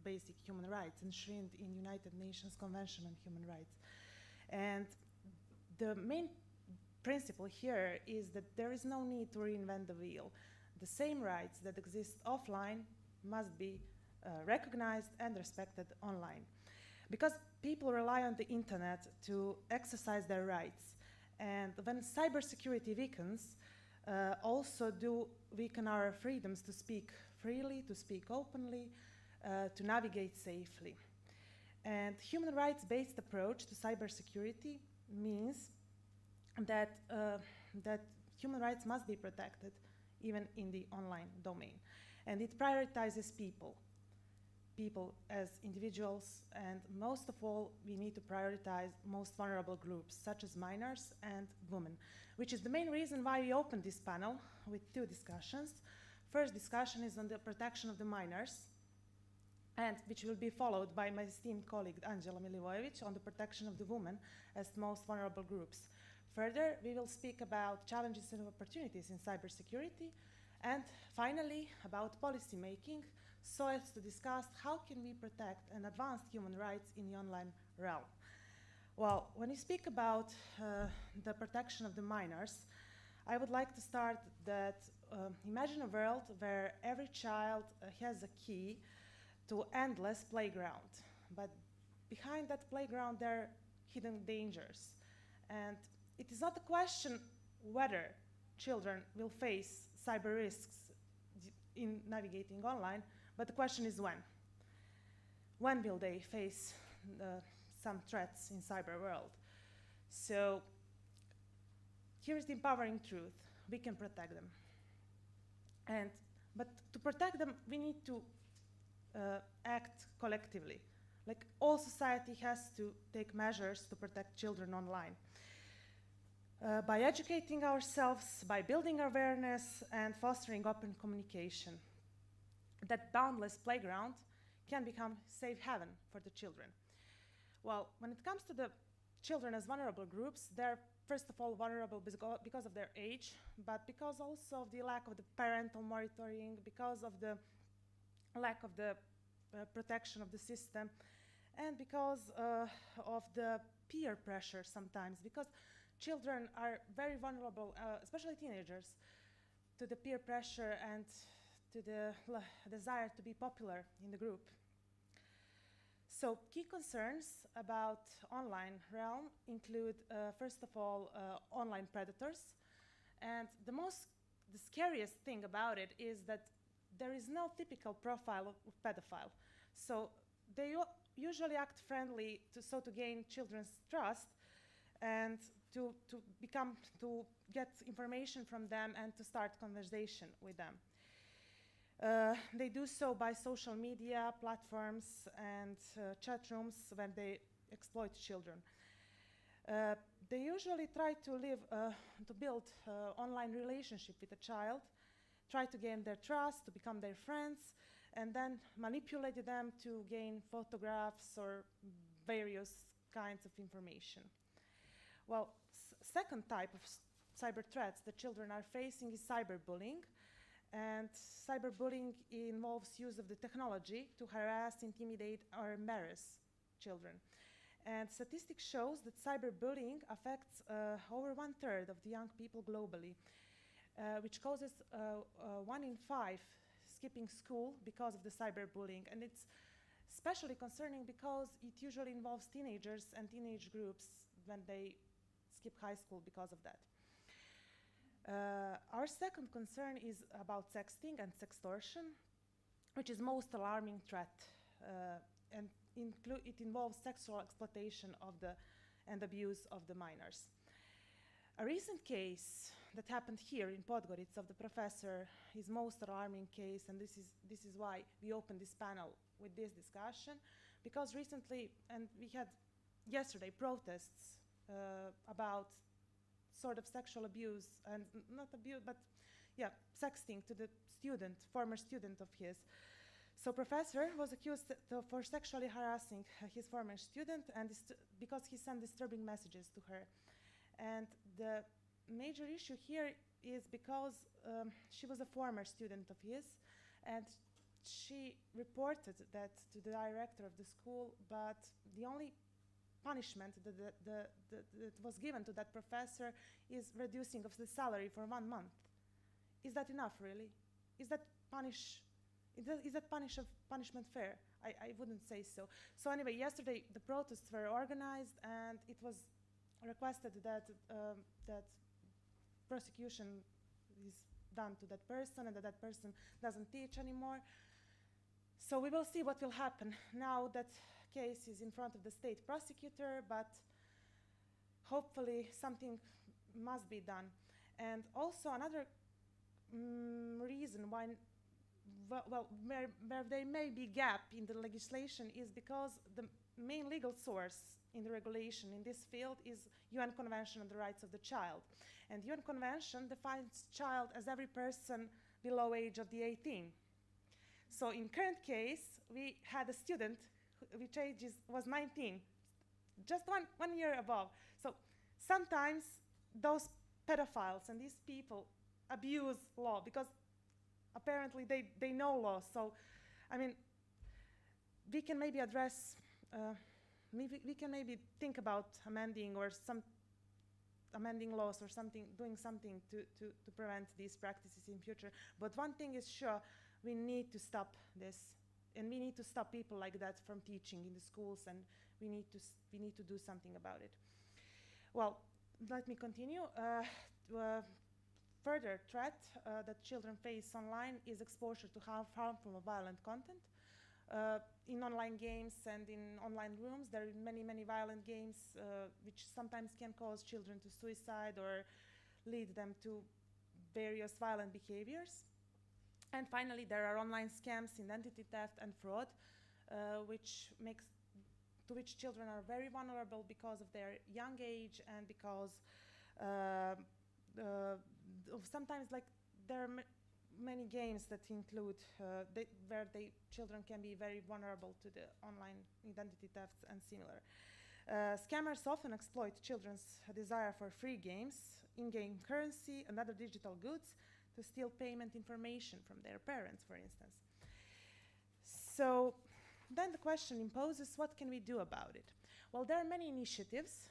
basic human rights enshrined in United Nations Convention on Human Rights. And the main principle here is that there is no need to reinvent the wheel. The same rights that exist offline must be recognized and respected online. Because people rely on the internet to exercise their rights. And when cybersecurity weakens, also do weaken our freedoms to speak freely, to speak openly, to navigate safely. And human rights-based approach to cybersecurity means that, that human rights must be protected even in the online domain. And it prioritizes people as individuals, and most of all, we need to prioritize most vulnerable groups, such as minors and women, which is the main reason why we opened this panel with two discussions. First discussion is on the protection of the minors, and which will be followed by my esteemed colleague, Angela Milivojevic, on the protection of the women as most vulnerable groups. Further, we will speak about challenges and opportunities in cybersecurity, and finally, about policy making, so as to discuss how can we protect and advance human rights in the online realm. Well, when we speak about the protection of the minors, I would like to start that imagine a world where every child has a key to endless playground, but behind that playground there are hidden dangers. And it is not a question whether children will face cyber risks in navigating online, but the question is when. When will they face some threats in cyber world? So here's the empowering truth. We can protect them. But to protect them, we need to act collectively. Like all society has to take measures to protect children online. By educating ourselves, by building awareness and fostering open communication. That boundless playground can become safe haven for the children. Well, when it comes to the children as vulnerable groups, they're first of all vulnerable because of their age, but because also of the lack of the parental monitoring, because of the lack of the protection of the system, and because of the peer pressure sometimes, because children are very vulnerable, especially teenagers, to the peer pressure and to the desire to be popular in the group. So key concerns about online realm include, first of all, online predators. And the scariest thing about it is that there is no typical profile of pedophile. So they usually act friendly to gain children's trust and to get information from them and to start conversation with them. They do so by social media platforms and chat rooms when they exploit children. They usually try to build online relationship with a child, try to gain their trust, to become their friends, and then manipulate them to gain photographs or various kinds of information. Well, second type of cyber threats that children are facing is cyberbullying. And cyberbullying involves use of the technology to harass, intimidate, or embarrass children. And statistics shows that cyberbullying affects over 1/3 of the young people globally, which causes 1 in 5 skipping school because of the cyberbullying. And it's especially concerning because it usually involves teenagers and teenage groups when they skip high school because of that. Our second concern is about sexting and sextortion, which is most alarming threat. And it involves sexual exploitation of and abuse of the minors. A recent case that happened here in Podgorica of the professor is most alarming case, and this is why we opened this panel with this discussion, because recently, and we had yesterday protests about sort of sexual abuse, and not abuse, but yeah, sexting to the student, former student of his. So professor was accused for sexually harassing his former student, and because he sent disturbing messages to her. And the major issue here is because she was a former student of his, and she reported that to the director of the school, but the only punishment that was given to that professor is reducing of the salary for 1 month. Is that enough, really? Is that punishment fair? I wouldn't say so. So anyway, yesterday the protests were organized, and it was requested that that prosecution is done to that person, and that person doesn't teach anymore. So we will see what will happen. Now that case is in front of the state prosecutor, but hopefully something must be done. And also another reason why, where there may be gap in the legislation is because the main legal source in the regulation in this field is UN Convention on the Rights of the Child. And UN Convention defines child as every person below age of the 18. So in current case, we had a student which age was 19, just one year above. So sometimes those pedophiles and these people abuse law because apparently they know law. So, I mean, we can maybe address, we can maybe think about amending laws or something, doing something to prevent these practices in future. But one thing is sure, we need to stop this, and we need to stop people like that from teaching in the schools, and we need to do something about it. Well, let me continue. Further threat that children face online is exposure to harmful or violent content. In online games and in online rooms, there are many violent games which sometimes can cause children to suicide or lead them to various violent behaviors. And finally, there are online scams, identity theft, and fraud, to which children are very vulnerable because of their young age and because sometimes, like, there are many games that include where children can be very vulnerable to the online identity thefts and similar. Scammers often exploit children's desire for free games, in-game currency, and other digital goods to steal payment information from their parents, for instance. So then the question imposes, what can we do about it? Well, there are many initiatives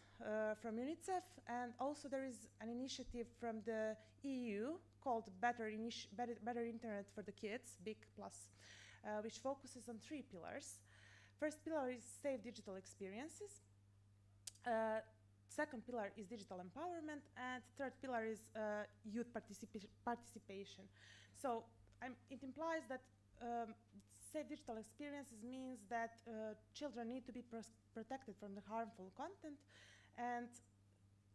from UNICEF, and also there is an initiative from the EU called Better Internet for the Kids, Big Plus, which focuses on 3 pillars. First pillar is safe digital experiences. Second pillar is digital empowerment, and third pillar is youth participation. So it implies that safe digital experiences means that children need to be protected from the harmful content, and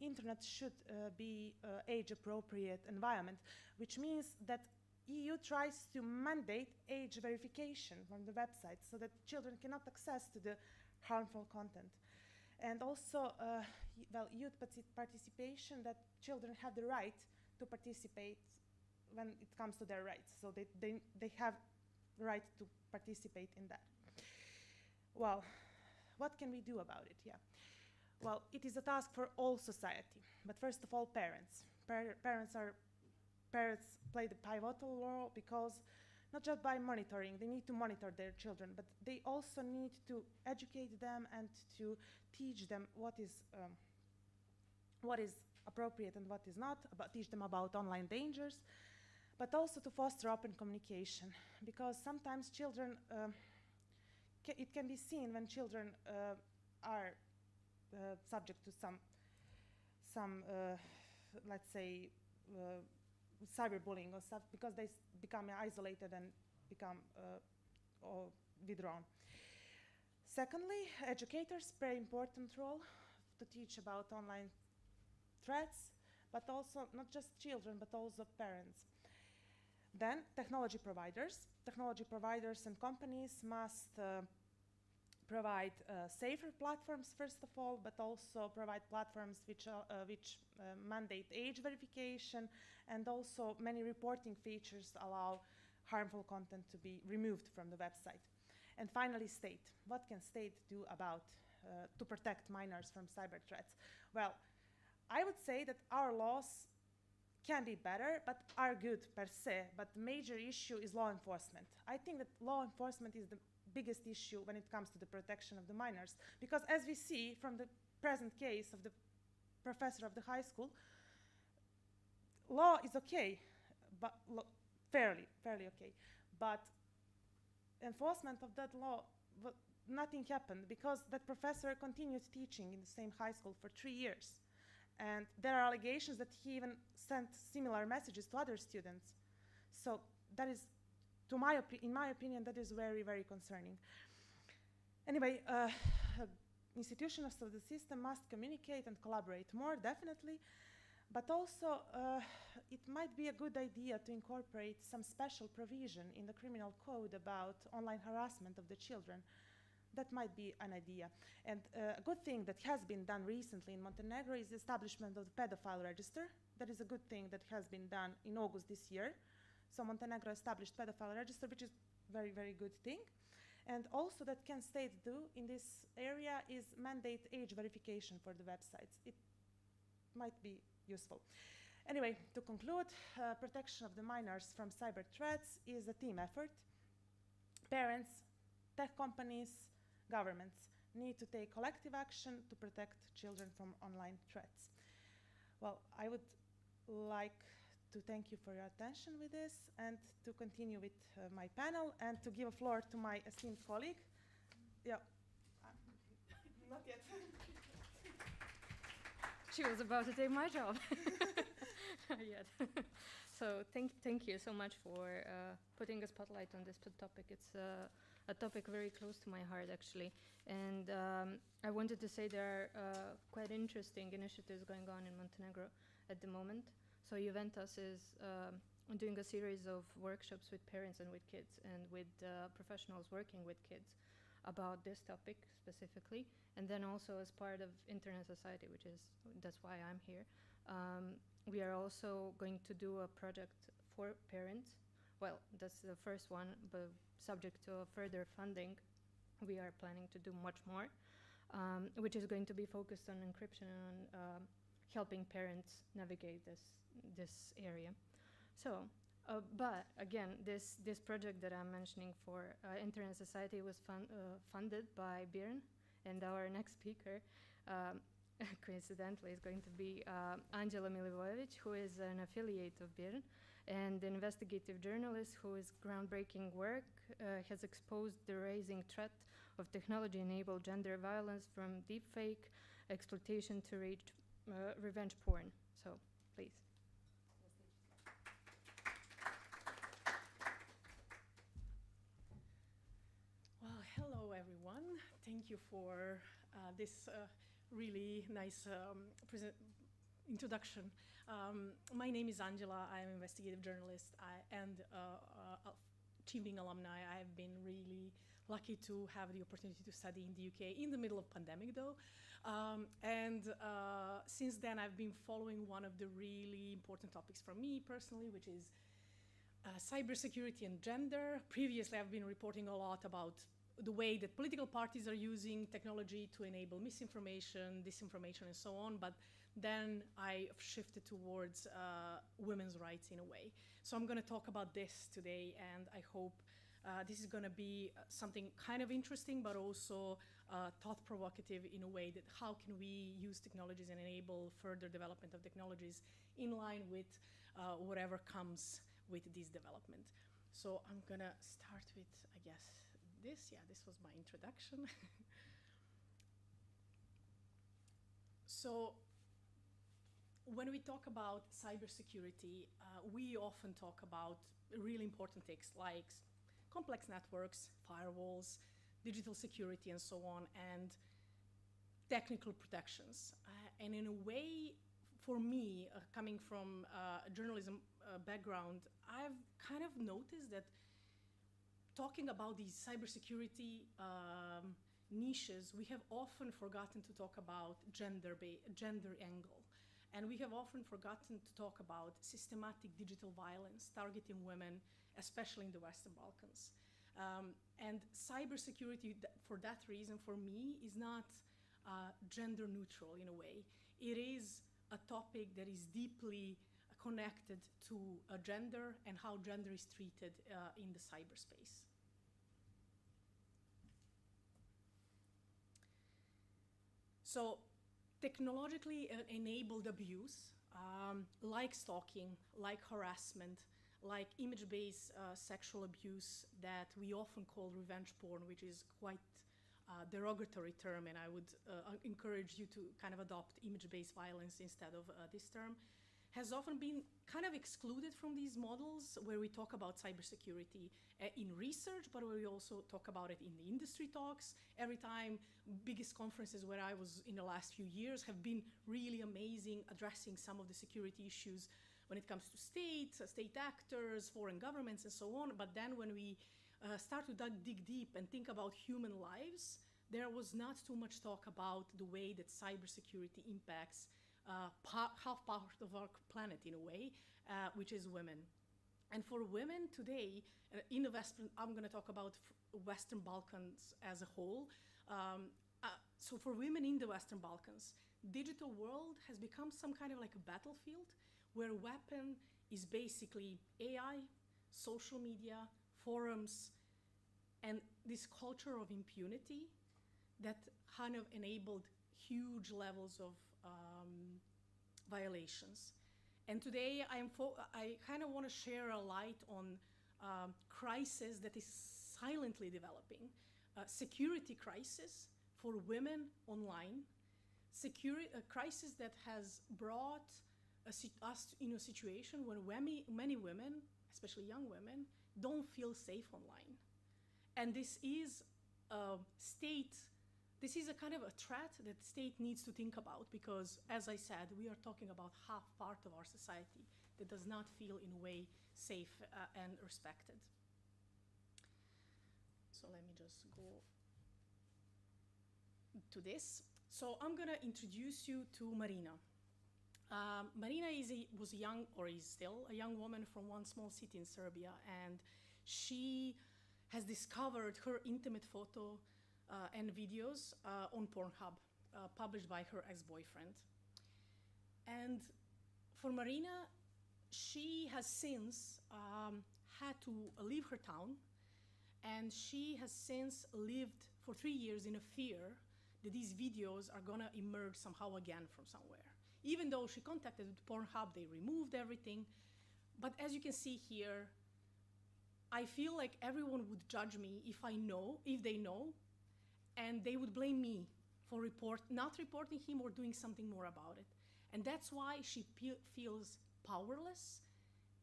internet should be age-appropriate environment, which means that EU tries to mandate age verification from the website so that children cannot access to the harmful content. And also, youth participation, that children have the right to participate when it comes to their rights. So they have the right to participate in that. Well, what can we do about it? Yeah. Well, it is a task for all society, but first of all, parents. Parents play the pivotal role because not just by monitoring, they need to monitor their children, but they also need to educate them and to teach them what is appropriate and what is not, teach them about online dangers, but also to foster open communication, because sometimes children, it can be seen when children are subject to some let's say, cyberbullying or stuff, because they become isolated and become withdrawn. Secondly, educators play an important role to teach about online threats, but also not just children, but also parents. Then technology providers. Technology providers and companies must provide safer platforms, first of all, but also provide platforms which mandate age verification, and also many reporting features allow harmful content to be removed from the website. And finally, state. What can state do about to protect minors from cyber threats? Well, I would say that our laws can be better, but are good per se, but the major issue is law enforcement. I think that law enforcement is the biggest issue when it comes to the protection of the minors, because as we see from the present case of the professor of the high school, law is okay, but fairly okay, but enforcement of that law, nothing happened, because that professor continued teaching in the same high school for 3 years. And there are allegations that he even sent similar messages to other students. So that is, in my opinion, that is very, very concerning. Anyway, institutions of the system must communicate and collaborate more, definitely, but also it might be a good idea to incorporate some special provision in the criminal code about online harassment of the children. That might be an idea. And a good thing that has been done recently in Montenegro is the establishment of the pedophile register. That is a good thing that has been done in August this year. So Montenegro established pedophile register, which is very, very good thing. And also that can state do in this area is mandate age verification for the websites. It might be useful. Anyway, to conclude, protection of the minors from cyber threats is a team effort. Parents, tech companies, governments need to take collective action to protect children from online threats. Well, I would like to thank you for your attention with this and to continue with my panel and to give a floor to my esteemed colleague. Yeah, not yet. She was about to take my job. Not yet. So thank you so much for putting a spotlight on this topic. It's a topic very close to my heart, actually. And I wanted to say there are quite interesting initiatives going on in Montenegro at the moment. So Juventus is doing a series of workshops with parents and with kids and with professionals working with kids about this topic specifically. And then also as part of Internet Society, that's why I'm here. We are also going to do a project for parents. Well, that's the first one, but subject to further funding, we are planning to do much more, which is going to be focused on encryption and on helping parents navigate this area. So, but again, this project that I'm mentioning for Internet Society was funded by Björn, and our next speaker, coincidentally, is going to be Angela Milivojevic, who is an affiliate of Björn, and an investigative journalist whose groundbreaking work has exposed the rising threat of technology-enabled gender violence from deepfake exploitation to revenge porn. So, please. Well, hello everyone. Thank you for this really nice introduction. My name is Angela. I am an investigative journalist and teaching alumni. I have been really lucky to have the opportunity to study in the UK in the middle of pandemic though. Since then I've been following one of the really important topics for me personally, which is cybersecurity and gender. Previously I've been reporting a lot about the way that political parties are using technology to enable misinformation, disinformation, and so on, but then I shifted towards women's rights in a way. So I'm going to talk about this today, and I hope this is going to be something kind of interesting, but also thought-provocative in a way that how can we use technologies and enable further development of technologies in line with whatever comes with this development. So I'm going to start with, I guess, this. Yeah, this was my introduction. So when we talk about cybersecurity, we often talk about really important things like complex networks, firewalls, digital security and so on, and technical protections. And in a way, for me, coming from a journalism background, I've kind of noticed that talking about these cybersecurity niches, we have often forgotten to talk about gender angle. And we have often forgotten to talk about systematic digital violence targeting women, especially in the Western Balkans. And cybersecurity, for that reason, for me, is not gender neutral in a way. It is a topic that is deeply connected to gender and how gender is treated in the cyberspace. So technologically enabled abuse, like stalking, like harassment, like image-based sexual abuse that we often call revenge porn, which is quite derogatory term, and I would encourage you to kind of adopt image-based violence instead of this term, has often been kind of excluded from these models where we talk about cybersecurity in research, but where we also talk about it in the industry talks. Every time, biggest conferences where I was in the last few years have been really amazing, addressing some of the security issues when it comes to states, state actors, foreign governments, and so on. But then when we start to dig deep and think about human lives, there was not too much talk about the way that cybersecurity impacts half part of our planet in a way, which is women. And for women today, in the I'm going to talk about Western Balkans as a whole. So for women in the Western Balkans, digital world has become some kind of like a battlefield where weapon is basically AI, social media, forums, and this culture of impunity that kind of enabled huge levels of violations. And today I kind of want to share a light on crisis that is silently developing, security crisis for women online, a crisis that has brought us in a situation where many women, especially young women, don't feel safe online. And this is this is a kind of a threat that state needs to think about because, as I said, we are talking about half part of our society that does not feel in a way safe and respected. So let me just go to this. So I'm gonna introduce you to Marina. Marina was young, or is still, a young woman from one small city in Serbia, and she has discovered her intimate photo and videos on Pornhub, published by her ex-boyfriend. And for Marina, she has since had to leave her town, and she has since lived for 3 years in a fear that these videos are gonna emerge somehow again from somewhere. Even though she contacted Pornhub, they removed everything. But as you can see here, I feel like everyone would judge me if they know, and they would blame me for not reporting him or doing something more about it. And that's why she feels powerless,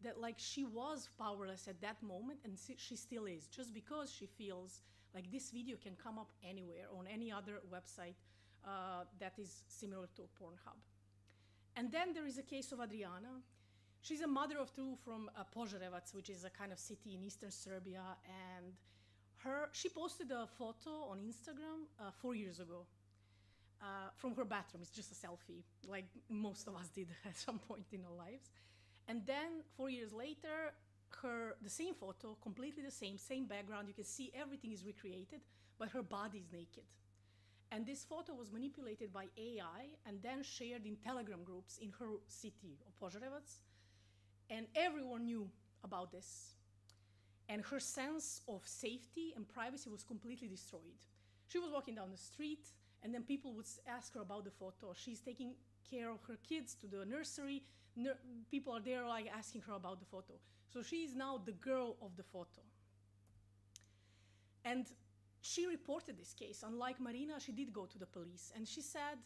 that like she was powerless at that moment, and she still is, just because she feels like this video can come up anywhere on any other website that is similar to Pornhub. And then there is a case of Adriana. She's a mother of two from Požarevac, which is a kind of city in eastern Serbia, and she posted a photo on Instagram 4 years ago from her bathroom. It's just a selfie, like most of us did at some point in our lives. And then 4 years later, the same photo, completely the same background. You can see everything is recreated, but her body is naked. And this photo was manipulated by AI and then shared in Telegram groups in her city of Požarevac. And everyone knew about this. And her sense of safety and privacy was completely destroyed. She was walking down the street, and then people would ask her about the photo. She's taking care of her kids to the nursery. People are there like asking her about the photo. So she is now the girl of the photo. And she reported this case. Unlike Marina, she did go to the police. And she said,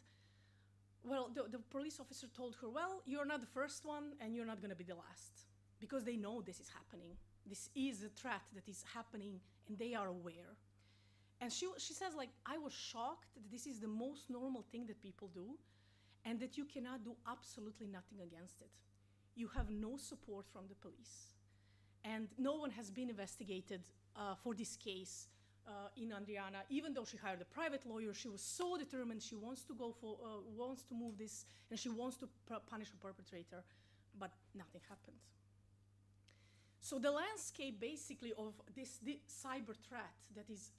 well, the police officer told her, well, you're not the first one, and you're not going to be the last. Because they know this is happening. This is a threat that is happening, and they are aware. And she says, like, I was shocked that this is the most normal thing that people do and that you cannot do absolutely nothing against it. You have no support from the police. And no one has been investigated for this case in Andriana. Even though she hired a private lawyer, she was so determined. She wants to go for, wants to move this, and she wants to punish a perpetrator, but nothing happened. So the landscape basically of this cyber threat that is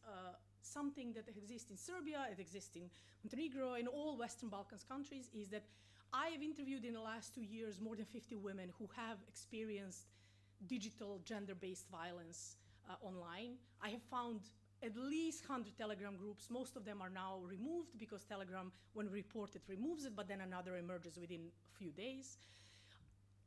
something that exists in Serbia, it exists in Montenegro, in all Western Balkans countries, is that I have interviewed in the last 2 years more than 50 women who have experienced digital gender-based violence online. I have found at least 100 Telegram groups. Most of them are now removed because Telegram, when reported, removes it, but then another emerges within a few days.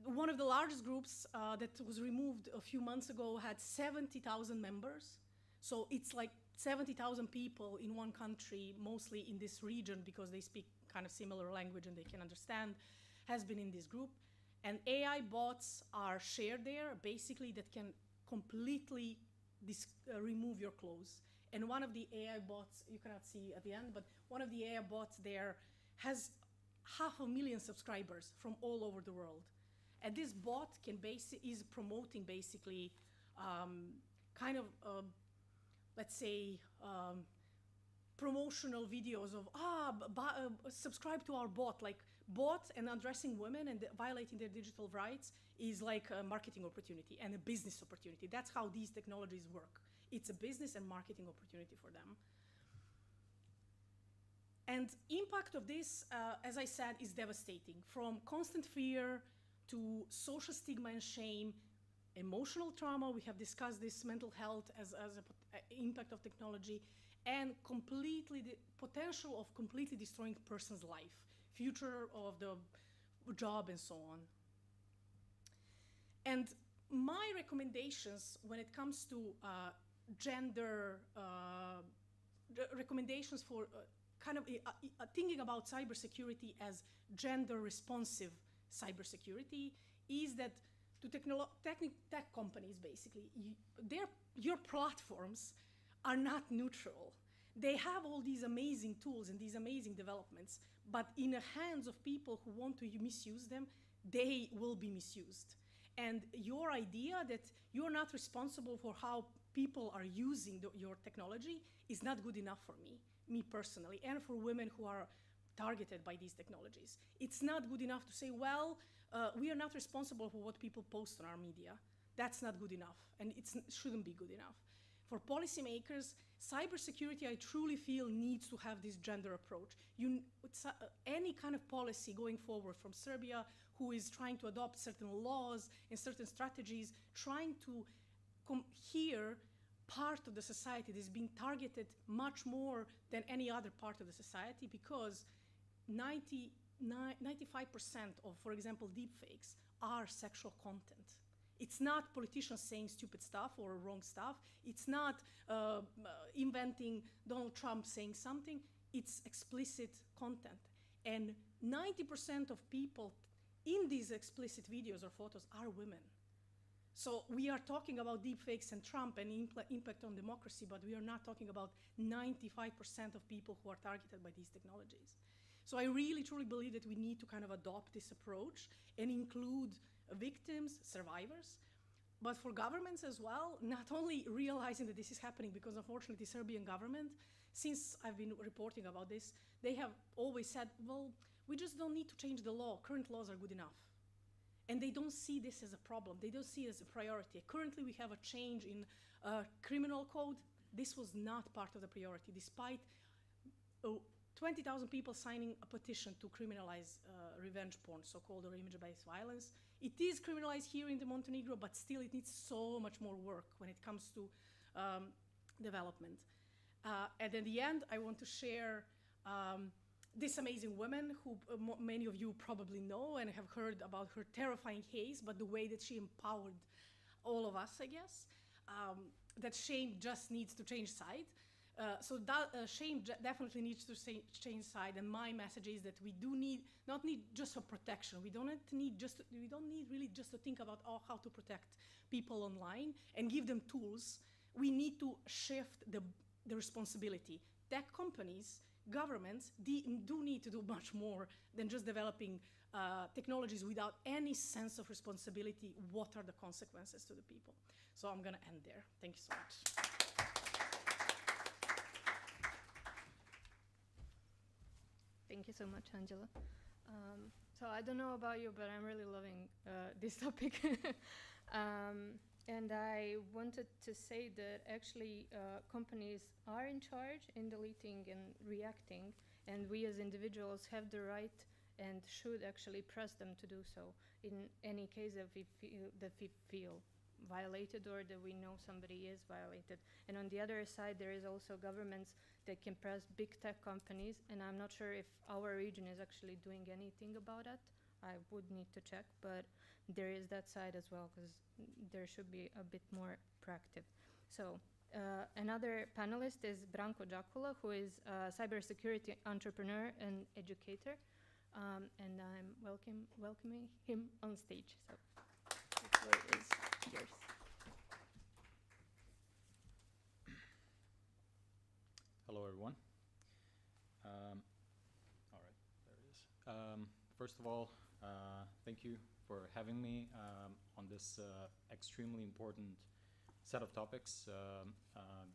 One of the largest groups that was removed a few months ago had 70,000 members. So it's like 70,000 people in one country, mostly in this region because they speak kind of similar language and they can understand, has been in this group. And AI bots are shared there, basically that can completely remove your clothes. And one of the AI bots, you cannot see at the end, but one of the AI bots there has 500,000 subscribers from all over the world. And this bot is promoting basically kind of, let's say, promotional videos of, subscribe to our bot, like bot and addressing women and violating their digital rights is like a marketing opportunity and a business opportunity. That's how these technologies work. It's a business and marketing opportunity for them. And impact of this, as I said, is devastating. From constant fear to social stigma and shame, emotional trauma, we have discussed this, mental health as an impact of technology, and completely the potential of completely destroying a person's life, future of the job and so on. And my recommendations when it comes to gender, recommendations for kind of thinking about cybersecurity as gender responsive cybersecurity is that to tech companies, basically, your platforms are not neutral. They have all these amazing tools and these amazing developments, but in the hands of people who want to misuse them, they will be misused. And your idea that you're not responsible for how people are using your technology is not good enough for me personally, and for women who are targeted by these technologies. It's not good enough to say, well, we are not responsible for what people post on our media. That's not good enough, and it shouldn't be good enough. For policymakers, cybersecurity, I truly feel, needs to have this gender approach. Any kind of policy going forward from Serbia, who is trying to adopt certain laws and certain strategies, trying to hear part of the society that is being targeted much more than any other part of the society, because 95% of, for example, deepfakes are sexual content. It's not politicians saying stupid stuff or wrong stuff. It's not inventing Donald Trump saying something. It's explicit content. And 90% of people in these explicit videos or photos are women. So we are talking about deepfakes and Trump and impact on democracy, but we are not talking about 95% of people who are targeted by these technologies. So I really, truly believe that we need to kind of adopt this approach and include victims, survivors, but for governments as well, not only realizing that this is happening, because unfortunately the Serbian government, since I've been reporting about this, they have always said, well, we just don't need to change the law. Current laws are good enough. And they don't see this as a problem. They don't see it as a priority. Currently, we have a change in criminal code. This was not part of the priority, despite 20,000 people signing a petition to criminalize revenge porn, so-called, or image-based violence. It is criminalized here in the Montenegro, but still it needs so much more work when it comes to development. And in the end, I want to share this amazing woman who many of you probably know and have heard about her terrifying case, but the way that she empowered all of us, I guess, that shame just needs to change side. So that shame definitely needs to change side, and my message is that we do not need just for protection. We don't need really just to think about how to protect people online and give them tools. We need to shift the the responsibility. Tech companies, governments do need to do much more than just developing technologies without any sense of responsibility. What are the consequences to the people? So I'm going to end there. Thank you so much. Thank you so much, Angela. So I don't know about you, but I'm really loving this topic. And I wanted to say that actually companies are in charge in deleting and reacting, and we as individuals have the right and should actually press them to do so in any case that we feel violated or that we know somebody is violated. And on the other side, there is also governments that can press big tech companies, and I'm not sure if our region is actually doing anything about it. I would need to check, but there is that side as well, because there should be a bit more proactive. So another panelist is Branko Đakula, who is a cybersecurity entrepreneur and educator, and I'm welcoming him on stage. So the floor is yours. Hello, everyone. All right, there it is. First of all, thank you for having me on this extremely important set of topics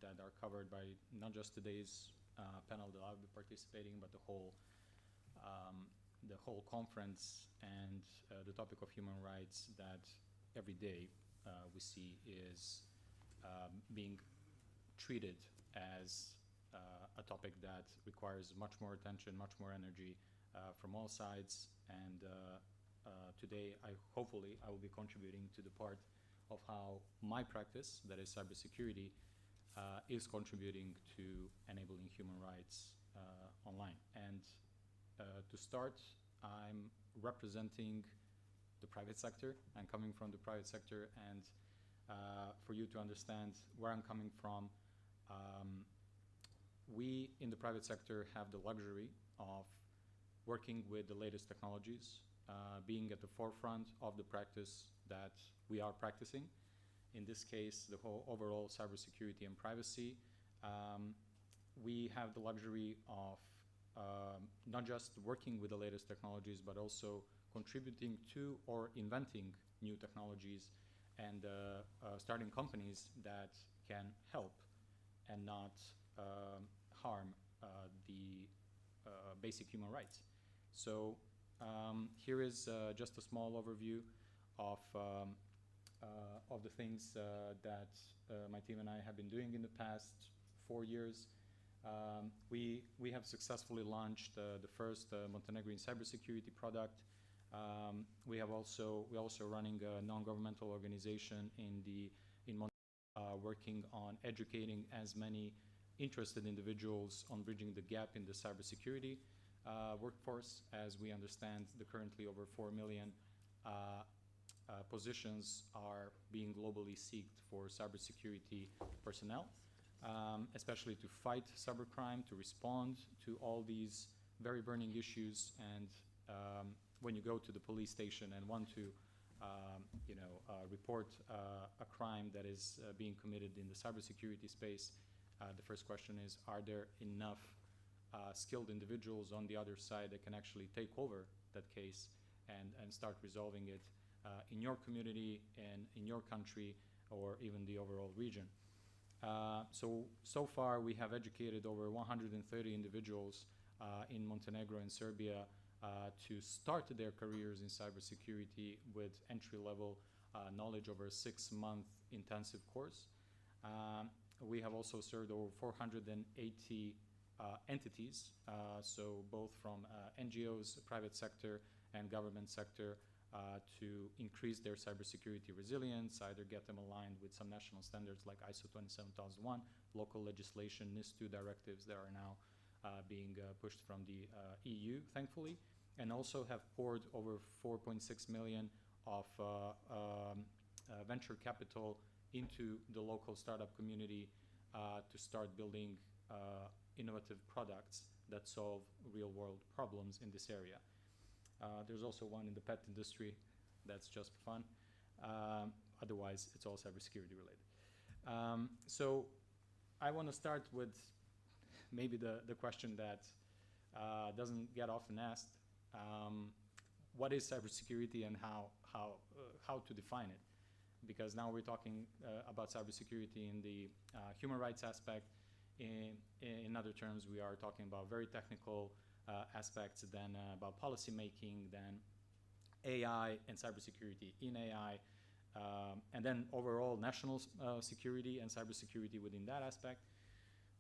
that are covered by not just today's panel that I'll be participating, but the whole conference and the topic of human rights that every day we see is being treated as a topic that requires much more attention, much more energy from all sides. And today, hopefully, I will be contributing to the part of how my practice, that is cybersecurity, is contributing to enabling human rights online. And to start, I'm representing the private sector. I'm coming from the private sector, and for you to understand where I'm coming from, we in the private sector have the luxury of working with the latest technologies, being at the forefront of the practice that we are practicing. In this case, the whole overall cybersecurity and privacy. We have the luxury of not just working with the latest technologies, but also contributing to or inventing new technologies and starting companies that can help and not harm the basic human rights. So here is just a small overview of the things that my team and I have been doing in the past 4 years. We have successfully launched the first Montenegrin cybersecurity product. We're also running a non-governmental organization in Montenegro, working on educating as many interested individuals on bridging the gap in the cybersecurity workforce. As we understand, the currently over 4 million positions are being globally sought for cybersecurity personnel, especially to fight cybercrime, to respond to all these very burning issues. And when you go to the police station and want to report a crime that is being committed in the cybersecurity space, the first question is, are there enough skilled individuals on the other side that can actually take over that case and start resolving it in your community and in your country or even the overall region. So far we have educated over 130 individuals in Montenegro and Serbia to start their careers in cybersecurity with entry-level knowledge over a 6-month intensive course. We have also served over 480 entities, so both from NGOs, private sector, and government sector, to increase their cybersecurity resilience, either get them aligned with some national standards like ISO 27001, local legislation, NIS2 directives that are now being pushed from the EU, thankfully, and also have poured over 4.6 million of venture capital into the local startup community to start building innovative products that solve real-world problems in this area. There's also one in the pet industry that's just for fun. Otherwise, it's all cybersecurity related. So I want to start with maybe the question that doesn't get often asked. What is cybersecurity and how to define it? Because now we're talking about cybersecurity in the human rights aspect. In other terms, we are talking about very technical aspects, then about policy making, then AI and cybersecurity in AI, and then overall national security and cybersecurity within that aspect.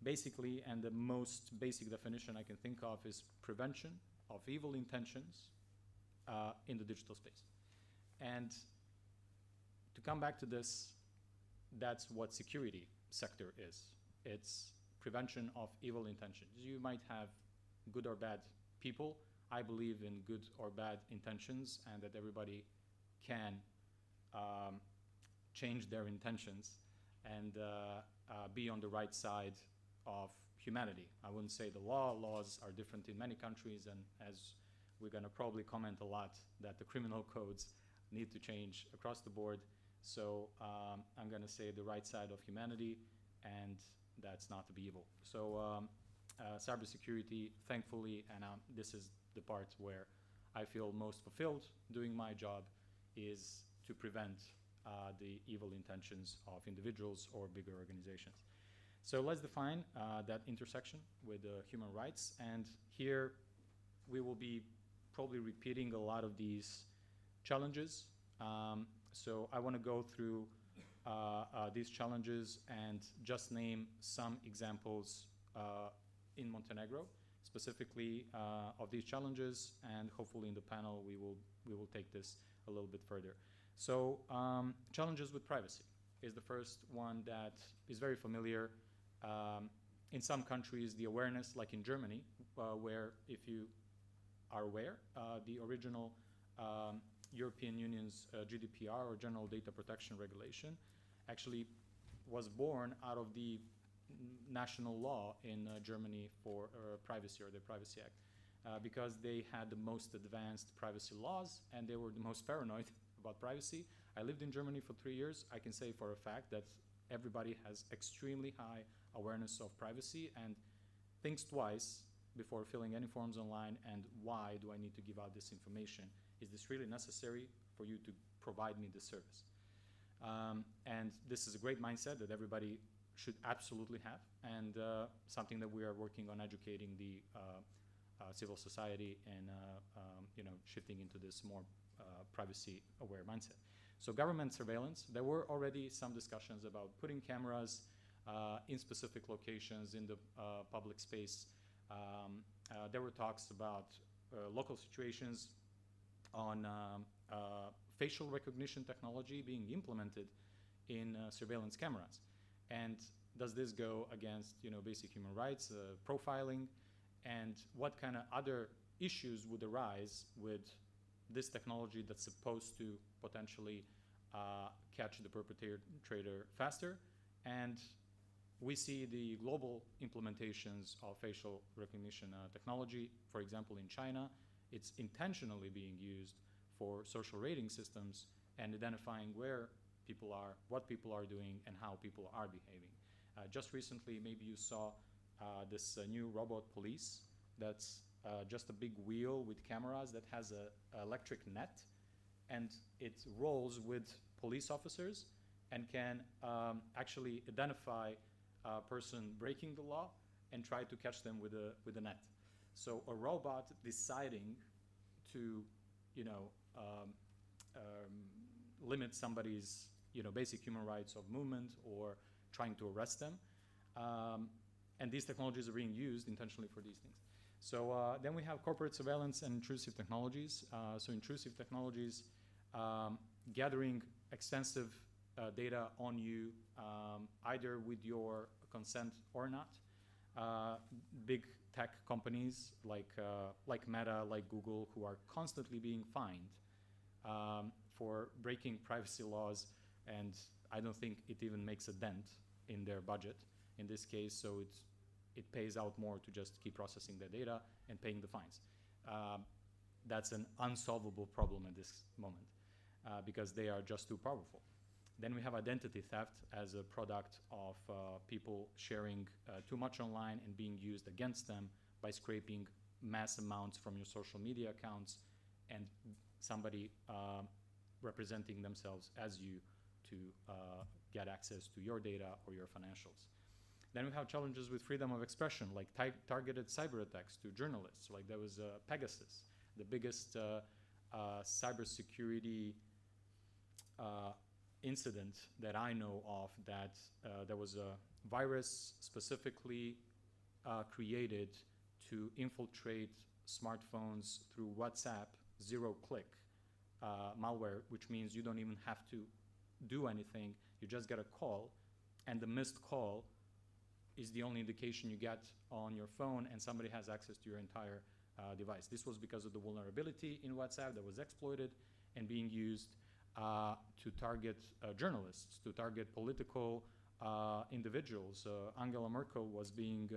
Basically, and the most basic definition I can think of is prevention of evil intentions in the digital space. And to come back to this, that's what security sector is. It's prevention of evil intentions. You might have good or bad people. I believe in good or bad intentions, and that everybody can change their intentions and be on the right side of humanity. I wouldn't say the laws are different in many countries, and as we're going to probably comment a lot, that the criminal codes need to change across the board. So I'm going to say the right side of humanity, and that's not to be evil. So cybersecurity, thankfully, and this is the part where I feel most fulfilled doing my job, is to prevent the evil intentions of individuals or bigger organizations. So let's define that intersection with human rights. And here we will be probably repeating a lot of these challenges. So I want to go through these challenges and just name some examples in Montenegro, specifically of these challenges, and hopefully in the panel we will take this a little bit further. So challenges with privacy is the first one that is very familiar. In some countries, the awareness, like in Germany, where, if you are aware, the original European Union's GDPR, or General Data Protection Regulation, actually was born out of the national law in Germany for privacy, or the Privacy Act, because they had the most advanced privacy laws and they were the most paranoid about privacy. I lived in Germany for 3 years. I can say for a fact that everybody has extremely high awareness of privacy and thinks twice before filling any forms online, and why do I need to give out this information? Is this really necessary for you to provide me this service? And this is a great mindset that everybody should absolutely have, and something that we are working on educating the civil society and shifting into this more privacy-aware mindset. So government surveillance, there were already some discussions about putting cameras in specific locations in the public space. There were talks about local situations on facial recognition technology being implemented in surveillance cameras. And does this go against basic human rights, profiling, and what kind of other issues would arise with this technology that's supposed to potentially catch the perpetrator faster? And we see the global implementations of facial recognition technology. For example, in China, it's intentionally being used for social rating systems and identifying where people are, what people are doing, and how people are behaving. Just recently, maybe you saw this new robot police that's just a big wheel with cameras that has an electric net, and it rolls with police officers and can actually identify a person breaking the law and try to catch them with a net. So a robot deciding to limit somebody's basic human rights of movement or trying to arrest them, and these technologies are being used intentionally for these things. So then we have corporate surveillance and intrusive technologies. So intrusive technologies, gathering extensive data on you, either with your consent or not. Big tech companies like Meta, like Google, who are constantly being fined for breaking privacy laws, and I don't think it even makes a dent in their budget in this case, so it pays out more to just keep processing their data and paying the fines. That's an unsolvable problem at this moment because they are just too powerful. Then we have identity theft as a product of people sharing too much online and being used against them by scraping mass amounts from your social media accounts and somebody representing themselves as you to get access to your data or your financials. Then we have challenges with freedom of expression, like targeted cyber attacks to journalists. Like there was Pegasus, the biggest cybersecurity incident that I know of, that there was a virus specifically created to infiltrate smartphones through WhatsApp, zero-click malware, which means you don't even have to do anything. You just get a call, and the missed call is the only indication you get on your phone, and somebody has access to your entire device. This was because of the vulnerability in WhatsApp that was exploited and being used to target journalists, to target political individuals. Angela Merkel was being,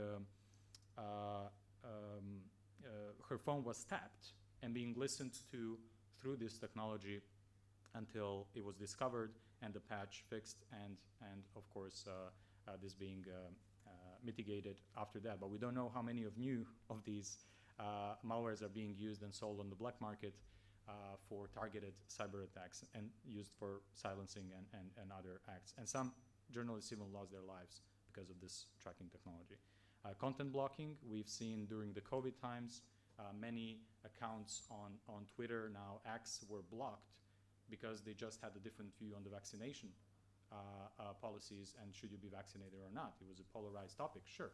her phone was tapped and being listened to through this technology until it was discovered and the patch fixed, and of course this being mitigated after that. But we don't know how many of these malwares are being used and sold on the black market for targeted cyber attacks and used for silencing and other acts. And some journalists even lost their lives because of this tracking technology. Content blocking, we've seen during the COVID times, many accounts on Twitter, now X, were blocked because they just had a different view on the vaccination policies and should you be vaccinated or not. It was a polarized topic, sure.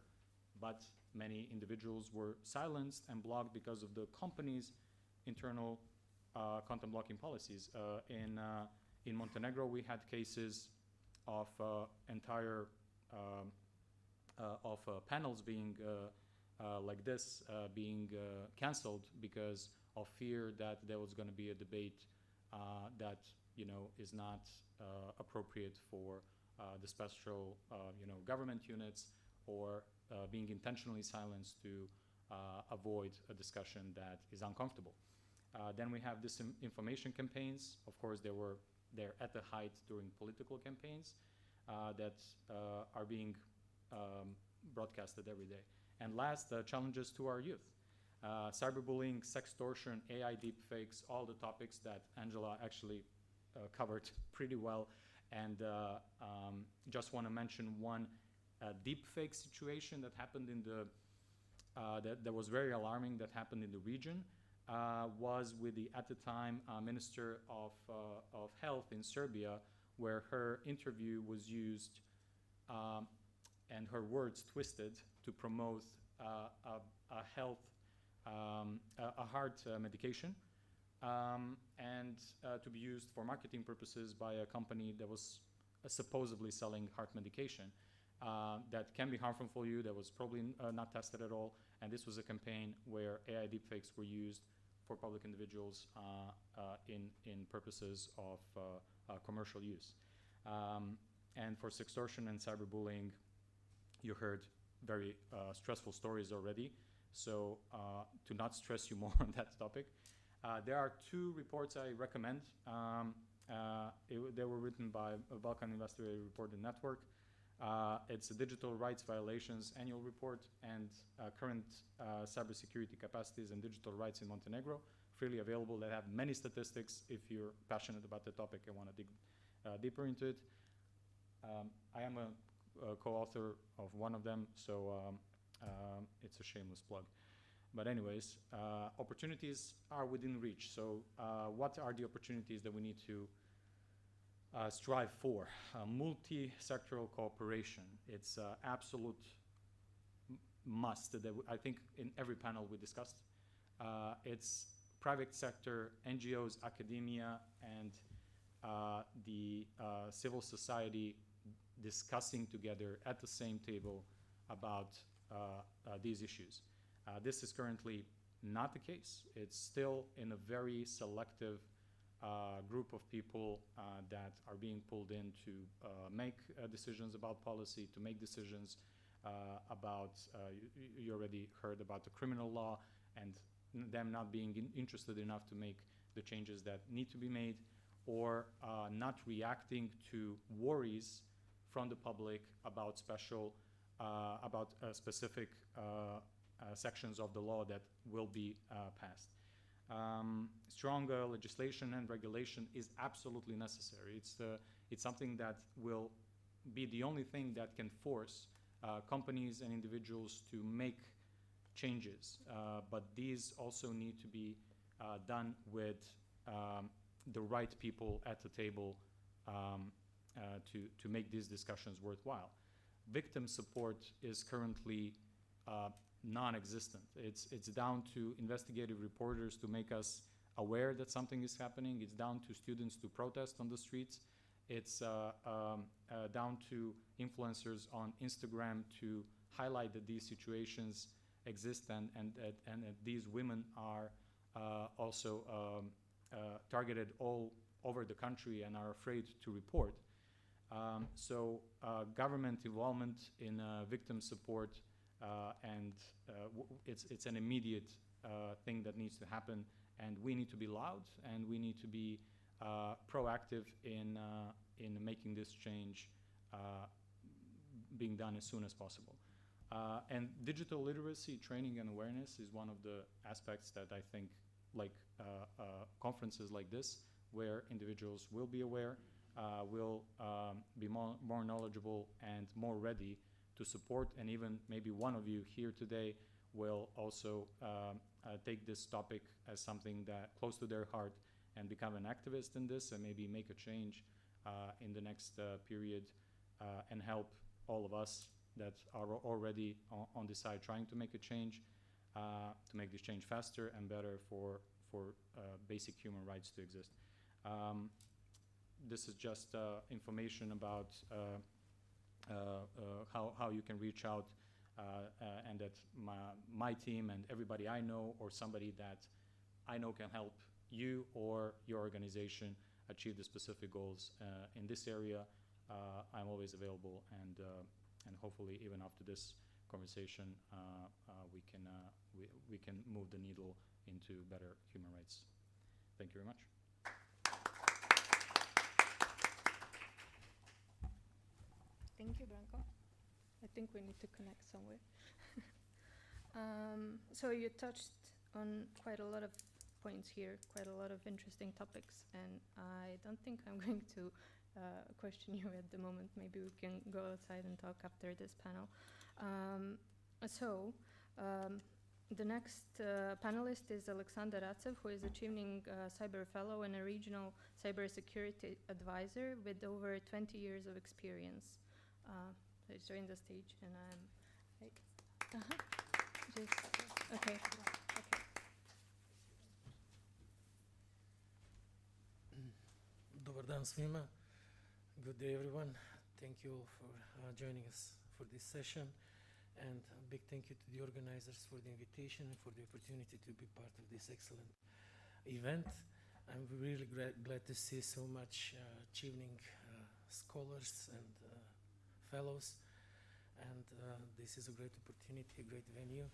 But many individuals were silenced and blocked because of the company's internal content blocking policies. In Montenegro, we had cases of entire panels being like this being cancelled because of fear that there was going to be a debate that is not appropriate for the special government units, or being intentionally silenced to avoid a discussion that is uncomfortable. Then we have disinformation campaigns. Of course, they're at the height during political campaigns that are being broadcasted every day. And last, challenges to our youth. Cyberbullying, sextortion, AI deepfakes, all the topics that Angela actually covered pretty well. And just want to mention one deepfake situation that happened in that was very alarming, that happened in the region. Was with the, at the time, Minister of Health in Serbia, where her interview was used and her words twisted to promote a heart medication and to be used for marketing purposes by a company that was supposedly selling heart medication that can be harmful for you, that was probably not tested at all. And this was a campaign where AI deepfakes were used for public individuals in purposes of commercial use. And for sextortion and cyberbullying, you heard very stressful stories already. So to not stress you more on that topic, there are two reports I recommend. They were written by a Balkan Investigative Reporting Network. It's a Digital Rights Violations Annual Report and Current Cybersecurity Capacities and Digital Rights in Montenegro, freely available. They have many statistics if you're passionate about the topic and want to dig deeper into it. I am a co-author of one of them, so it's a shameless plug. But anyways, opportunities are within reach. So what are the opportunities that we need to strive for? Multi-sectoral cooperation. It's absolute must that I think in every panel we discussed. It's private sector, NGOs, academia, and the civil society discussing together at the same table about these issues. This is currently not the case. It's still in a very selective group of people that are being pulled in to make decisions about policy, to make decisions about, you already heard about the criminal law, and them not being interested enough to make the changes that need to be made, or not reacting to worries from the public about specific sections of the law that will be passed. Stronger legislation and regulation is absolutely necessary. It's something that will be the only thing that can force companies and individuals to make changes, but these also need to be done with the right people at the table to make these discussions worthwhile. Victim support is currently non-existent. It's down to investigative reporters to make us aware that something is happening. It's down to students to protest on the streets. It's down to influencers on Instagram to highlight that these situations exist and that these women are also targeted all over the country and are afraid to report. So government involvement in victim support and it's an immediate thing that needs to happen, and we need to be loud and we need to be proactive in making this change being done as soon as possible. And digital literacy training and awareness is one of the aspects that I think, like conferences like this, where individuals will be aware, will be more knowledgeable and more ready to support, and even maybe one of you here today will also take this topic as something that close to their heart and become an activist in this and maybe make a change in the next period and help all of us that are already on this side trying to make a change, to make this change faster and better for basic human rights to exist. This is just information about how you can reach out and that my team and everybody I know or somebody that I know can help you or your organization achieve the specific goals in this area. I'm always available, and hopefully even after this conversation we can move the needle into better human rights. Thank you very much. Thank you, Branko. I think we need to connect somewhere. So you touched on quite a lot of points here, quite a lot of interesting topics, and I don't think I'm going to question you at the moment. Maybe we can go outside and talk after this panel. The next panelist is Alexander Ratsev, who is achieving cyber fellow and a regional cybersecurity advisor with over 20 years of experience. Please join the stage, and I'm like, just okay. Dobar dan svima. Good day, everyone. Thank you all for joining us for this session, and a big thank you to the organizers for the invitation and for the opportunity to be part of this excellent event. I'm really glad to see so much achieving scholars and fellows, and this is a great opportunity, a great venue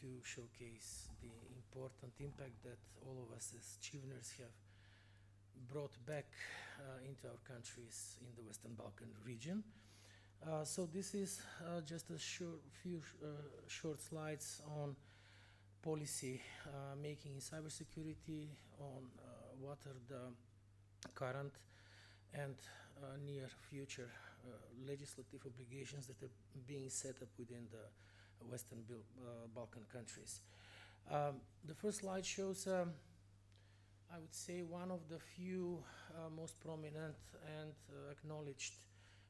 to showcase the important impact that all of us as achievers have brought back into our countries in the Western Balkan region. So this is just a few short slides on policy making in cybersecurity, on what are the current and near future legislative obligations that are being set up within the Western Balkan countries. The first slide shows, I would say, one of the few most prominent and acknowledged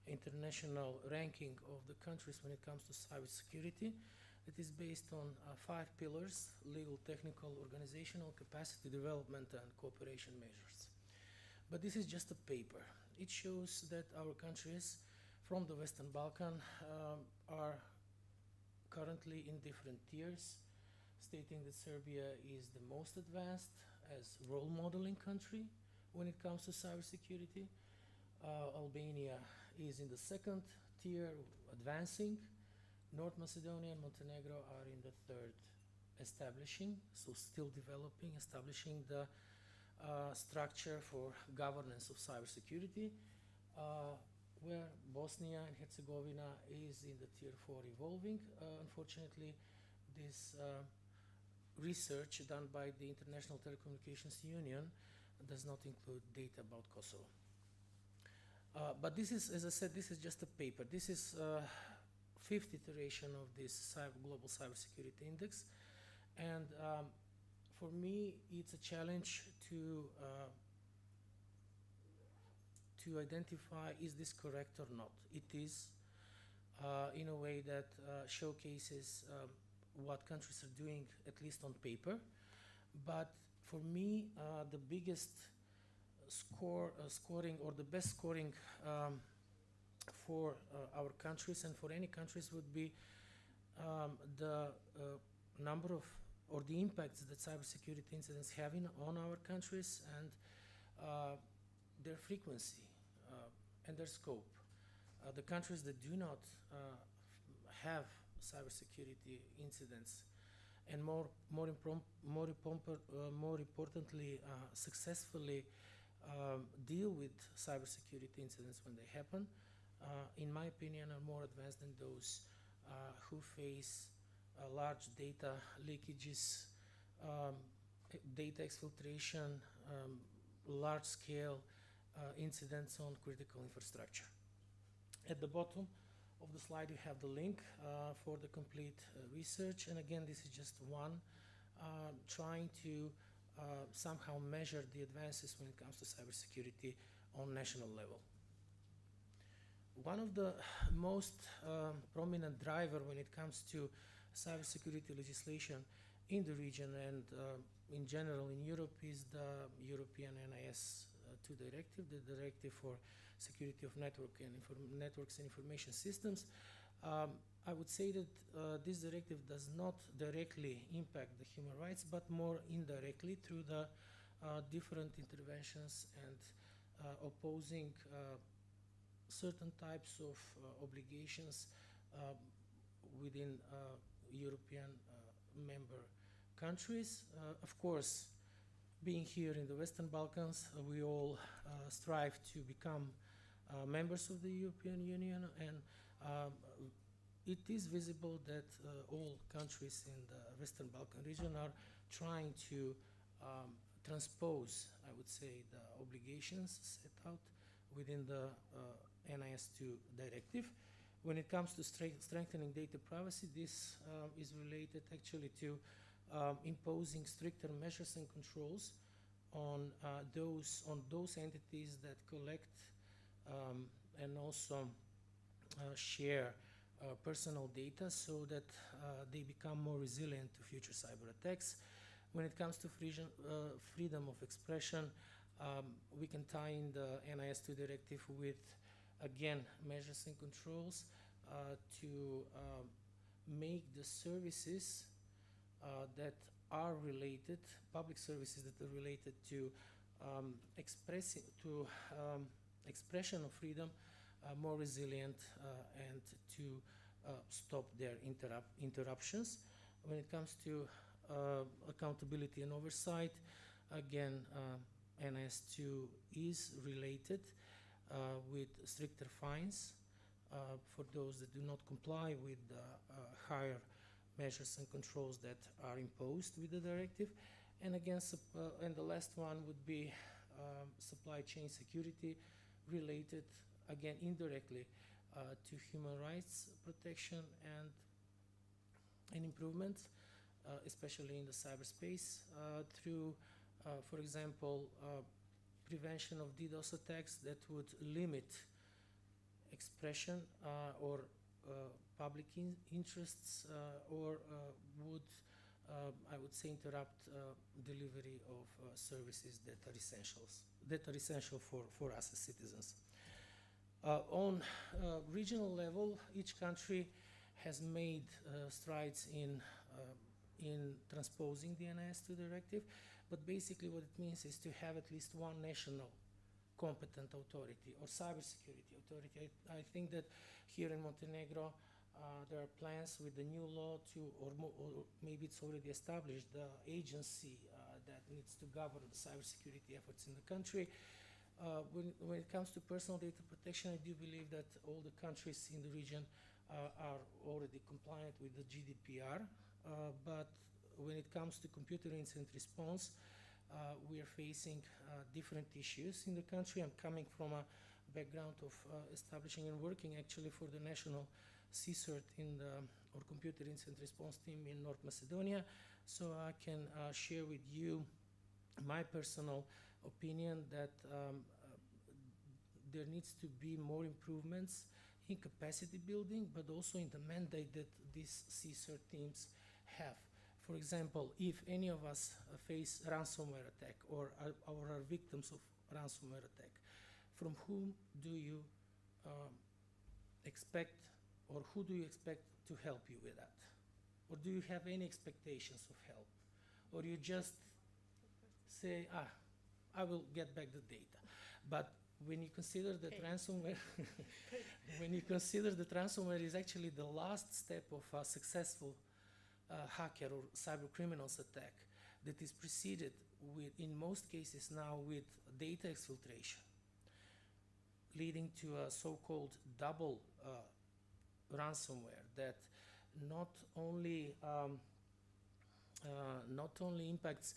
international ranking of the countries when it comes to cybersecurity. It is based on 5 pillars: legal, technical, organizational, capacity development, and cooperation measures. But this is just a paper. It shows that our countries from the Western Balkan are currently in different tiers, stating that Serbia is the most advanced as role modeling country when it comes to cybersecurity. Albania is in the 2nd tier, advancing. North Macedonia and Montenegro are in the 3rd, establishing, so still developing, establishing the structure for governance of cybersecurity, where Bosnia and Herzegovina is in the tier 4 evolving. Unfortunately, this research done by the International Telecommunications Union does not include data about Kosovo. But this is, as I said, this is just a paper. This is fifth iteration of this global cybersecurity index, and for me, it's a challenge to identify is this correct or not. It is in a way that showcases what countries are doing, at least on paper. But for me, the biggest scoring or the best scoring for our countries and for any countries would be the number of or the impacts that cybersecurity incidents have on our countries and their frequency and their scope. The countries that do not have cybersecurity incidents and more importantly successfully deal with cybersecurity incidents when they happen, in my opinion, are more advanced than those who face large data leakages, data exfiltration, large-scale incidents on critical infrastructure. At the bottom of the slide, you have the link for the complete research. And again, this is just one trying to somehow measure the advances when it comes to cybersecurity on national level. One of the most prominent driver when it comes to cybersecurity legislation in the region and in general in Europe is the European NIS2 directive, the Directive for Security of Networks and Information Systems. I would say that this directive does not directly impact the human rights, but more indirectly through the different interventions and opposing certain types of obligations within European member countries. Of course, being here in the Western Balkans, we all strive to become members of the European Union, and it is visible that all countries in the Western Balkan region are trying to transpose, I would say, the obligations set out within the NIS2 directive. When it comes to strengthening data privacy, this is related actually to imposing stricter measures and controls on those entities that collect and also share personal data so that they become more resilient to future cyber attacks. When it comes to freedom of expression, we can tie in the NIS2 directive with, again, measures and controls to make the services that are related, public services that are related to expression of freedom, more resilient and to stop their interruptions. When it comes to accountability and oversight, again, NIS2 is related with stricter fines for those that do not comply with the higher measures and controls that are imposed with the directive. And again, and the last one would be supply chain security related, again, indirectly to human rights protection and improvements, especially in the cyberspace, through, for example, prevention of DDoS attacks that would limit expression or public interests or would, I would say, interrupt delivery of services that are essential for us as citizens. On regional level, each country has made strides in transposing the NIS2 directive, but basically what it means is to have at least one national competent authority or cybersecurity authority. I think that here in Montenegro there are plans with the new law to, or maybe it's already established, the agency, that needs to govern the cybersecurity efforts in the country. When it comes to personal data protection, I do believe that all the countries in the region are already compliant with the GDPR, but when it comes to computer incident response, we are facing different issues in the country. I'm coming from a background of establishing and working actually for the national CSIRT or computer incident response team in North Macedonia, so I can share with you my personal opinion that there needs to be more improvements in capacity building, but also in the mandate that these CSIRT teams have. For example, if any of us face ransomware attack or are victims of ransomware attack, from whom do you expect, or who do you expect to help you with that? Or do you have any expectations of help? Or you just say, I will get back the data. But when you consider that ransomware, when you consider that ransomware is actually the last step of a successful hacker or cyber criminals attack that is preceded with, in most cases now, with data exfiltration, leading to a so-called double ransomware that not only impacts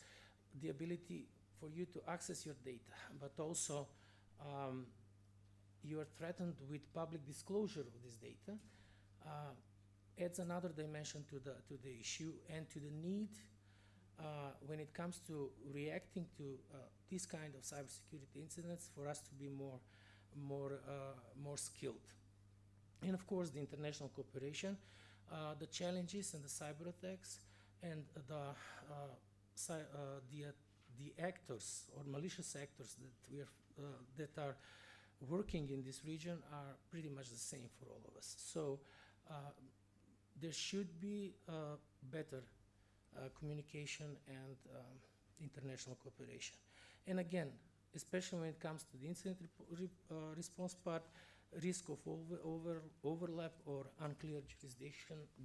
the ability for you to access your data, but also you are threatened with public disclosure of this data, adds another dimension to the issue and to the need when it comes to reacting to this kind of cybersecurity incidents for us to be more skilled. And of course, the international cooperation, the challenges and the cyber attacks, and the actors or malicious actors that are working in this region are pretty much the same for all of us. So there should be better communication and international cooperation. And again, especially when it comes to the incident response part, risk of overlap or unclear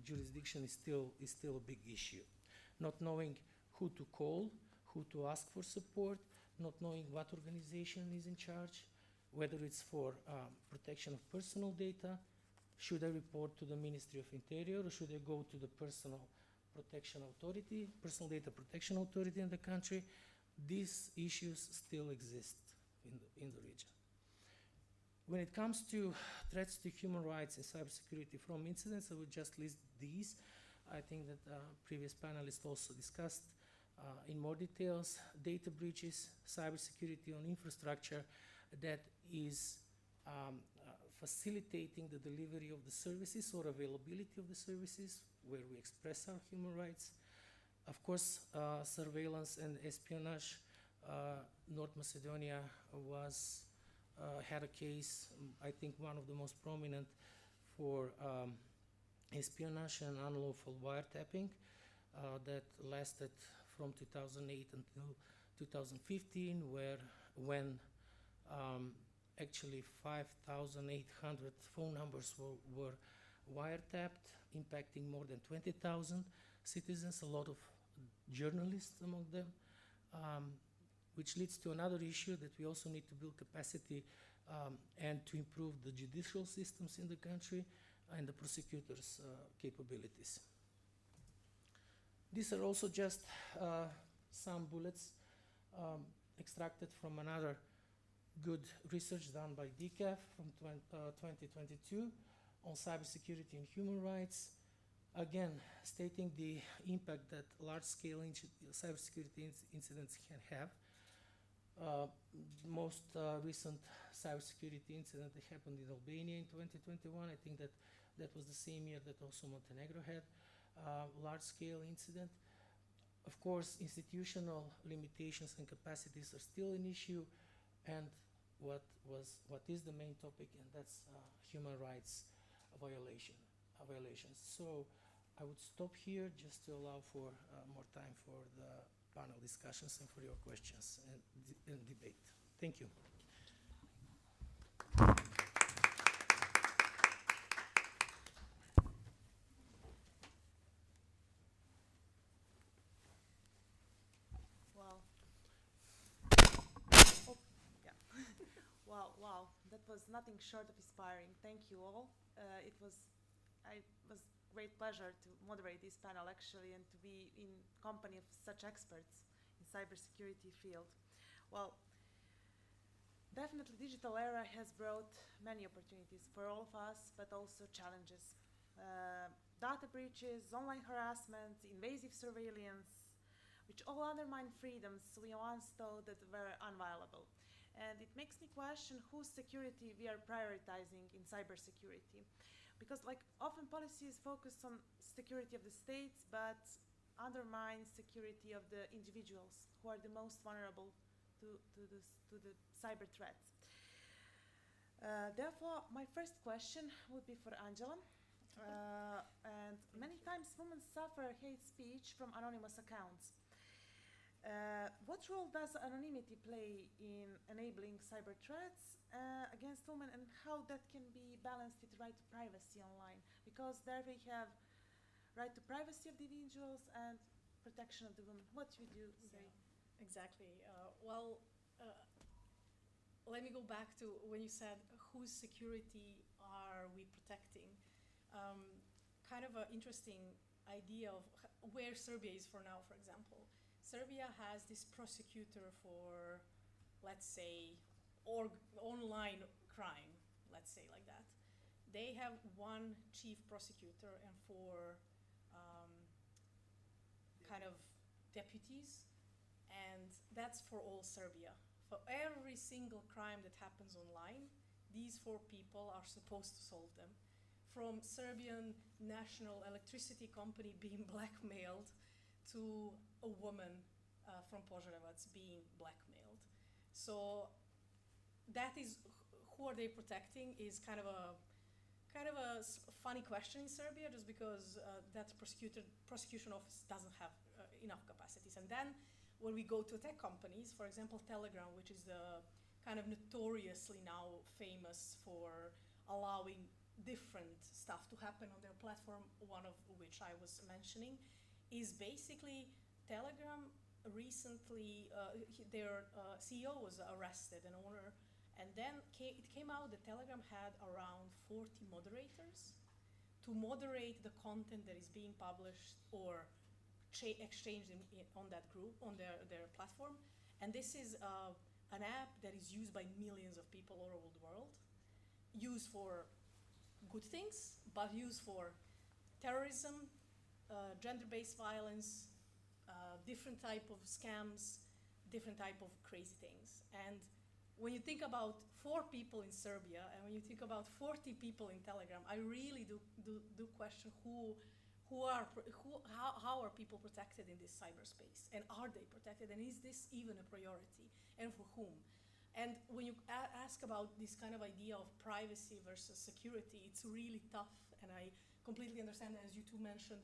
jurisdiction is still a big issue. Not knowing who to call, who to ask for support, not knowing what organization is in charge, whether it's for protection of personal data. Should I report to the Ministry of Interior, or should I go to the Personal Data Protection Authority in the country? These issues still exist in the region. When it comes to threats to human rights and cybersecurity from incidents, I would just list these. I think that previous panelists also discussed in more details: data breaches, cybersecurity on infrastructure that is facilitating the delivery of the services or availability of the services where we express our human rights. Of course, surveillance and espionage. North Macedonia had a case, I think one of the most prominent, for espionage and unlawful wiretapping that lasted from 2008 until 2015, when actually 5,800 phone numbers were wiretapped, impacting more than 20,000 citizens, a lot of journalists among them, which leads to another issue that we also need to build capacity and to improve the judicial systems in the country and the prosecutors' capabilities. These are also just some bullets extracted from another good research done by DCAF from 2022 on cybersecurity and human rights. Again, stating the impact that large-scale cybersecurity incidents can have. Most recent cybersecurity incident that happened in Albania in 2021, I think that was the same year that also Montenegro had large-scale incident. Of course, institutional limitations and capacities are still an issue, and what is the main topic, and that's human rights violations. So I would stop here just to allow for more time for the panel discussions and for your questions and debate. Thank you. Well, was nothing short of inspiring. Thank you all. It was great pleasure to moderate this panel actually, and to be in company of such experts in cybersecurity field. Well, definitely digital era has brought many opportunities for all of us, but also challenges. Data breaches, online harassment, invasive surveillance, which all undermine freedoms we once thought that were inviolable. And it makes me question whose security we are prioritizing in cybersecurity. Because often policies focus on security of the states, but undermine security of the individuals who are the most vulnerable to the cyber threats. Therefore, my first question would be for Angela. And many times women suffer hate speech from anonymous accounts. What role does anonymity play in enabling cyber threats against women, and how that can be balanced with right to privacy online? Because there we have right to privacy of the individuals and protection of the women. What would you say? Yeah, exactly. Let me go back to when you said whose security are we protecting. Kind of an interesting idea of where Serbia is for now, for example. Serbia has this prosecutor for, let's say, online crime, let's say like that. They have one chief prosecutor and four kind of deputies, and that's for all Serbia. For every single crime that happens online, these four people are supposed to solve them. From Serbian National Electricity Company being blackmailed to a woman from Požarevac being blackmailed. So that is, who are they protecting is kind of a funny question in Serbia, just because that prosecution office doesn't have enough capacities. And then when we go to tech companies, for example, Telegram, which is the kind of notoriously now famous for allowing different stuff to happen on their platform, one of which I was mentioning, is basically Telegram recently, their CEO was arrested, an owner, and then it came out that Telegram had around 40 moderators to moderate the content that is being published or exchanged on that group, on their platform. And this is an app that is used by millions of people all over the world, used for good things, but used for terrorism, gender-based violence, different type of scams, different type of crazy things. And when you think about 4 people in Serbia, and when you think about 40 people in Telegram, I really do question how are people protected in this cyberspace, and are they protected, and is this even a priority, and for whom? And when you ask about this kind of idea of privacy versus security, it's really tough, and I completely understand, as you two mentioned,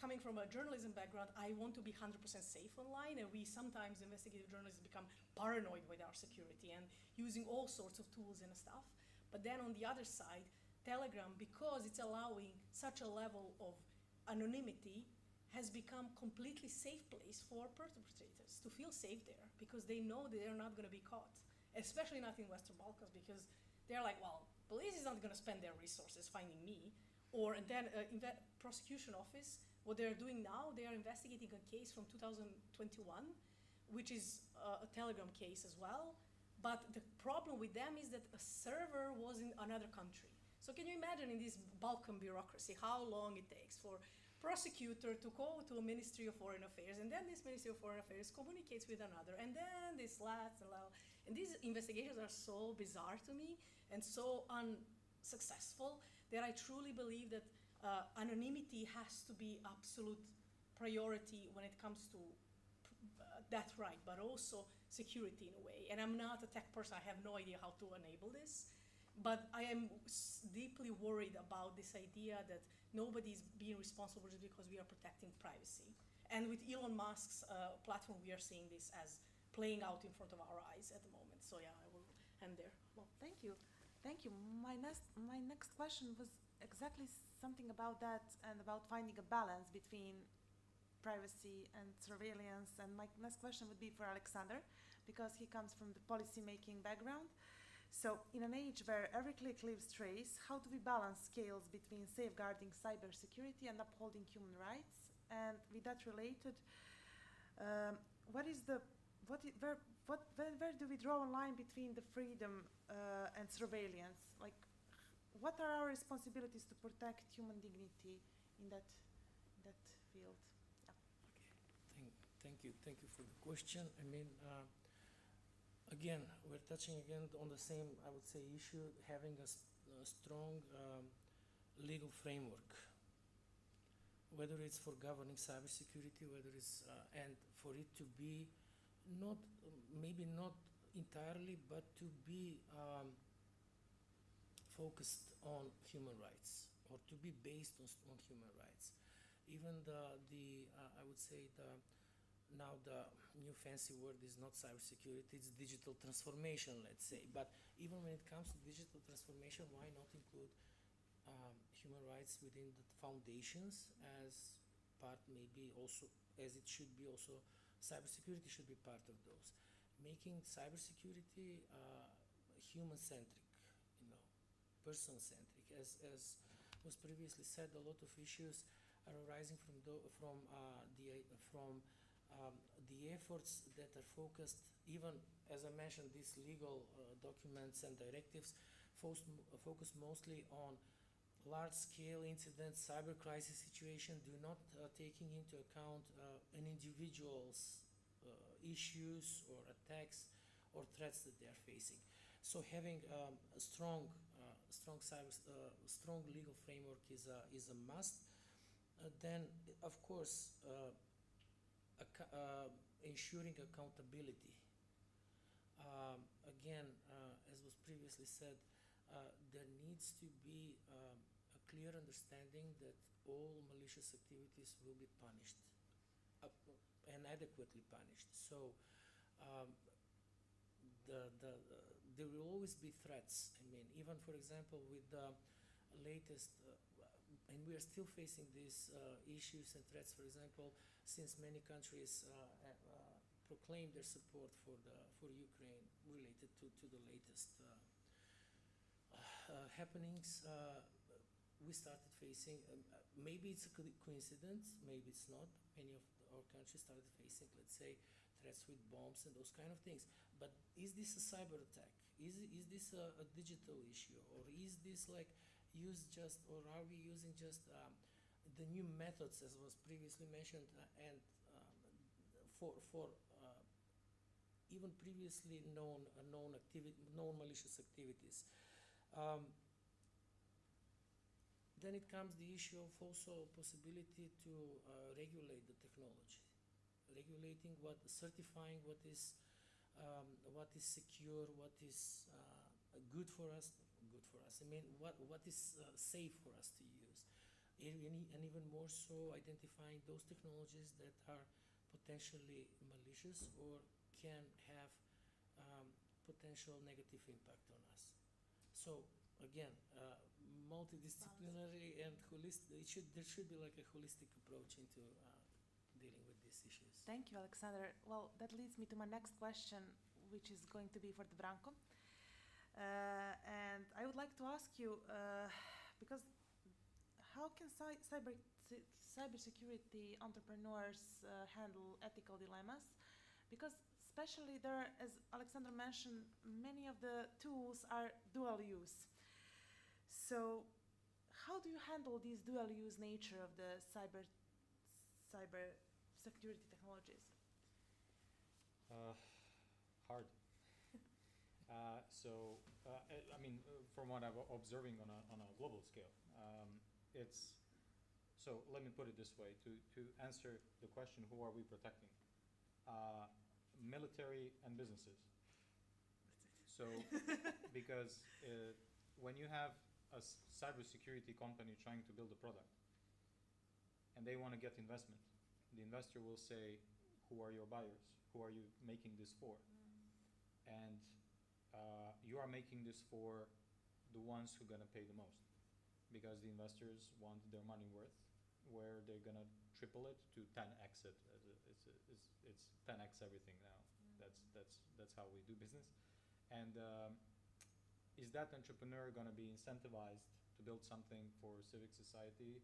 coming from a journalism background, I want to be 100% safe online, and we sometimes, investigative journalists, become paranoid with our security and using all sorts of tools and stuff. But then on the other side, Telegram, because it's allowing such a level of anonymity, has become completely safe place for perpetrators to feel safe there, because they know that they're not going to be caught, especially not in Western Balkans, because they're like, well, police is not going to spend their resources finding me. Or and then prosecution office, what they're doing now, they are investigating a case from 2021, which is a Telegram case as well. But the problem with them is that a server was in another country. So can you imagine in this Balkan bureaucracy how long it takes for prosecutor to go to a Ministry of Foreign Affairs, and then this Ministry of Foreign Affairs communicates with another, and then this lasts and these investigations are so bizarre to me and so unsuccessful that I truly believe that anonymity has to be absolute priority when it comes to that right, but also security in a way. And I'm not a tech person, I have no idea how to enable this. But I am deeply worried about this idea that nobody's being responsible just because we are protecting privacy. And with Elon Musk's platform, we are seeing this as playing out in front of our eyes at the moment. So yeah, I will end there. Well, thank you. Thank you. My next question was exactly something about that, and about finding a balance between privacy and surveillance. And my next question would be for Alexander, because he comes from the policy-making background. So in an age where every click leaves trace, how do we balance scales between safeguarding cybersecurity and upholding human rights? And with that related, where do we draw a line between the freedom and surveillance? Like, what are our responsibilities to protect human dignity in that field? Yeah. Thank you for the question. I mean, again, we're touching again on the same, I would say, issue, having a strong legal framework, whether it's for governing cybersecurity, whether it's, and for it to be not, maybe not entirely, but to be focused on human rights, or to be based on human rights. Even I would say now the new fancy word is not cybersecurity, it's digital transformation, let's say. But even when it comes to digital transformation, why not include human rights within the foundations as part, maybe also, as it should be also, cybersecurity should be part of those. Making cybersecurity human-centric, person-centric. As was previously said, a lot of issues are arising from the efforts that are focused, even as I mentioned, these legal documents and directives focus mostly on large-scale incidents, cyber crisis situation, do not taking into account an individual's issues or attacks or threats that they are facing. So having a strong legal framework is a must. Then, of course, ensuring accountability. Again, as was previously said, there needs to be a clear understanding that all malicious activities will be punished and adequately punished. So there will always be threats. I mean, even for example, with the latest, and we are still facing these issues and threats. For example, since many countries proclaim their support for Ukraine related to the latest happenings, we started facing. Maybe it's a coincidence, maybe it's not. Many of our countries started facing, let's say, threats with bombs and those kind of things. But is this a cyber attack? Is this a digital issue, or is this like used just, or are we using just the new methods, as was previously mentioned, and for even previously known malicious activities? Then it comes the issue of also possibility to regulate the technology, regulating certifying what is secure, what is good for us. I mean, what is safe for us to use, and even more so identifying those technologies that are potentially malicious or can have potential negative impact on us. So again, multidisciplinary and holistic. There should be like a holistic approach into dealing with these issues. Thank you, Alexander. Well, that leads me to my next question, which is going to be for the Branko. And I would like to ask you, because how can cybersecurity entrepreneurs handle ethical dilemmas? Because especially there, as Alexander mentioned, many of the tools are dual use. So how do you handle this dual use nature of the cyber security technologies? Hard. I mean, from what I'm observing on a global scale, it's, so let me put it this way, to answer the question, who are we protecting? Military and businesses. So, because when you have a cybersecurity company trying to build a product and they want to get investment, the investor will say, who are your buyers? Who are you making this for? And you are making this for the ones who are going to pay the most, because the investors want their money worth, where they're going to triple it to 10x it. It's 10x everything now. That's how we do business. And is that entrepreneur going to be incentivized to build something for civic society?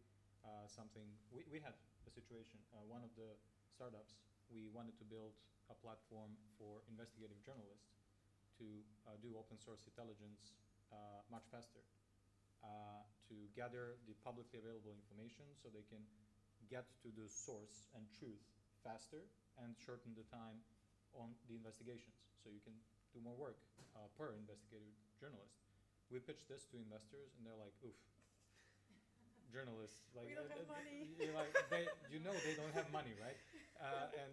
We had a situation, one of the startups, we wanted to build a platform for investigative journalists to do open source intelligence much faster, to gather the publicly available information so they can get to the source and truth faster and shorten the time on the investigations. So you can do more work per investigative journalist. We pitched this to investors and they're like, oof, journalists, like, we don't have money. Like they don't have money, right? And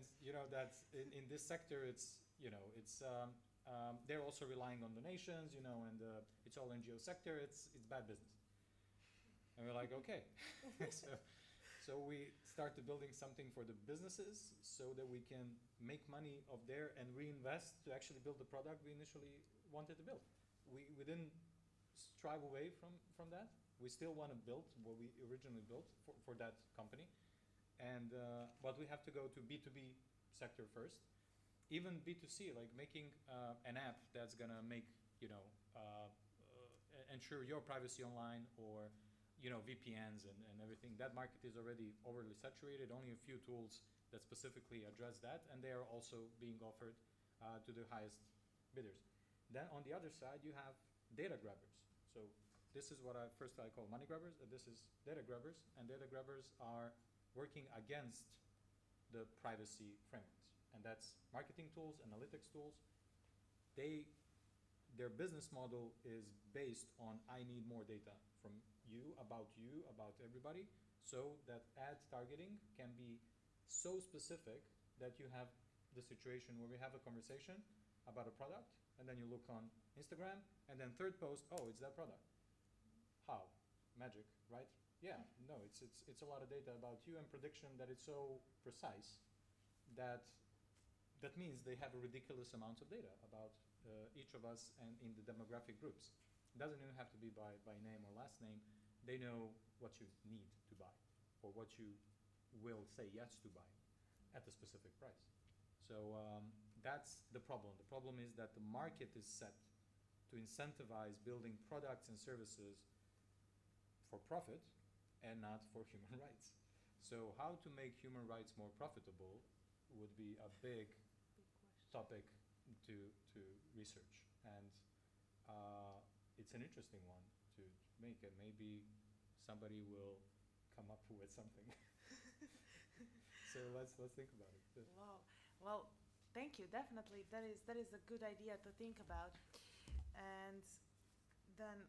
that's in this sector, it's they're also relying on donations, and it's all NGO sector. It's bad business. And we're like, okay. So we started building something for the businesses so that we can make money of there and reinvest to actually build the product we initially wanted to build. We didn't strive away from that. We still want to build what we originally built for that company. And but we have to go to B2B sector first. Even B2C, like making an app that's gonna make, ensure your privacy online, or VPNs and everything. That market is already overly saturated. Only a few tools that specifically address that, and they are also being offered to the highest bidders. Then on the other side, you have data grabbers. So this is what I call money grabbers, and this is data grabbers, and data grabbers are working against the privacy frameworks, and that's marketing tools, analytics tools. Their business model is based on I need more data from you, about everybody, so that ad targeting can be so specific that you have the situation where we have a conversation about a product, and then you look on Instagram, and then third post, oh, it's that product. How? Magic, right? Yeah, no, it's a lot of data about you and prediction that it's so precise that means they have a ridiculous amount of data about each of us and in the demographic groups. It doesn't even have to be by name or last name. They know what you need to buy or what you will say yes to buy at a specific price. So that's the problem. The problem is that the market is set to incentivize building products and services for profit and not for human rights. So how to make human rights more profitable would be a big topic to research, and it's an interesting one to make, and maybe somebody will come up with something. So let's think about it. Wow. Well, thank you. Definitely, that is a good idea to think about. And then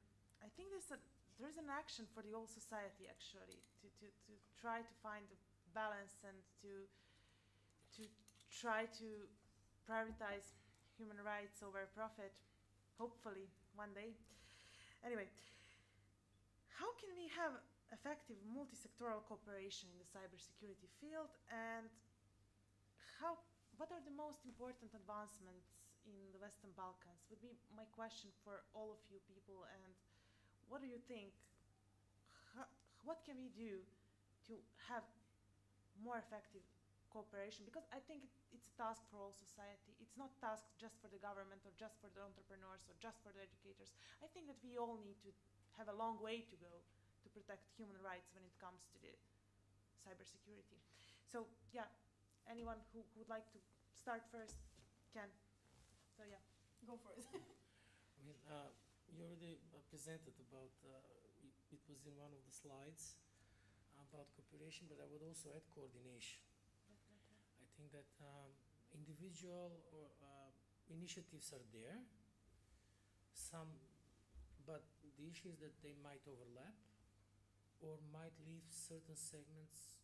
I think there's an action for the whole society actually to try to find a balance and to try to prioritize human rights over profit, hopefully one day. Anyway, how can we have effective multi-sectoral cooperation in the cybersecurity field, and what are the most important advancements in the Western Balkans would be my question for all of you people. And what do you think, what can we do to have more effective cooperation? Because I think it's a task for all society. It's not a task just for the government or just for the entrepreneurs or just for the educators. I think that we all need to have a long way to go to protect human rights when it comes to the cybersecurity. So yeah, anyone who would like to start first can. So yeah, go for it. I mean, you already presented about, it was in one of the slides about cooperation, but I would also add coordination. Definitely. I think that individual or initiatives are there, but the issue is that they might overlap or might leave certain segments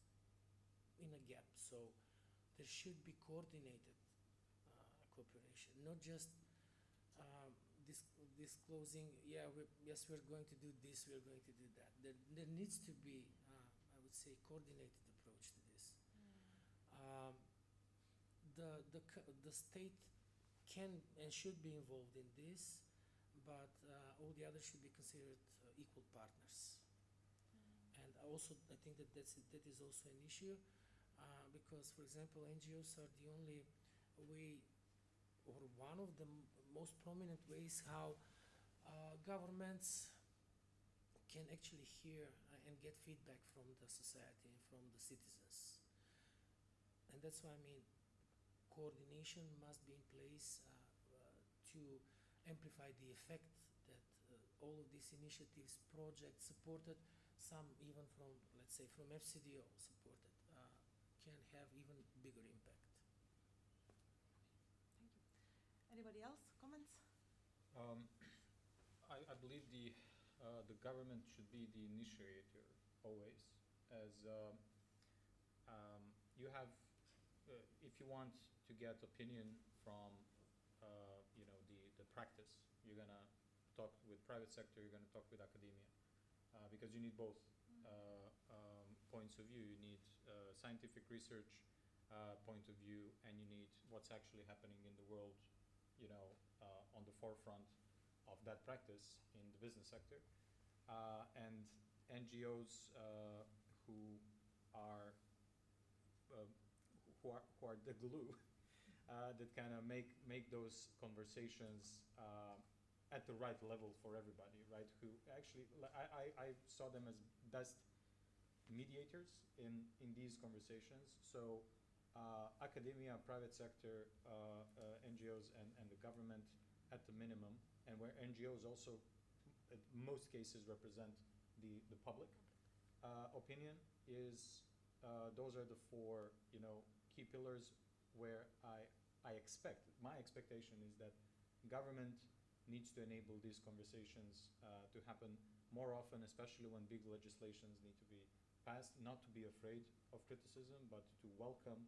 in a gap. So there should be coordinated cooperation, not just disclosing, yes, we're going to do this, we're going to do that. There needs to be, I would say, coordinated approach to this. The state can and should be involved in this, but all the others should be considered equal partners. And also, I think that that is also an issue, because, for example, NGOs are the only way, or one of the most prominent ways how governments can actually hear and get feedback from the society and from the citizens. And that's why I mean coordination must be in place to amplify the effect that all of these initiatives, projects supported, some even from, let's say, from FCDO supported, can have even bigger impact. Thank you. Anybody else? Comments? I believe the government should be the initiator always, as you have, if you want to get opinion from you know, the practice, you're gonna talk with private sector, you're gonna talk with academia, because you need both points of view. You need scientific research point of view, and you need what's actually happening in the world, you know, on the forefront of that practice in the business sector, and NGOs who are the glue that kind of make those conversations at the right level for everybody, right? Who actually, I saw them as best mediators in these conversations. So academia, private sector, NGOs, and the government at the minimum, and where NGOs also, in most cases, represent the public opinion, is those are the four, you know, key pillars where I expect, my expectation is that government needs to enable these conversations to happen more often, especially when big legislations need to be passed, not to be afraid of criticism, but to welcome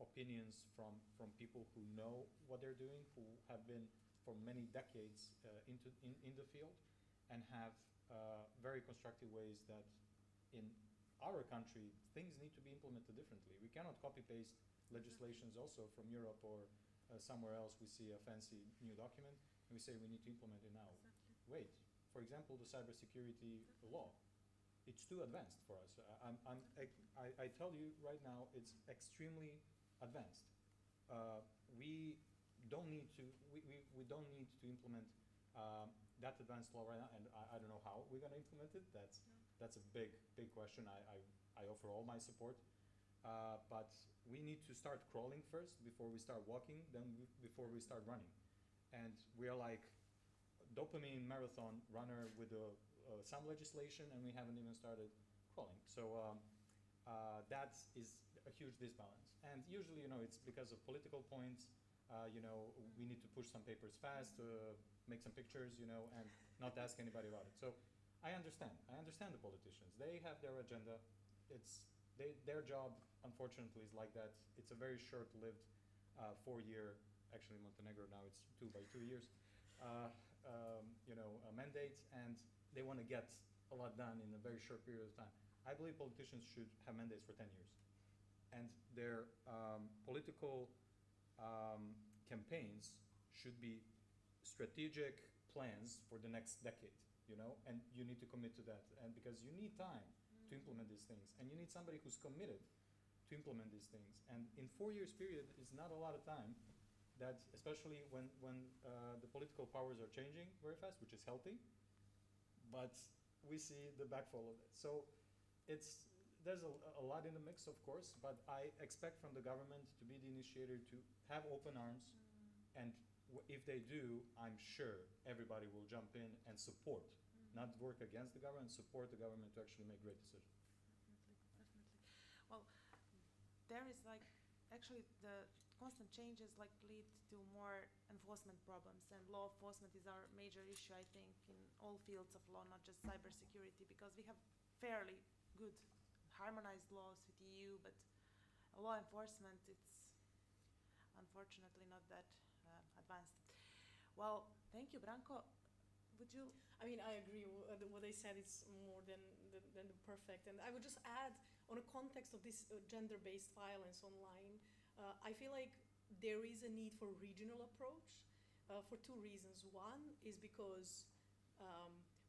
opinions from people who know what they're doing, who have been for many decades in the field, and have very constructive ways that in our country things need to be implemented differently. We cannot copy-paste legislations also from Europe or somewhere else. We see a fancy new document and we say we need to implement it now. Exactly. Wait, for example, the cybersecurity law. It's too advanced for us. I tell you right now, it's extremely advanced. We don't need to implement that advanced law right now, and I don't know how we're going to implement it. That's a big question. I offer all my support, but we need to start crawling first before we start walking, then before we start running. And we are like dopamine marathon runner with some legislation, and we haven't even started crawling. So that is a huge disbalance. And usually, you know, it's because of political points. You know, we need to push some papers fast, make some pictures, you know, and not ask anybody about it. So I understand the politicians. They have their agenda. Their job, unfortunately, is like that. It's a very short-lived 4-year, actually Montenegro now it's 2 by 2 years, you know, mandate, and they want to get a lot done in a very short period of time. I believe politicians should have mandates for 10 years. And their political campaigns should be strategic plans for the next decade, you know, and you need to commit to that. And because you need time to implement these things, and you need somebody who's committed to implement these things. And in 4 years period is not a lot of time, that especially when the political powers are changing very fast, which is healthy, but we see the backfall of it. So there's a lot in the mix, of course, but I expect from the government to be the initiator, to have open arms, and if they do, I'm sure everybody will jump in and support, not work against the government, support the government to actually make great decisions. Definitely. Well, there is like, actually the constant changes like lead to more enforcement problems, and law enforcement is our major issue, I think, in all fields of law, not just cybersecurity, because we have fairly good harmonized laws with EU, but law enforcement, it's unfortunately not that advanced. Well, thank you, Branko. Would you? I mean, I agree. What they said is more than perfect. And I would just add, on a context of this gender-based violence online, I feel like there is a need for a regional approach for 2 reasons. One is because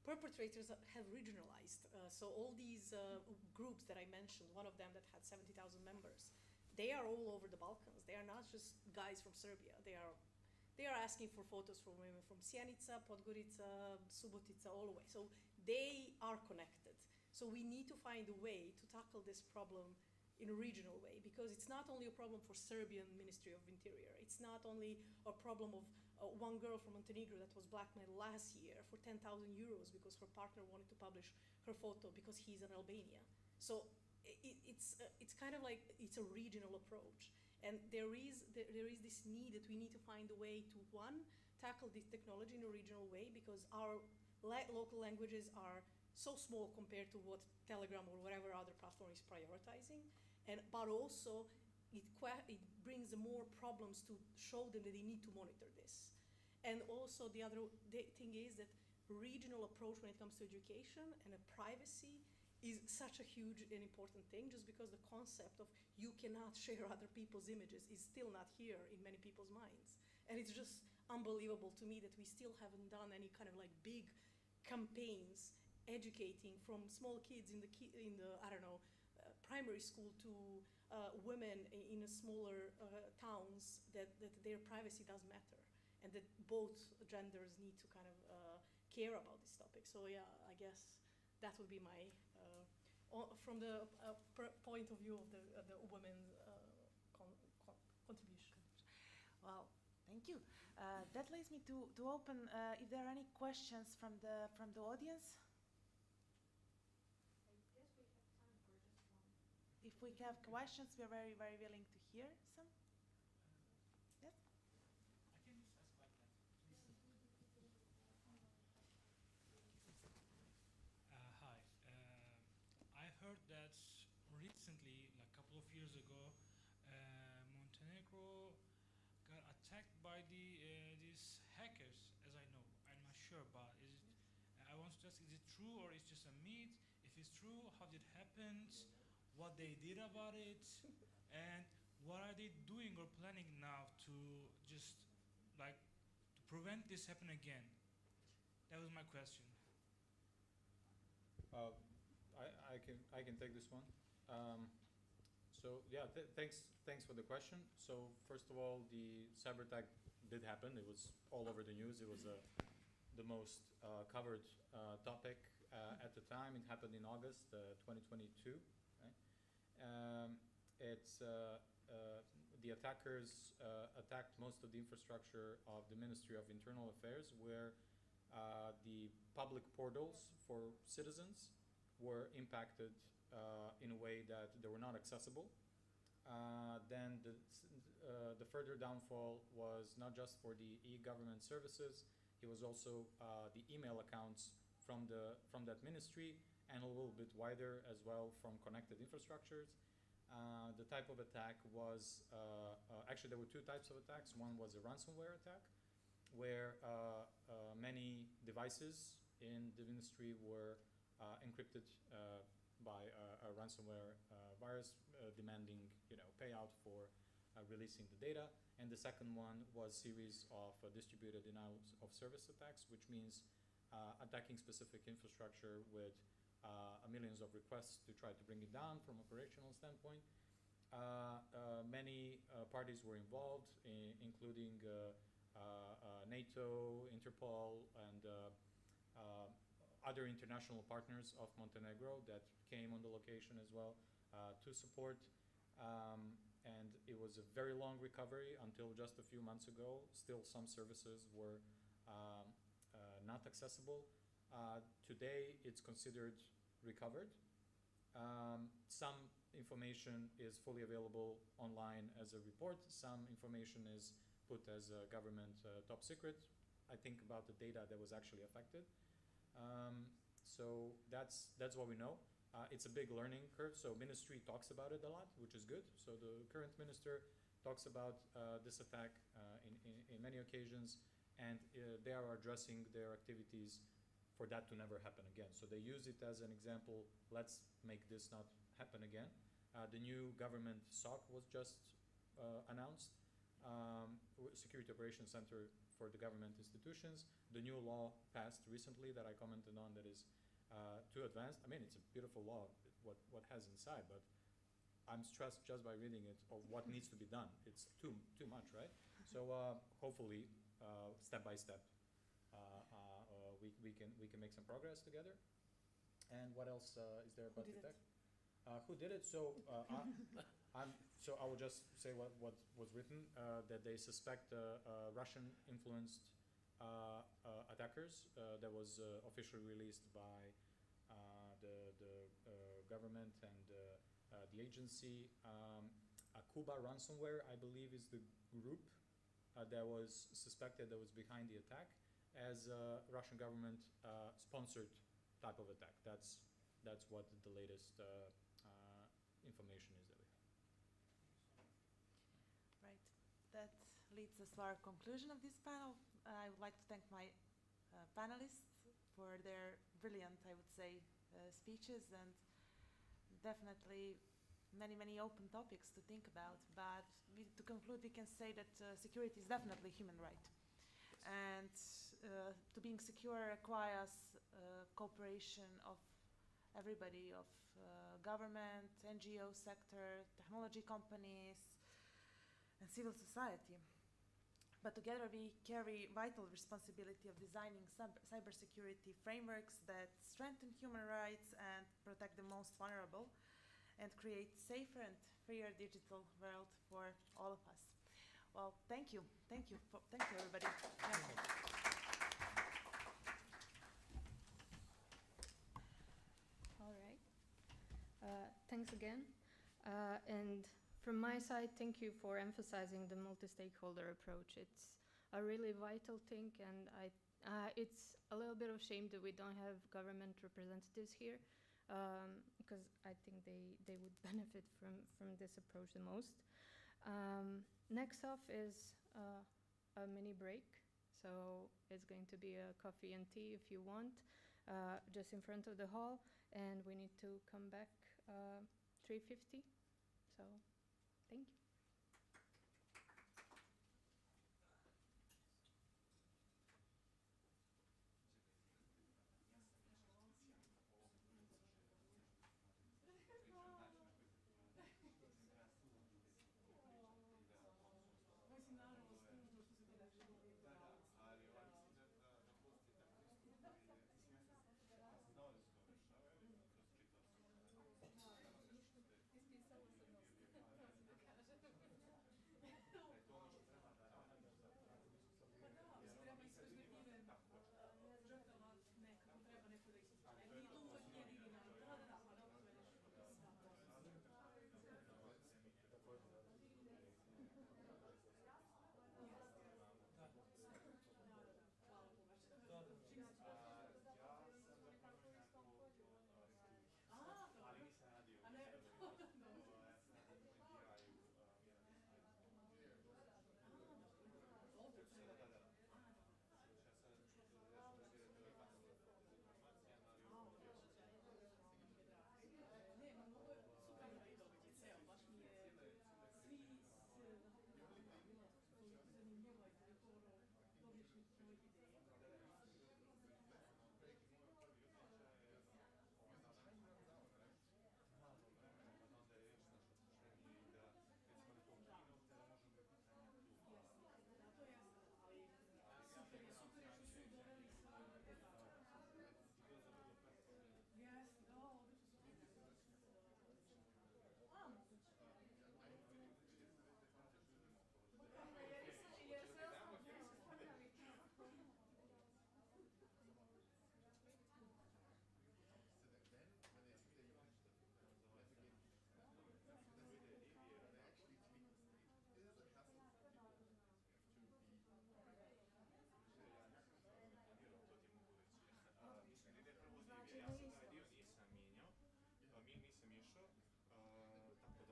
perpetrators have regionalized. So all these groups that I mentioned, one of them that had 70,000 members, they are all over the Balkans. They are not just guys from Serbia. They they are asking for photos from women from Sjenica, Podgorica, Subotica, all the way. So they are connected. So we need to find a way to tackle this problem in a regional way, because it's not only a problem for Serbian Ministry of Interior. It's not only a problem of one girl from Montenegro that was blackmailed last year for 10,000 euros because her partner wanted to publish her photo because he's in Albania. So it's kind of like it's a regional approach. And there is this need that we need to find a way to, one, tackle this technology in a regional way, because our local languages are so small compared to what Telegram or whatever other platform is prioritizing. But also, it brings more problems to show them that they need to monitor this. And also, the other thing is that regional approach when it comes to education and privacy is such a huge and important thing, just because the concept of you cannot share other people's images is still not here in many people's minds. And it's just unbelievable to me that we still haven't done any kind of like big campaigns educating from small kids in the I don't know, primary school to women in smaller towns that their privacy does matter, and that both genders need to kind of care about this topic. So yeah, I guess that would be my, from the point of view of the women's contribution. Well, thank you. That leads me to open if there are any questions from the audience. If we have questions, we are very, very willing to hear some. Yes? I can just ask like that, please. Hi. I heard that recently, like a couple of years ago, Montenegro got attacked by these hackers, as I know. I'm not sure, but is it? I want to ask: is it true or is it just a myth? If it's true, how did it happen? What they did about it, and what are they doing or planning now to just like to prevent this happen again? That was my question. I can take this one. So yeah, thanks for the question. So first of all, the cyber attack did happen. It was all over the news. It was the most covered topic at the time. It happened in August 2022. The attackers attacked most of the infrastructure of the Ministry of Internal Affairs, where the public portals for citizens were impacted in a way that they were not accessible. Then the further downfall was not just for the e-government services, it was also the email accounts from that ministry, and a little bit wider as well from connected infrastructures. The type of attack was, actually there were two types of attacks. One was a ransomware attack, where many devices in the ministry were encrypted by a ransomware virus demanding, payout for releasing the data. And the second one was series of distributed denials of service attacks, which means attacking specific infrastructure with millions of requests to try to bring it down from operational standpoint. Many parties were involved, including NATO, Interpol, and other international partners of Montenegro that came on the location as well to support. And it was a very long recovery until just a few months ago. Still, some services were not accessible. Today, it's considered recovered. Some information is fully available online as a report. Some information is put as a government top secret. I think about the data that was actually affected. So that's what we know. It's a big learning curve. So ministry talks about it a lot, which is good. So the current minister talks about this attack in many occasions, and they are addressing their activities for that to never happen again. So they use it as an example. Let's make this not happen again. The new government SOC was just announced, Security Operations Center for the Government Institutions. The new law passed recently that I commented on that is too advanced. I mean, it's a beautiful law, what has inside, but I'm stressed just by reading it of what needs to be done. It's too much, right? So hopefully step by step, we can make some progress together. And what else is there about EdTech? Who did it? So I will just say what was written, that they suspect Russian-influenced attackers. That was officially released by the government and the agency. Cuba Ransomware, I believe, is the group that was suspected that was behind the attack as a Russian government sponsored type of attack. That's what the latest information is that we have. Right. That leads us to our conclusion of this panel. I would like to thank my panelists for their brilliant, I would say, speeches, and definitely many open topics to think about. But to conclude, we can say that security is definitely a human right. And to being secure requires cooperation of everybody, of government, NGO sector, technology companies, and civil society. But together we carry vital responsibility of designing cybersecurity frameworks that strengthen human rights and protect the most vulnerable, and create safer and freer digital world for all of us. Well, thank you everybody. All right. Thanks again. And from my side, thank you for emphasizing the multi-stakeholder approach. It's a really vital thing, and it's a little bit of shame that we don't have government representatives here, because I think they would benefit from this approach the most. Next off is a mini break, so it's going to be a coffee and tea if you want, just in front of the hall, and we need to come back 3:50. So, thank you.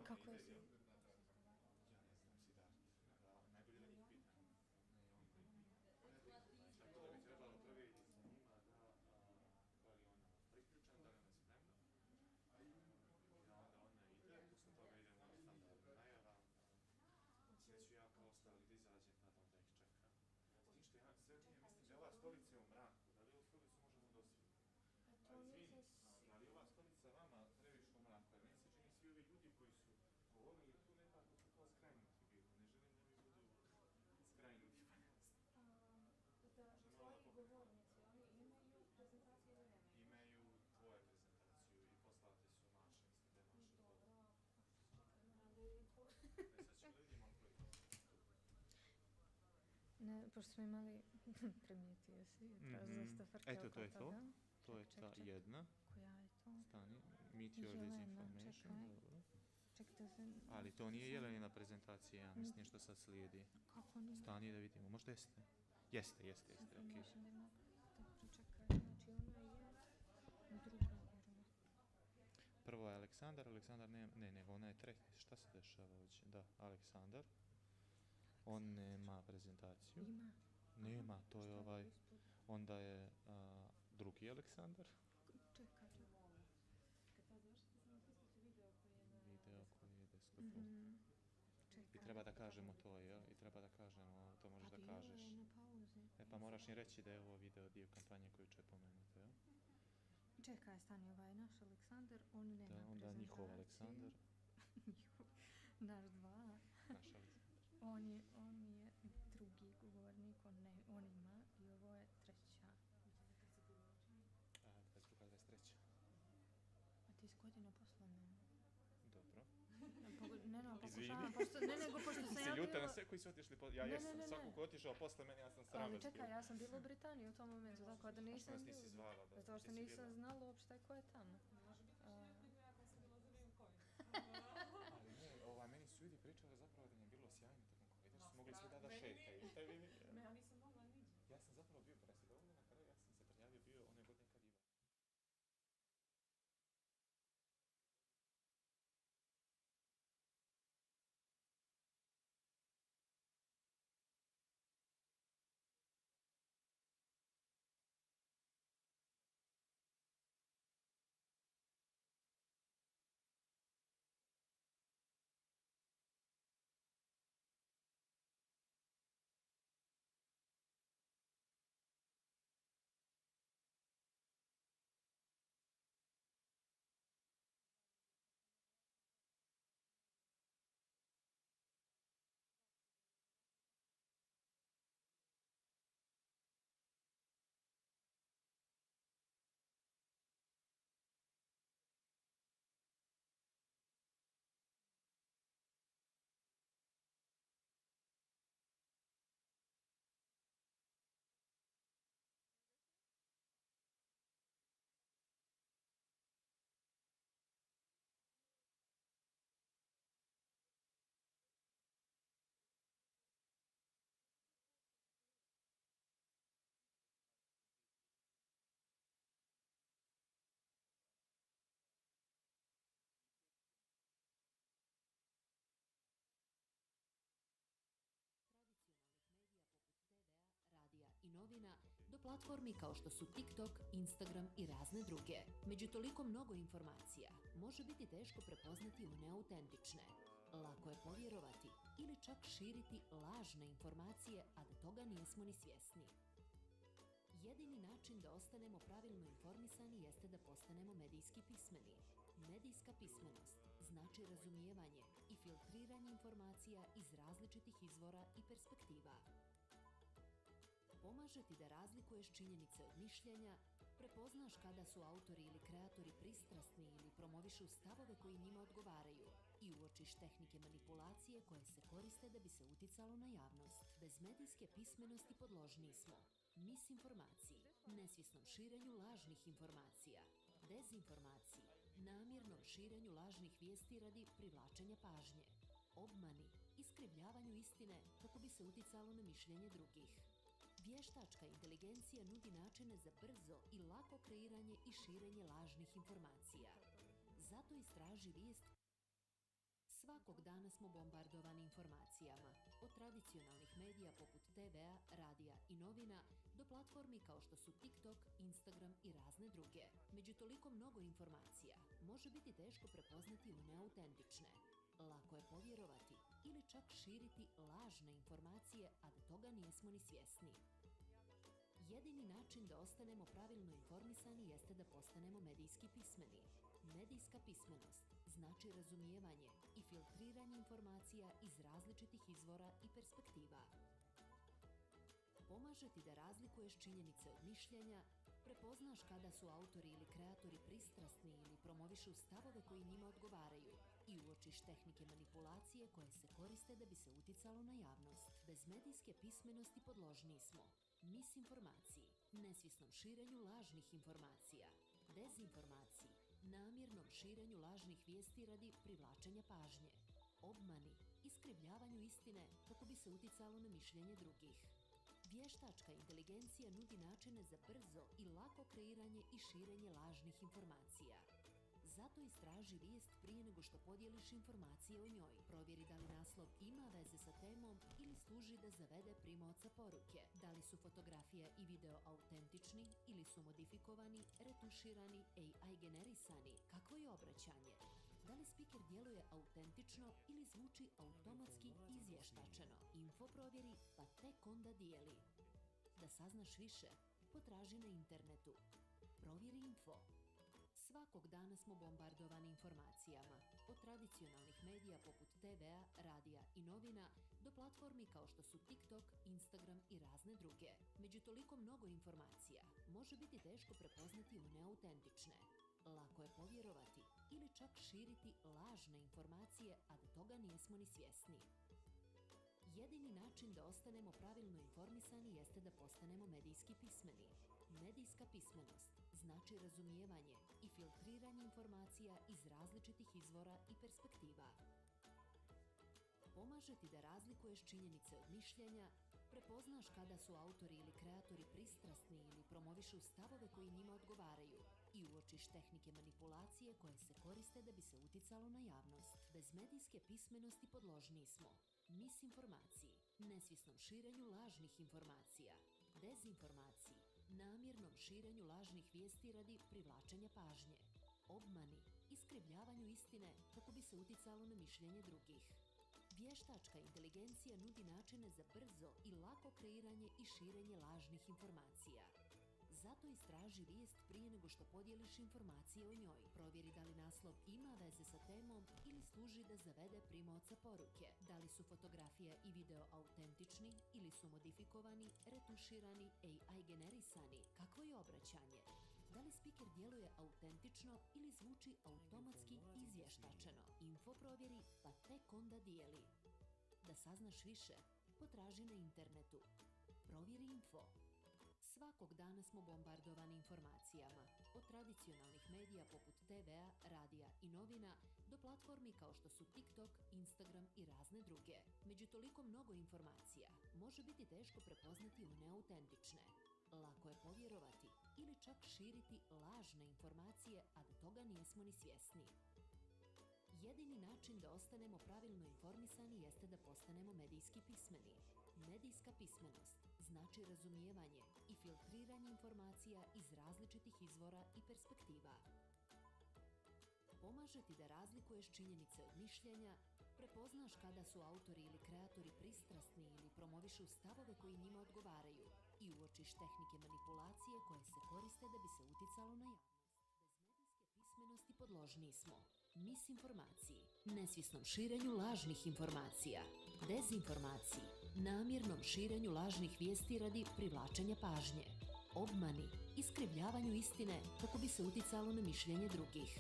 Kako je se? Ali ova stolica vama previše u mraku, jer meni se čini svi ovi ljudi koji su govorili pošto smo imali, primijetio si, dosta frke Eto, oko to je to. toga. To je ta jedna. Koja je to? Stani. Meet your Jelena, disinformation. čekaj. Dobro. Čekaj da se... Ali to nije Jelenina prezentacija, ja mislim što sad slijedi. Kako nije? Stani da vidimo, možda jeste. Jeste, okej. Information dobro, čekaj, znači ona je druga vjerova. Prvo je Aleksandar, ne, nego ona je treća. Šta se dešava ovdje? Da, Aleksandar. On nema prezentaciju. Ima. Nema, to je ovaj. Onda je drugi Aleksandar. Čekaj. Video koji je desktopu. I treba da kažemo to, jel? I treba da kažemo, to možeš da kažeš. Na pauzi. Pa moraš im reći da je ovo video dio kampanje koju će pomenuti, jel? Čekaj, stani, ovaj naš Aleksandar, on nema prezentaciju. Da, onda njihov Aleksandar. Naš dva. Naš Aleksandar. On je drugi govornik, on ima i ovo je treća. 22, 23. A ti si godina posle mene. Dobro. Pokušavam, pošto sam ja ljuta bila... na sve koji su otišli, ja jesam, svako ko otišao posle mene, ja sam sramen. Ali čekaj, ja sam bila u Britaniji u tom momentu, tako da nisam... Što nas nisi zvala? Zato što nisam znala uopšte ko je tamo. Ali ne, meni su ljudi pričali zapravo da mi je bilo sjajno tokom COVID-a, su mogli svi da šetaju. Ja nisam mogla niđe. Ja sam zapravo bio predsjedovljen, na kraju ja sam se prijavio bio one godine kad Ivan. Radija i novina do platformi kao što su TikTok, Instagram i razne druge. Među toliko mnogo informacija može biti teško prepoznati one autentične. Lako je povjerovati ili čak širiti lažne informacije, a da toga nismo ni svjesni. Jedini način da ostanemo pravilno informisani jeste da postanemo medijski pismeni. Medijska pismenost znači razumijevanje i filtriranje informacija iz različitih izvora i perspektiva. Pomaže ti da razlikuješ činjenice od mišljenja, prepoznaš kada su autori ili kreatori pristrasni ili promovišu stavove koji njima odgovaraju i uočiš tehnike manipulacije koje se koriste da bi se uticalo na javnost. Bez medijske pismenosti podložni smo misinformaciji, nesvjesnom širenju lažnih informacija, dezinformaciji, namjernom širenju lažnih vijesti radi privlačenja pažnje, obmani, iskrivljavanju istine kako bi se uticalo na mišljenje drugih. Vještačka inteligencija nudi načine za brzo i lako kreiranje i širenje lažnih informacija. Zato istraži vijest. Svakog dana smo bombardovani informacijama, od tradicionalnih medija poput TV-a, radija i novina, do platformi kao što su TikTok, Instagram i razne druge. Među toliko mnogo informacija može biti teško prepoznati one autentične. Lako je povjerovati ili čak širiti lažne informacije, a da toga nismo ni svjesni. Jedini način da ostanemo pravilno informisani jeste da postanemo medijski pismeni. Medijska pismenost znači razumijevanje i filtriranje informacija iz različitih izvora i perspektiva. Pomaže ti da razlikuješ činjenice od mišljenja, prepoznaš kada su autori ili kreatori pristrasni ili promovišu stavove koji njima odgovaraju i uočiš tehnike manipulacije koje se koriste da bi se uticalo na javnost. Bez medijske pismenosti podložniji smo misinformaciji, nesvjesnom širenju lažnih informacija, dezinformaciji, namjernom širenju lažnih vijesti radi privlačenja pažnje, obmani, iskrivljavanju istine kako bi se uticalo na mišljenje drugih. Vještačka inteligencija nudi načine za brzo i lako kreiranje i širenje lažnih informacija. Zato istraži vijest prije nego što podijeliš informacije o njoj. Provjeri da li naslov ima veze sa temom ili služi da zavede primaoca poruke. Da li su fotografija i video autentični ili su modifikovani, retuširani, AI generisani. Kakvo je obraćanje? Da li spiker djeluje autentično ili zvuči automatski izvještačeno? Info provjeri pa tek onda dijeli. Da saznaš više, potraži na internetu. Provjeri info. Svakog dana smo bombardovani informacijama, od tradicionalnih medija poput TV-a, radija i novina, do platformi kao što su TikTok, Instagram i razne druge. Među toliko mnogo informacija, može biti teško prepoznati one autentične. Lako je povjerovati ili čak širiti lažne informacije, a da toga nismo ni svjesni. Jedini način da ostanemo pravilno informisani jeste da postanemo medijski pismeni. Medijska pismenost znači razumijevanje i filtriranje informacija iz različitih izvora i perspektiva. Pomaže ti da razlikuješ činjenice od mišljenja, prepoznaš kada su autori ili kreatori pristrasni ili promovišu stavove koji njima odgovaraju i uočiš tehnike manipulacije koje se koriste da bi se uticalo na javnost. Bez medijske pismenosti podložniji smo misinformaciji, nesvjesnom širenju lažnih informacija, dezinformaciji, namjernom širenju lažnih vijesti radi privlačenja pažnje, obmani, iskrivljavanju istine kako bi se uticalo na mišljenje drugih. Vještačka inteligencija nudi načine za brzo i lako kreiranje i širenje lažnih informacija. Zato istraži vijest prije nego što podijeliš informacije o njoj. Provjeri da li naslov ima veze sa temom ili služi da zavede primaoca poruke. Da li su fotografija i video autentični ili su modifikovani, retuširani, AI generisani. Kakvo je obraćanje? Da li spiker djeluje autentično ili zvuči automatski izvještačeno? Info provjeri pa tek onda dijeli. Da saznaš više, potraži na internetu. Provjeri info. Svakog dana smo bombardovani informacijama, od tradicionalnih medija poput TV-a, radija i novina, do platformi kao što su TikTok, Instagram i razne druge. Među toliko mnogo informacija, može biti teško prepoznati one autentične. Lako je povjerovati ili čak širiti lažne informacije, a da toga nismo ni svjesni. Jedini način da ostanemo pravilno informisani jeste da postanemo medijski pismeni. Medijska pismenost znači razumijevanje i filtriranje informacija iz različitih izvora i perspektiva. Pomaže ti da razlikuješ činjenice od mišljenja, prepoznaš kada su autori ili kreatori pristrasni ili promovišu stavove koji njima odgovaraju i uočiš tehnike manipulacije koje se koriste da bi se uticalo na javnost. Bez medijske pismenosti podložniji smo misinformaciji, nesvjesnom širenju lažnih informacija, dezinformaciji, namjernom širenju lažnih vijesti radi privlačenja pažnje, obmani, iskrivljavanju istine kako bi se uticalo na mišljenje drugih.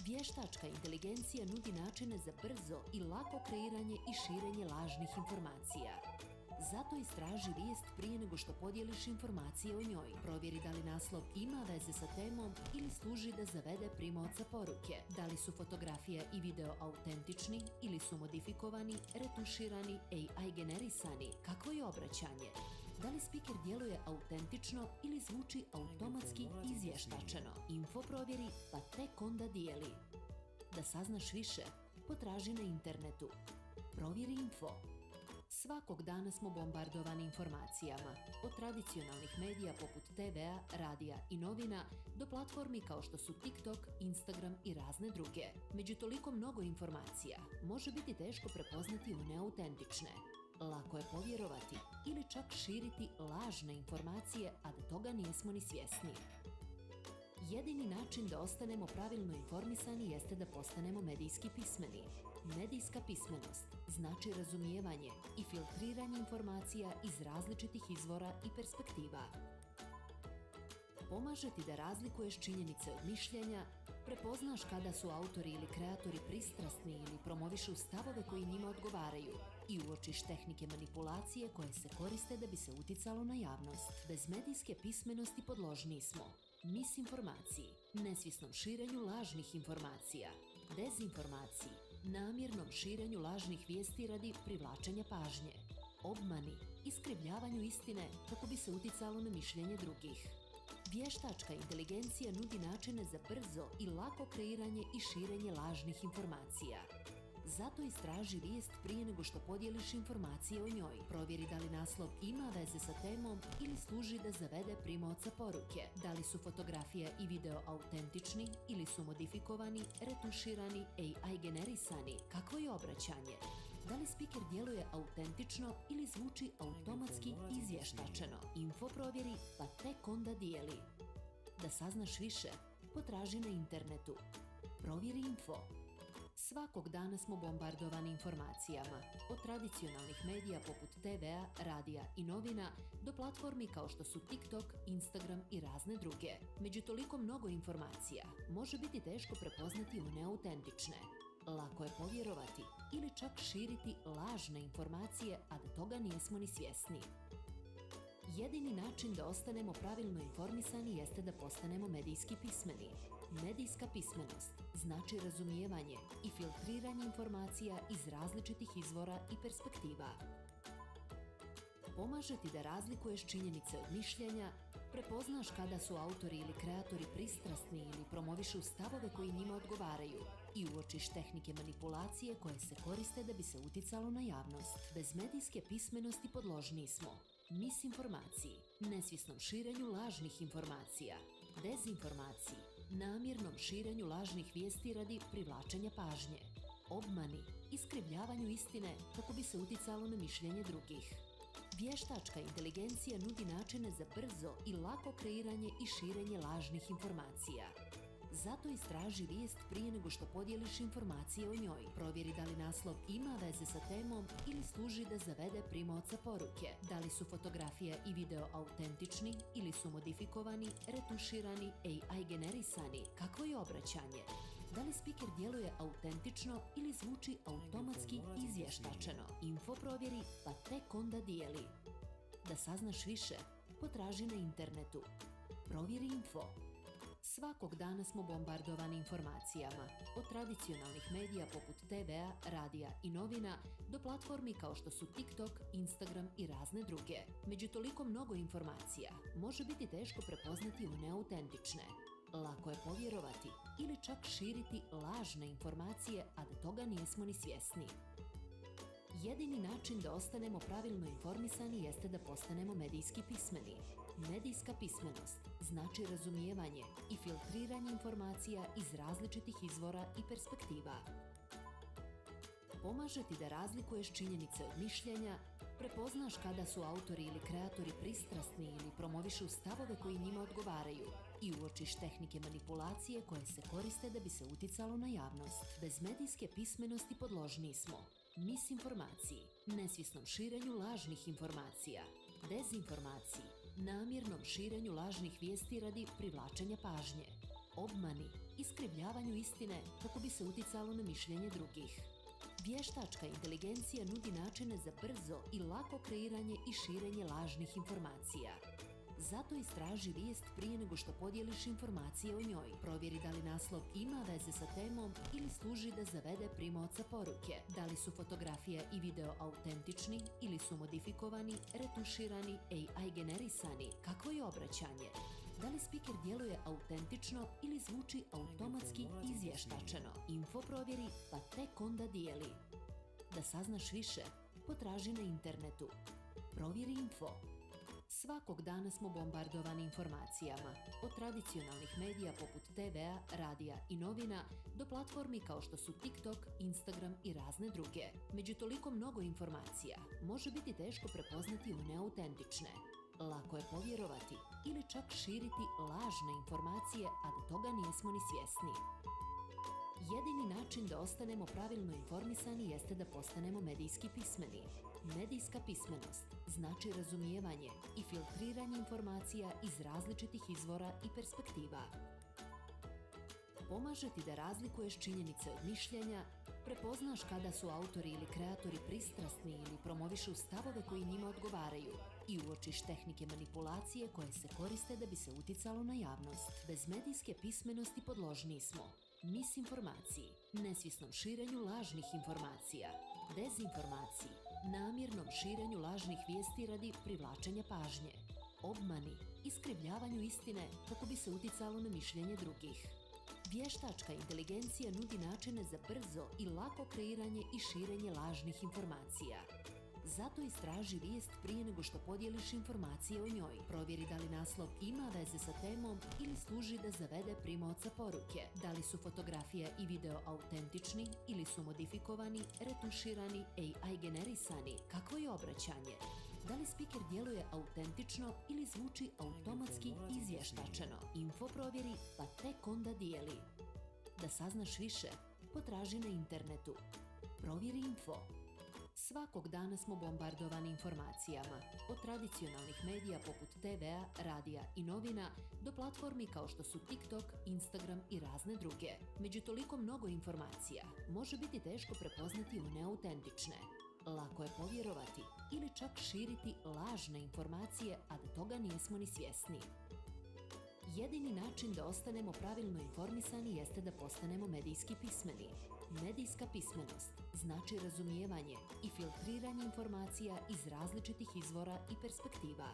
Vještačka inteligencija nudi načine za brzo i lako kreiranje i širenje lažnih informacija. Zato istraži vijest prije nego što podijeliš informacije o njoj. Provjeri da li naslov ima veze sa temom ili služi da zavede primaoca poruke. Da li su fotografija i video autentični ili su modifikovani, retuširani, AI generisani. Kakvo je obraćanje? Da li spiker djeluje autentično ili zvuči automatski izvještačeno? Info provjeri pa tek onda dijeli. Da saznaš više, potraži na internetu. Provjeri info. Svakog dana smo bombardovani informacijama, od tradicionalnih medija poput TV-a, radija i novina, do platformi kao što su TikTok, Instagram i razne druge. Među toliko mnogo informacija, može biti teško prepoznati one autentične. Lako je povjerovati ili čak širiti lažne informacije, a da toga nismo ni svjesni. Jedini način da ostanemo pravilno informisani jeste da postanemo medijski pismeni. Medijska pismenost znači razumijevanje i filtriranje informacija iz različitih izvora i perspektiva. Pomaže ti da razlikuješ činjenice od mišljenja, prepoznaš kada su autori ili kreatori pristrasni ili promovišu stavove koji njima odgovaraju i uočiš tehnike manipulacije koje se koriste da bi se uticalo na javnost. Bez medijske pismenosti podložniji smo misinformaciji, nesvjesnom širenju lažnih informacija, dezinformaciji, namjernom širenju lažnih vijesti radi privlačenja pažnje, obmani, iskrivljavanju istine kako bi se uticalo na mišljenje drugih. Vještačka inteligencija nudi načine za brzo i lako kreiranje i širenje lažnih informacija. Zato istraži vijest prije nego što podijeliš informacije o njoj. Provjeri da li naslov ima veze sa temom ili služi da zavede primaoca poruke. Da li su fotografija i video autentični ili su modifikovani, retuširani, AI generisani. Kakvo je obraćanje? Da li speaker djeluje autentično ili zvuči automatski izvještačeno? Info provjeri pa tek onda dijeli. Da saznaš više, potraži na internetu. Provjeri info. Svakog dana smo bombardovani informacijama, od tradicionalnih medija poput TV-a, radija i novina do platformi kao što su TikTok, Instagram i razne druge. Među toliko mnogo informacija može biti teško prepoznati one autentične. Lako je povjerovati ili čak širiti lažne informacije, a da toga nismo ni svjesni. Jedini način da ostanemo pravilno informisani jeste da postanemo medijski pismeni. Medijska pismenost znači razumijevanje i filtriranje informacija iz različitih izvora i perspektiva. Pomaže ti da razlikuješ činjenice od mišljenja, prepoznaš kada su autori ili kreatori pristrasni ili promovišu stavove koji njima odgovaraju i uočiš tehnike manipulacije koje se koriste da bi se uticalo na javnost. Bez medijske pismenosti podložniji smo misinformaciji, nesvjesnom širenju lažnih informacija, dezinformaciji, namjernom širenju lažnih vijesti radi privlačenja pažnje, obmani, iskrivljavanju istine kako bi se uticalo na mišljenje drugih. Vještačka inteligencija nudi načine za brzo i lako kreiranje i širenje lažnih informacija. Zato istraži vijest prije nego što podijeliš informacije o njoj. Provjeri da li naslov ima veze sa temom ili služi da zavede primaoca poruke. Da li su fotografija i video autentični ili su modifikovani, retuširani, AI generisani. Kakvo je obraćanje? Da li speaker djeluje autentično ili zvuči automatski izvještačeno? Info provjeri pa tek onda dijeli. Da saznaš više, potraži na internetu. Provjeri info. Svakog dana smo bombardovani informacijama, od tradicionalnih medija poput TV-a, radija i novina do platformi kao što su TikTok, Instagram i razne druge. Među toliko mnogo informacija može biti teško prepoznati one autentične. Lako je povjerovati ili čak širiti lažne informacije, a da toga nismo ni svjesni. Jedini način da ostanemo pravilno informisani jeste da postanemo medijski pismeni. Medijska pismenost znači razumijevanje i filtriranje informacija iz različitih izvora i perspektiva. Pomaže ti da razlikuješ činjenice od mišljenja, prepoznaš kada su autori ili kreatori pristrasni ili promovišu stavove koji njima odgovaraju i uočiš tehnike manipulacije koje se koriste da bi se uticalo na javnost. Bez medijske pismenosti podložniji smo misinformaciji, nesvjesnom širenju lažnih informacija, dezinformaciji, namjernom širenju lažnih vijesti radi privlačenja pažnje, obmani, iskrivljavanju istine kako bi se uticalo na mišljenje drugih. Vještačka inteligencija nudi načine za brzo i lako kreiranje i širenje lažnih informacija. Zato istraži vijest prije nego što podijeliš informacije o njoj. Provjeri da li naslov ima veze sa temom ili služi da zavede primaoca poruke. Da li su fotografija i video autentični ili su modifikovani, retuširani, AI generisani. Kakvo je obraćanje? Da li speaker djeluje autentično ili zvuči automatski izvještačeno? Info provjeri pa tek onda dijeli. Da saznaš više, potraži na internetu. Provjeri info. Svakog dana smo bombardovani informacijama, od tradicionalnih medija poput TV-a, radija i novina do platformi kao što su TikTok, Instagram i razne druge. Među toliko mnogo informacija može biti teško prepoznati one autentične. Lako je povjerovati ili čak širiti lažne informacije, a da toga nismo ni svjesni. Jedini način da ostanemo pravilno informisani jeste da postanemo medijski pismeni. Medijska pismenost znači razumijevanje i filtriranje informacija iz različitih izvora i perspektiva. Pomaže ti da razlikuješ činjenice od mišljenja, prepoznaš kada su autori ili kreatori pristrasni ili promovišu stavove koji njima odgovaraju i uočiš tehnike manipulacije koje se koriste da bi se uticalo na javnost. Bez medijske pismenosti podložniji smo misinformaciji, nesvjesnom širenju lažnih informacija, dezinformaciji, namjernom širenju lažnih vijesti radi privlačenja pažnje, obmani, iskrivljavanju istine kako bi se uticalo na mišljenje drugih. Vještačka inteligencija nudi načine za brzo i lako kreiranje i širenje lažnih informacija. Zato istraži vijest prije nego što podijeliš informacije o njoj. Provjeri da li naslov ima veze sa temom ili služi da zavede primaoca poruke. Da li su fotografija i video autentični ili su modifikovani, retuširani, AI generisani. Kakvo je obraćanje? Da li speaker djeluje autentično ili zvuči automatski izvještačeno? Info provjeri pa tek onda dijeli. Da saznaš više, potraži na internetu. Provjeri info. Svakog dana smo bombardovani informacijama, od tradicionalnih medija poput TV-a, radija i novina, do platformi kao što su TikTok, Instagram i razne druge. Među toliko mnogo informacija, može biti teško prepoznati one autentične. Lako je povjerovati ili čak širiti lažne informacije, a da toga nismo ni svjesni. Jedini način da ostanemo pravilno informisani jeste da postanemo medijski pismeni. Medijska pismenost znači razumijevanje i filtriranje informacija iz različitih izvora i perspektiva.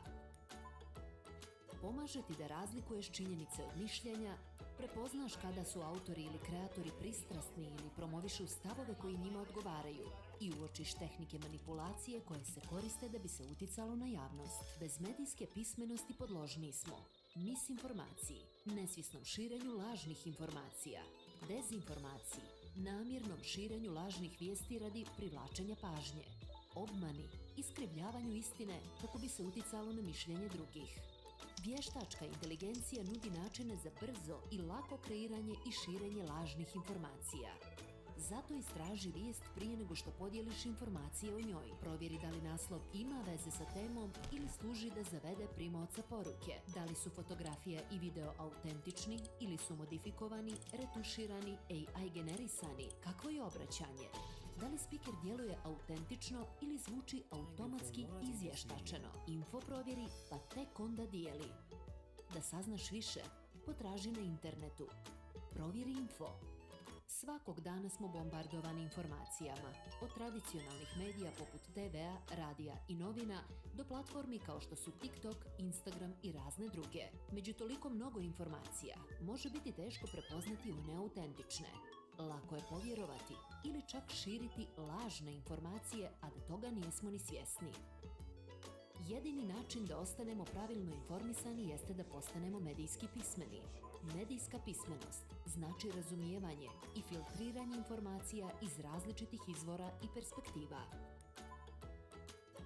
Pomaže ti da razlikuješ činjenice od mišljenja, prepoznaš kada su autori ili kreatori pristrasni ili promovišu stavove koji njima odgovaraju i uočiš tehnike manipulacije koje se koriste da bi se uticalo na javnost. Bez medijske pismenosti podložniji smo misinformaciji, nesvjesnom širenju lažnih informacija, dezinformaciji, namjernom širenju lažnih vijesti radi privlačenja pažnje, obmani, iskrivljavanju istine kako bi se uticalo na mišljenje drugih. Vještačka inteligencija nudi načine za brzo i lako kreiranje i širenje lažnih informacija. Zato istraži vijest prije nego što podijeliš informacije o njoj. Provjeri da li naslov ima veze sa temom ili služi da zavede primaoca poruke. Da li su fotografija i video autentični ili su modifikovani, retuširani, AI generisani. Kakvo je obraćanje? Da li speaker djeluje autentično ili zvuči automatski izvještačeno? Info provjeri pa tek onda dijeli. Da saznaš više, potraži na internetu. Provjeri info. Svakog dana smo bombardovani informacijama, od tradicionalnih medija poput TV-a, radija i novina, do platformi kao što su TikTok, Instagram i razne druge. Među toliko mnogo informacija, može biti teško prepoznati one autentične. Lako je povjerovati ili čak širiti lažne informacije, a da toga nismo ni svjesni. Jedini način da ostanemo pravilno informisani jeste da postanemo medijski pismeni. Medijska pismenost znači razumijevanje i filtriranje informacija iz različitih izvora i perspektiva.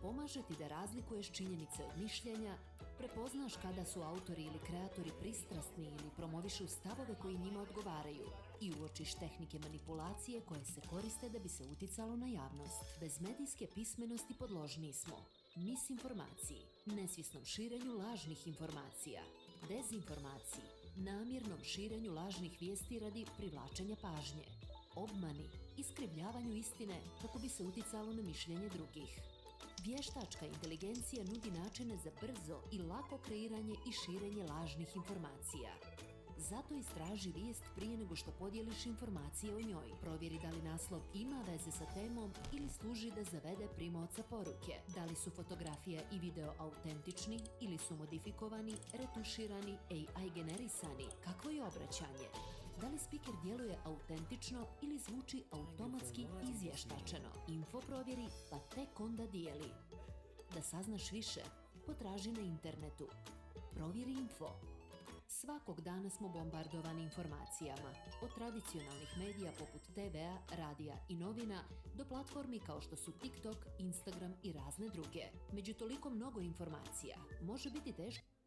Pomaže ti da razlikuješ činjenice od mišljenja, prepoznaš kada su autori ili kreatori pristrasni ili promovišu stavove koji njima odgovaraju i uočiš tehnike manipulacije koje se koriste da bi se uticalo na javnost. Bez medijske pismenosti podložniji smo misinformaciji, nesvjesnom širenju lažnih informacija, dezinformaciji, namjernom širenju lažnih vijesti radi privlačenja pažnje, obmani, iskrivljavanju istine kako bi se uticalo na mišljenje drugih. Vještačka inteligencija nudi načine za brzo i lako kreiranje i širenje lažnih informacija. Zato istraži vijest prije nego što podijeliš informacije o njoj. Provjeri da li naslov ima veze sa temom ili služi da zavede primaoca poruke. Da li su fotografija i video autentični ili su modifikovani, retuširani, AI generisani. Kakvo je obraćanje? Da li speaker djeluje autentično ili zvuči automatski izvještačeno? Info provjeri pa tek onda dijeli. Da saznaš više, potraži na internetu. Provjeri info. Svakog dana smo bombardovani informacijama, od tradicionalnih medija poput TV-a, radija i novina, do platformi kao što su TikTok, Instagram i razne druge. Među toliko mnogo informacija, može biti teško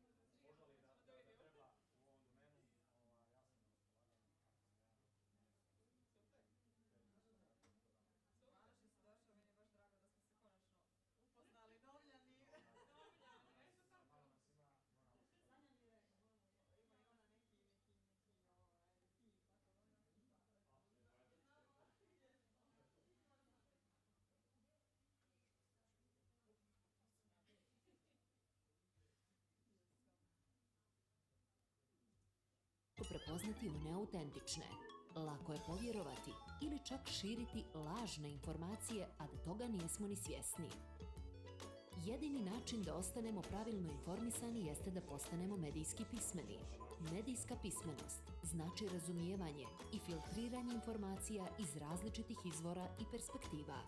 prepoznati one autentične. Lako je povjerovati ili čak širiti lažne informacije, a da toga nismo ni svjesni. Jedini način da ostanemo pravilno informisani jeste da postanemo medijski pismeni. Medijska pismenost znači razumijevanje i filtriranje informacija iz različitih izvora i perspektiva.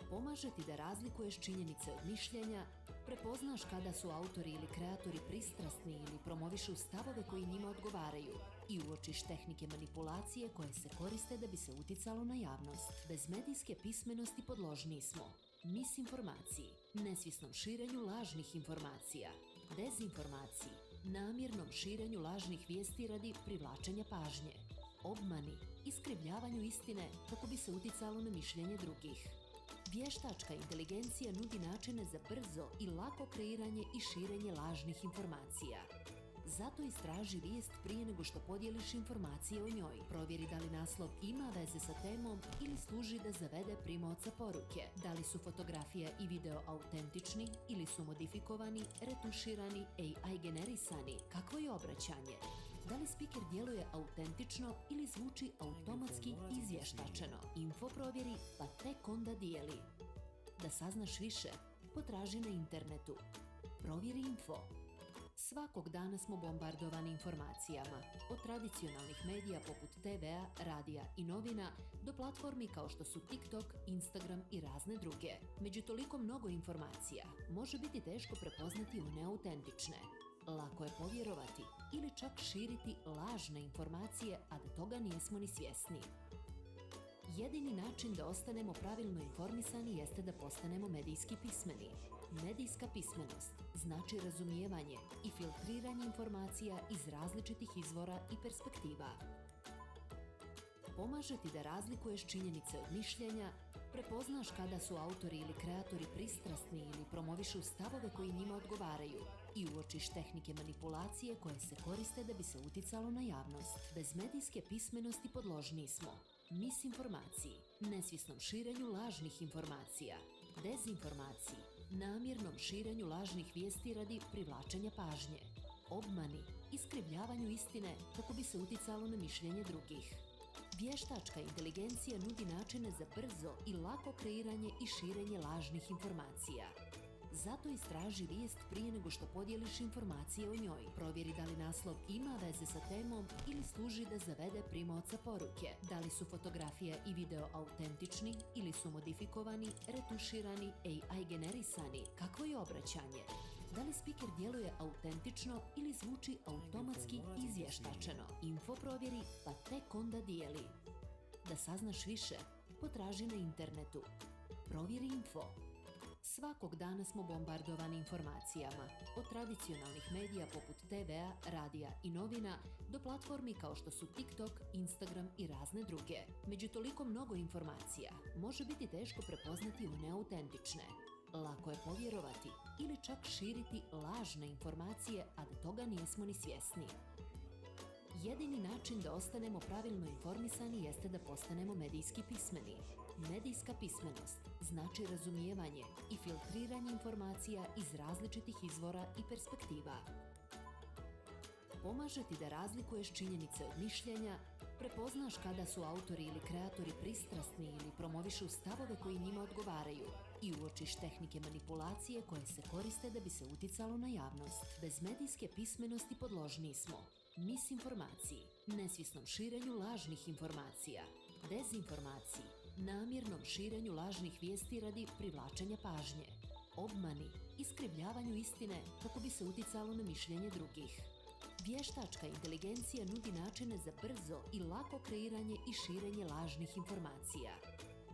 Pomaže ti da razlikuješ činjenice od mišljenja, prepoznaš kada su autori ili kreatori pristrasni ili promovišu stavove koji njima odgovaraju i uočiš tehnike manipulacije koje se koriste da bi se uticalo na javnost. Bez medijske pismenosti podložni smo misinformaciji, nesvjesnom širenju lažnih informacija, dezinformaciji, namjernom širenju lažnih vijesti radi privlačenja pažnje, obmani, iskrivljavanju istine kako bi se uticalo na mišljenje drugih. Vještačka inteligencija nudi načine za brzo i lako kreiranje i širenje lažnih informacija. Zato istraži vijest prije nego što podijeliš informacije o njoj. Provjeri da li naslov ima veze sa temom ili služi da zavede primaoca poruke. Da li su fotografija i video autentični ili su modifikovani, retuširani, AI generisani. Kakvo je obraćanje? Da li spiker djeluje autentično ili zvuči automatski izvještačeno? Info provjeri pa tek onda dijeli. Da saznaš više, potraži na internetu. Provjeri info. Svakog dana smo bombardovani informacijama, od tradicionalnih medija poput TV-a, radija i novina do platformi kao što su TikTok, Instagram i razne druge. Među toliko mnogo informacija može biti teško prepoznati one autentične. Lako je povjerovati ili čak širiti lažne informacije, a da toga nismo ni svjesni. Jedini način da ostanemo pravilno informisani jeste da postanemo medijski pismeni. Medijska pismenost znači razumijevanje i filtriranje informacija iz različitih izvora i perspektiva. Pomaže ti da razlikuješ činjenice od mišljenja, prepoznaš kada su autori ili kreatori pristrasni ili promovišu stavove koji njima odgovaraju i uočiš tehnike manipulacije koje se koriste da bi se uticalo na javnost. Bez medijske pismenosti podložni smo misinformaciji, nesvjesnom širenju lažnih informacija, dezinformaciji, namjernom širenju lažnih vijesti radi privlačenja pažnje, obmani, iskrivljavanju istine kako bi se uticalo na mišljenje drugih. Vještačka inteligencija nudi načine za brzo i lako kreiranje i širenje lažnih informacija. Zato istraži vijest prije nego što podijeliš informacije o njoj. Provjeri da li naslov ima veze sa temom ili služi da zavede primaoca poruke. Da li su fotografija i video autentični ili su modifikovani, retuširani, AI generisani. Kakvo je obraćanje? Da li spiker djeluje autentično ili zvuči automatski izvještačeno? Info provjeri pa tek onda dijeli. Da saznaš više, potraži na internetu. Provjeri info. Svakog dana smo bombardovani informacijama, od tradicionalnih medija poput TV-a, radija i novina do platformi kao što su TikTok, Instagram i razne druge. Među toliko mnogo informacija može biti teško prepoznati one autentične. Lako je povjerovati ili čak širiti lažne informacije, a da toga nismo ni svjesni. Jedini način da ostanemo pravilno informisani jeste da postanemo medijski pismeni. Medijska pismenost znači razumijevanje i filtriranje informacija iz različitih izvora i perspektiva. Pomaže ti da razlikuješ činjenice od mišljenja, prepoznaš kada su autori ili kreatori pristrasni ili promovišu stavove koji njima odgovaraju i uočiš tehnike manipulacije koje se koriste da bi se uticalo na javnost. Bez medijske pismenosti podložni smo misinformaciji, nesvjesnom širenju lažnih informacija, dezinformaciji, namjernom širenju lažnih vijesti radi privlačenja pažnje, obmani, iskrivljavanju istine kako bi se uticalo na mišljenje drugih. Vještačka inteligencija nudi načine za brzo i lako kreiranje i širenje lažnih informacija.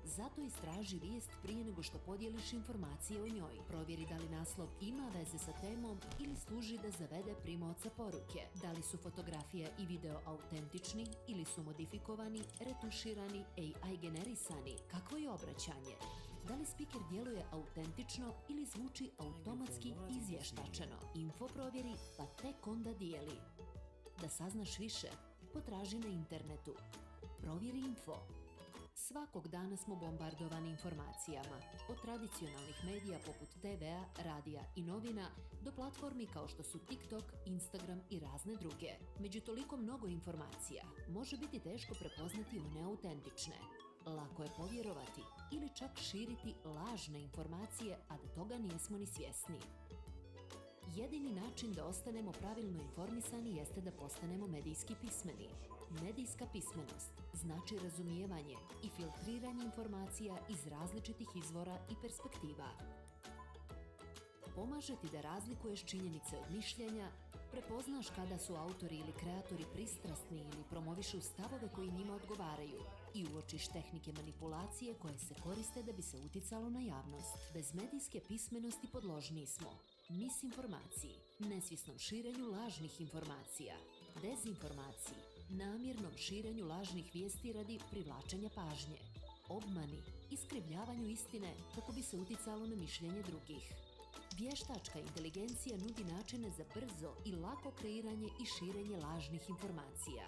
Zato istraži vijest prije nego što podijeliš informacije o njoj. Provjeri da li naslov ima veze sa temom ili služi da zavede primaoca poruke. Da li su fotografija i video autentični ili su modifikovani, retuširani, AI generisani. Kakvo je obraćanje? Da li spiker djeluje autentično ili zvuči automatski izvještačeno? Info provjeri pa tek onda dijeli. Da saznaš više, potraži na internetu. Provjeri info. Svakog dana smo bombardovani informacijama, od tradicionalnih medija poput TV-a, radija i novina, do platformi kao što su TikTok, Instagram i razne druge. Među toliko mnogo informacija može biti teško prepoznati one autentične. Lako je povjerovati ili čak širiti lažne informacije, a da toga nismo ni svjesni. Jedini način da ostanemo pravilno informisani jeste da postanemo medijski pismeni. Medijska pismenost znači razumijevanje i filtriranje informacija iz različitih izvora i perspektiva. Pomaže ti da razlikuješ činjenice od mišljenja, prepoznaš kada su autori ili kreatori pristrasni ili promovišu stavove koji njima odgovaraju i uočiš tehnike manipulacije koje se koriste da bi se uticalo na javnost. Bez medijske pismenosti podložni smo misinformaciji, nesvjesnom širenju lažnih informacija, dezinformaciji, namjernom širenju lažnih vijesti radi privlačenja pažnje, obmani, iskrivljavanju istine kako bi se uticalo na mišljenje drugih. Vještačka inteligencija nudi načine za brzo i lako kreiranje i širenje lažnih informacija.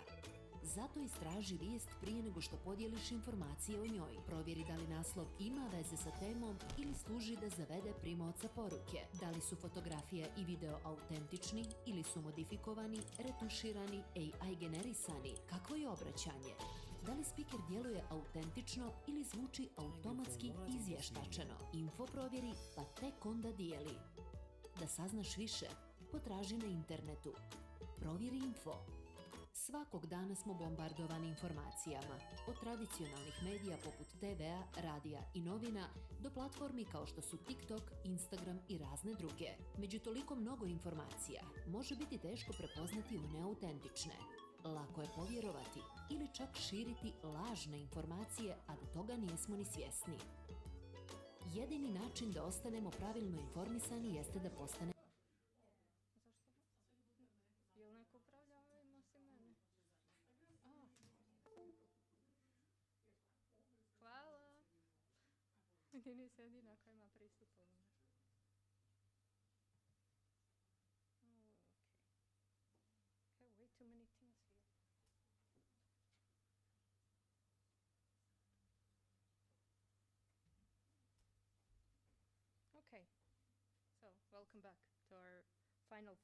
Zato istraži vijest prije nego što podijeliš informacije o njoj. Provjeri da li naslov ima veze sa temom ili služi da zavede primaoca poruke. Da li su fotografija i video autentični ili su modifikovani, retuširani, AI generisani. Kakvo je obraćanje? Da li speaker djeluje autentično ili zvuči automatski izvještačeno? Info provjeri pa tek onda dijeli. Da saznaš više, potraži na internetu. Provjeri info. Svakog dana smo bombardovani informacijama, od tradicionalnih medija poput TV-a, radija i novina, do platformi kao što su TikTok, Instagram i razne druge. Među toliko mnogo informacija može biti teško prepoznati one autentične. Lako je povjerovati ili čak širiti lažne informacije, a da toga nismo ni svjesni. Jedini način da ostanemo pravilno informisani jeste da postanemo... Jel neko upravlja ovim osim mene? Hvala. Ti nisi jedina koja ima pristup ovome. Okay, way too many things here. Okay, so welcome back to our final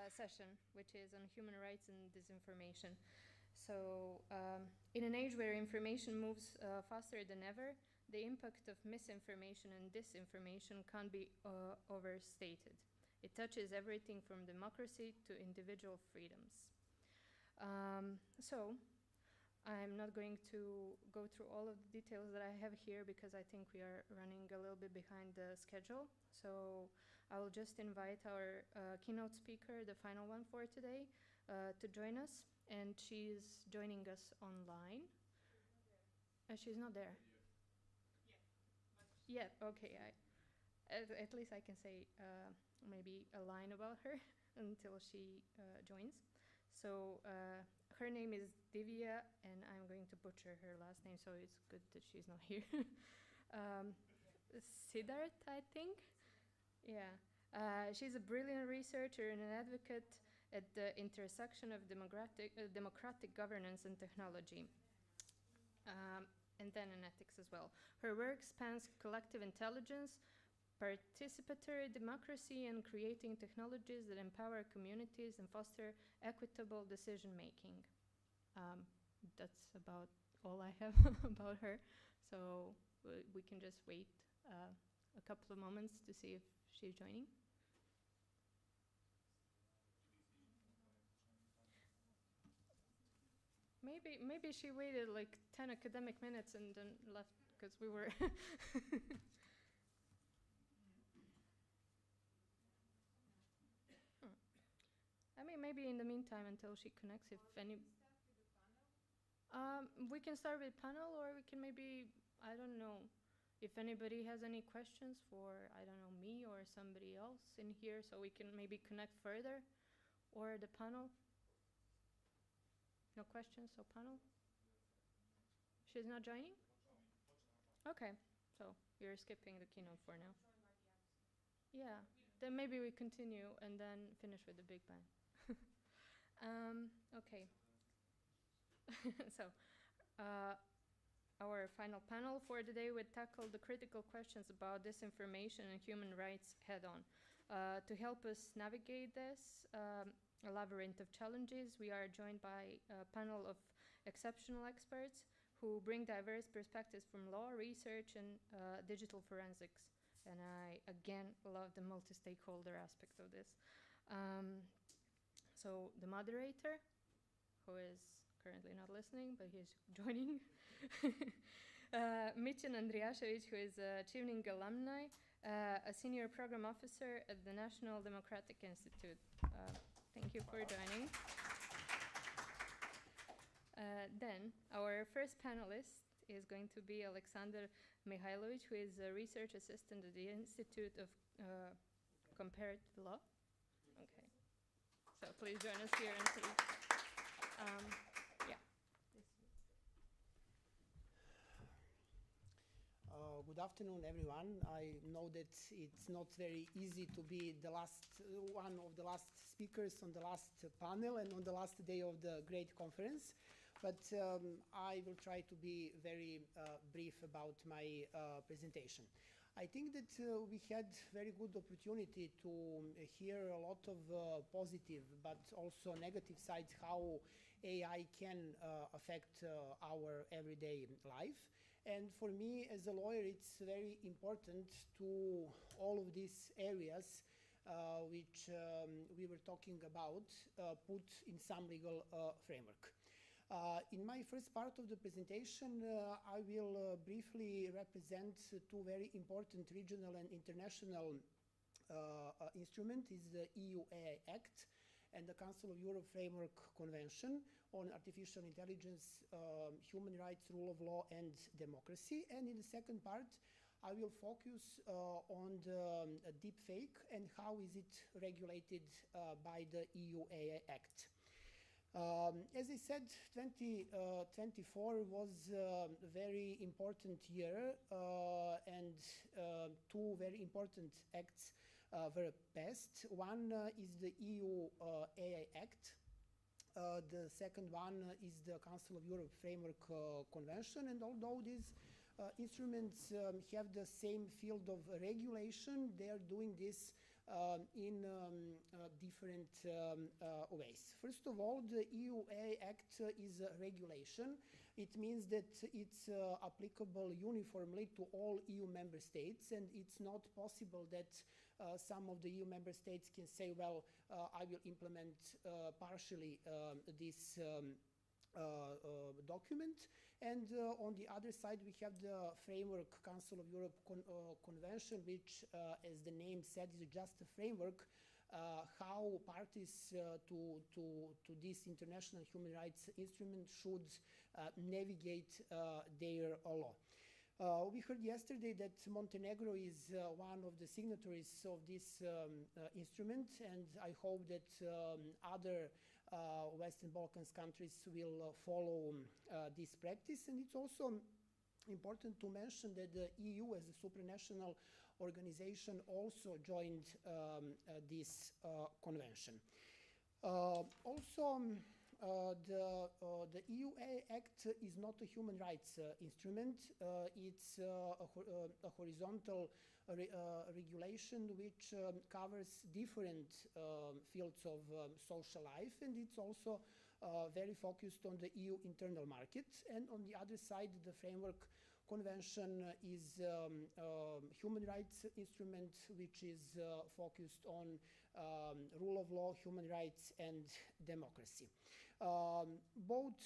session, which is on human rights and disinformation. So, in an age where information moves faster than ever, the impact of misinformation and disinformation can't be overstated. It touches everything from democracy to individual freedoms. So, I'm not going to go through all of the details that I have here because I think we are running a little bit behind the schedule. So I will just invite our keynote speaker, the final one for today, to join us. And she's joining us online. She's not there. Yeah, okay. At least I can say maybe a line about her until she joins. So her name is Divya, and I'm going to butcher her last name, so it's good that she's not here. Siddharth, I think. Yeah. She's a brilliant researcher and an advocate at the intersection of democratic governance and technology. And then in ethics as well. Her work spans collective intelligence, participatory democracy, and creating technologies that empower communities and foster equitable decision making. That's about all I have about her. So we can just wait a couple of moments to see if she's joining. Maybe she waited like 10 academic minutes and then left because we were... I mean, maybe in the meantime until she connects, if any... We can start with panel, or we can maybe, I don't know, if anybody has any questions for, I don't know, me or somebody else in here, so we can maybe connect further, or the panel. No questions, so panel? She's not joining? Okay, so you're skipping the keynote for now. Yeah, then maybe we continue and then finish with the Big Bang. Okay. So, our final panel for today would tackle the critical questions about disinformation and human rights head-on. To help us navigate this labyrinth of challenges, we are joined by a panel of exceptional experts who bring diverse perspectives from law, research, and digital forensics. And I, again, love the multi-stakeholder aspect of this. So the moderator, who is currently not listening, but he's joining, Mitjan Andrijašević, who is a Chevening alumni, a senior program officer at the National Democratic Institute. Thank you for joining. Then our first panelist is going to be Alexander Mihailovic, who is a research assistant at the Institute of Comparative Law. Okay, so please join us here on stage. Yeah. Good afternoon, everyone. I know that it's not very easy to be the last one of the last speakers on the last panel and on the last day of the great conference, but I will try to be very brief about my presentation. I think that we had very good opportunity to hear a lot of positive but also negative sides how AI can affect our everyday life. And for me, as a lawyer, it's very important to all of these areas which we were talking about put in some legal framework. In my first part of the presentation, I will briefly represent two very important regional and international instruments, is the EU AI Act and the Council of Europe Framework Convention on Artificial Intelligence, Human Rights, Rule of Law, and Democracy. And in the second part, I will focus on the deepfake and how is it regulated by the EU AI Act. As I said, 2024 was a very important year and two very important acts were passed. One is the EU AI Act. The second one is the Council of Europe Framework Convention. And although these instruments have the same field of regulation, they are doing this in different ways. First of all, the EU AI Act is a regulation. It means that it's applicable uniformly to all EU member states, and it's not possible that some of the EU member states can say, well, I will implement partially this document. And on the other side, we have the Framework Council of Europe Convention, which, as the name said, is just a framework how parties to this international human rights instrument should navigate their law. We heard yesterday that Montenegro is one of the signatories of this instrument, and I hope that other Western Balkans countries will follow this practice. And it's also important to mention that the EU as a supranational organization also joined this convention. Also, the EU Act is not a human rights instrument. It's a horizontal regulation which covers different fields of social life, and it's also very focused on the EU internal market. And on the other side, the Framework Convention is a human rights instrument which is focused on rule of law, human rights, and democracy. Both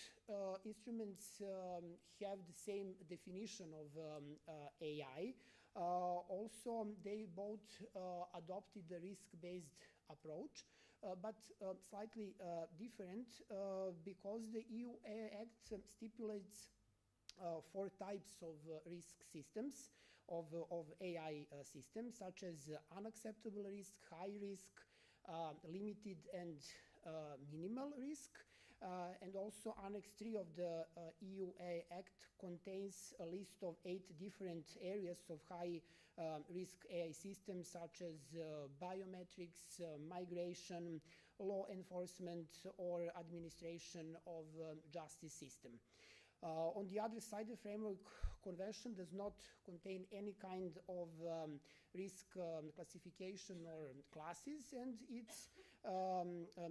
instruments have the same definition of AI. Also, they both adopted the risk-based approach, but slightly different because the EU AI Act stipulates 4 types of risk systems, of AI systems, such as unacceptable risk, high risk, limited and minimal risk. And also Annex 3 of the EU AI Act contains a list of 8 different areas of high risk AI systems, such as biometrics, migration, law enforcement, or administration of justice system. On the other side, the framework convention does not contain any kind of risk classification or classes, and it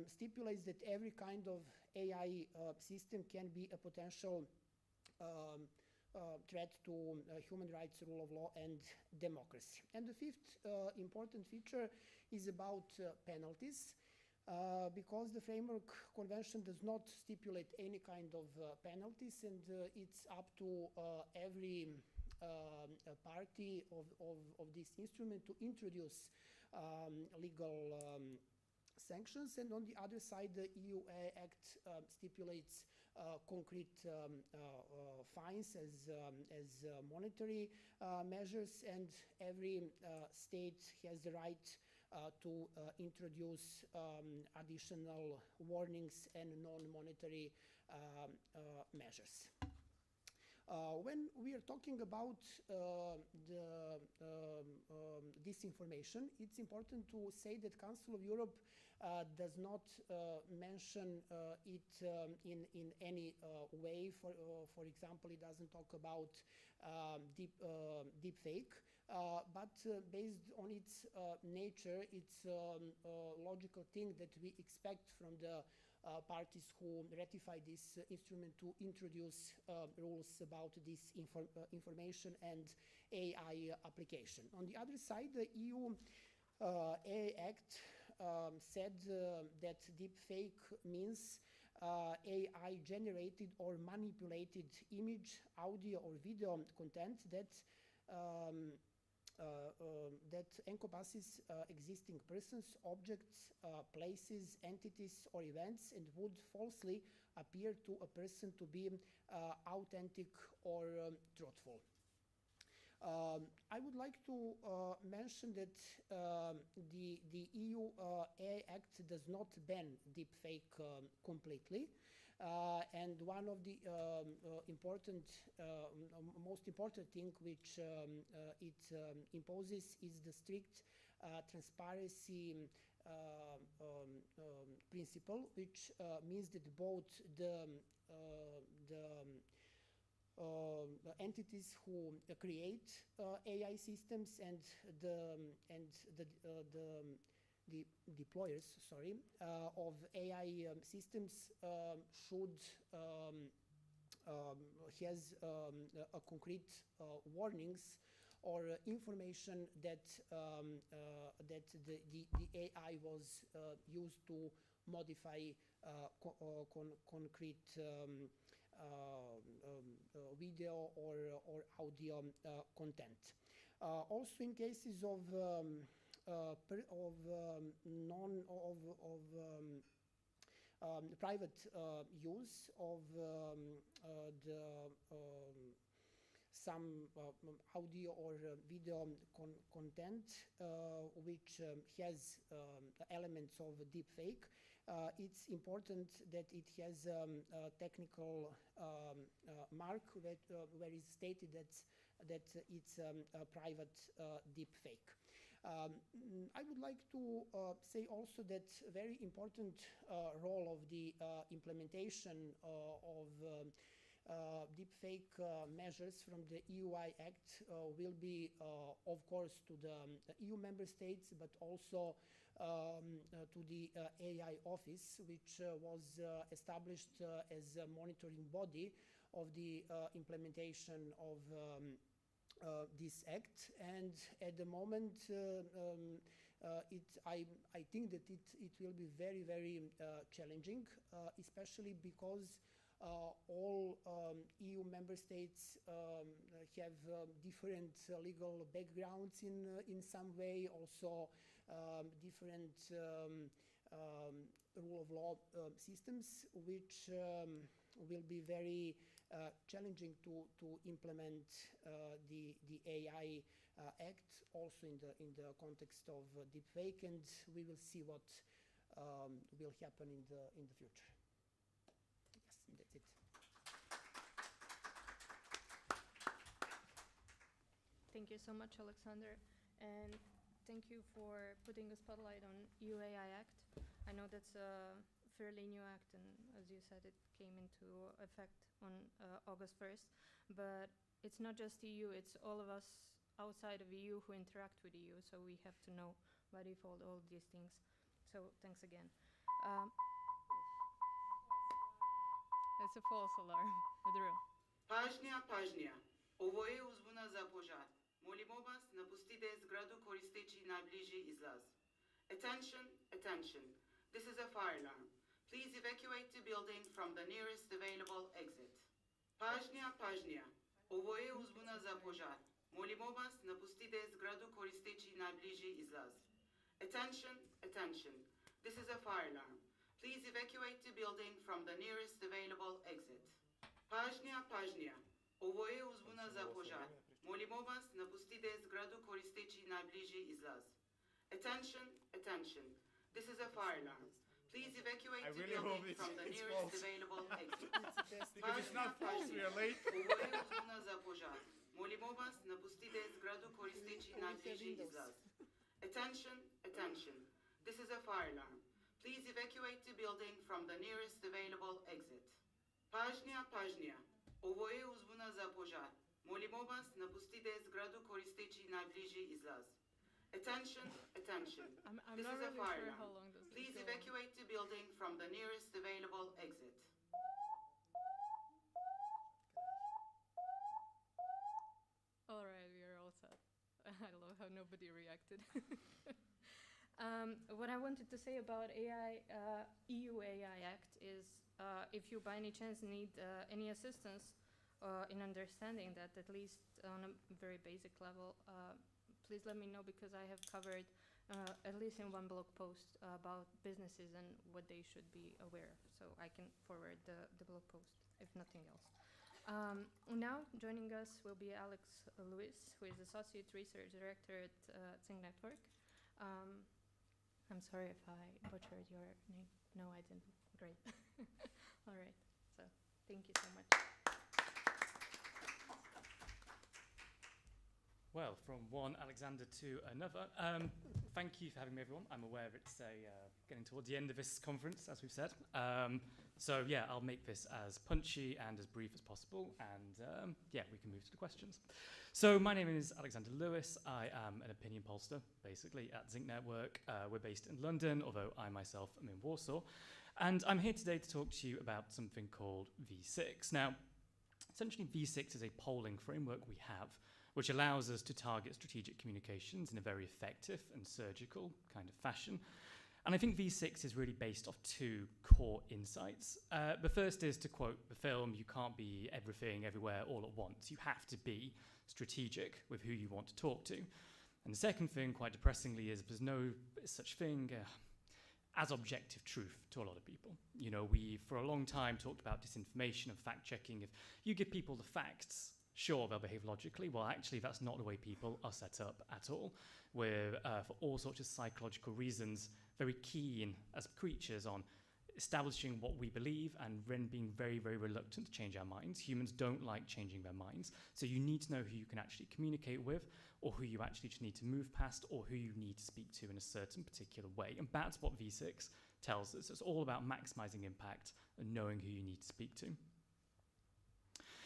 stipulates that every kind of AI system can be a potential threat to human rights, rule of law, and democracy. And the fifth important feature is about penalties. Because the framework convention does not stipulate any kind of penalties, and it's up to every party of this instrument to introduce legal sanctions. And on the other side, the EU Act stipulates concrete fines as monetary measures, and every state has the right to introduce additional warnings and non-monetary measures. When we are talking about disinformation, it's important to say that Council of Europe does not mention it in any way. For example, it doesn't talk about deep fake. But based on its nature, it's a logical thing that we expect from the parties who ratify this instrument to introduce rules about this information and AI application. On the other side, the EU AI Act said that deepfake means AI generated or manipulated image, audio, or video content that encompasses existing persons, objects, places, entities, or events, and would falsely appear to a person to be authentic or truthful. I would like to mention that the EU AI Act does not ban deepfake completely. And one of the most important thing which it imposes is the strict transparency principle, which means that both the entities who create AI systems and the deployers, of AI systems should has a concrete warnings or information that that the AI was used to modify concrete video or audio content. Also, in cases of private use of some audio or video content which has elements of deepfake, it's important that it has a technical mark where is stated that it's a private deepfake. I would like to say also that very important role of the implementation of deepfake measures from the EU AI Act will be, of course, to the EU member states, but also to the AI office, which was established as a monitoring body of the implementation of this act. And at the moment, I think that it will be very, very challenging, especially because all EU member states have different legal backgrounds in some way, also different rule of law systems, which will be very challenging to implement the AI Act, also in the context of deepfake, and we will see what will happen in the future. Yes, that's it. Thank you so much, Alexander, and thank you for putting a spotlight on EU AI Act. I know that's a fairly new act, and as you said, it came into effect on August 1st. But it's not just EU, it's all of us outside of EU who interact with EU, so we have to know by default all these things. So thanks again. It's a false alarm. Drew. Pažnja, pažnja. Ovo je uzbuna za požar. Molimo vas, napustite zgradu koristeći najbliži izlaz. Attention, attention. This is a fire alarm. Please evacuate the building from the nearest available exit. Pažnja, pažnja. Ovo je uzbuna za požar. Molimo vas, napustite zgradu koristeći najbliži izlaz. Attention, attention. This is a fire alarm. Please evacuate the building from the nearest available exit. Pažnja, pažnja. Ovo je uzbuna za požar. Molimo vas, napustite zgradu koristeći najbliži izlaz. Attention, attention. This is a fire alarm. Please evacuate the building from the nearest available exit. Because it's not false, we are late. Ovo je uzbuna za požar. Molimo vas, napustite zgradu koristeći najbliži izlaz. Attention, attention. This is a fire alarm. Please evacuate the building from the nearest available exit. Pažnja, pažnja. Ovo je uzbuna za požar. Molimo vas, napustite zgradu koristeći najbliži izlaz. Attention, attention. I'm This not is a really fire sure how alarm. long this Please is going. evacuate the building from the nearest available exit. All right, we are all set. I love how nobody reacted. What I wanted to say about AI, EU AI Act is if you by any chance need any assistance in understanding that, at least on a very basic level, please let me know, because I have covered at least in one blog post about businesses and what they should be aware of. So I can forward the blog post, if nothing else. Now joining us will be Alex Lewis, who is Associate Research Director at Think Network. I'm sorry if I butchered your name. No, I didn't. Great. All right. So thank you so much. Well, from one Alexander to another. Thank you for having me, everyone. I'm aware it's getting towards the end of this conference, as we've said. So yeah, I'll make this as punchy and as brief as possible, and yeah, we can move to the questions. So my name is Alexander Lewis. I am an opinion pollster, basically, at Zinc Network. We're based in London, although I myself am in Warsaw. And I'm here today to talk to you about something called V6. Now, essentially V6 is a polling framework we have, which allows us to target strategic communications in a very effective and surgical kind of fashion. And I think V6 is really based off two core insights. The first is, to quote the film, you can't be everything everywhere all at once. You have to be strategic with who you want to talk to. And the second thing, quite depressingly, is there's no such thing as objective truth to a lot of people. You know, we, for a long time, talked about disinformation and fact-checking. If you give people the facts, sure, they'll behave logically. Well, actually, that's not the way people are set up at all. We're, for all sorts of psychological reasons, very keen as creatures on establishing what we believe and then being very, very reluctant to change our minds. Humans don't like changing their minds. So you need to know who you can actually communicate with, or who you actually just need to move past, or who you need to speak to in a certain particular way. And that's what V6 tells us. It's all about maximizing impact and knowing who you need to speak to.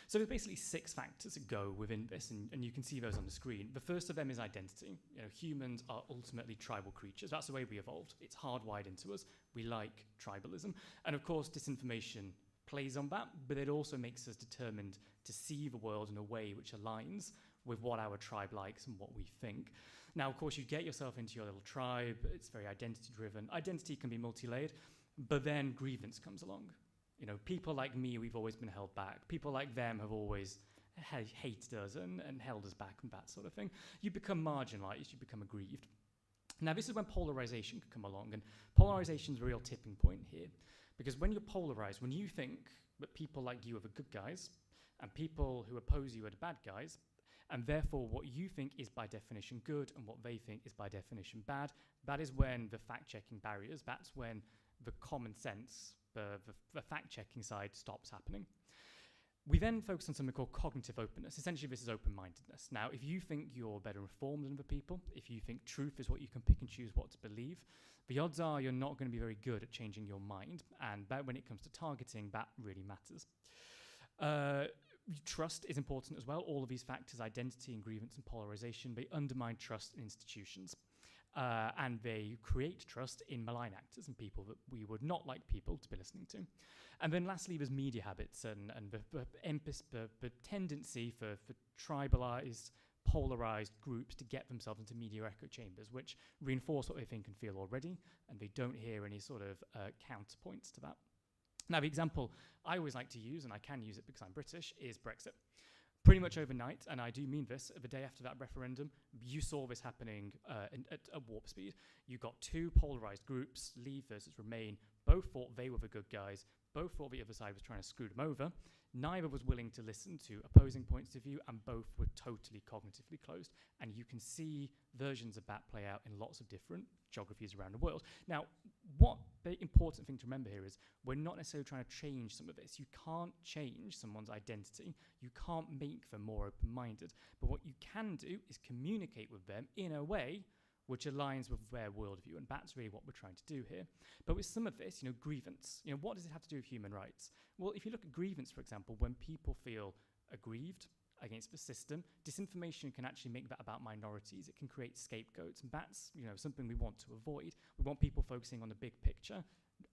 So there's basically 6 factors that go within this, and you can see those on the screen. The first of them is identity. You know, humans are ultimately tribal creatures. That's the way we evolved. It's hardwired into us. We like tribalism. And of course, disinformation plays on that, but it also makes us determined to see the world in a way which aligns with what our tribe likes and what we think. Now, of course, you get yourself into your little tribe. It's very identity-driven. Identity can be multi-layered, but then grievance comes along. You know, people like me, we've always been held back. People like them have always hated us and held us back and that sort of thing. You become marginalized, you become aggrieved. Now, this is when polarization can come along, and polarization is a real tipping point here. Because when you're polarized, when you think that people like you are the good guys, and people who oppose you are the bad guys, and therefore what you think is by definition good and what they think is by definition bad, that is when the fact-checking barriers, that's when the common sense, the fact-checking side stops happening. We then focus on something called cognitive openness. Essentially, this is open-mindedness. Now, if you think you're better informed than other people, if you think truth is what you can pick and choose what to believe, the odds are you're not going to be very good at changing your mind. And when it comes to targeting, that really matters. Trust is important as well. All of these factors, identity and grievance and polarization, they undermine trust in institutions. And they create trust in malign actors and people that we would not like people to be listening to. And then lastly, there's media habits and the tendency for tribalized, polarized groups to get themselves into media echo chambers, which reinforce what they think and feel already, and they don't hear any sort of counterpoints to that. Now, the example I always like to use, and I can use it because I'm British, is Brexit. Pretty much overnight, and I do mean this, the day after that referendum, you saw this happening at warp speed. You got two polarized groups, Leave versus Remain. Both thought they were the good guys. Both thought the other side was trying to screw them over. Neither was willing to listen to opposing points of view, and both were totally cognitively closed. And you can see versions of that play out in lots of different geographies around the world. Now, what the important thing to remember here is we're not necessarily trying to change some of this. You can't change someone's identity. You can't make them more open-minded. But what you can do is communicate with them in a way which aligns with their worldview, and that's really what we're trying to do here. But with some of this, grievance, what does it have to do with human rights? Well, if you look at grievance, for example, when people feel aggrieved against the system, disinformation can actually make that about minorities. It can create scapegoats, and that's something we want to avoid. We want people focusing on the big picture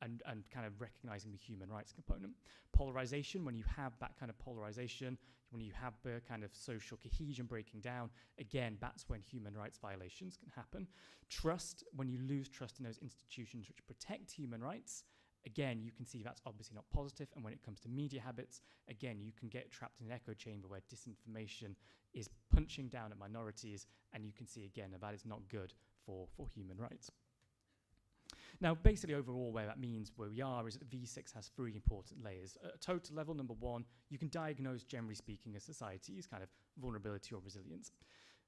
and kind of recognizing the human rights component. Polarization, when you have that kind of polarization, when you have the kind of social cohesion breaking down, again, that's when human rights violations can happen. Trust, when you lose trust in those institutions which protect human rights, again, you can see that's obviously not positive. And when it comes to media habits, again, you can get trapped in an echo chamber where disinformation is punching down at minorities, and you can see again that is not good for human rights. Now, basically, overall, where that means where we are is that V6 has three important layers. At a total level, number one, you can diagnose, generally speaking, a society's kind of vulnerability or resilience.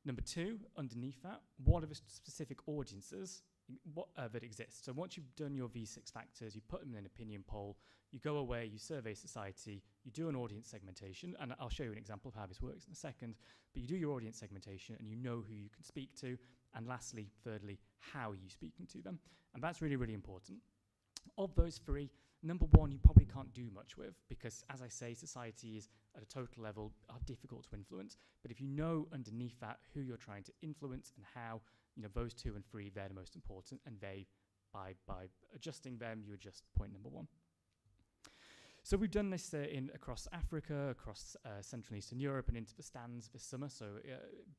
Number two, underneath that, what are the specific audiences that exist? So once you've done your V6 factors, you put them in an opinion poll, you go away, you survey society, you do an audience segmentation, and I'll show you an example of how this works in a second, but you do your audience segmentation and you know who you can speak to, and lastly, thirdly, how are you speaking to them? And that's really, really important. Of those three, number one, you probably can't do much with because, as I say, societies at a total level are difficult to influence. But if you know underneath that who you're trying to influence and how, those two and three, they're the most important, and they, by adjusting them, you adjust point number one. So we've done this across Africa, across Central and Eastern Europe, and into the stands this summer. So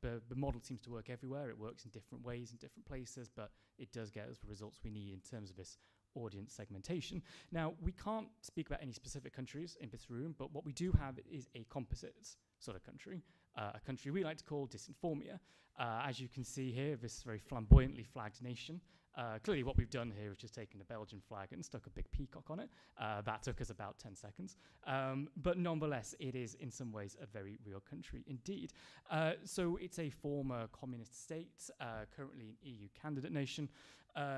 the model seems to work everywhere. It works in different ways in different places, but it does get us the results we need in terms of this audience segmentation. Now, we can't speak about any specific countries in this room, but what we do have is a composite sort of country, a country we like to call Disinformia. As you can see here, this very flamboyantly flagged nation. Clearly what we've done here is just taken a Belgian flag and stuck a big peacock on it. That took us about 10 seconds. But nonetheless, it is in some ways a very real country indeed. So it's a former communist state, currently an EU candidate nation.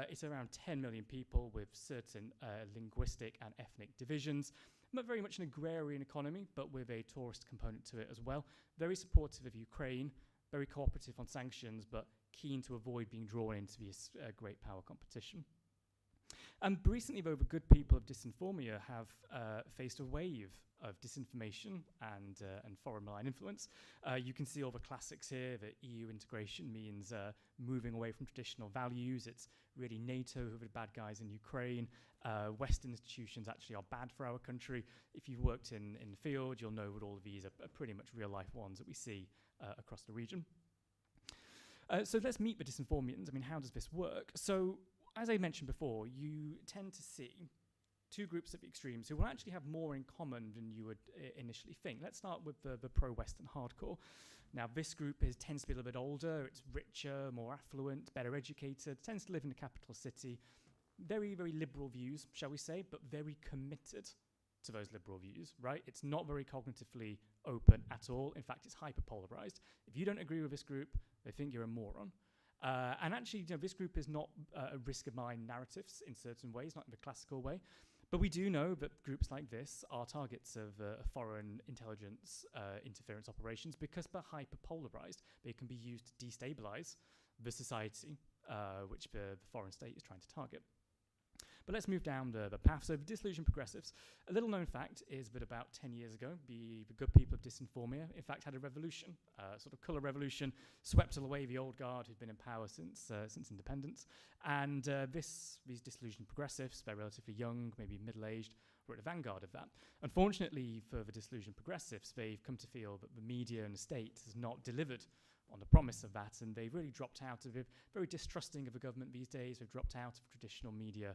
It's around 10 million people with certain linguistic and ethnic divisions. Not very much an agrarian economy, but with a tourist component to it as well. Very supportive of Ukraine, very cooperative on sanctions, but keen to avoid being drawn into this great power competition. And recently, though, the good people of Disinformia have faced a wave of disinformation and foreign malign influence. You can see all the classics here, that EU integration means moving away from traditional values. It's really NATO who are the bad guys in Ukraine. Western institutions actually are bad for our country. If you've worked in the field, you'll know that all of these are pretty much real-life ones that we see across the region. So let's meet the Disinformians. I mean, how does this work? So, as I mentioned before, you tend to see two groups of extremes who will actually have more in common than you would initially think. Let's start with the pro-Western hardcore. Now, this group tends to be a little bit older. It's richer, more affluent, better educated, tends to live in the capital city. Very, very liberal views, shall we say, but very committed to those liberal views, right? It's not very cognitively open at all. In fact, it's hyper-polarized. If you don't agree with this group, they think you're a moron. And actually, this group is not a risk of mine narratives in certain ways, not in the classical way. But we do know that groups like this are targets of foreign intelligence interference operations because they're hyper-polarized. They can be used to destabilize the society which the foreign state is trying to target. But let's move down the path. So the disillusioned progressives. A little known fact is that about 10 years ago, the good people of Disinformia, in fact, had a revolution, sort of colour revolution, swept away the old guard who'd been in power since independence. And these disillusioned progressives, they're relatively young, maybe middle-aged, were at the vanguard of that. Unfortunately for the disillusioned progressives, they've come to feel that the media and the state has not delivered on the promise of that, and they've really dropped out of it, very distrusting of the government these days. They've dropped out of traditional media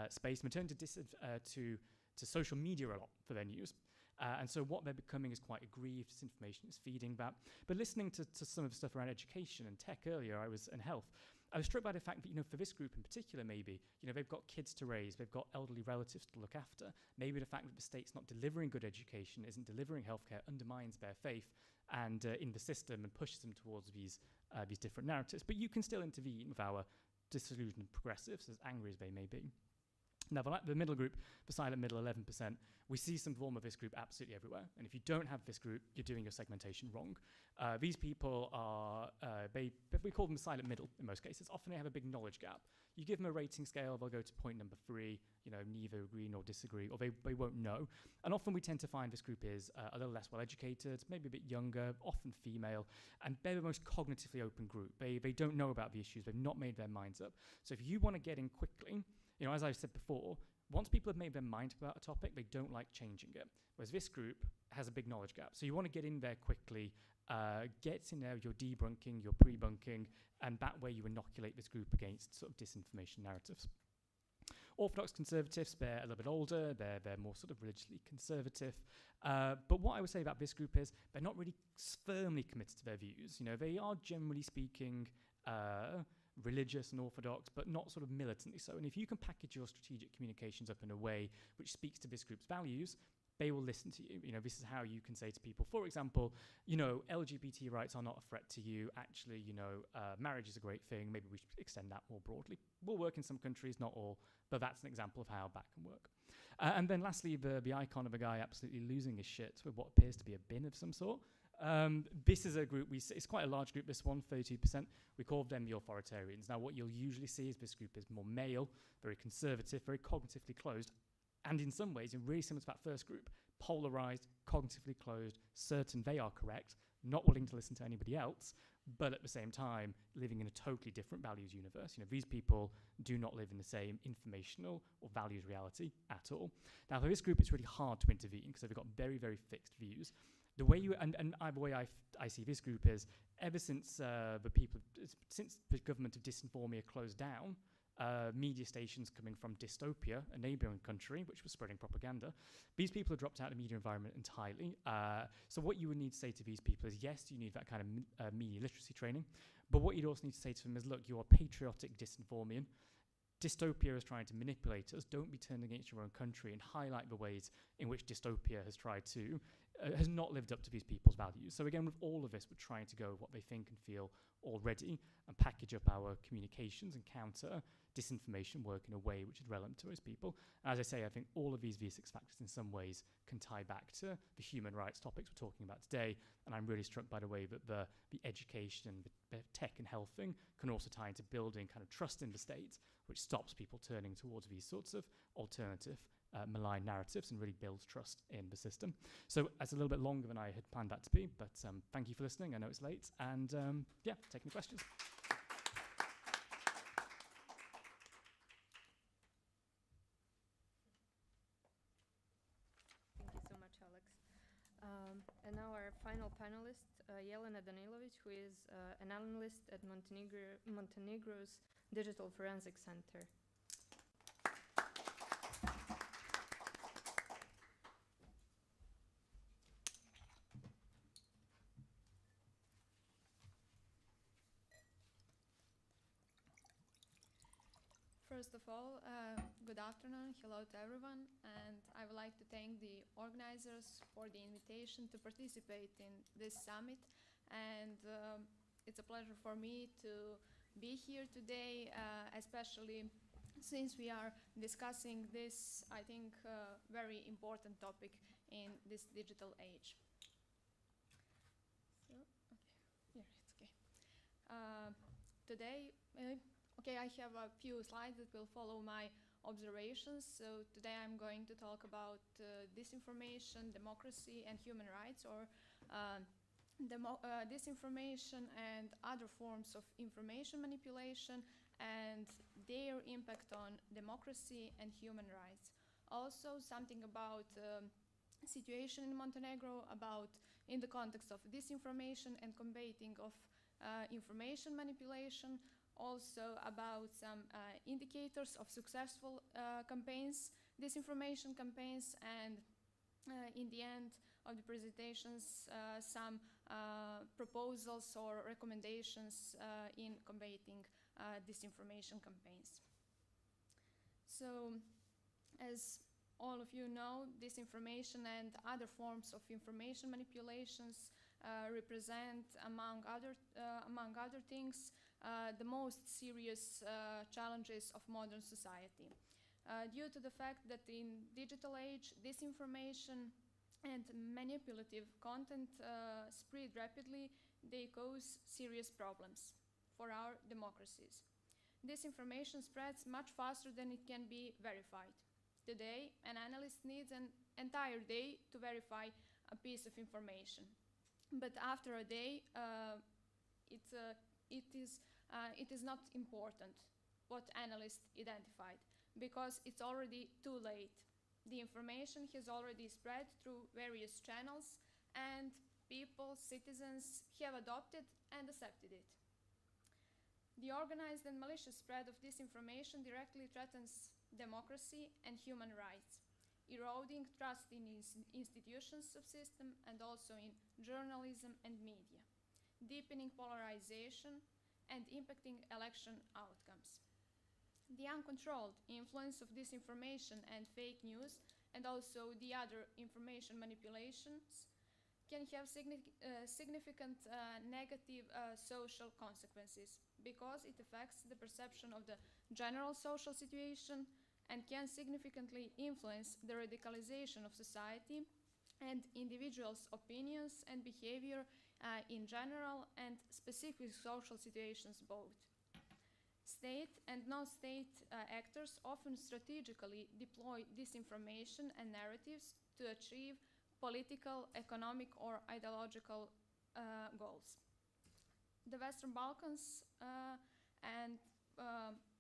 space and turned to social media a lot for their news. And so what they're becoming is quite aggrieved. Disinformation is feeding that. But listening to some of the stuff around education and tech earlier, and health, I was struck by the fact that, for this group in particular, maybe, they've got kids to raise, they've got elderly relatives to look after. Maybe the fact that the state's not delivering good education, isn't delivering healthcare, undermines their faith and in the system and pushes them towards these different narratives. But you can still intervene with our disillusioned progressives, as angry as they may be. Now, the middle group, the silent middle, 11%, we see some form of this group absolutely everywhere. And if you don't have this group, you're doing your segmentation wrong. These people are, we call them silent middle in most cases. Often they have a big knowledge gap. You give them a rating scale, they'll go to point number 3, neither agree nor disagree, or they won't know. And often we tend to find this group is a little less well-educated, maybe a bit younger, often female, and they're the most cognitively open group. They don't know about the issues, they've not made their minds up. So if you want to get in quickly, as I said before, once people have made their mind about a topic, they don't like changing it. Whereas this group has a big knowledge gap. So you want to get in there quickly, get in there, you're debunking, you're pre-bunking, and that way you inoculate this group against sort of disinformation narratives. Orthodox conservatives, they're a little bit older, they're more sort of religiously conservative. But what I would say about this group is they're not really firmly committed to their views. They are generally speaking religious and orthodox, but not sort of militantly so. And if you can package your strategic communications up in a way which speaks to this group's values, they will listen to you. This is how you can say to people, for example, LGBT rights are not a threat to you. Actually, marriage is a great thing. Maybe we should extend that more broadly. Will work in some countries, not all, but that's an example of how that can work. And then lastly, the icon of a guy absolutely losing his shit with what appears to be a bin of some sort. This is a group, it's quite a large group, this one, 32%. We call them the authoritarians. Now, what you'll usually see is this group is more male, very conservative, very cognitively closed, and in some ways, really similar to that first group, polarized, cognitively closed, certain they are correct, not willing to listen to anybody else, but at the same time, living in a totally different values universe. These people do not live in the same informational or values reality at all. Now, for this group, it's really hard to intervene because they've got very, very fixed views. The way the way I see this group is, ever since since the government of Disinformia closed down, media stations coming from Dystopia, a neighbouring country which was spreading propaganda, these people have dropped out of the media environment entirely. So what you would need to say to these people is, yes, you need that kind of media literacy training, but what you'd also need to say to them is, look, you're a patriotic Disinformian. Dystopia is trying to manipulate us. Don't be turned against your own country, and highlight the ways in which Dystopia has tried to has not lived up to these people's values. So again, with all of this, we're trying to go with what they think and feel already and package up our communications and counter disinformation work in a way which is relevant to those people. And as I say, I think all of these V6 factors in some ways can tie back to the human rights topics we're talking about today. And I'm really struck by the way that the education, the tech and health thing can also tie into building kind of trust in the state, which stops people turning towards these sorts of alternative malign narratives and really builds trust in the system. So it's a little bit longer than I had planned that to be, but thank you for listening. I know it's late, and yeah, take any questions. Thank you so much, Alex. And now our final panelist, Jelena Danilovic, who is an analyst at Montenegro's Digital Forensic Center. First of all, good afternoon, hello to everyone, and I would like to thank the organizers for the invitation to participate in this summit, and it's a pleasure for me to be here today, especially since we are discussing this, I think, very important topic in this digital age. So, okay, here it's okay. Today, okay, I have a few slides that will follow my observations. So today I'm going to talk about disinformation, democracy, and human rights, or disinformation and other forms of information manipulation and their impact on democracy and human rights. Also something about situation in Montenegro, about in the context of disinformation and combating of information manipulation, also about some indicators of successful campaigns, disinformation campaigns, and in the end of the presentations, some proposals or recommendations in combating disinformation campaigns. So, as all of you know, disinformation and other forms of information manipulations represent, among other things, the most serious challenges of modern society. Due to the fact that in digital age, disinformation and manipulative content spread rapidly, they cause serious problems for our democracies. Disinformation spreads much faster than it can be verified. Today, an analyst needs an entire day to verify a piece of information. But after a day, it is not important what analyst identified, because it's already too late. The information has already spread through various channels, and people, citizens, have adopted and accepted it. The organized and malicious spread of disinformation directly threatens democracy and human rights, eroding trust in institutions of system and also in journalism and media, deepening polarization and impacting election outcomes. The uncontrolled influence of disinformation and fake news, and also the other information manipulations, can have significant negative social consequences, because it affects the perception of the general social situation and can significantly influence the radicalization of society and individuals' opinions and behavior in general and specific social situations both. State and non-state actors often strategically deploy disinformation and narratives to achieve political, economic, or ideological goals. The Western Balkans and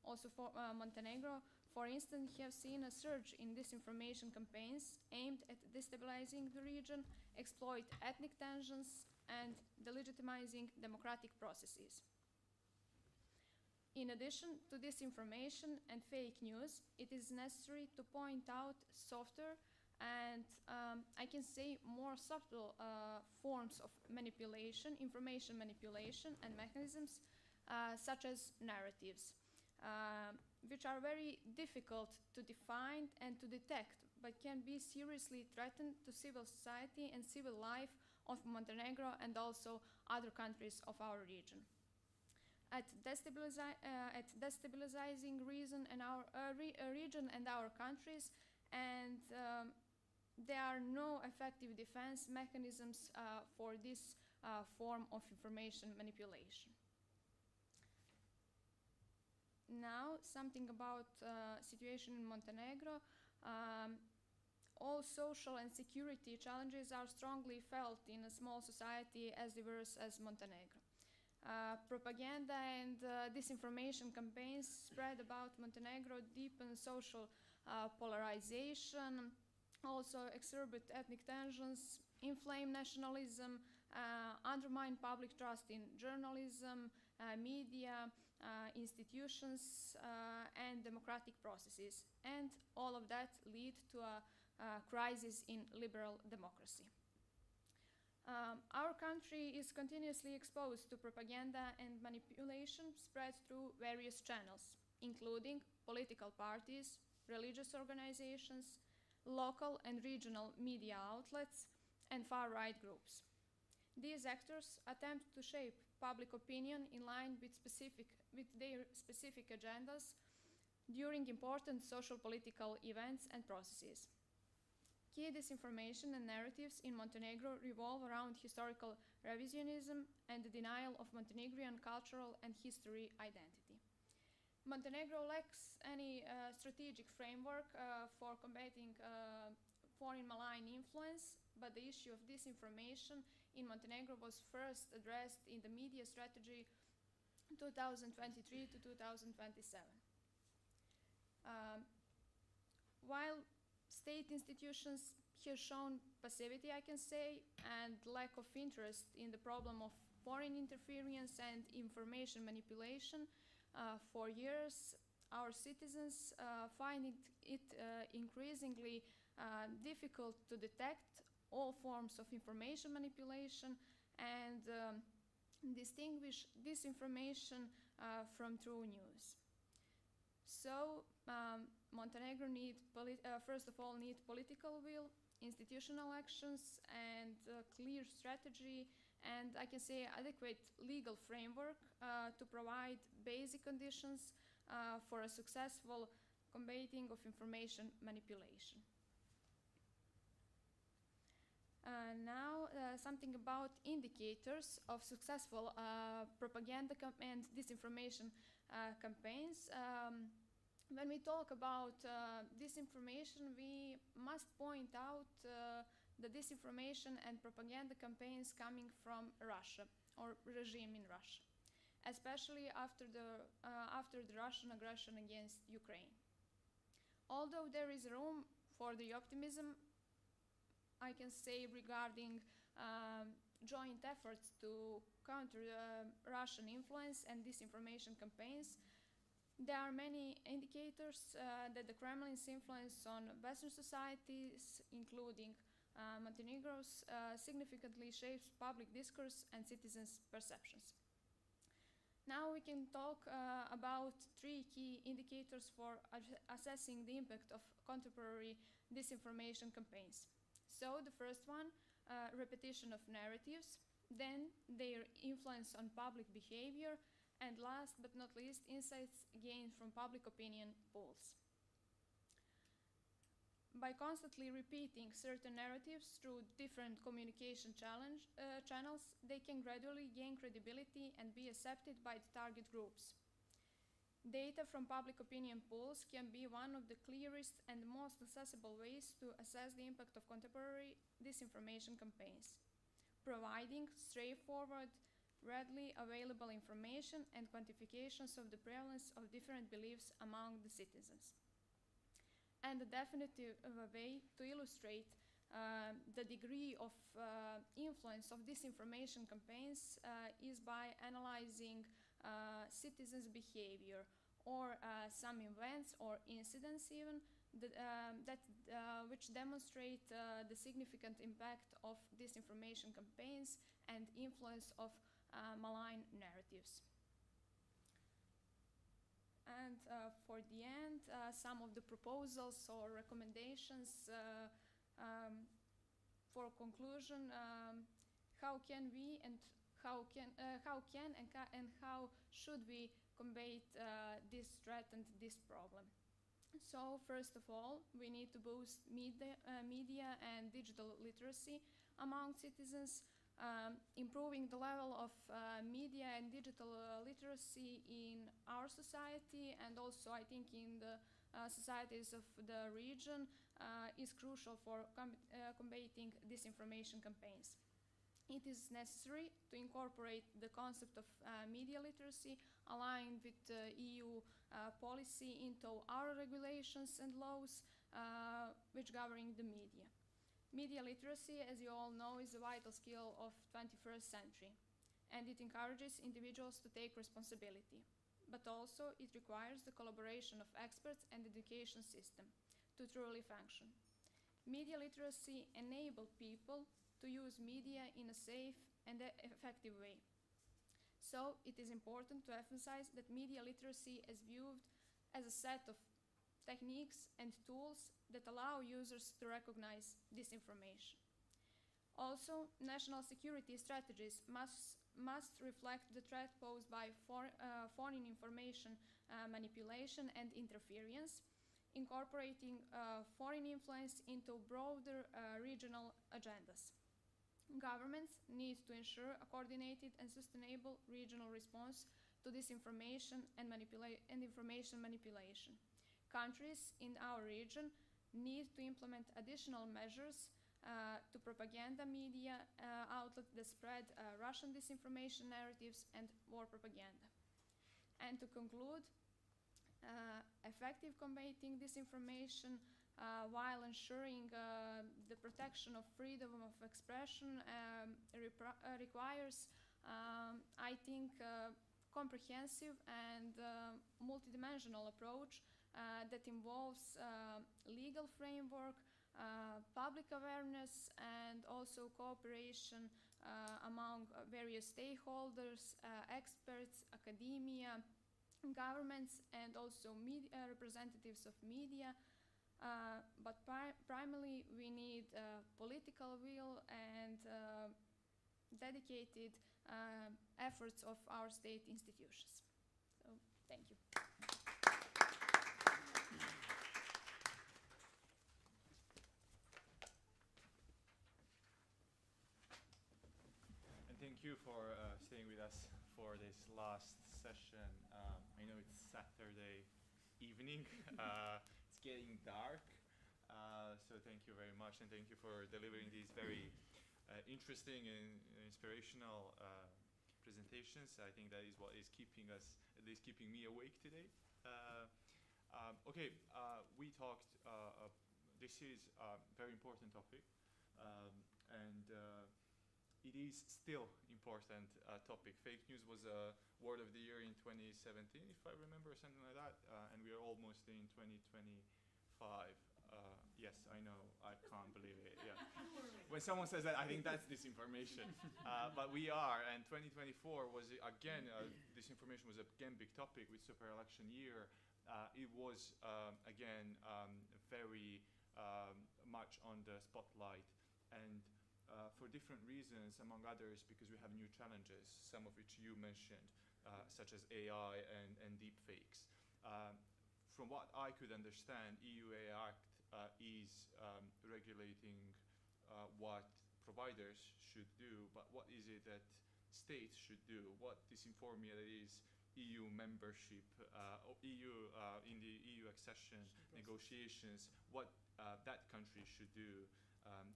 also for Montenegro, for instance, have seen a surge in disinformation campaigns aimed at destabilizing the region, exploit ethnic tensions, and delegitimizing democratic processes. In addition to disinformation and fake news, it is necessary to point out softer and I can say more subtle forms of manipulation, information manipulation and mechanisms such as narratives, which are very difficult to define and to detect, but can be seriously threatened to civil society and civil life of Montenegro and also other countries of our region. At destabilizing region and our region and our countries, and there are no effective defense mechanisms for this form of information manipulation. Now, something about situation in Montenegro. All social and security challenges are strongly felt in a small society as diverse as Montenegro. Propaganda and disinformation campaigns spread about Montenegro deepen social polarization, also exacerbate ethnic tensions, inflame nationalism, undermine public trust in journalism, media, institutions, and democratic processes. And all of that lead to a crisis in liberal democracy. Our country is continuously exposed to propaganda and manipulation spread through various channels, including political parties, religious organizations, local and regional media outlets, and far-right groups. These actors attempt to shape public opinion in line with their specific agendas during important social political events and processes. Key disinformation and narratives in Montenegro revolve around historical revisionism and the denial of Montenegrin cultural and history identity. Montenegro lacks any strategic framework for combating foreign malign influence, but the issue of disinformation in Montenegro was first addressed in the media strategy 2023 to 2027. While state institutions have shown passivity, I can say, and lack of interest in the problem of foreign interference and information manipulation, for years our citizens find it increasingly difficult to detect all forms of information manipulation and distinguish disinformation from true news. So Montenegro first of all need political will, institutional actions, and clear strategy, and I can say adequate legal framework to provide basic conditions for a successful combating of information manipulation. Now something about indicators of successful propaganda and disinformation campaigns. When we talk about disinformation, we must point out the disinformation and propaganda campaigns coming from Russia or regime in Russia, especially after the Russian aggression against Ukraine. Although there is room for the optimism, I can say, regarding joint efforts to counter Russian influence and disinformation campaigns, there are many indicators that the Kremlin's influence on Western societies, including Montenegro's, significantly shapes public discourse and citizens' perceptions. Now we can talk about three key indicators for assessing the impact of contemporary disinformation campaigns. So the first one, repetition of narratives, then their influence on public behavior, and last but not least, insights gained from public opinion polls. By constantly repeating certain narratives through different communication channels, they can gradually gain credibility and be accepted by the target groups. Data from public opinion polls can be one of the clearest and most accessible ways to assess the impact of contemporary disinformation campaigns, providing straightforward, readily available information and quantifications of the prevalence of different beliefs among the citizens. And a definitive way to illustrate the degree of influence of disinformation campaigns is by analyzing citizens' behavior or some events or incidents even which demonstrate the significant impact of disinformation campaigns and influence of malign narratives. And for the end, some of the proposals or recommendations for conclusion, how can we and how should we combat this threat and this problem? So first of all, we need to boost media and digital literacy among citizens, improving the level of media and digital literacy in our society, and also I think in the societies of the region is crucial for combating disinformation campaigns. It is necessary to incorporate the concept of media literacy aligned with EU policy into our regulations and laws which govern the media. Media literacy, as you all know, is a vital skill of 21st century, and it encourages individuals to take responsibility. But also it requires the collaboration of experts and education system to truly function. Media literacy enables people to use media in a safe and effective way. So it is important to emphasize that media literacy is viewed as a set of techniques and tools that allow users to recognize disinformation. Also, national security strategies must reflect the threat posed by foreign information manipulation and interference, incorporating foreign influence into broader regional agendas. Governments need to ensure a coordinated and sustainable regional response to disinformation and information manipulation. Countries in our region need to implement additional measures to propaganda media outlets that spread Russian disinformation narratives and war propaganda. And to conclude, effective combating disinformation while ensuring the protection of freedom of expression requires, I think, comprehensive and multidimensional approach that involves legal framework, public awareness, and also cooperation among various stakeholders, experts, academia, governments, and also representatives of media. But primarily we need political will and dedicated efforts of our state institutions. So, thank you. And thank you for staying with us for this last session. I know it's Saturday evening. It's getting dark. So thank you very much, and thank you for delivering these very interesting and inspirational presentations. I think that is what is keeping us, at least keeping me awake today. Okay, we talked, this is a very important topic, and it is still important topic. Fake news was a word of the year in 2017, if I remember, something like that, and we are almost in 2025. Yes, I know, I can't believe it. Yeah. When someone says that, I think that's disinformation. But we are, and 2024 was again, disinformation was again big topic with super election year. It was again very much on the spotlight, and for different reasons, among others, because we have new challenges, some of which you mentioned, such as AI and deep fakes. From what I could understand, EU AI Act is regulating what providers should do, but what is it that states should do? What disinform me that is EU membership, EU in the EU accession negotiations, what that country should do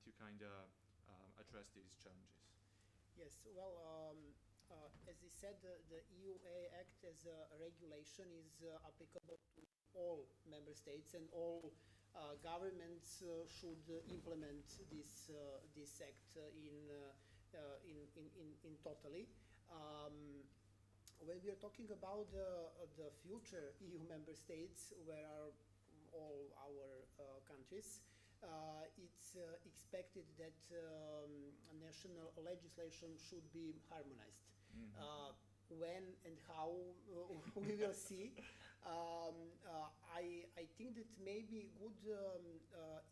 to kind of address these challenges. Yes, well, as I said, the EU AI Act as a regulation is applicable to all member states, and all governments should implement this act in totally. When we are talking about the future EU member states, where are all our countries, it's expected that national legislation should be harmonized. When and how we will see. I think that maybe good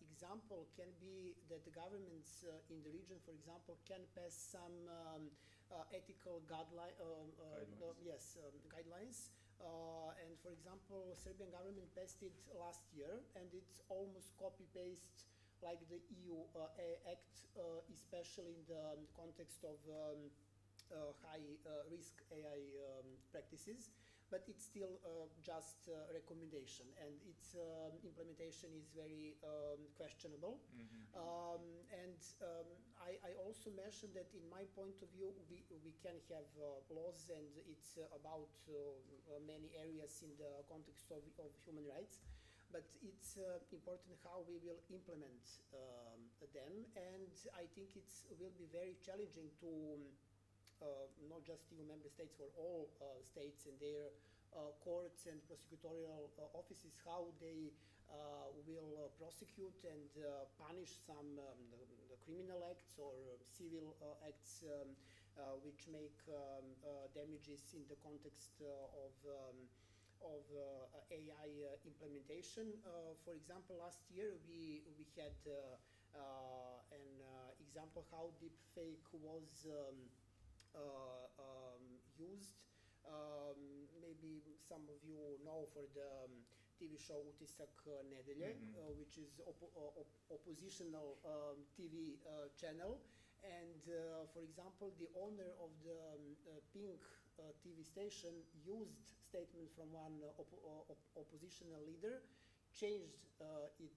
example can be that the governments in the region, for example, can pass some ethical guidelines. And for example, Serbian government passed it last year, and it's almost copy-paste like the EU Act, especially in the context of high-risk AI practices. But it's still just a recommendation, and its implementation is very questionable. And I also mentioned that in my point of view, we can have laws, and it's about many areas in the context of human rights, but it's important how we will implement them, and I think it will be very challenging to not just EU member states, for all states and their courts and prosecutorial offices, how they will prosecute and punish some the criminal acts or civil acts which make damages in the context of AI implementation. For example, last year we had an example, how deep fake was used. Maybe some of you know for the TV show Utisak Nedelje, which is oppositional TV channel. And for example, the owner of the Pink TV station used statement from one oppositional leader, changed his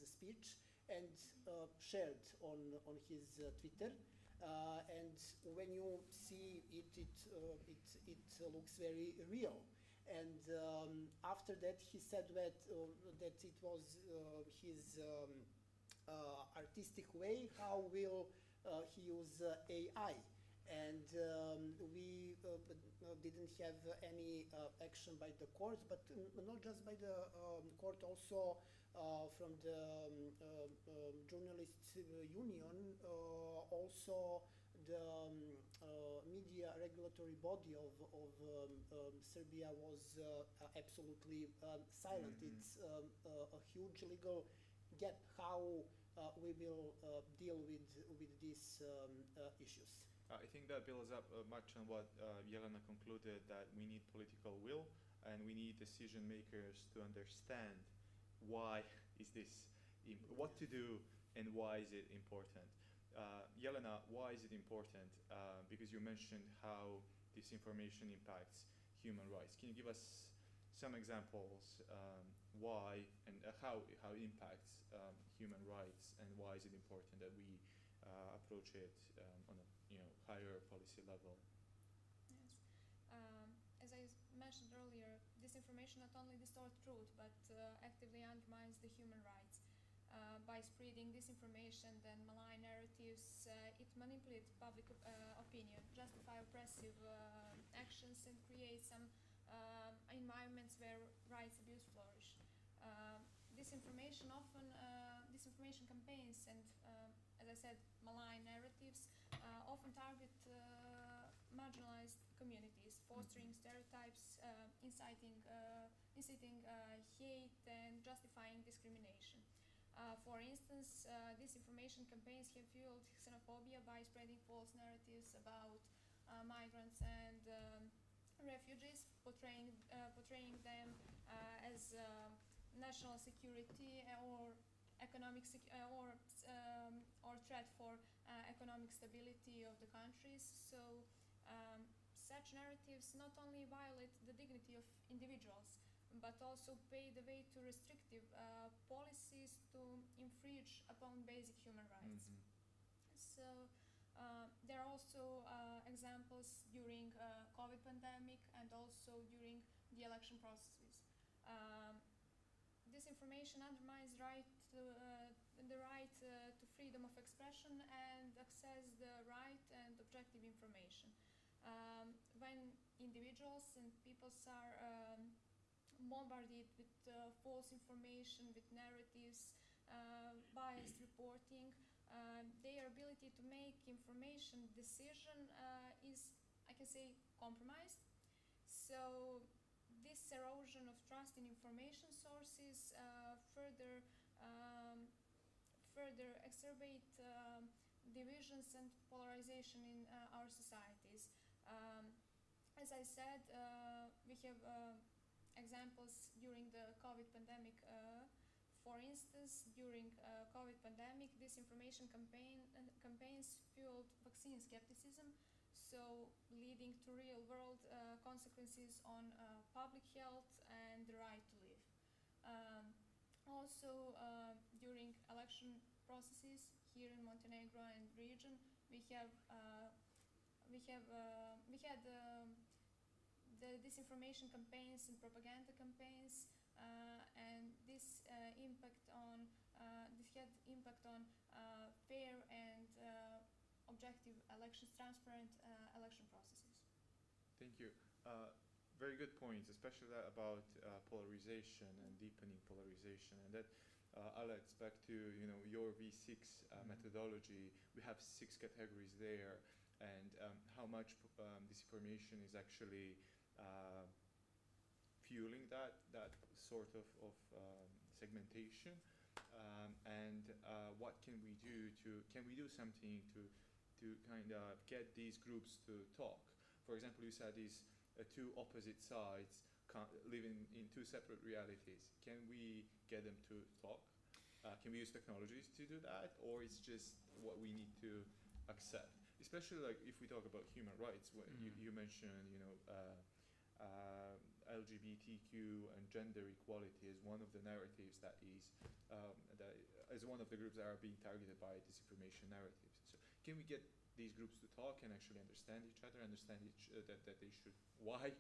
speech, and shared on his Twitter. And when you see it, it looks very real. And after that, he said that it was his artistic way. How will he use AI? And we didn't have any action by the court, but not just by the court, also from the journalists union, also the media regulatory body of Serbia was absolutely silent. It's a huge legal gap how we will deal with these issues. I think that builds up much on what Jelena concluded, that we need political will and we need decision makers to understand why is this, what to do and why is it important. Jelena, why is it important? Because you mentioned how this information impacts human rights. Can you give us some examples why and how it impacts human rights, and why is it important that we approach it on a higher policy level? Yes. As I mentioned earlier, this information not only distorts truth, but actively undermines the human rights. By spreading disinformation and malign narratives, it manipulates public opinion, justify oppressive actions, and create some environments where rights abuse flourish. Disinformation campaigns and, as I said, malign narratives often target marginalized communities, fostering stereotypes, inciting hate, and justifying discrimination. For instance, disinformation campaigns have fueled xenophobia by spreading false narratives about migrants and refugees, portraying them as national security or economic or threat for economic stability of the countries. So such narratives not only violate the dignity of individuals, but also pave the way to restrictive policies to infringe upon basic human rights. So there are also examples during COVID pandemic and also during the election processes. Disinformation undermines the right to freedom of expression and access the right and objective information. When individuals and peoples are bombarded with false information, with narratives, biased reporting, their ability to make information decision is, I can say, compromised. So this erosion of trust in information sources further exacerbate divisions and polarization in our societies. As I said, we have examples during the COVID pandemic. For instance, during COVID pandemic, disinformation campaigns fueled vaccine skepticism, so leading to real-world consequences on public health and the right to live. Also, during election processes here in Montenegro and region, we had the disinformation campaigns and propaganda campaigns, and this had impact on fair and objective elections, transparent election processes. Thank you. Very good points, especially that about polarization and deepening polarization, and that I'll expect to your V6 methodology. We have 6 categories there, and how much disinformation is actually fueling that sort of segmentation. and what can we do something to kind of get these groups to talk? For example, you said these two opposite sides living in two separate realities. Can we get them to talk? Can we use technologies to do that, or it's just what we need to accept? Especially like if we talk about human rights, when you mentioned, LGBTQ and gender equality is one of the narratives that is one of the groups that are being targeted by disinformation narratives. So can we get these groups to talk and actually understand each other, that they should, why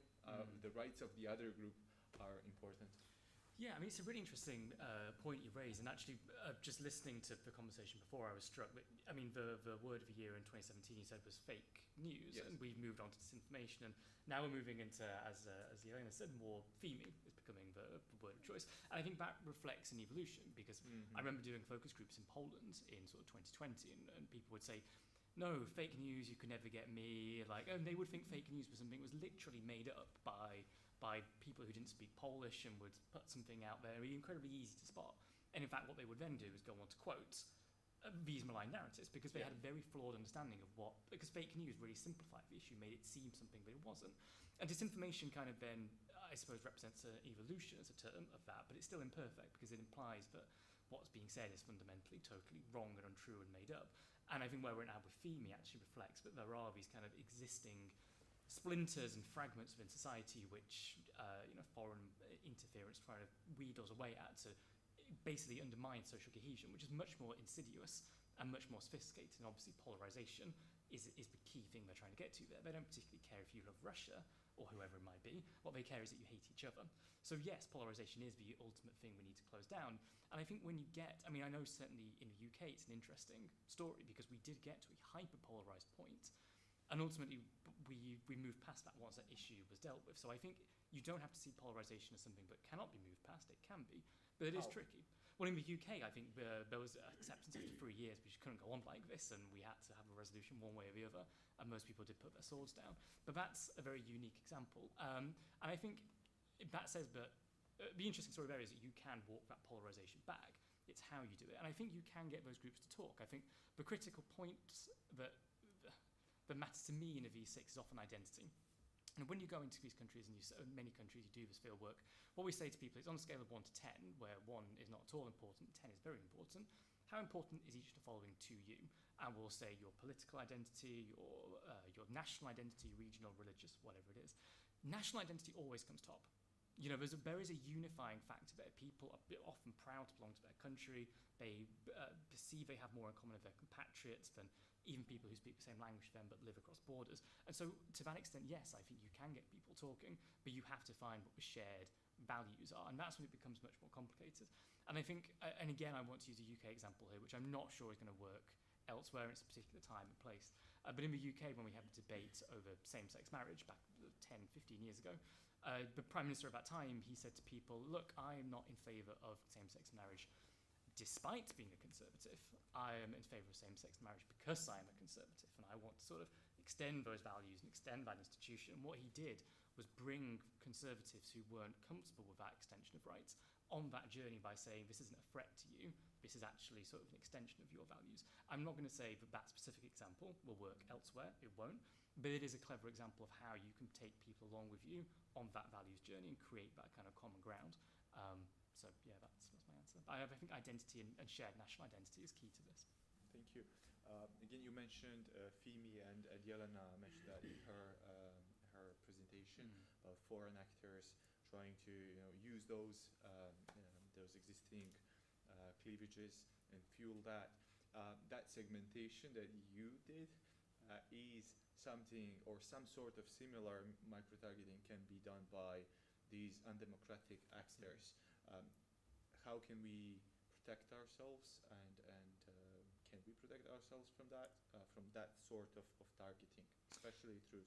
the rights of the other group are important? Yeah, I mean, it's a really interesting point you raise, and actually just listening to the conversation before, I was struck with, I mean, the word of the year in 2017 you said was fake news, and we've moved on to disinformation, and now we're moving into, as Jelena said, more theming is becoming the word of choice. And I think that reflects an evolution, because I remember doing focus groups in Poland in sort of 2020, and people would say, no, fake news, you can never get me, and they would think fake news was something that was literally made up by people who didn't speak Polish and would put something out there incredibly easy to spot. And in fact, what they would then do is go on to quote these malign narratives, because they had a very flawed understanding of because fake news really simplified the issue, made it seem something that it wasn't. And disinformation kind of then, I suppose, represents an evolution as a term of that, but it's still imperfect because it implies that what's being said is fundamentally totally wrong and untrue and made up. And I think where we're now with FEMI actually reflects that there are these kind of existing splinters and fragments within society which foreign interference try to weed us away at to basically undermine social cohesion, which is much more insidious and much more sophisticated. And obviously polarization is the key thing they're trying to get to there. They don't particularly care if you love Russia or whoever it might be. What they care is that you hate each other. So yes, polarization is the ultimate thing we need to close down. And I think when you get, I mean, I know certainly in the UK it's an interesting story because we did get to a hyper-polarized point. And ultimately, we moved past that once that issue was dealt with. So I think you don't have to see polarization as something that cannot be moved past. It can be, but it is tricky. Well, in the UK, I think there was acceptance after 3 years. We just couldn't go on like this, and we had to have a resolution one way or the other. And most people did put their swords down. But that's a very unique example. And I think that says that the interesting story there is that you can walk that polarization back. It's how you do it. And I think you can get those groups to talk. I think the critical points that matters to me in a V6 is often identity. And when you go into these countries, and many countries you do this field work, what we say to people is on a scale of 1 to 10, where 1 is not at all important, 10 is very important, how important is each of the following to you? And we'll say your political identity, your national identity, regional, religious, whatever it is. National identity always comes top. There is a unifying factor there. People are often proud to belong to their country. They perceive they have more in common with their compatriots than even people who speak the same language to them but live across borders. And so to that extent, yes, I think you can get people talking, but you have to find what the shared values are. And that's when it becomes much more complicated. And I think, and again, I want to use a UK example here, which I'm not sure is going to work elsewhere in a particular time and place. But in the UK, when we had a debate over same-sex marriage back 10, 15 years ago, the Prime Minister at that time, he said to people, look, I am not in favour of same-sex marriage despite being a conservative. I am in favour of same-sex marriage because I am a conservative, and I want to sort of extend those values and extend that institution. And what he did was bring conservatives who weren't comfortable with that extension of rights on that journey by saying, this isn't a threat to you, this is actually sort of an extension of your values. I'm not going to say that that specific example will work elsewhere, it won't, but it is a clever example of how you can take people along with you on that values journey and create that kind of common ground. So yeah, that's my answer. I think identity and shared national identity is key to this. Thank you. Again, you mentioned FEMI, and Jelena mentioned that in her presentation about foreign actors trying to use those existing cleavages and fuel that. That segmentation that you did is something, or some sort of similar micro-targeting can be done by these undemocratic actors. How can we protect ourselves, and can we protect ourselves from that sort of targeting, especially through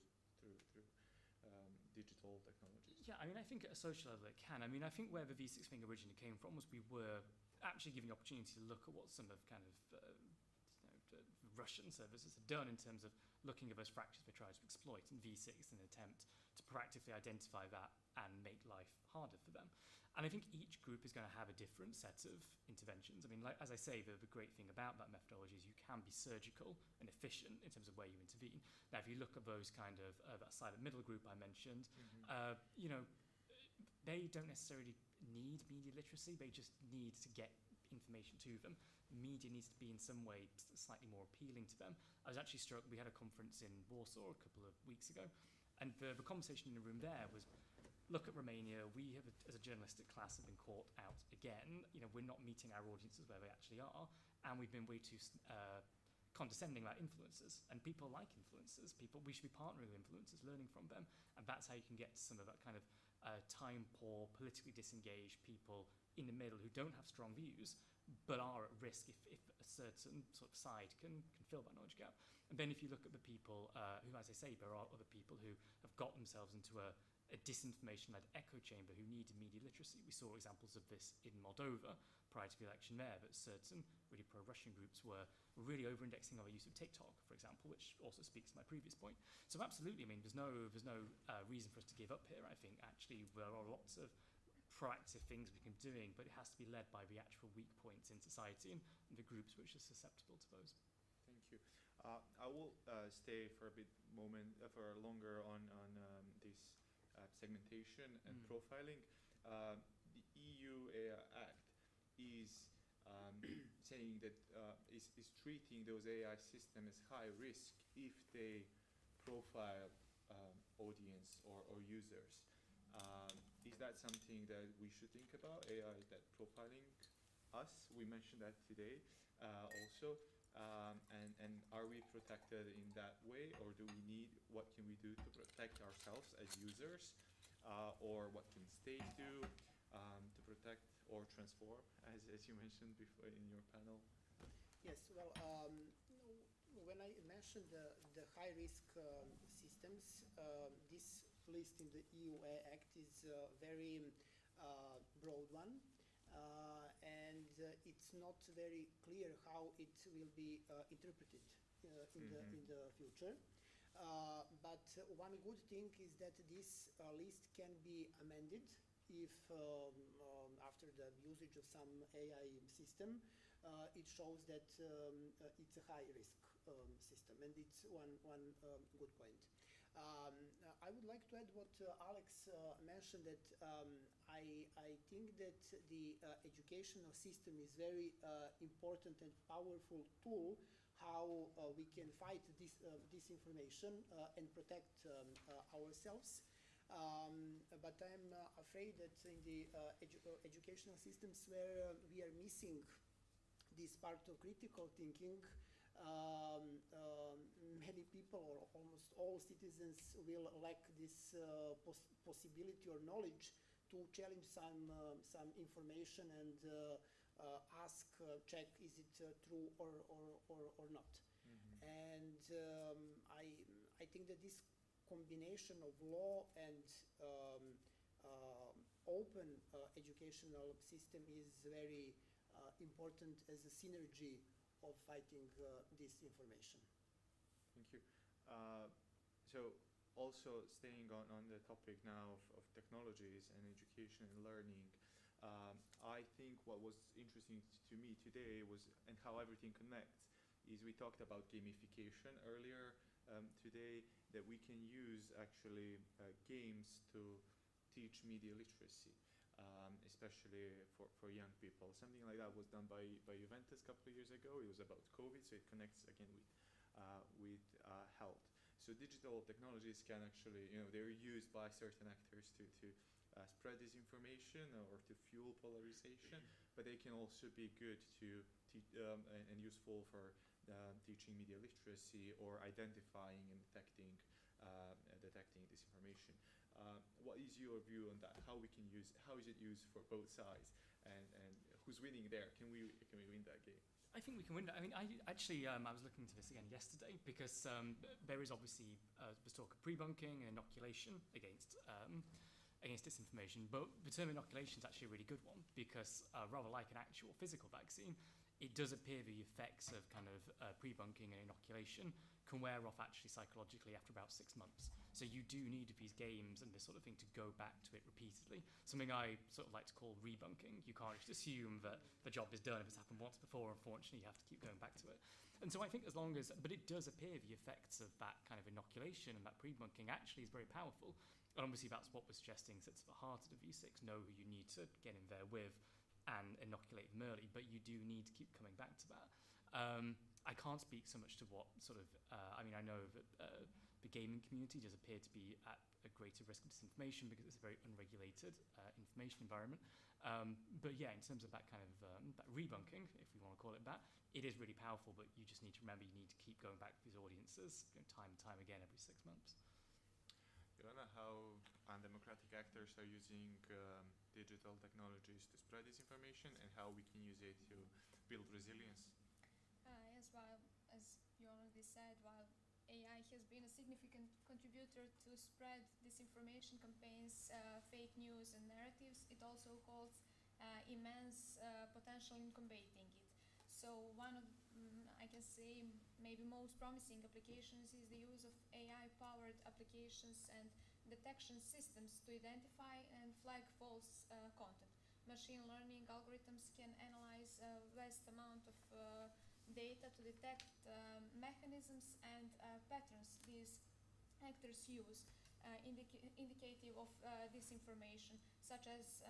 digital technologies? Yeah, I mean, I think at a social level it can. I mean, I think where the V6 thing originally came from was we were actually given the opportunity to look at what some of kind of Russian services have done in terms of looking at those fractures they tried to exploit in V6 in an attempt to proactively identify that and make life harder for them. And I think each group is going to have a different set of interventions. I mean, like, as I say, the great thing about that methodology is you can be surgical and efficient in terms of where you intervene. Now, if you look at those kind of, that silent middle group I mentioned, you know, they don't necessarily need media literacy, they just need to get information to them. Media needs to be in some way slightly more appealing to them. I was actually struck, we had a conference in Warsaw a couple of weeks ago, and the conversation in the room there was, look at Romania, we have, as a journalistic class, have been caught out again. You know, we're not meeting our audiences where they actually are, and we've been way too condescending about influencers. And people like influencers. We should be partnering with influencers, learning from them, and that's how you can get to some of that kind of time-poor, politically disengaged people in the middle who don't have strong views, but are at risk if a certain sort of side can fill that knowledge gap. And then if you look at the people who, as I say, there are other people who have got themselves into a disinformation-led echo chamber who need media literacy. We saw examples of this in Moldova prior to the election there, that certain really pro-Russian groups were really over-indexing our use of TikTok, for example, which also speaks to my previous point. So absolutely, I mean, there's no reason for us to give up here. I think actually there are lots of proactive things we can be doing, but it has to be led by the actual weak points in society and the groups which are susceptible to those. Thank you. I will stay for a bit for longer on this segmentation and profiling. The EU AI Act is saying that is treating those AI systems as high risk if they profile audience or users. Is that something that we should think about, AI that profiling us? We mentioned that today also. And are we protected in that way, or do we need, what can we do to protect ourselves as users, or what can state do to protect or transform, as you mentioned before in your panel? Yes, well, when I mentioned the high-risk systems, this list in the EU Act is a very broad one. And it's not very clear how it will be interpreted in the future. But one good thing is that this list can be amended if after the usage of some AI system, it shows that it's a high-risk system, and it's one good point. I would like to add what Alex mentioned, that I think that the educational system is very important and powerful tool how we can fight this disinformation and protect ourselves. But I'm afraid that in the educational systems where we are missing this part of critical thinking, many people, or almost all citizens, will lack this possibility or knowledge to challenge some information and ask, check, is it true or not. And I think that this combination of law and open educational system is very important as a synergy of fighting disinformation. Thank you. So also staying on the topic now of technologies and education and learning, I think what was interesting to me today was, and how everything connects, is we talked about gamification earlier today, that we can use actually games to teach media literacy. Especially for young people. Something like that was done by Juventus a couple of years ago. It was about COVID, so it connects again with health. So digital technologies can actually, they're used by certain actors to spread disinformation or to fuel polarization, but they can also be good to and useful for teaching media literacy or identifying and detecting disinformation. What is your view on that? How is it used for both sides, and who's winning there? Can we win that game? I think we can win that. I mean, I was looking into this again yesterday, because there is obviously this talk of pre-bunking and inoculation against disinformation, but the term inoculation is actually a really good one, because rather like an actual physical vaccine, it does appear the effects of kind of pre-bunking and inoculation can wear off actually psychologically after about 6 months. So you do need these games and this sort of thing to go back to it repeatedly. Something I sort of like to call rebunking. You can't just assume that the job is done if it's happened once before. Unfortunately, you have to keep going back to it. And so I think as long as, but it does appear the effects of that kind of inoculation and that pre-bunking actually is very powerful. And obviously that's what we're suggesting sits at the heart of the V6. Know who you need to get in there with and inoculate them early, but you do need to keep coming back to that. I can't speak so much to what sort of, I mean, I know that the gaming community does appear to be at a greater risk of disinformation because it's a very unregulated information environment. But yeah, in terms of that kind of that rebunking, if we want to call it that, it is really powerful, but you just need to remember you need to keep going back to these audiences time and time again every 6 months. Joanna, how undemocratic actors are using digital technologies to spread disinformation and how we can use it to build resilience? Yes, while, as you already said, while AI has been a significant contributor to spread disinformation campaigns, fake news and narratives, it also holds immense potential in combating it. So one of, I can say, maybe most promising applications is the use of AI-powered applications and detection systems to identify and flag false content. Machine learning algorithms can analyze a vast amount of data to detect mechanisms and patterns these actors use, indicative of disinformation, such as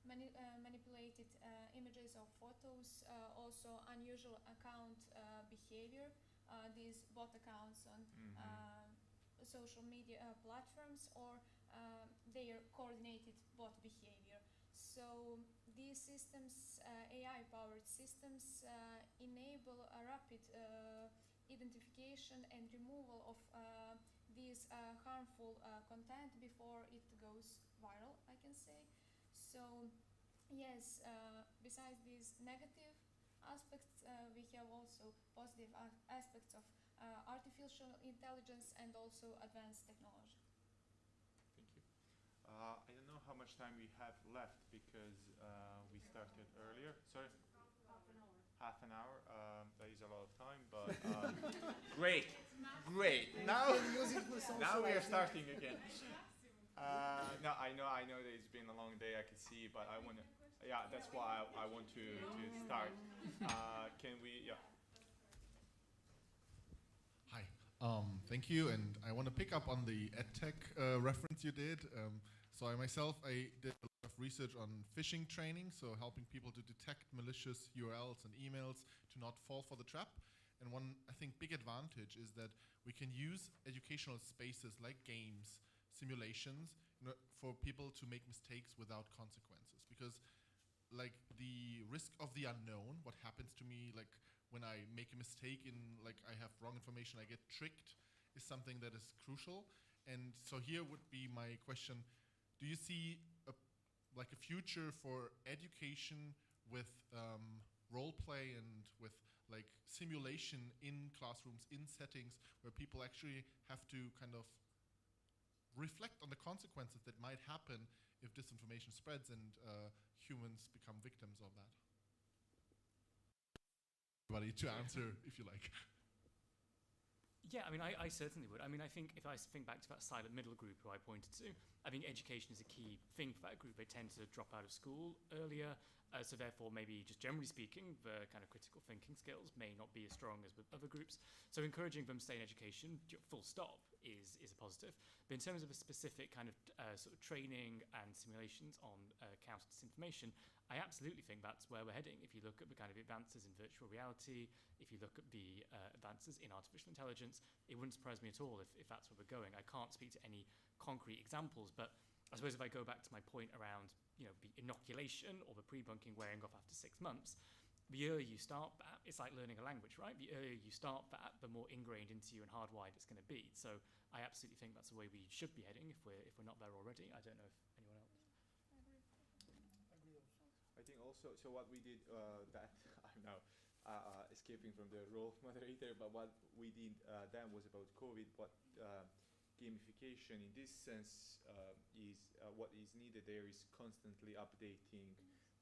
manipulated images or photos, also unusual account behavior, these bot accounts on social media platforms, or their coordinated bot behavior. So these systems, AI-powered systems, enable a rapid identification and removal of these harmful content before it goes viral, I can say. So yes, besides these negative aspects, we have also positive aspects of artificial intelligence and also advanced technology. Thank you. I don't know how much time we have left because we started earlier. Sorry? Half an hour. That is a lot of time, but great. Now we are starting again. No, I know that it's been a long day, I can see, but I want to, yeah, that's why I want to start. Can we, yeah. Hi, thank you, and I want to pick up on the EdTech reference you did. So I myself, I did a lot of research on phishing training, so helping people to detect malicious URLs and emails to not fall for the trap. And one, I think, big advantage is that we can use educational spaces like games, simulations, for people to make mistakes without consequences. Because like the risk of the unknown, what happens to me, like when I make a mistake in, like I have wrong information, I get tricked, is something that is crucial. And so here would be my question, do you see a future for education with role play and with like simulation in classrooms, in settings where people actually have to kind of reflect on the consequences that might happen if disinformation spreads and humans become victims of that? Everybody to answer if you like. Yeah, I mean, I certainly would. I mean, I think if I think back to that silent middle group who I pointed to, I think education is a key thing for that group. They tend to drop out of school earlier, so therefore maybe just generally speaking, the kind of critical thinking skills may not be as strong as with other groups. So encouraging them to stay in education, full stop, is a positive. But in terms of a specific kind of sort of training and simulations on counter disinformation, I absolutely think that's where we're heading. If you look at the kind of advances in virtual reality, if you look at the advances in artificial intelligence, it wouldn't surprise me at all if that's where we're going. I can't speak to any concrete examples, but I suppose if I go back to my point around, you know, the inoculation or the pre-bunking wearing off after 6 months, the earlier you start that, it's like learning a language, right? The earlier you start that, the more ingrained into you and hardwired it's going to be. So I absolutely think that's the way we should be heading if we're not there already. I don't know if anyone else. I think also, so what we did, that I'm now escaping from the role of moderator, but what we did then was about COVID, but gamification in this sense is what is needed there is constantly updating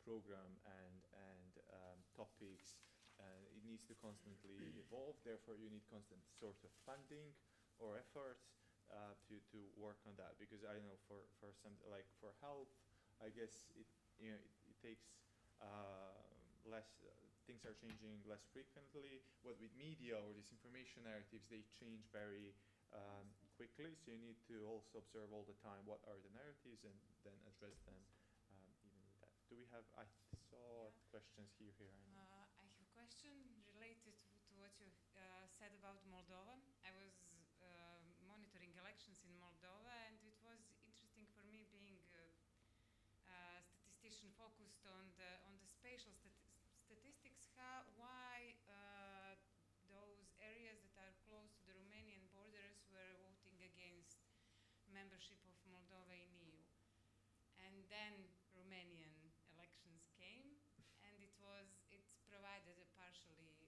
program and topics. It needs to constantly evolve, therefore you need constant sort of funding or efforts to work on that? Because I know for some, like for health, I guess it takes less, things are changing less frequently. But with media or disinformation narratives, they change very quickly. So you need to also observe all the time what are the narratives and then address them even with that. Do we have? I saw questions here. I have a question related to what you said about Moldova. I was monitoring elections in Moldova, and it was interesting for me being a statistician focused on the spatial statistics. Why those areas that are close to the Romanian borders were voting against membership of Moldova in EU, and then Romanian elections came, and it provided partially the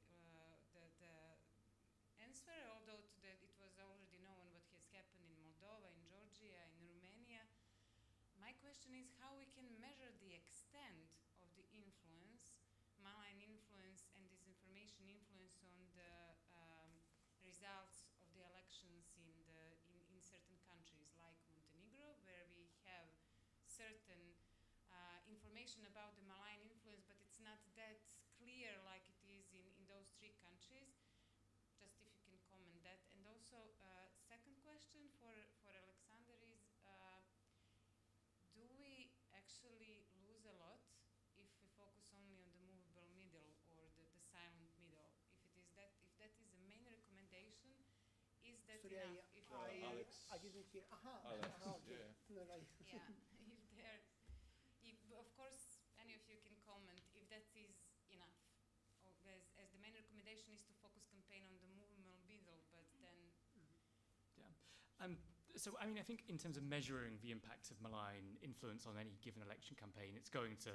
answer, although it was already known what has happened in Moldova, in Georgia, in Romania. My question is how we can measure the extent of the influence, malign influence and disinformation influence on the results of the elections in certain countries like Montenegro, where we have certain information about the malign influence, but it's not that clear like it is in those three countries. Just if you can comment that. And also, second question for Alexander is, do we actually lose a lot if we focus only on the movable middle or the silent middle? If that is the main recommendation, is that enough? Alex. I didn't hear. Alex, okay. yeah. No, right. Yeah, of course, any of you can comment if that is enough. Or as the main recommendation is to focus campaign on the movable middle, but then. Yeah. So, I mean, I think in terms of measuring the impact of malign influence on any given election campaign, it's going to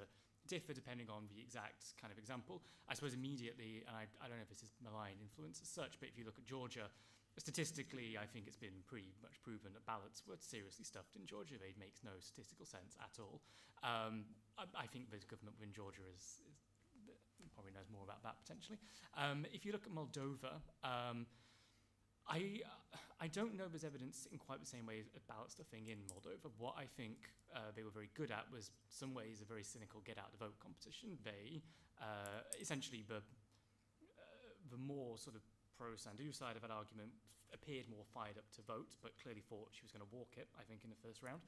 differ depending on the exact kind of example. I suppose immediately, and I don't know if this is malign influence as such, but if you look at Georgia, statistically, I think it's been pretty much proven that ballots were seriously stuffed in Georgia. It makes no statistical sense at all. I think the government within Georgia is probably knows more about that potentially. If you look at Moldova, I don't know if there's evidence in quite the same way of ballot stuffing in Moldova. What I think they were very good at was some ways a very cynical get out the vote competition. They essentially the more sort of pro-Sandu side of that argument appeared more fired up to vote, but clearly thought she was going to walk it, I think, in the first round.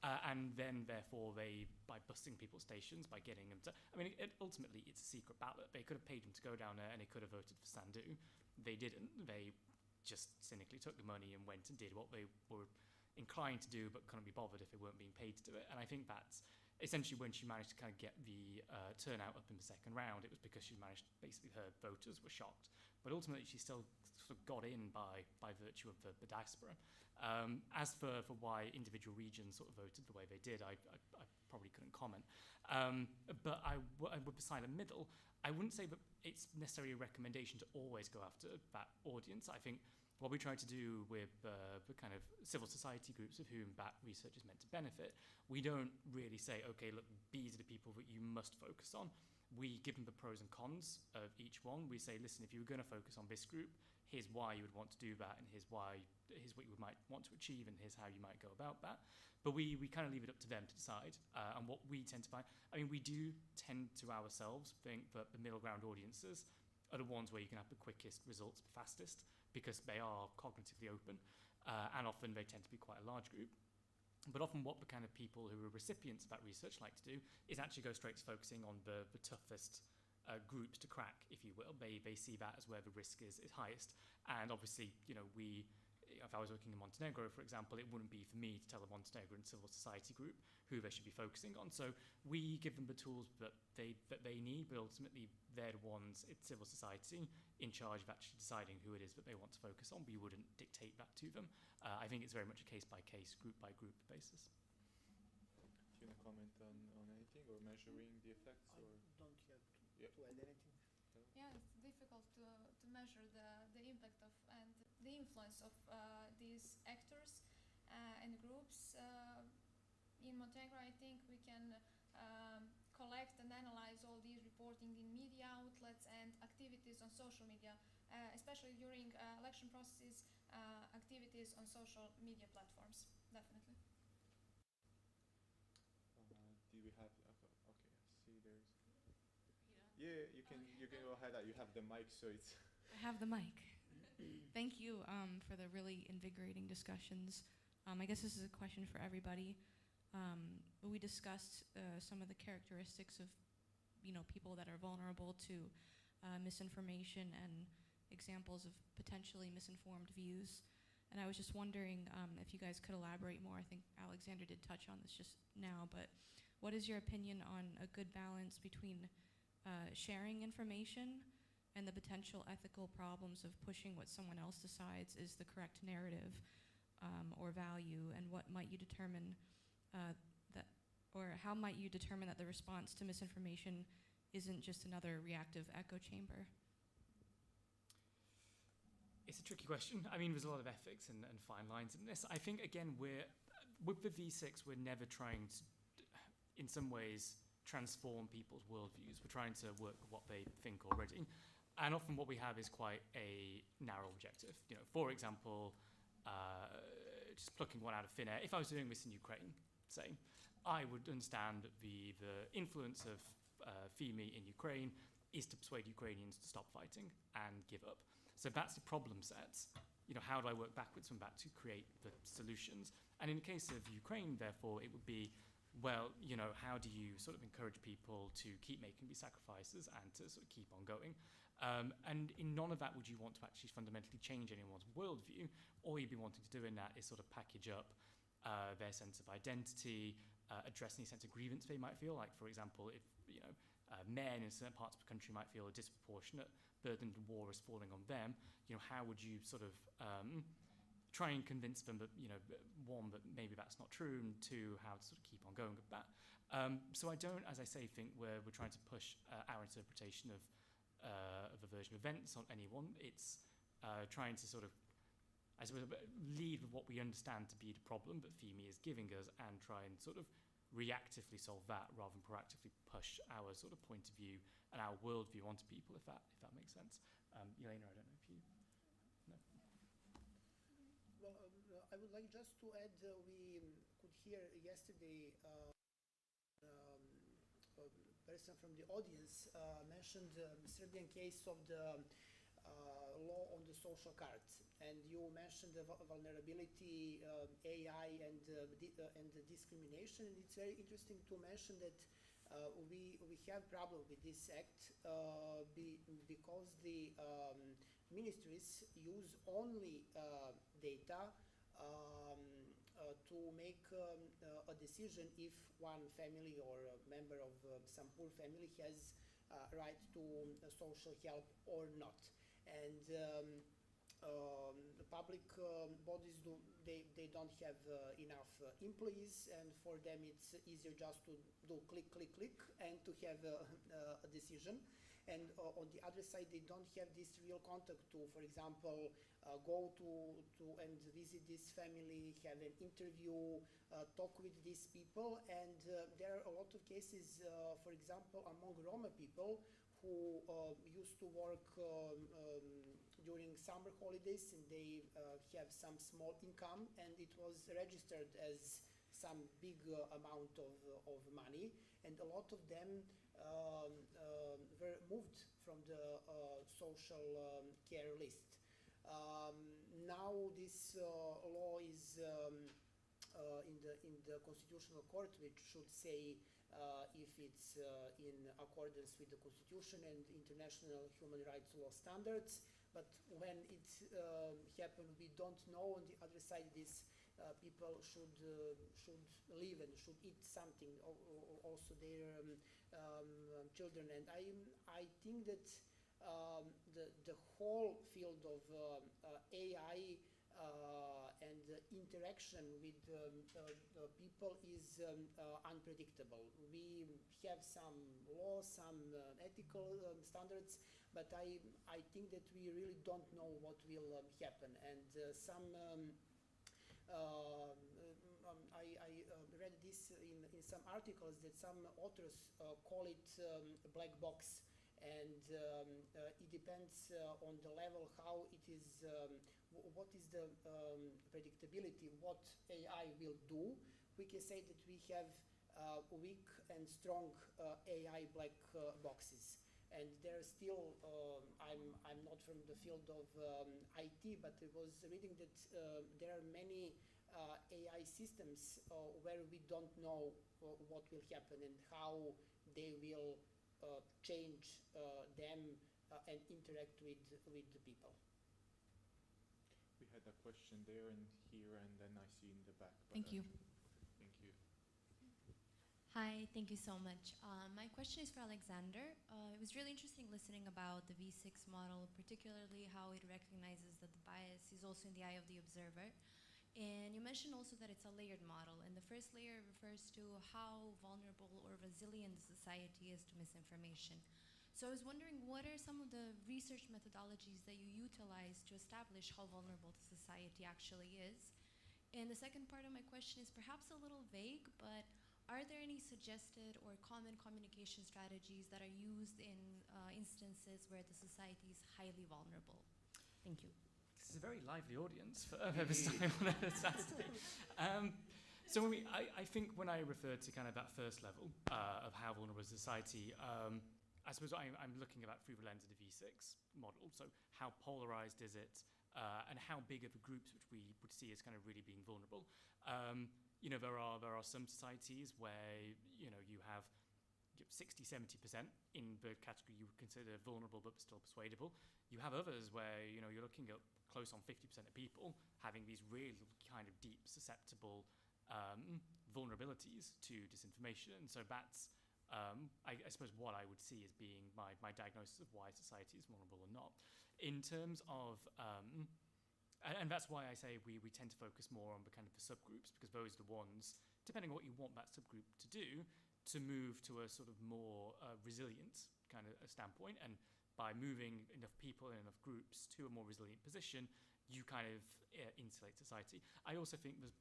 And then, therefore, they, by busting people's stations, by getting them to... I mean, ultimately, it's a secret ballot. They could have paid them to go down there and they could have voted for Sandu. They didn't. They just cynically took the money and went and did what they were inclined to do, but couldn't be bothered if they weren't being paid to do it. And I think that's essentially when she managed to kind of get the turnout up in the second round, it was because she managed, basically her voters were shocked. But ultimately, she still sort of got in by virtue of the diaspora. As for why individual regions sort of voted the way they did, I probably couldn't comment. But with the silent middle, I wouldn't say that it's necessarily a recommendation to always go after that audience. I think what we try to do with the kind of civil society groups of whom that research is meant to benefit, we don't really say, okay, look, these are the people that you must focus on. We give them the pros and cons of each one. We say, listen, if you were going to focus on this group, here's why you would want to do that, and here's what you might want to achieve, and here's how you might go about that. But we kind of leave it up to them to decide. And what we tend to find, I mean, we do tend to ourselves think that the middle ground audiences are the ones where you can have the quickest results, the fastest, because they are cognitively open, and often they tend to be quite a large group. But often what the kind of people who are recipients of that research like to do is actually go straight to focusing on the toughest groups to crack, if you will. They see that as where the risk is highest. And obviously, you know, if I was working in Montenegro, for example, it wouldn't be for me to tell a Montenegrin civil society group who they should be focusing on. So we give them the tools that they need, but ultimately they're the ones, it's civil society, in charge of actually deciding who it is that they want to focus on. We wouldn't dictate that to them. I think it's very much a case-by-case, group-by-group basis. Do you want to comment on anything, or measuring the effects? I don't have to add anything. Yeah, it's difficult to measure the impact of and the influence of these actors and groups. In Montenegro, I think we can collect and analyze all these reporting in media outlets and activities on social media, especially during election processes. activities on social media platforms, definitely. Do we have? Okay, see, there's. Yeah, you can go ahead. You have the mic, so it's. I have the mic. Thank you for the really invigorating discussions. I guess this is a question for everybody. We discussed some of the characteristics of, people that are vulnerable to misinformation and examples of potentially misinformed views. And I was just wondering if you guys could elaborate more. I think Alexander did touch on this just now, but what is your opinion on a good balance between sharing information and the potential ethical problems of pushing what someone else decides is the correct narrative or value, and what might you determine how might you determine that the response to misinformation isn't just another reactive echo chamber? It's a tricky question. I mean, there's a lot of ethics and fine lines in this. I think, again, with the V6, we're never trying to, in some ways, transform people's worldviews. We're trying to work with what they think already. And often what we have is quite a narrow objective. For example, just plucking one out of thin air, if I was doing this in Ukraine, say, I would understand that the influence of FEMI in Ukraine is to persuade Ukrainians to stop fighting and give up. So that's the problem set. How do I work backwards from that to create the solutions? And in the case of Ukraine, therefore, it would be, well, how do you sort of encourage people to keep making these sacrifices and to sort of keep on going? And in none of that would you want to actually fundamentally change anyone's worldview. All you'd be wanting to do in that is sort of package up their sense of identity, address any sense of grievance they might feel. Like, for example, if men in certain parts of the country might feel a disproportionate burden of war is falling on them, how would you sort of try and convince them that, one, that maybe that's not true, and two, how to sort of keep on going with that. So I don't, as I say, think we're trying to push our interpretation of a version of events on anyone. It's trying to sort of, I suppose, lead with what we understand to be the problem that FEMI is giving us and try and sort of reactively solve that rather than proactively push our sort of point of view and our worldview onto people, if that makes sense. Elena, I don't know if you... No. Well, I would like just to add, we could hear yesterday a person from the audience mentioned the Serbian case of the law on the social cards, and you mentioned the vulnerability, AI, and the discrimination. And it's very interesting to mention that we have problem with this act because the ministries use only data to make a decision if one family or a member of some poor family has right to social help or not. And the public bodies they don't have enough employees, and for them it's easier just to do click and to have a decision. And on the other side, they don't have this real contact to, for example, go to and visit this family, have an interview, talk with these people. And there are a lot of cases, for example, among Roma people who used to work during summer holidays, and they have some small income, and it was registered as some big amount of money, and a lot of them were moved from the social care list. Now this law is in the Constitutional Court, which should say if it's in accordance with the Constitution and international human rights law standards. But when it happened, we don't know. On the other side, these people should live and should eat something, also their children. And I think that the whole field of AI and interaction with people is unpredictable. We have some laws, some ethical standards, but I think that we really don't know what will happen. And I read this in some articles that some authors call it a black box, and it depends on the level how it is what is the predictability, what AI will do, we can say that we have weak and strong AI black boxes. And there are still, I'm not from the field of IT, but I was reading that there are many AI systems where we don't know what will happen and how they will change them and interact with the people. We had a question there and here, and then I see in the back. Thank you. Thank you. Hi, thank you so much. My question is for Alexander. It was really interesting listening about the V6 model, particularly how it recognizes that the bias is also in the eye of the observer. And you mentioned also that it's a layered model, and the first layer refers to how vulnerable or resilient the society is to misinformation. So I was wondering, what are some of the research methodologies that you utilize to establish how vulnerable the society actually is? And the second part of my question is perhaps a little vague, but are there any suggested or common communication strategies that are used in instances where the society is highly vulnerable? Thank you. This is a very lively audience for this time on a Saturday. So I think when I referred to kind of that first level of how vulnerable is society, I suppose I'm looking about through the lens of the V6 model. So how polarized is it, and how big are the groups which we would see as kind of really being vulnerable? You know, there are some societies where you have 60-70% in the category you would consider vulnerable but still persuadable. You have others where you're looking at close on 50% of people having these really kind of deep, susceptible vulnerabilities to disinformation. And so that's, I suppose, what I would see as being my diagnosis of why society is vulnerable or not. In terms of, and that's why I say we tend to focus more on the kind of the subgroups, because those are the ones, depending on what you want that subgroup to do, to move to a sort of more resilient kind of a standpoint. And by moving enough people in enough groups to a more resilient position, you kind of insulate society. I also think there's,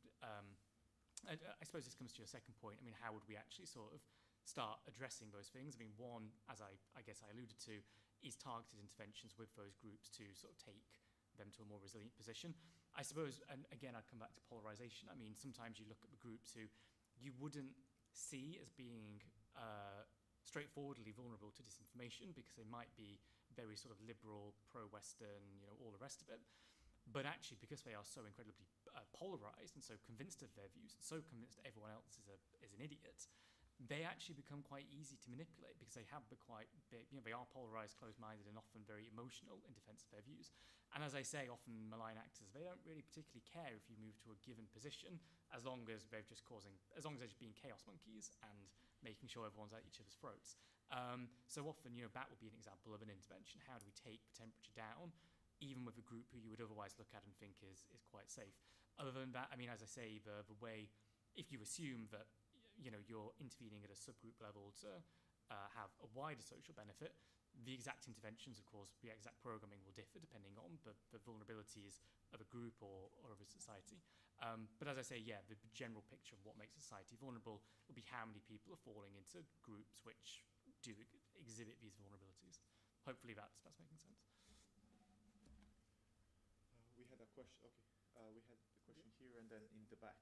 I suppose this comes to your second point. I mean, how would we actually sort of start addressing those things? I mean, one, as I guess I alluded to, is targeted interventions with those groups to sort of take them to a more resilient position. I suppose, and again, I'd come back to polarization. I mean, sometimes you look at the groups who you wouldn't see as being straightforwardly vulnerable to disinformation because they might be very sort of liberal, pro-Western, all the rest of it. But actually, because they are so incredibly polarized and so convinced of their views, and so convinced that everyone else is an idiot, they actually become quite easy to manipulate because they they are polarized, closed-minded, and often very emotional in defense of their views. And as I say, often malign actors, they don't really particularly care if you move to a given position, as long as they're just being chaos monkeys and making sure everyone's at each other's throats. So often, that would be an example of an intervention. How do we take the temperature down, even with a group who you would otherwise look at and think is quite safe? Other than that, I mean, as I say, the way, if you assume that you're intervening at a subgroup level to have a wider social benefit, the exact interventions, of course, the exact programming will differ depending on the vulnerabilities of a group or of a society. But as I say, yeah, the general picture of what makes society vulnerable will be how many people are falling into groups which do exhibit these vulnerabilities. Hopefully that's making sense. We had a question. Okay, we had the question here and then in the back.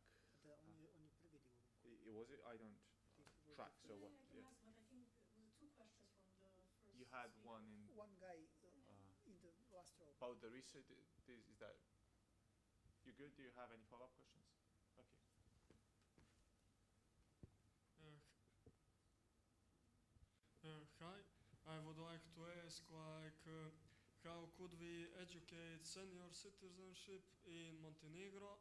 Was it? I don't track. So what? Yeah, I can ask, but I think there were two questions from the first. You had one in. One guy in the last row. About the research, is that you good? Do you have any follow-up questions? Okay. Hi, I would like to ask, how could we educate senior citizenship in Montenegro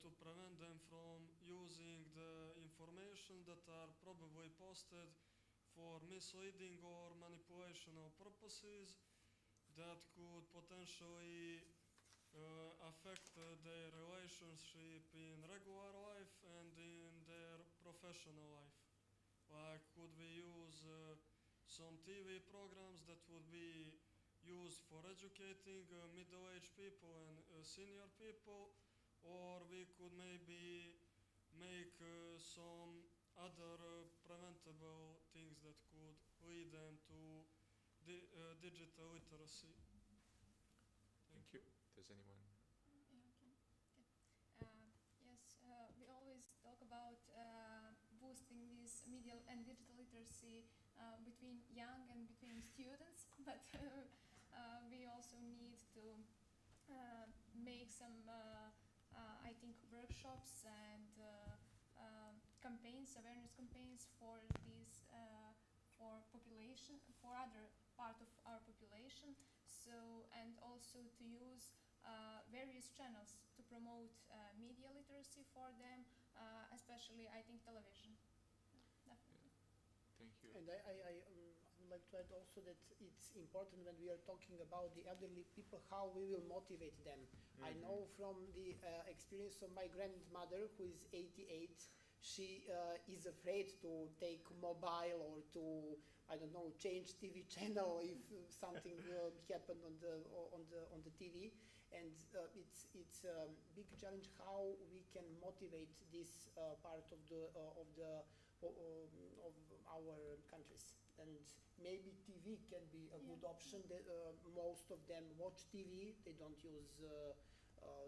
to prevent them from using the information that are probably posted for misleading or manipulational purposes that could potentially affect their relationship in regular life and in their professional life. Like, could we use some TV programs that would be used for educating middle-aged people and senior people, or we could maybe make some other preventable things that could lead them to digital literacy. Thank you. Does anyone? Yes, we always talk about boosting this media and digital literacy between young and between students, but we also need to make some, I think, workshops and campaigns, awareness campaigns for these, for population, for other part of our population. So, and also to use various channels to promote media literacy for them, especially I think television. Definitely. Thank you. And I would like to add also that it's important when we are talking about the elderly people how we will motivate them. I know from the experience of my grandmother who is 88, she is afraid to take mobile or to, I don't know, change TV channel if something happened on the TV, and it's a big challenge how we can motivate this part of our countries. And maybe TV can be a good option. That, most of them watch TV; they don't use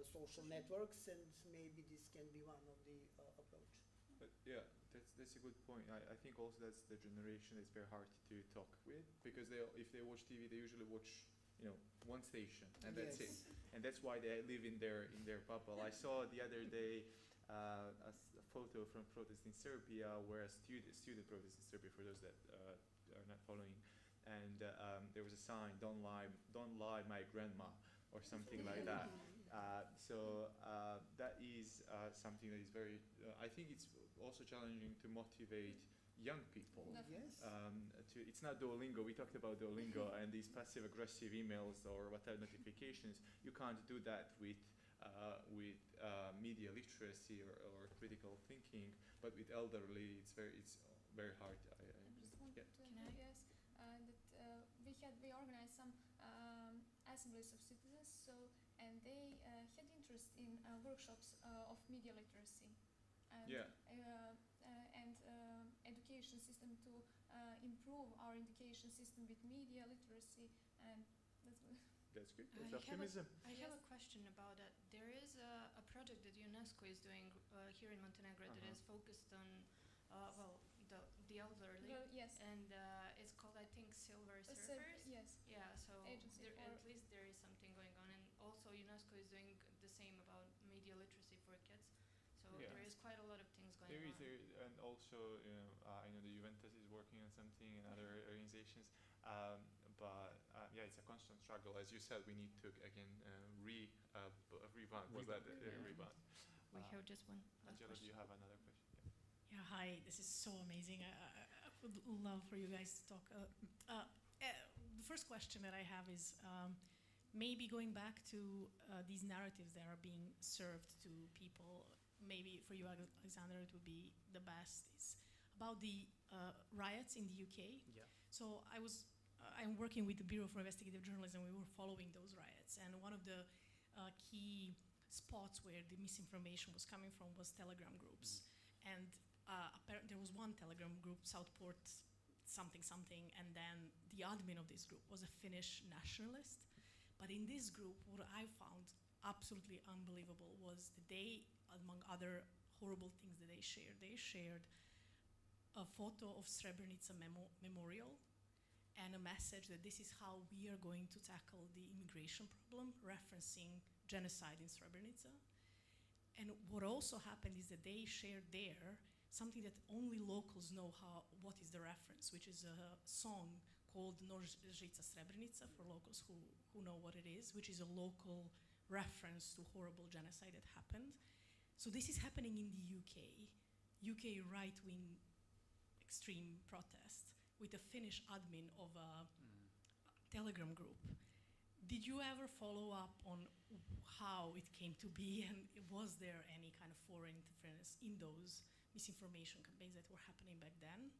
social networks, and maybe this can be one of the approach. But yeah, that's a good point. I think also that's the generation that's very hard to talk with, because if they watch TV, they usually watch, you know, one station, and that's it. And that's why they live in their bubble. I saw the other day a photo from protests in Serbia, where a student protest in Serbia, for those that are not following, and there was a sign, "Don't lie, my grandma," or something like that. So that is something that is very, I think it's also challenging to motivate young people. Yes. It's not Duolingo. We talked about Duolingo and these passive-aggressive emails or whatever notifications. You can't do that with media literacy or critical thinking. But with elderly, it's very hard. Yes, that we organized some assemblies of citizens. So and they had interest in workshops of media literacy. And, and education system to improve our education system with media literacy, and that's good. That's good. That's optimism. I have a question about that. There is a project that UNESCO is doing here in Montenegro that is focused on, the elderly. Yes. And it's called, I think, Silver Surfers. Yes. Yeah, so Agency at least there is something going on. And also UNESCO is doing the same about media literacy for kids. So there is quite a lot of things going on. And also, I know the Juventus is working on something and other organizations. But yeah, it's a constant struggle. As you said, we need to again rebound. Was that rebound? We have just one. Angela, do you have another question? Yeah, hi. This is so amazing. I would love for you guys to talk. The first question that I have is maybe going back to these narratives that are being served to people. Maybe for you, Alexander, it would be the best is about the riots in the UK. Yeah. So I'm working with the Bureau for Investigative Journalism. We were following those riots, and one of the key spots where the misinformation was coming from was Telegram groups. And apparently there was one Telegram group, Southport something, and then the admin of this group was a Finnish nationalist. But in this group, what I found absolutely unbelievable was that they, among other horrible things that they shared a photo of Srebrenica memorial and a message that this is how we are going to tackle the immigration problem, referencing genocide in Srebrenica. And what also happened is that they shared there something that only locals know what is the reference, which is a song called Nožnica Srebrenica, for locals who know what it is, which is a local reference to horrible genocide that happened. So this is happening in the UK right-wing extreme protest with a Finnish admin of a Telegram group. Did you ever follow up on how it came to be, and was there any kind of foreign interference in those misinformation campaigns that were happening back then?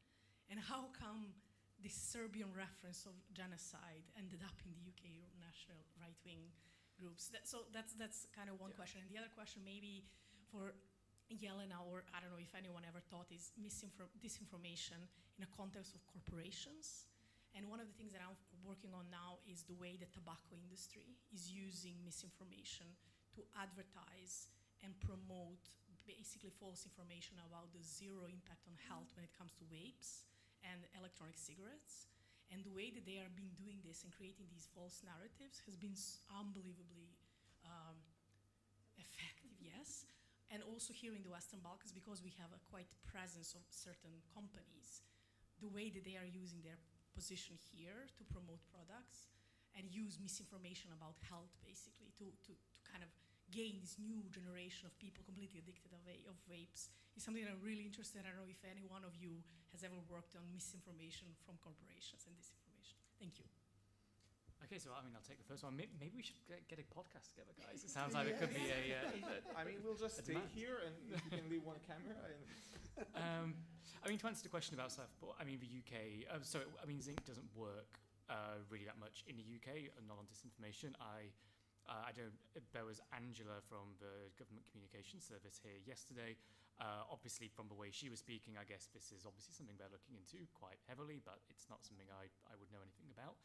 And how come this Serbian reference of genocide ended up in the UK national right-wing groups? So that's kind of one question. And the other question maybe for Jelena, or I don't know if anyone ever thought, is disinformation in a context of corporations. And one of the things that I'm working on now is the way the tobacco industry is using misinformation to advertise and promote basically false information about the zero impact on health when it comes to vapes and electronic cigarettes. And the way that they are been doing this and creating these false narratives has been unbelievably effective, yes. And also here in the Western Balkans, because we have a quite presence of certain companies, the way that they are using their position here to promote products and use misinformation about health basically to kind of gain this new generation of people completely addicted of vapes is something that I'm really interested in. I don't know if any one of you has ever worked on misinformation from corporations and disinformation. Thank you. Okay, so I mean, I'll take the first one. Maybe we should get a podcast together, guys. It sounds like it could be a. I mean, we'll just stay here, and if you can leave one camera. I mean, to answer the question about self-report, I mean, the UK. So, I mean, Zinc doesn't work really that much in the UK, not on disinformation. I don't. There was Angela from the Government Communications Service here yesterday. Obviously, from the way she was speaking, I guess this is obviously something they're looking into quite heavily, but it's not something I would know anything about.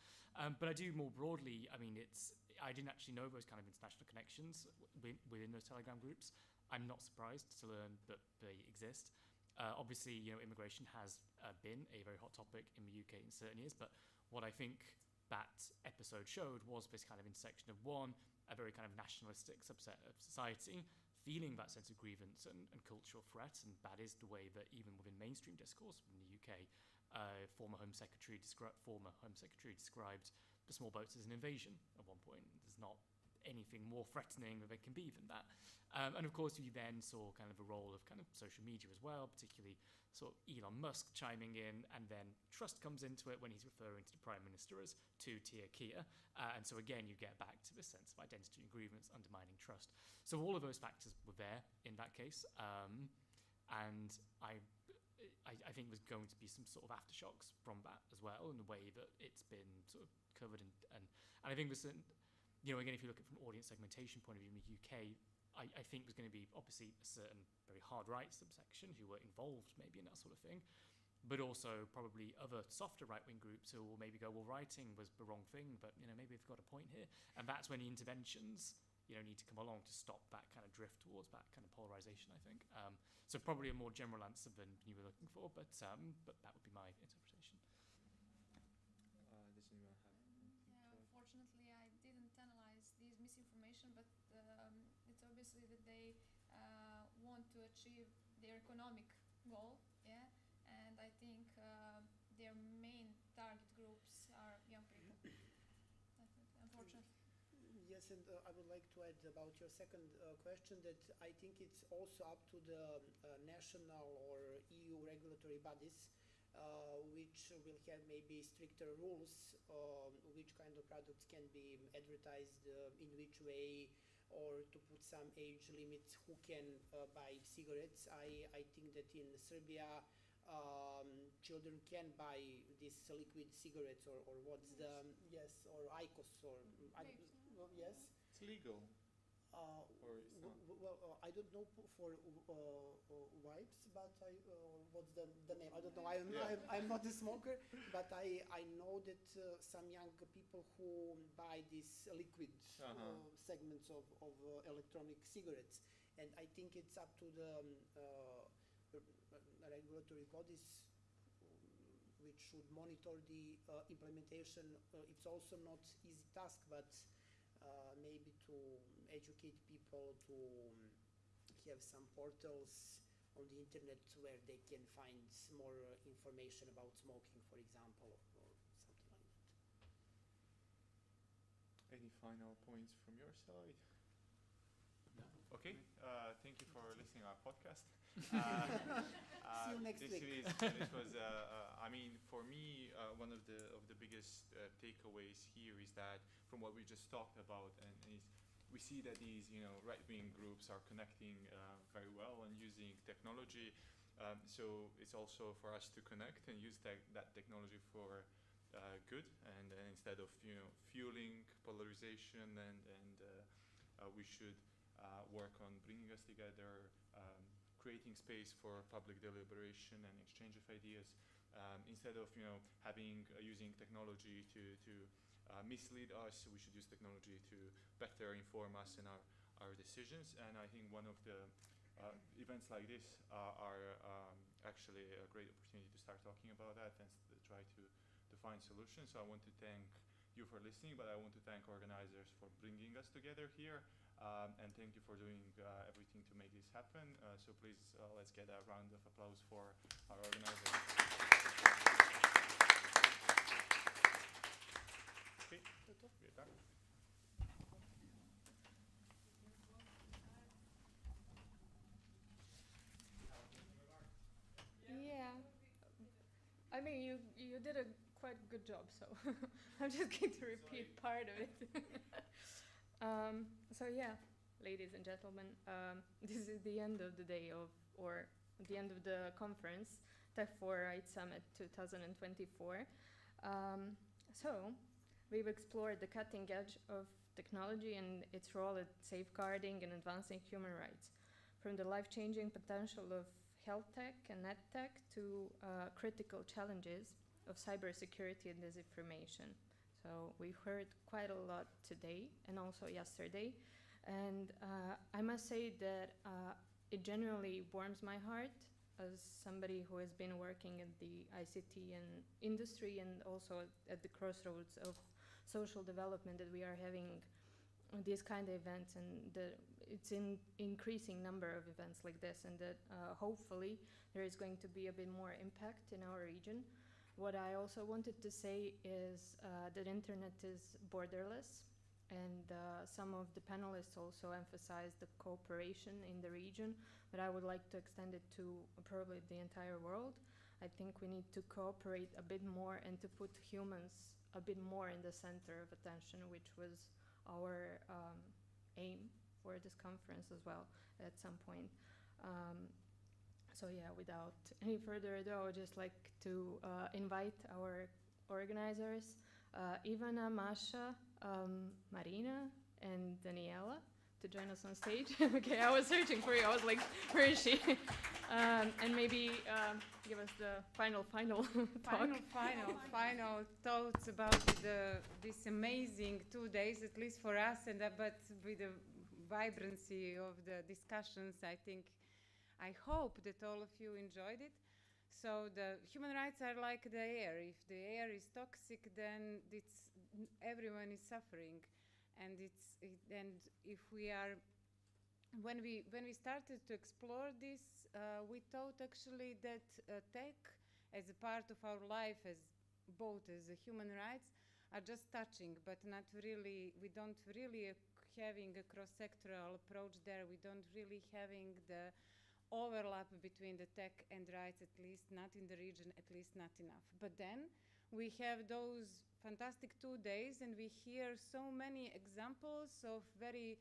But I do more broadly. I mean, I didn't actually know those kind of international connections within those Telegram groups. I'm not surprised to learn that they exist. Obviously, immigration has been a very hot topic in the UK in certain years, but what I think that episode showed was this kind of intersection of one, a very kind of nationalistic subset of society feeling that sense of grievance and cultural threat, and that is the way that even within mainstream discourse in the UK, former Home Secretary described the small boats as an invasion at one point. There's not anything more threatening that there can be than that. And of course, you then saw kind of a role of kind of social media as well, particularly sort of Elon Musk chiming in, and then trust comes into it when he's referring to the Prime Minister as two-tier Kia. And so again, you get back to this sense of identity and grievance undermining trust. So all of those factors were there in that case. And I think there's going to be some sort of aftershocks from that as well, in the way that it's been sort of covered. And I think there's again, if you look at it from an audience segmentation point of view in the UK, I think there's going to be obviously a certain very hard right subsection who were involved maybe in that sort of thing, but also probably other softer right-wing groups who will maybe go, well, writing was the wrong thing, but maybe they've got a point here. And that's when the interventions need to come along to stop that kind of drift towards that kind of polarization, I think. So probably a more general answer than you were looking for, but that would be my interpretation. Unfortunately, I didn't analyze these misinformation, but it's obviously that they want to achieve their economic goal, yeah, and I think their main target groups are young people. Unfortunately. Yes, and I would like to add about your second question that I think it's also up to the national or EU regulatory bodies which will have maybe stricter rules, which kind of products can be advertised in which way, or to put some age limits who can buy cigarettes. I think that in Serbia, children can buy these liquid cigarettes or what's the, yes, or IQOS or, yes? It's legal. I don't know for wipes, but what's the name? I don't know. I'm not a smoker, but I know that some young people who buy these liquid segments of electronic cigarettes, and I think it's up to the regulatory bodies which should monitor the implementation. It's also not easy task, but maybe to educate people to have some portals on the internet where they can find more information about smoking, for example, or something like that. Any final points from your side? No. Okay. Thank you for listening to our podcast. See you next week. This was, I mean, for me, one of the biggest takeaways here is that from what we just talked about, and we see that these, right-wing groups are connecting very well and using technology. So it's also for us to connect and use that technology for good, and instead of fueling polarization, and we should work on bringing us together, creating space for public deliberation and exchange of ideas. Instead of using technology to mislead us, we should use technology to better inform us in our decisions. And I think one of the events like this are actually a great opportunity to start talking about that and try to find solutions. So I want to thank you for listening, but I want to thank organizers for bringing us together here, and thank you for doing everything to make this happen. So please, let's get a round of applause for our organizers. Okay, we're done. Yeah, I mean, you did a quite good job, so I'm just going to repeat part of it. So yeah, ladies and gentlemen, this is the end of the day or the end of the conference, Tech4Rights Summit 2024. So we've explored the cutting edge of technology and its role at safeguarding and advancing human rights, from the life-changing potential of health tech and EdTech to critical challenges of cybersecurity and disinformation. So we heard quite a lot today and also yesterday. And I must say that it genuinely warms my heart as somebody who has been working in the ICT and industry and also at the crossroads of social development, that we are having these kind of events, and that it's in increasing number of events like this, and that hopefully there is going to be a bit more impact in our region. What I also wanted to say is that internet is borderless, and some of the panelists also emphasized the cooperation in the region, but I would like to extend it to probably the entire world. I think we need to cooperate a bit more and to put humans a bit more in the center of attention, which was our aim for this conference as well at some point. So yeah, without any further ado, I would just like to invite our organizers, Ivana, Masha, Marina, and Daniela, to join us on stage. Okay, I was searching for you. I was like, where is she? And maybe give us the final talk. Final thoughts about this amazing 2 days, at least for us, and but with the vibrancy of the discussions, I hope that all of you enjoyed it. So the human rights are like the air. If the air is toxic, then everyone is suffering, and if we are, when we started to explore this, we thought actually that tech as a part of our life, as both as a human rights, are just touching, but not really. We don't really having a cross-sectoral approach there. We don't really having the overlap between the tech and rights, at least not in the region, at least not enough. But then we have those fantastic 2 days, and we hear so many examples of very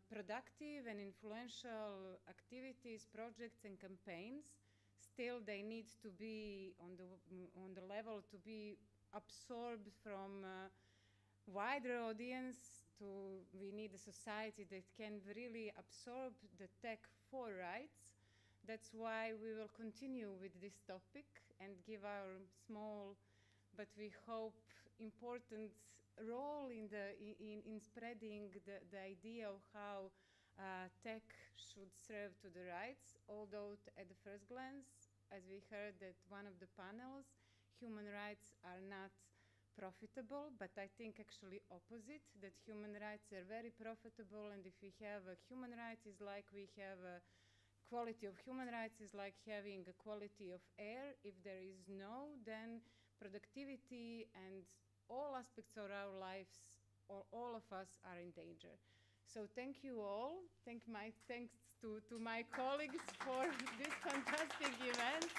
productive and influential activities, projects, and campaigns. Still, they need to be on the level to be absorbed from wider audience. We need a society that can really absorb the tech for rights. That's why we will continue with this topic and give our small, but we hope important role in spreading the idea of how tech should serve to the rights. Although at the first glance, as we heard at one of the panels, human rights are not profitable, but I think actually opposite, that human rights are very profitable, and if we have a human rights, is like we have a quality of human rights, is like having a quality of air. If there is no, then productivity and all aspects of our lives, or all of us, are in danger. So thank you all. Thanks to my colleagues for this fantastic event,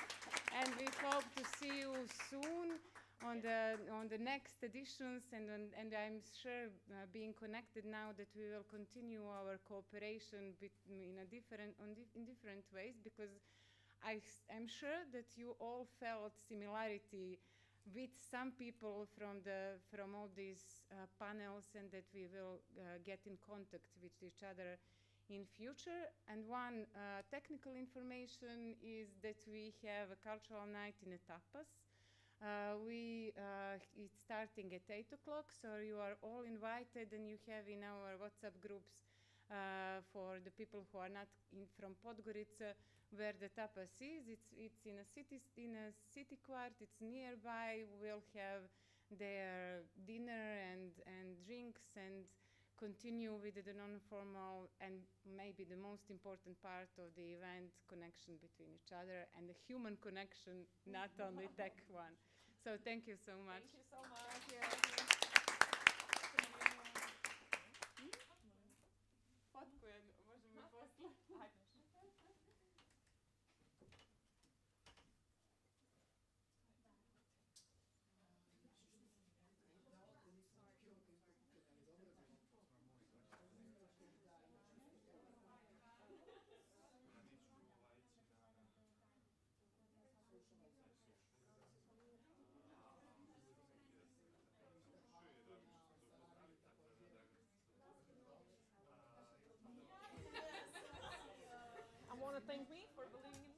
and we hope to see you soon on the next editions, and I'm sure being connected now that we will continue our cooperation in different ways, because I'm sure that you all felt similarity with some people from all these panels, and that we will get in contact with each other in future. And one technical information is that we have a cultural night in Tapas. It's starting at 8 o'clock, so you are all invited, and you have in our WhatsApp groups for the people who are not from Podgorica where the tapas is. It's in a city quart. It's nearby. We'll have their dinner and drinks and continue with the non-formal and maybe the most important part of the event, connection between each other and the human connection, not only tech one. So thank you so much. Thank you so much. Thank you. Fotku jednu, možemo mi posle. I want to thank me for believing in